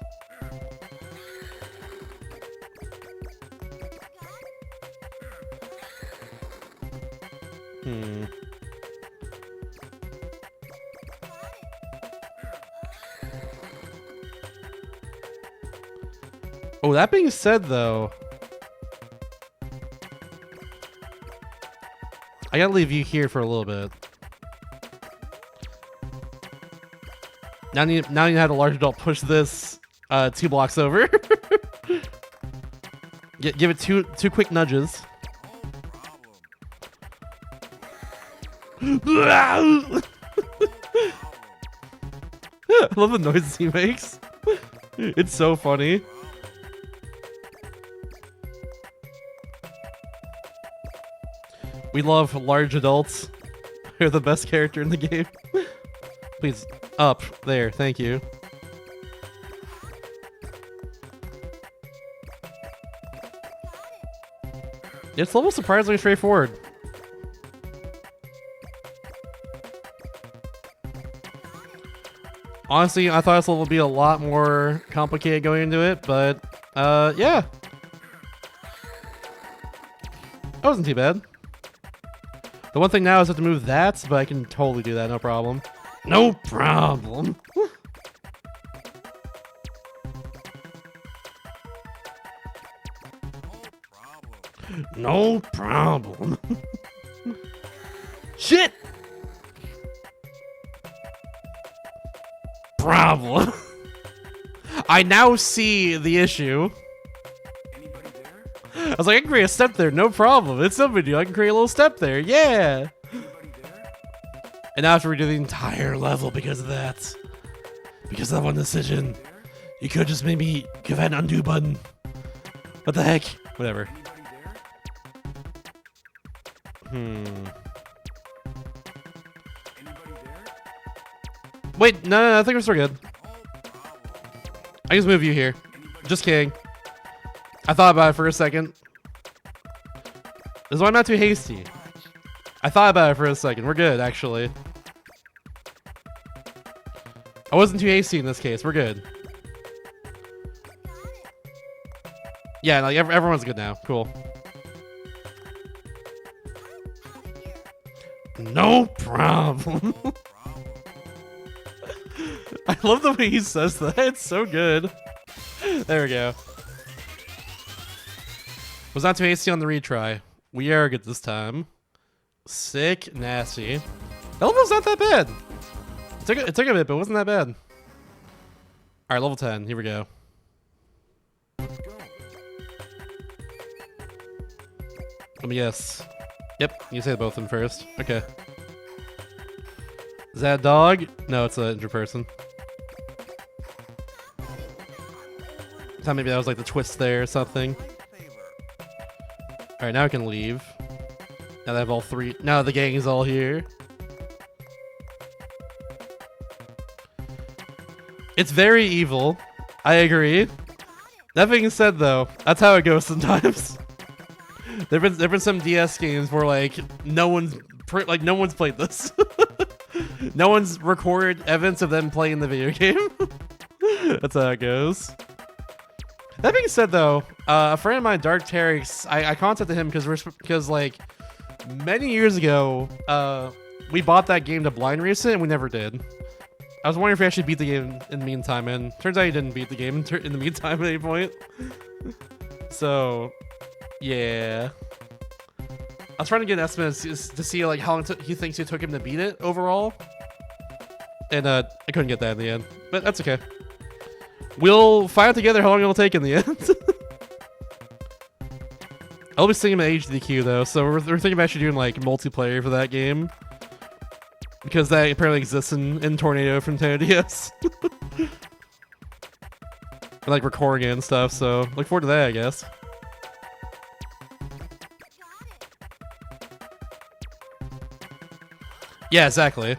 Oh, that being said, though, I gotta leave you here for a little bit. Now you have the large adult push this 2 blocks over. Give it two quick nudges. I love the noises he makes. It's so funny. We love large adults. They're the best character in the game. Please, up. There, thank you. It's almost surprisingly straightforward. Honestly, I thought this level would be a lot more complicated going into it, but yeah. That wasn't too bad. The one thing now is I have to move that, but I can totally do that, no problem. No problem. No problem. Shit! Problem. I now see the issue. Anybody there? I was like, I can create a step there, no problem. It's no video. I can create a little step there, yeah. Anybody there? And now I have to redo the entire level because of that. Because of that one decision. There? You could just maybe give that an undo button. What the heck? Whatever. Anybody there? Hmm. Anybody there? Wait, no, I think we're still good. I can just move you here. Just kidding. I thought about it for a second. This is why I'm not too hasty. I thought about it for a second. We're good, actually. I wasn't too hasty in this case. We're good. Yeah, like everyone's good now. Cool. No problem. I love the way he says that. It's so good. There we go. Was not too hasty on the retry. We are good this time. Sick, nasty. That level's not that bad. It took a bit, but it wasn't that bad. Alright, level 10. Here we go. Let's go. Let me guess. Yep, you say both of them first. Okay. Is that a dog? No, it's an injured person. Thought maybe that was like the twist there or something. Alright, now I can leave. Now that I have all three. Now the gang is all here. It's very evil. I agree. That being said, though, that's how it goes sometimes. There've been some DS games where like no one's played this. No one's recorded evidence of them playing the video game. That's how it goes. That being said, though, a friend of mine, Dark Teryx, I contacted him because like many years ago, we bought that game to blind race it and we never did. I was wondering if we actually beat the game in the meantime, and turns out he didn't beat the game in the meantime at any point. So, yeah. I was trying to get an estimate to see like how long he thinks it took him to beat it overall, and I couldn't get that in the end. But that's okay. We'll find out together how long it'll take in the end. I'll be singing my HDQ though, so we're thinking about actually doing like multiplayer for that game. Because that apparently exists in Tornado from Nintendo DS. And like recording it and stuff, so look forward to that, I guess. Yeah, exactly.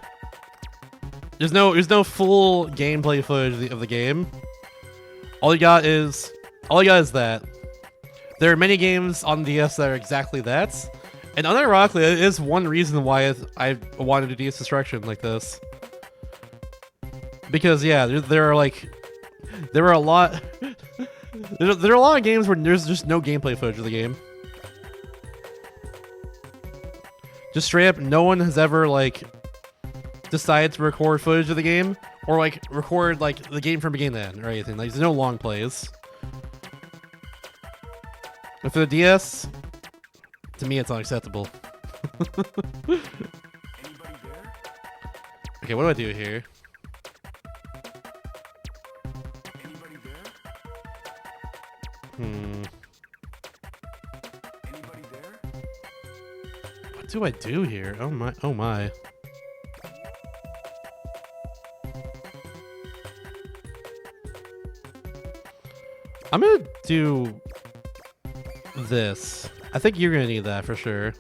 There's no full gameplay footage of the game. All you got is that. There are many games on DS that are exactly that. And unironically, it is one reason why I wanted to do DS Destruction like this. Because yeah, there are a lot there are a lot of games where there's just no gameplay footage of the game. Just straight up, no one has ever like decided to record footage of the game or like record like the game from beginning to end or anything. Like there's no long plays. But for the DS, to me, it's unacceptable. Anybody there? Okay, what do I do here? Anybody there? Anybody there? What do I do here? Oh my, oh my. I'm gonna do this. I think you're gonna need that for sure.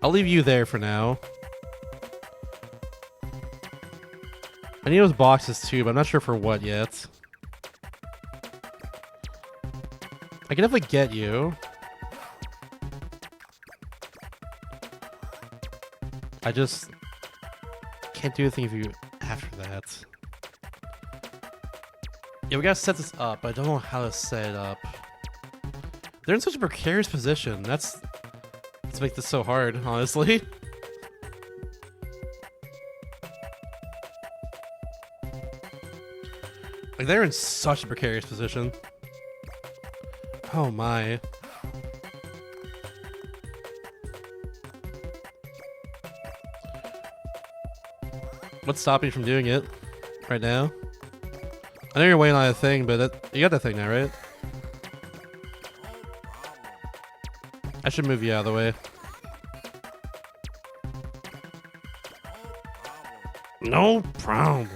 I'll leave you there for now. I need those boxes too, but I'm not sure for what yet. I can definitely get you. I just can't do anything if you after that. Yeah, we gotta set this up. I don't know how to set it up. They're in such a precarious position. Let's make this so hard, honestly. Like, they're in such a precarious position. Oh my. What's stopping you from doing it right now? I know you're waiting on a thing, but you got that thing now, right? I should move you out of the way. No problem.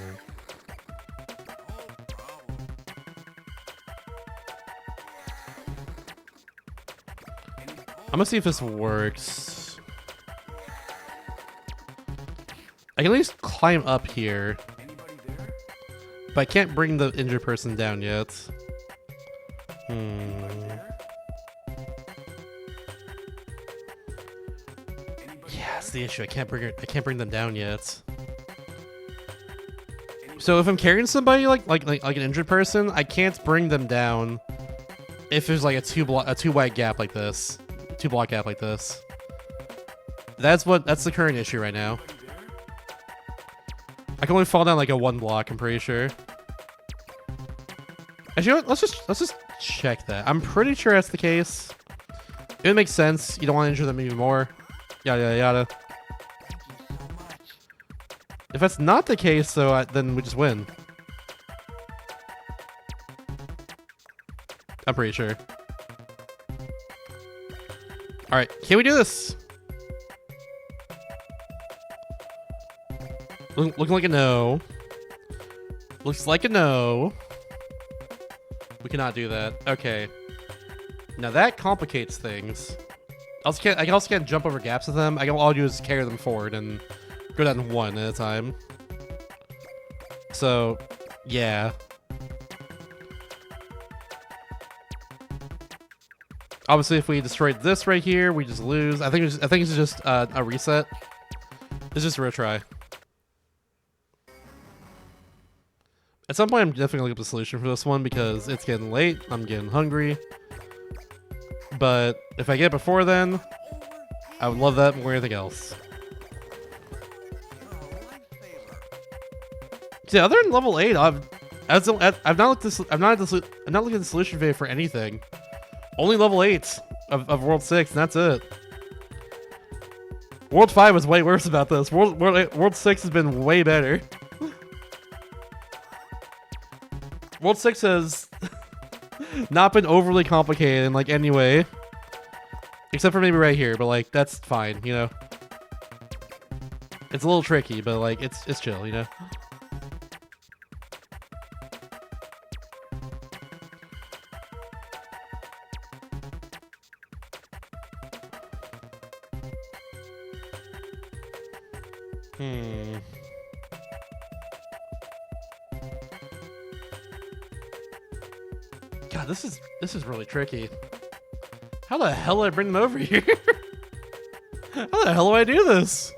I'm gonna see if this works. I can at least climb up here, Anybody there? but I can't bring the injured person down yet. Yeah, that's the issue. I can't bring them down yet. So if I'm carrying somebody like an injured person, I can't bring them down if there's like a two wide gap like this, 2-block gap like this. That's the current issue right now. I can only fall down like a 1 block. I'm pretty sure. Actually, you know what? Let's just check that. I'm pretty sure that's the case. It would make sense. You don't want to injure them even more. Yada yada yada. If that's not the case, though, then we just win. I'm pretty sure. All right, can we do this? Looking like a no. Looks like a no. We cannot do that. Okay. Now that complicates things. I also can't jump over gaps with them. All I'll do is carry them forward and go down 1 at a time. So, yeah. Obviously, if we destroyed this right here, we just lose. I think it's just a reset. It's just a retry. At some point, I'm definitely gonna look up a solution for this one because it's getting late. I'm getting hungry. But if I get it before then, I would love that more than anything else. See, other than level 8, I've not looked at the solution video for anything. Only level 8 of World 6, and that's it. World 5 was way worse about this. World 6 has been way better. World 6 has not been overly complicated in like any way. Except for maybe right here, but like that's fine, you know. It's a little tricky, but like it's chill, you know. God, this is really tricky. How the hell do I bring them over here? How the hell do I do this?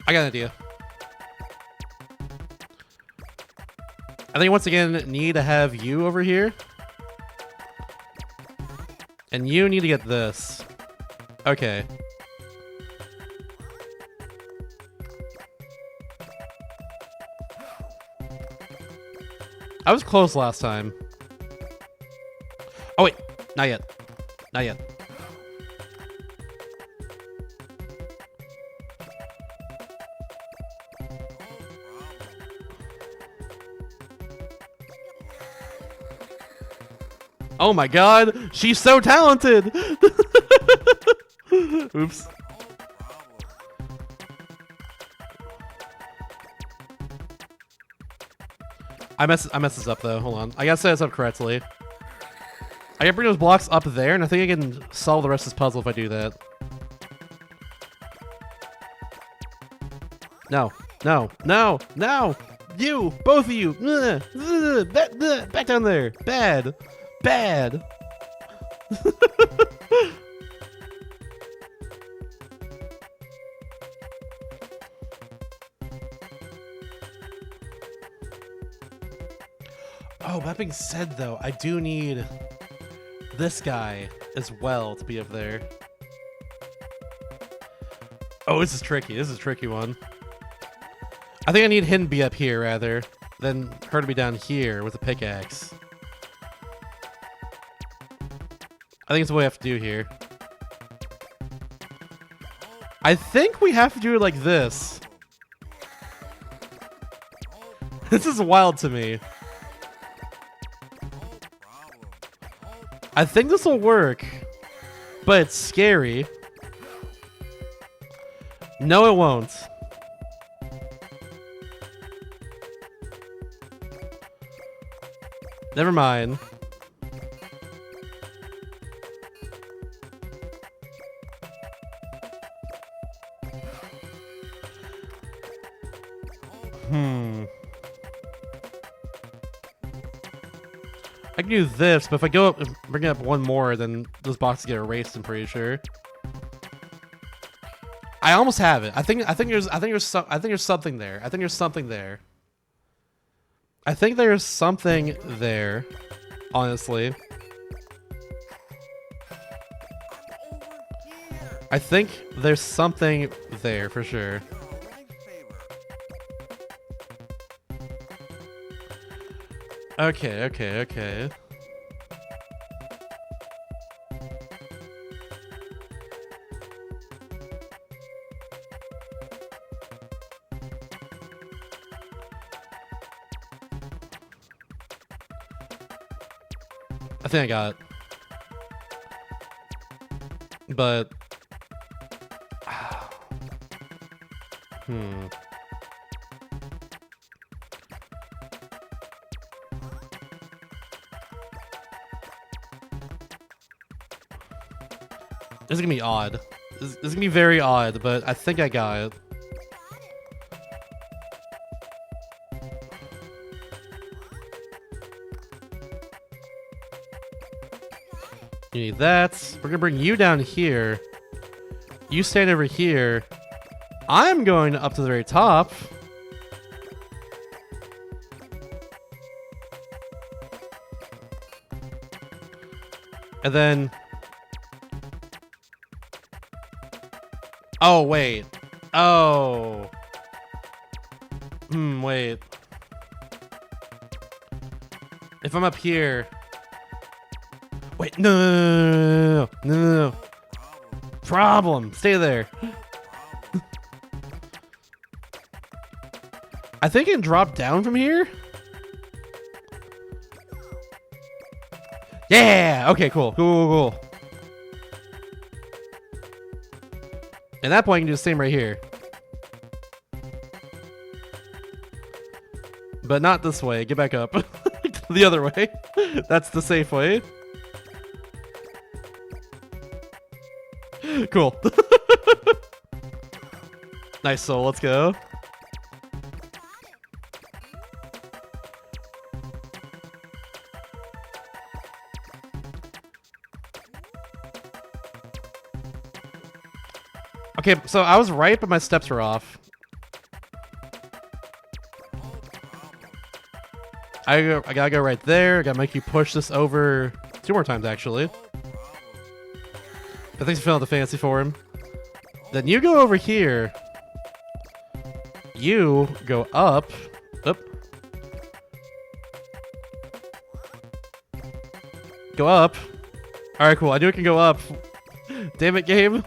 I got an idea. I think once again, need to have you over here. And you need to get this. Okay. I was close last time. Oh wait, not yet. Not yet. Oh my god, she's so talented! Oops. I messed this up though, hold on. I gotta set this up correctly. I can bring those blocks up there, and I think I can solve the rest of this puzzle if I do that. No, no, no, no! You! Both of you! Back down there! Bad! Bad! Oh, that being said, though, I do need this guy as well to be up there. Oh, this is tricky. This is a tricky one. I think I need him to be up here rather than her to be down here with a pickaxe. I think it's what we have to do here. I think we have to do it like this. This is wild to me. I think this will work, but it's scary. No, it won't. Never mind. I can do this, but if I go up and bring up one more, then those boxes get erased, I'm pretty sure. I almost have it. I think there's something there. I think there's something there. I think there's something there, honestly. I think there's something there for sure. Okay, okay, okay. I think I got it. But this is gonna be odd. This is gonna be very odd, but I think I got it. You need that. We're gonna bring you down here. You stand over here. I'm going up to the very top. And then... Oh, wait. Oh. Wait. If I'm up here... Wait, no. Problem. Stay there. I think it can drop down from here. Yeah. Okay. Cool. At that point, I can do the same right here, but not this way. Get back up. The other way. That's the safe way. Cool. Nice soul. Let's go. Okay, so I was right, but my steps were off. I gotta go right there. I gotta make you push this over 2 more times, actually. But thanks for filling out the fantasy for him. Then you go over here. You go up. Up. Go up. Alright, cool. I knew it can go up. Damn it, game.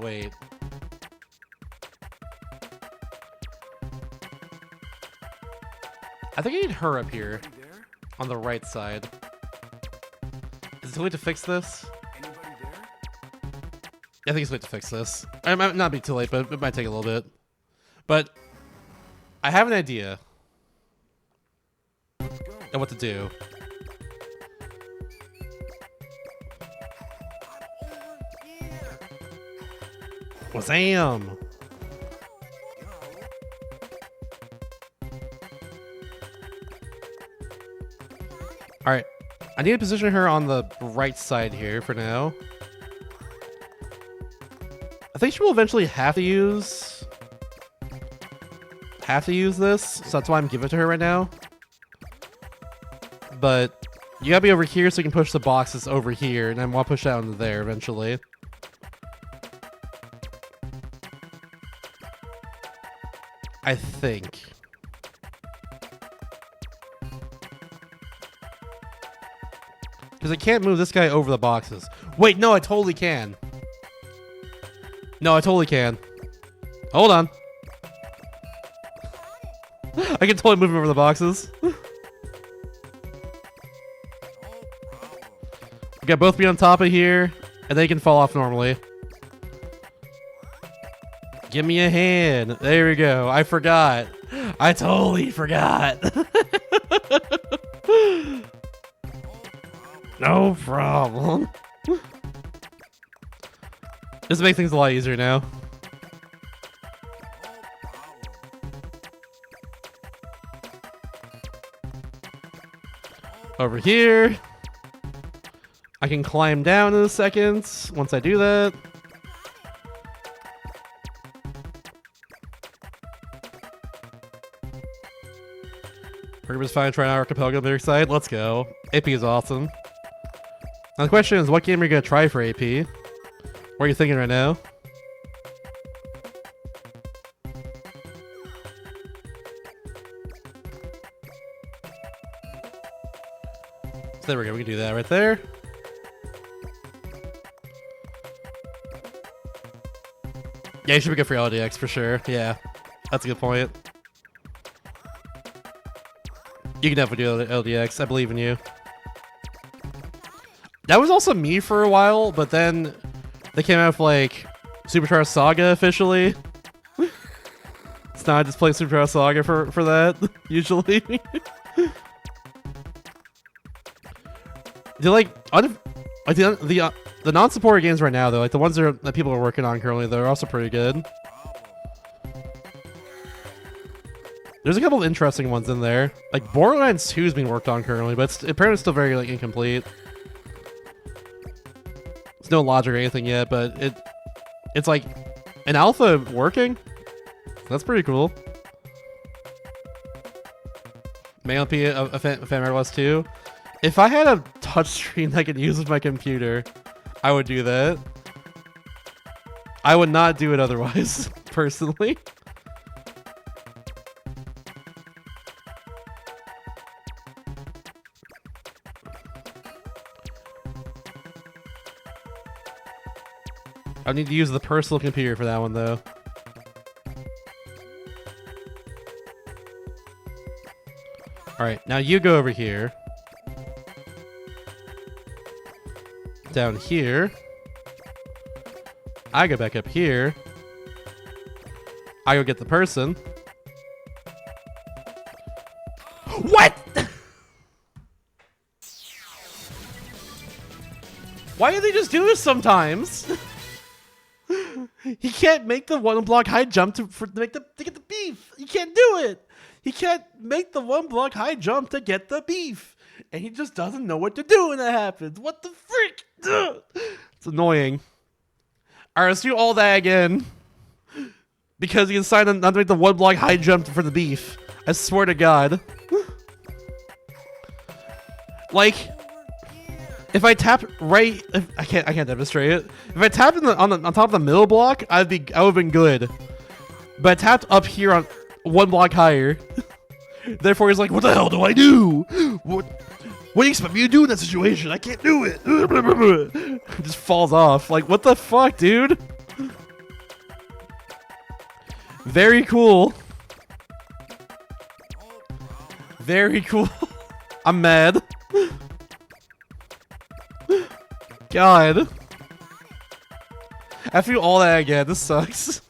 Wait. I think I need her up here on the right side. Is it too late to fix this? Anybody there? I think it's late to fix this. It might not be too late, but it might take a little bit. But I have an idea Let's go. of what to do. Wazam! Alright. I need to position her on the right side here for now. I think she will eventually have to use this, so that's why I'm giving it to her right now. But you gotta be over here so you can push the boxes over here, and then we'll push that into there eventually. I think. Because I can't move this guy over the boxes. Wait, no, I totally can. No, I totally can. Hold on. I can totally move him over the boxes. We got both be on top of here, and they can fall off normally. Give me a hand. There we go. I forgot. I totally forgot. No problem. This makes things a lot easier now. Over here. I can climb down in a second once I do that. Herbert's fine trying out Archipelago on the other side. Let's go. AP is awesome. Now the question is, what game are you going to try for AP? What are you thinking right now? So there we go. We can do that right there. Yeah, you should be good for LDX for sure. Yeah, that's a good point. You can definitely do LDX. I believe in you. That was also me for a while, but then they came out with like Superstar Saga officially. It's not just play Superstar Saga for that usually. Do like the non-supported games right now though, like the ones that people are working on currently, they're also pretty good. There's a couple of interesting ones in there. Like Borderlands 2 is being worked on currently, but apparently it's still very like incomplete. There's no logic or anything yet, but it's like an alpha working. That's pretty cool. May be a fan of OS 2. If I had a touchscreen I could use with my computer, I would do that. I would not do it otherwise, personally. I need to use the personal computer for that one, though. Alright, now you go over here. Down here. I go back up here. I go get the person. What?! Why do they just do this sometimes? He can't make the one block high jump to get the beef. He can't do it. He can't make the one block high jump to get the beef, and he just doesn't know what to do when that happens. What the frick? Ugh. It's annoying. All right, let's do all that again because he decided not to make the one block high jump for the beef. I swear to God. Like, if I tap right, I can't demonstrate it. If I tapped on top of the middle block, I would have been good. But I tapped up here on one block higher. Therefore, he's like, "What the hell do I do? What do you expect me to do in that situation? I can't do it." Just falls off. Like, what the fuck, dude? Very cool. Very cool. I'm mad. After you all that again, this sucks.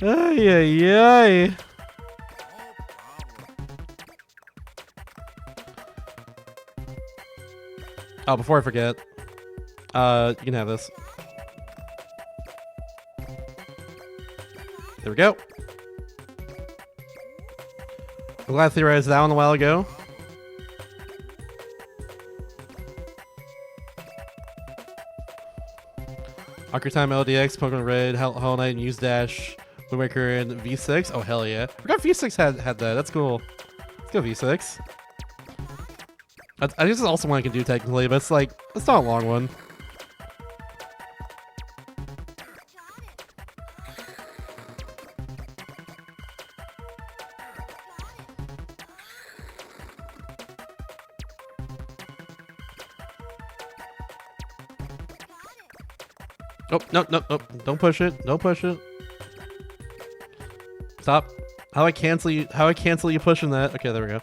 Ay, ay, ay. Oh, before I forget, you can have this. There we go. I'm glad I theorized that one a while ago. Ocarina Time LDX, Pokemon Red, Hollow Knight, Muse Dash, Wind Waker, and V6. Oh, hell yeah. I forgot V6 had that. That's cool. Let's go V6. I guess it's also one I can do technically, but it's like, it's not a long one. Oh, no, no, no. Don't push it. Don't push it. Stop. How do I cancel you? How do I cancel you pushing that? Okay, there we go.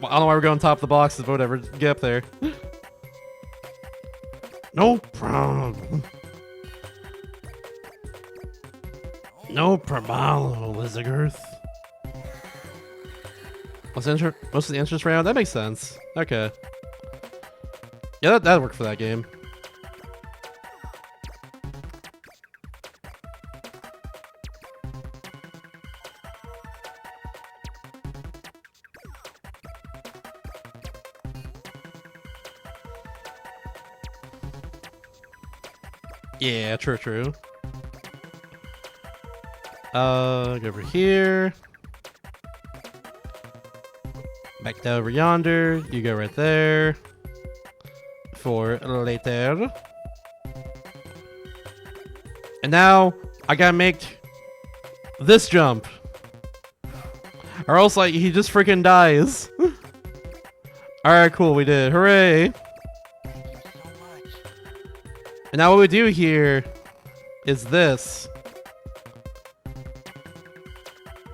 Well, I don't know why we're going top of the boxes, but whatever. Get up there. No problem. No problem, Lizagirth. Most of the entrance round? That makes sense. Okay. Yeah, that'd work for that game. Yeah, true, true. Go over here. Back down over yonder. You go right there. For later. And now, I gotta make this jump. Or else, like, he just freaking dies. Alright, cool, we did. Hooray! And now what we do here is this.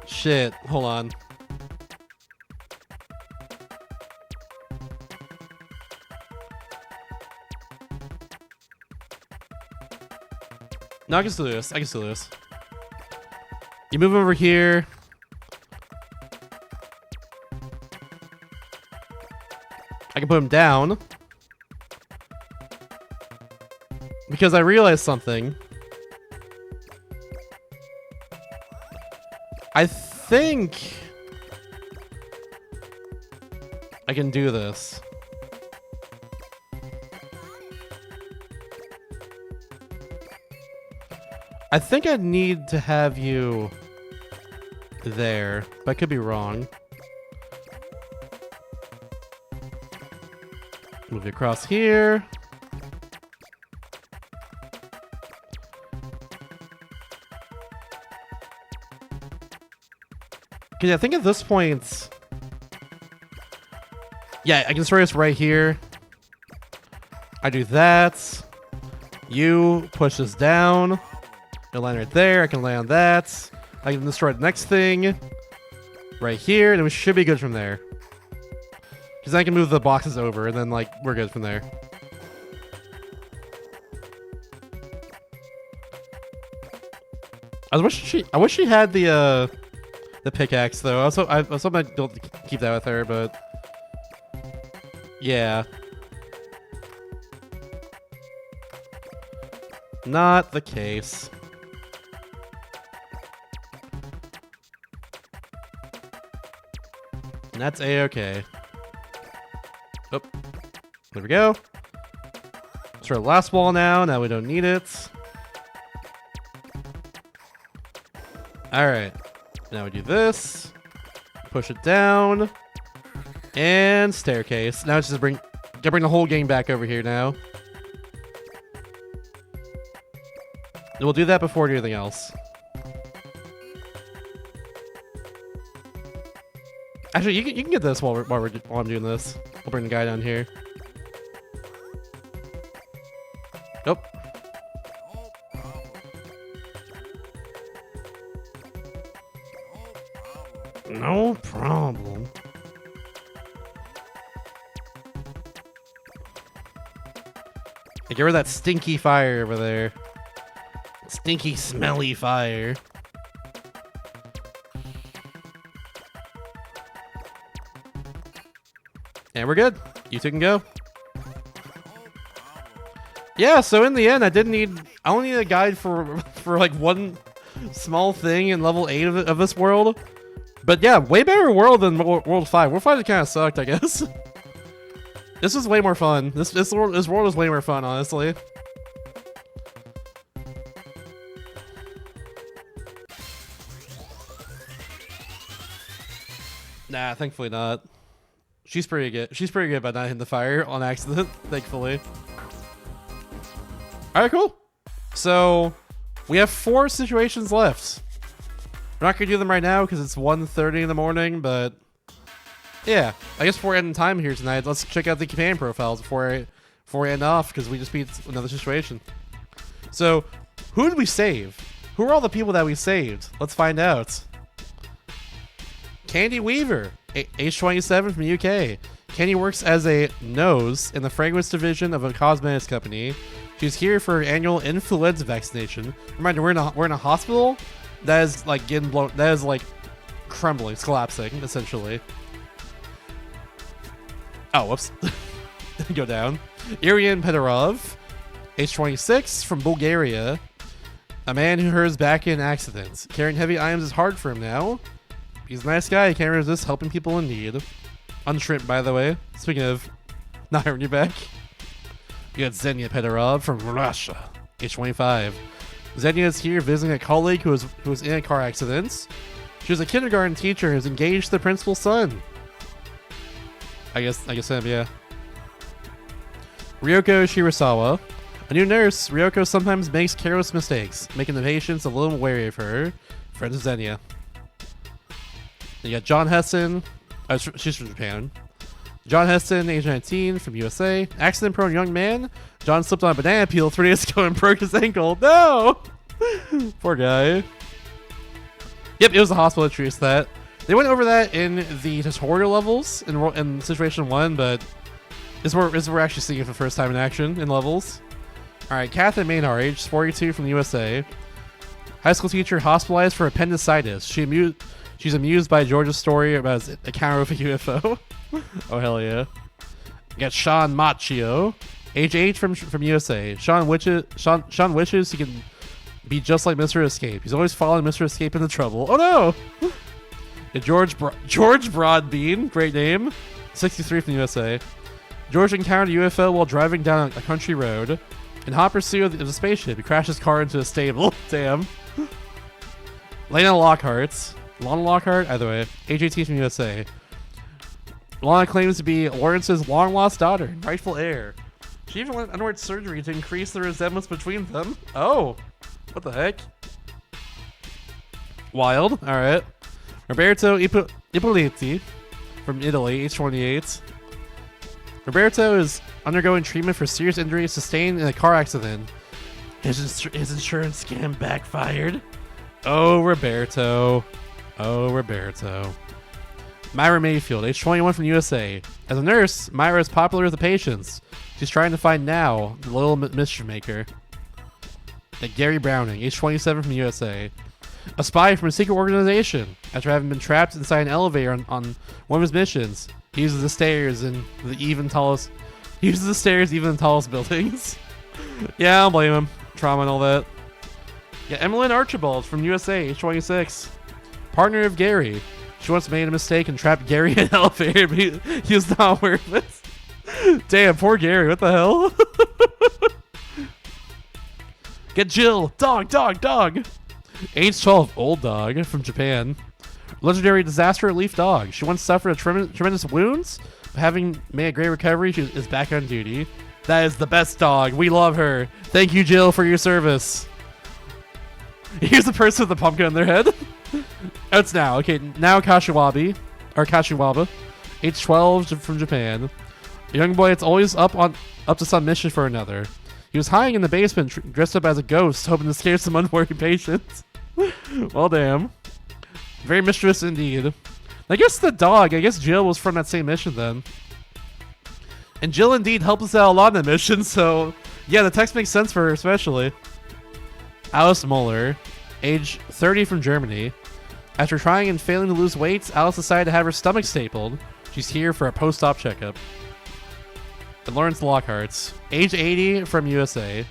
Shit, hold on. No, I can still do this. I can still do this. You move over here. I can put him down. Because I realized something. I think I can do this. I think I need to have you there, but I could be wrong. Move you across here. Because I think at this point, yeah, I can destroy this right here. I do that. You push this down. You'll land right there. I can land that. I can destroy the next thing right here, and we should be good from there. Because I can move the boxes over, and then like we're good from there. I wish she had the pickaxe though. I was hoping I'd be able to keep that with her, but yeah, not the case. And that's A-okay. Oh, there we go. Let's try the last wall now. Now we don't need it. All right. Now we do this. Push it down. And staircase. Now it's just bring the whole game back over here now. And we'll do that before we do anything else. Actually, you can get this while I'm doing this. I'll bring the guy down here. Nope. No problem. Hey, get rid of that stinky fire over there. Stinky, smelly fire. And we're good. You two can go. Yeah, so in the end, I only need a guide for like one small thing in level 8 of this world. But yeah, way better world than World 5. World 5 kind of sucked, I guess. This was way more fun. This world is way more fun, honestly. Nah, thankfully not. She's pretty good. She's pretty good about not hitting the fire on accident, thankfully. Alright, cool. So, we have 4 situations left. We're not going to do them right now because it's 1:30 in the morning, but yeah. I guess before we end time here tonight, let's check out the companion profiles before we end off because we just beat another situation. So, who did we save? Who are all the people that we saved? Let's find out. Candy Weaver, age 27 from UK. Candy works as a nose in the fragrance division of a cosmetics company. She's here for her annual influenza vaccination. Reminder, we're in a hospital that is like getting blown. That is like crumbling, it's collapsing, essentially. Oh, whoops. Didn't go down. Irian Pedorov, age 26, from Bulgaria. A man who hurt his back in an accident. Carrying heavy items is hard for him now. He's a nice guy. He can't resist helping people in need. Unshrimp, by the way. Speaking of not hurting your back. You got Xenia Pedorov from Russia, age 25. Xenia is here visiting a colleague who was in a car accident. She was a kindergarten teacher who's engaged to the principal's son. I guess him, yeah. Ryoko Shirasawa. A new nurse, Ryoko sometimes makes careless mistakes, making the patients a little wary of her. Friends of Xenia. Then you got John Hessen. She's from Japan. John Heston, age 19, from USA. Accident-prone young man. John slipped on a banana peel 3 days ago and broke his ankle. No! Poor guy. Yep, it was the hospital that treats that. They went over that in the tutorial levels in Situation 1, but this is we're actually seeing it for the first time in action in levels. Alright, Catherine Maynard, age 42, from the USA. High school teacher hospitalized for appendicitis. She's amused by George's story about his encounter with a UFO. Oh, hell yeah. You got Sean Machio, age 8, from USA. Sean wishes he can be just like Mr. Escape. He's always following Mr. Escape into trouble. Oh no! George Broadbean, great name, 63, from the USA. George encountered a UFO while driving down a country road. In hot pursuit of the spaceship, he crashed his car into a stable. Damn. Lana Lockhart, either way, age 18, from USA. Lana claims to be Lawrence's long-lost daughter and rightful heir. She even underwent surgery to increase the resemblance between them. Oh, what the heck? Wild. All right. Roberto Ippoliti, from Italy, age 28. Roberto is undergoing treatment for serious injuries sustained in a car accident. His insurance scam backfired. Oh, Roberto. Myra Mayfield, age 21, from the USA. As a nurse, Myra is popular with the patients. She's trying to find Now, the little mischief maker. Gary Browning, age 27, from the USA. A spy from a secret organization. After having been trapped inside an elevator on one of his missions, he uses the stairs in even the tallest buildings. Yeah, I don't blame him. Trauma and all that. Yeah, Emmeline Archibald, from USA, age 26. Partner of Gary. She once made a mistake and trapped Gary in an elevator, but he was not aware of it. Damn, poor Gary. What the hell? Get Jill. Dog. Age 12, old dog, from Japan. Legendary disaster relief dog. She once suffered tremendous wounds, but having made a great recovery, she is back on duty. That is the best dog. We love her. Thank you, Jill, for your service. Here's the person with the pumpkin on their head. Oh, it's Now. Okay, Now Kashiwaba, age 12, from Japan. A young boy that's always up to some mission for another. He was hiding in the basement, dressed up as a ghost, hoping to scare some unworried patients. Well, damn. Very mischievous indeed. I guess Jill was from that same mission then. And Jill indeed helped us out a lot in the mission, so Yeah, the text makes sense for her, especially. Alice Muller, age 30 from Germany. After trying and failing to lose weight, Alice decided to have her stomach stapled. She's here for a post-op checkup. And Lawrence Lockhart, age 80 from USA.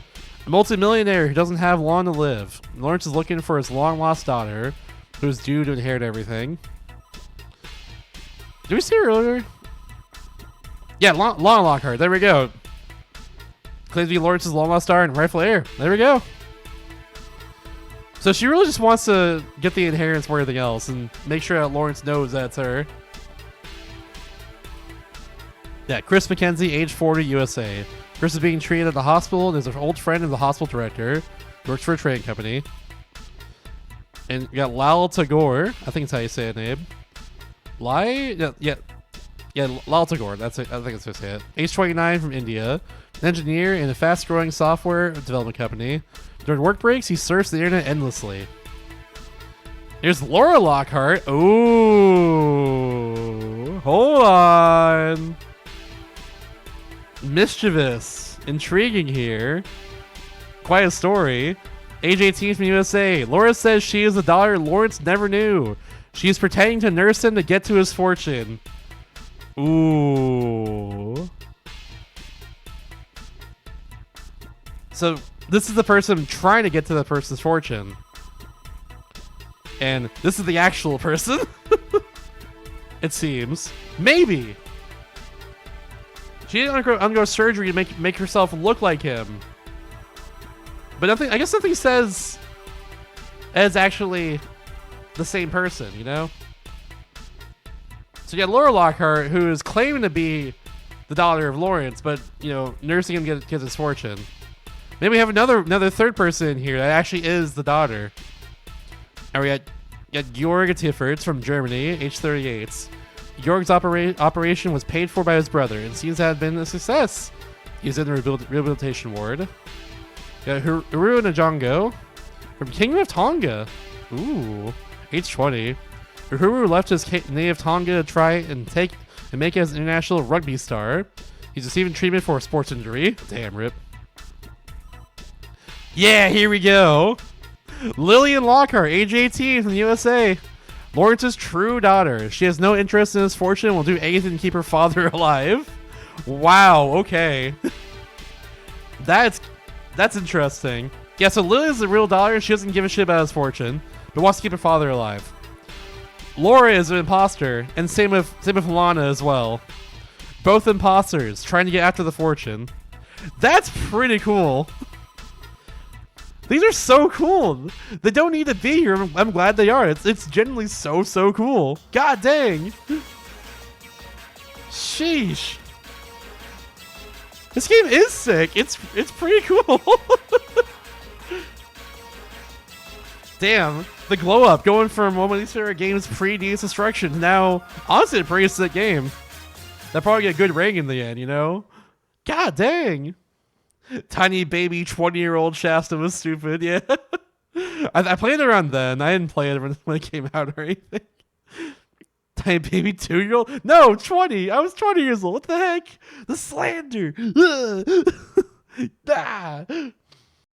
A multimillionaire who doesn't have long to live. Lawrence is looking for his long-lost daughter, who is due to inherit everything. Did we see her earlier? Yeah, Lana Lockhart. There we go. Claims to be Lawrence's long-lost daughter and rightful heir. There we go. So she really just wants to get the inheritance for everything else and make sure that Lawrence knows that's her. Yeah, Chris McKenzie, age 40, USA. Chris is being treated at the hospital and is an old friend of the hospital director. He works for a trading company. And you got Lal Tagore. I think that's how you say it, name. Yeah, Lal Tagore. That's it. I think that's how you say it. Age 29 from India. An engineer in a fast-growing software development company. During work breaks, he surfs the internet endlessly. Here's Laura Lockhart. Ooh. Hold on. Mischievous. Intriguing here. Quite a story. Age 18 from USA. Laura says she is a daughter Lawrence never knew. She is pretending to nurse him to get to his fortune. Ooh. So this is the person trying to get to the person's fortune. And this is the actual person. It seems. Maybe. She didn't undergo surgery to make herself look like him. But I guess nothing says it's actually the same person, you know? So you got Laura Lockhart, who is claiming to be the daughter of Lawrence, but, you know, nursing him to get his fortune. Maybe we have another third person here that actually is the daughter. And we got Georg Tifferts from Germany, age 38. Georg's operation was paid for by his brother and seems to have been a success. He's in the rehabilitation ward. Got Uru Najongo from Kingdom of Tonga. Ooh, age 20. Uhuru left his native Tonga to try and make it as an international rugby star. He's receiving treatment for a sports injury. Damn, rip. Yeah, here we go. Lillian Lockhart, age 18 from the USA. Lawrence's true daughter. She has no interest in his fortune and will do anything to keep her father alive. Wow, okay. That's interesting. Yeah, so Lillian's the real daughter. She doesn't give a shit about his fortune, but wants to keep her father alive. Laura is an imposter, and same with Lana as well. Both imposters trying to get after the fortune. That's pretty cool. These are so cool. They don't need to be here. I'm glad they are. It's genuinely so cool. God dang. Sheesh. This game is sick. It's pretty cool. Damn, the glow up going from one of these favorite games pre-Deus Destruction to now, honestly, a pretty sick game. That'll probably get a good rating in the end, you know? God dang. Tiny baby 20-year-old Shasta was stupid, yeah. I played it around then. I didn't play it when it came out or anything. Tiny baby 2-year-old? No, 20. I was 20 years old. What the heck? The slander. Ah.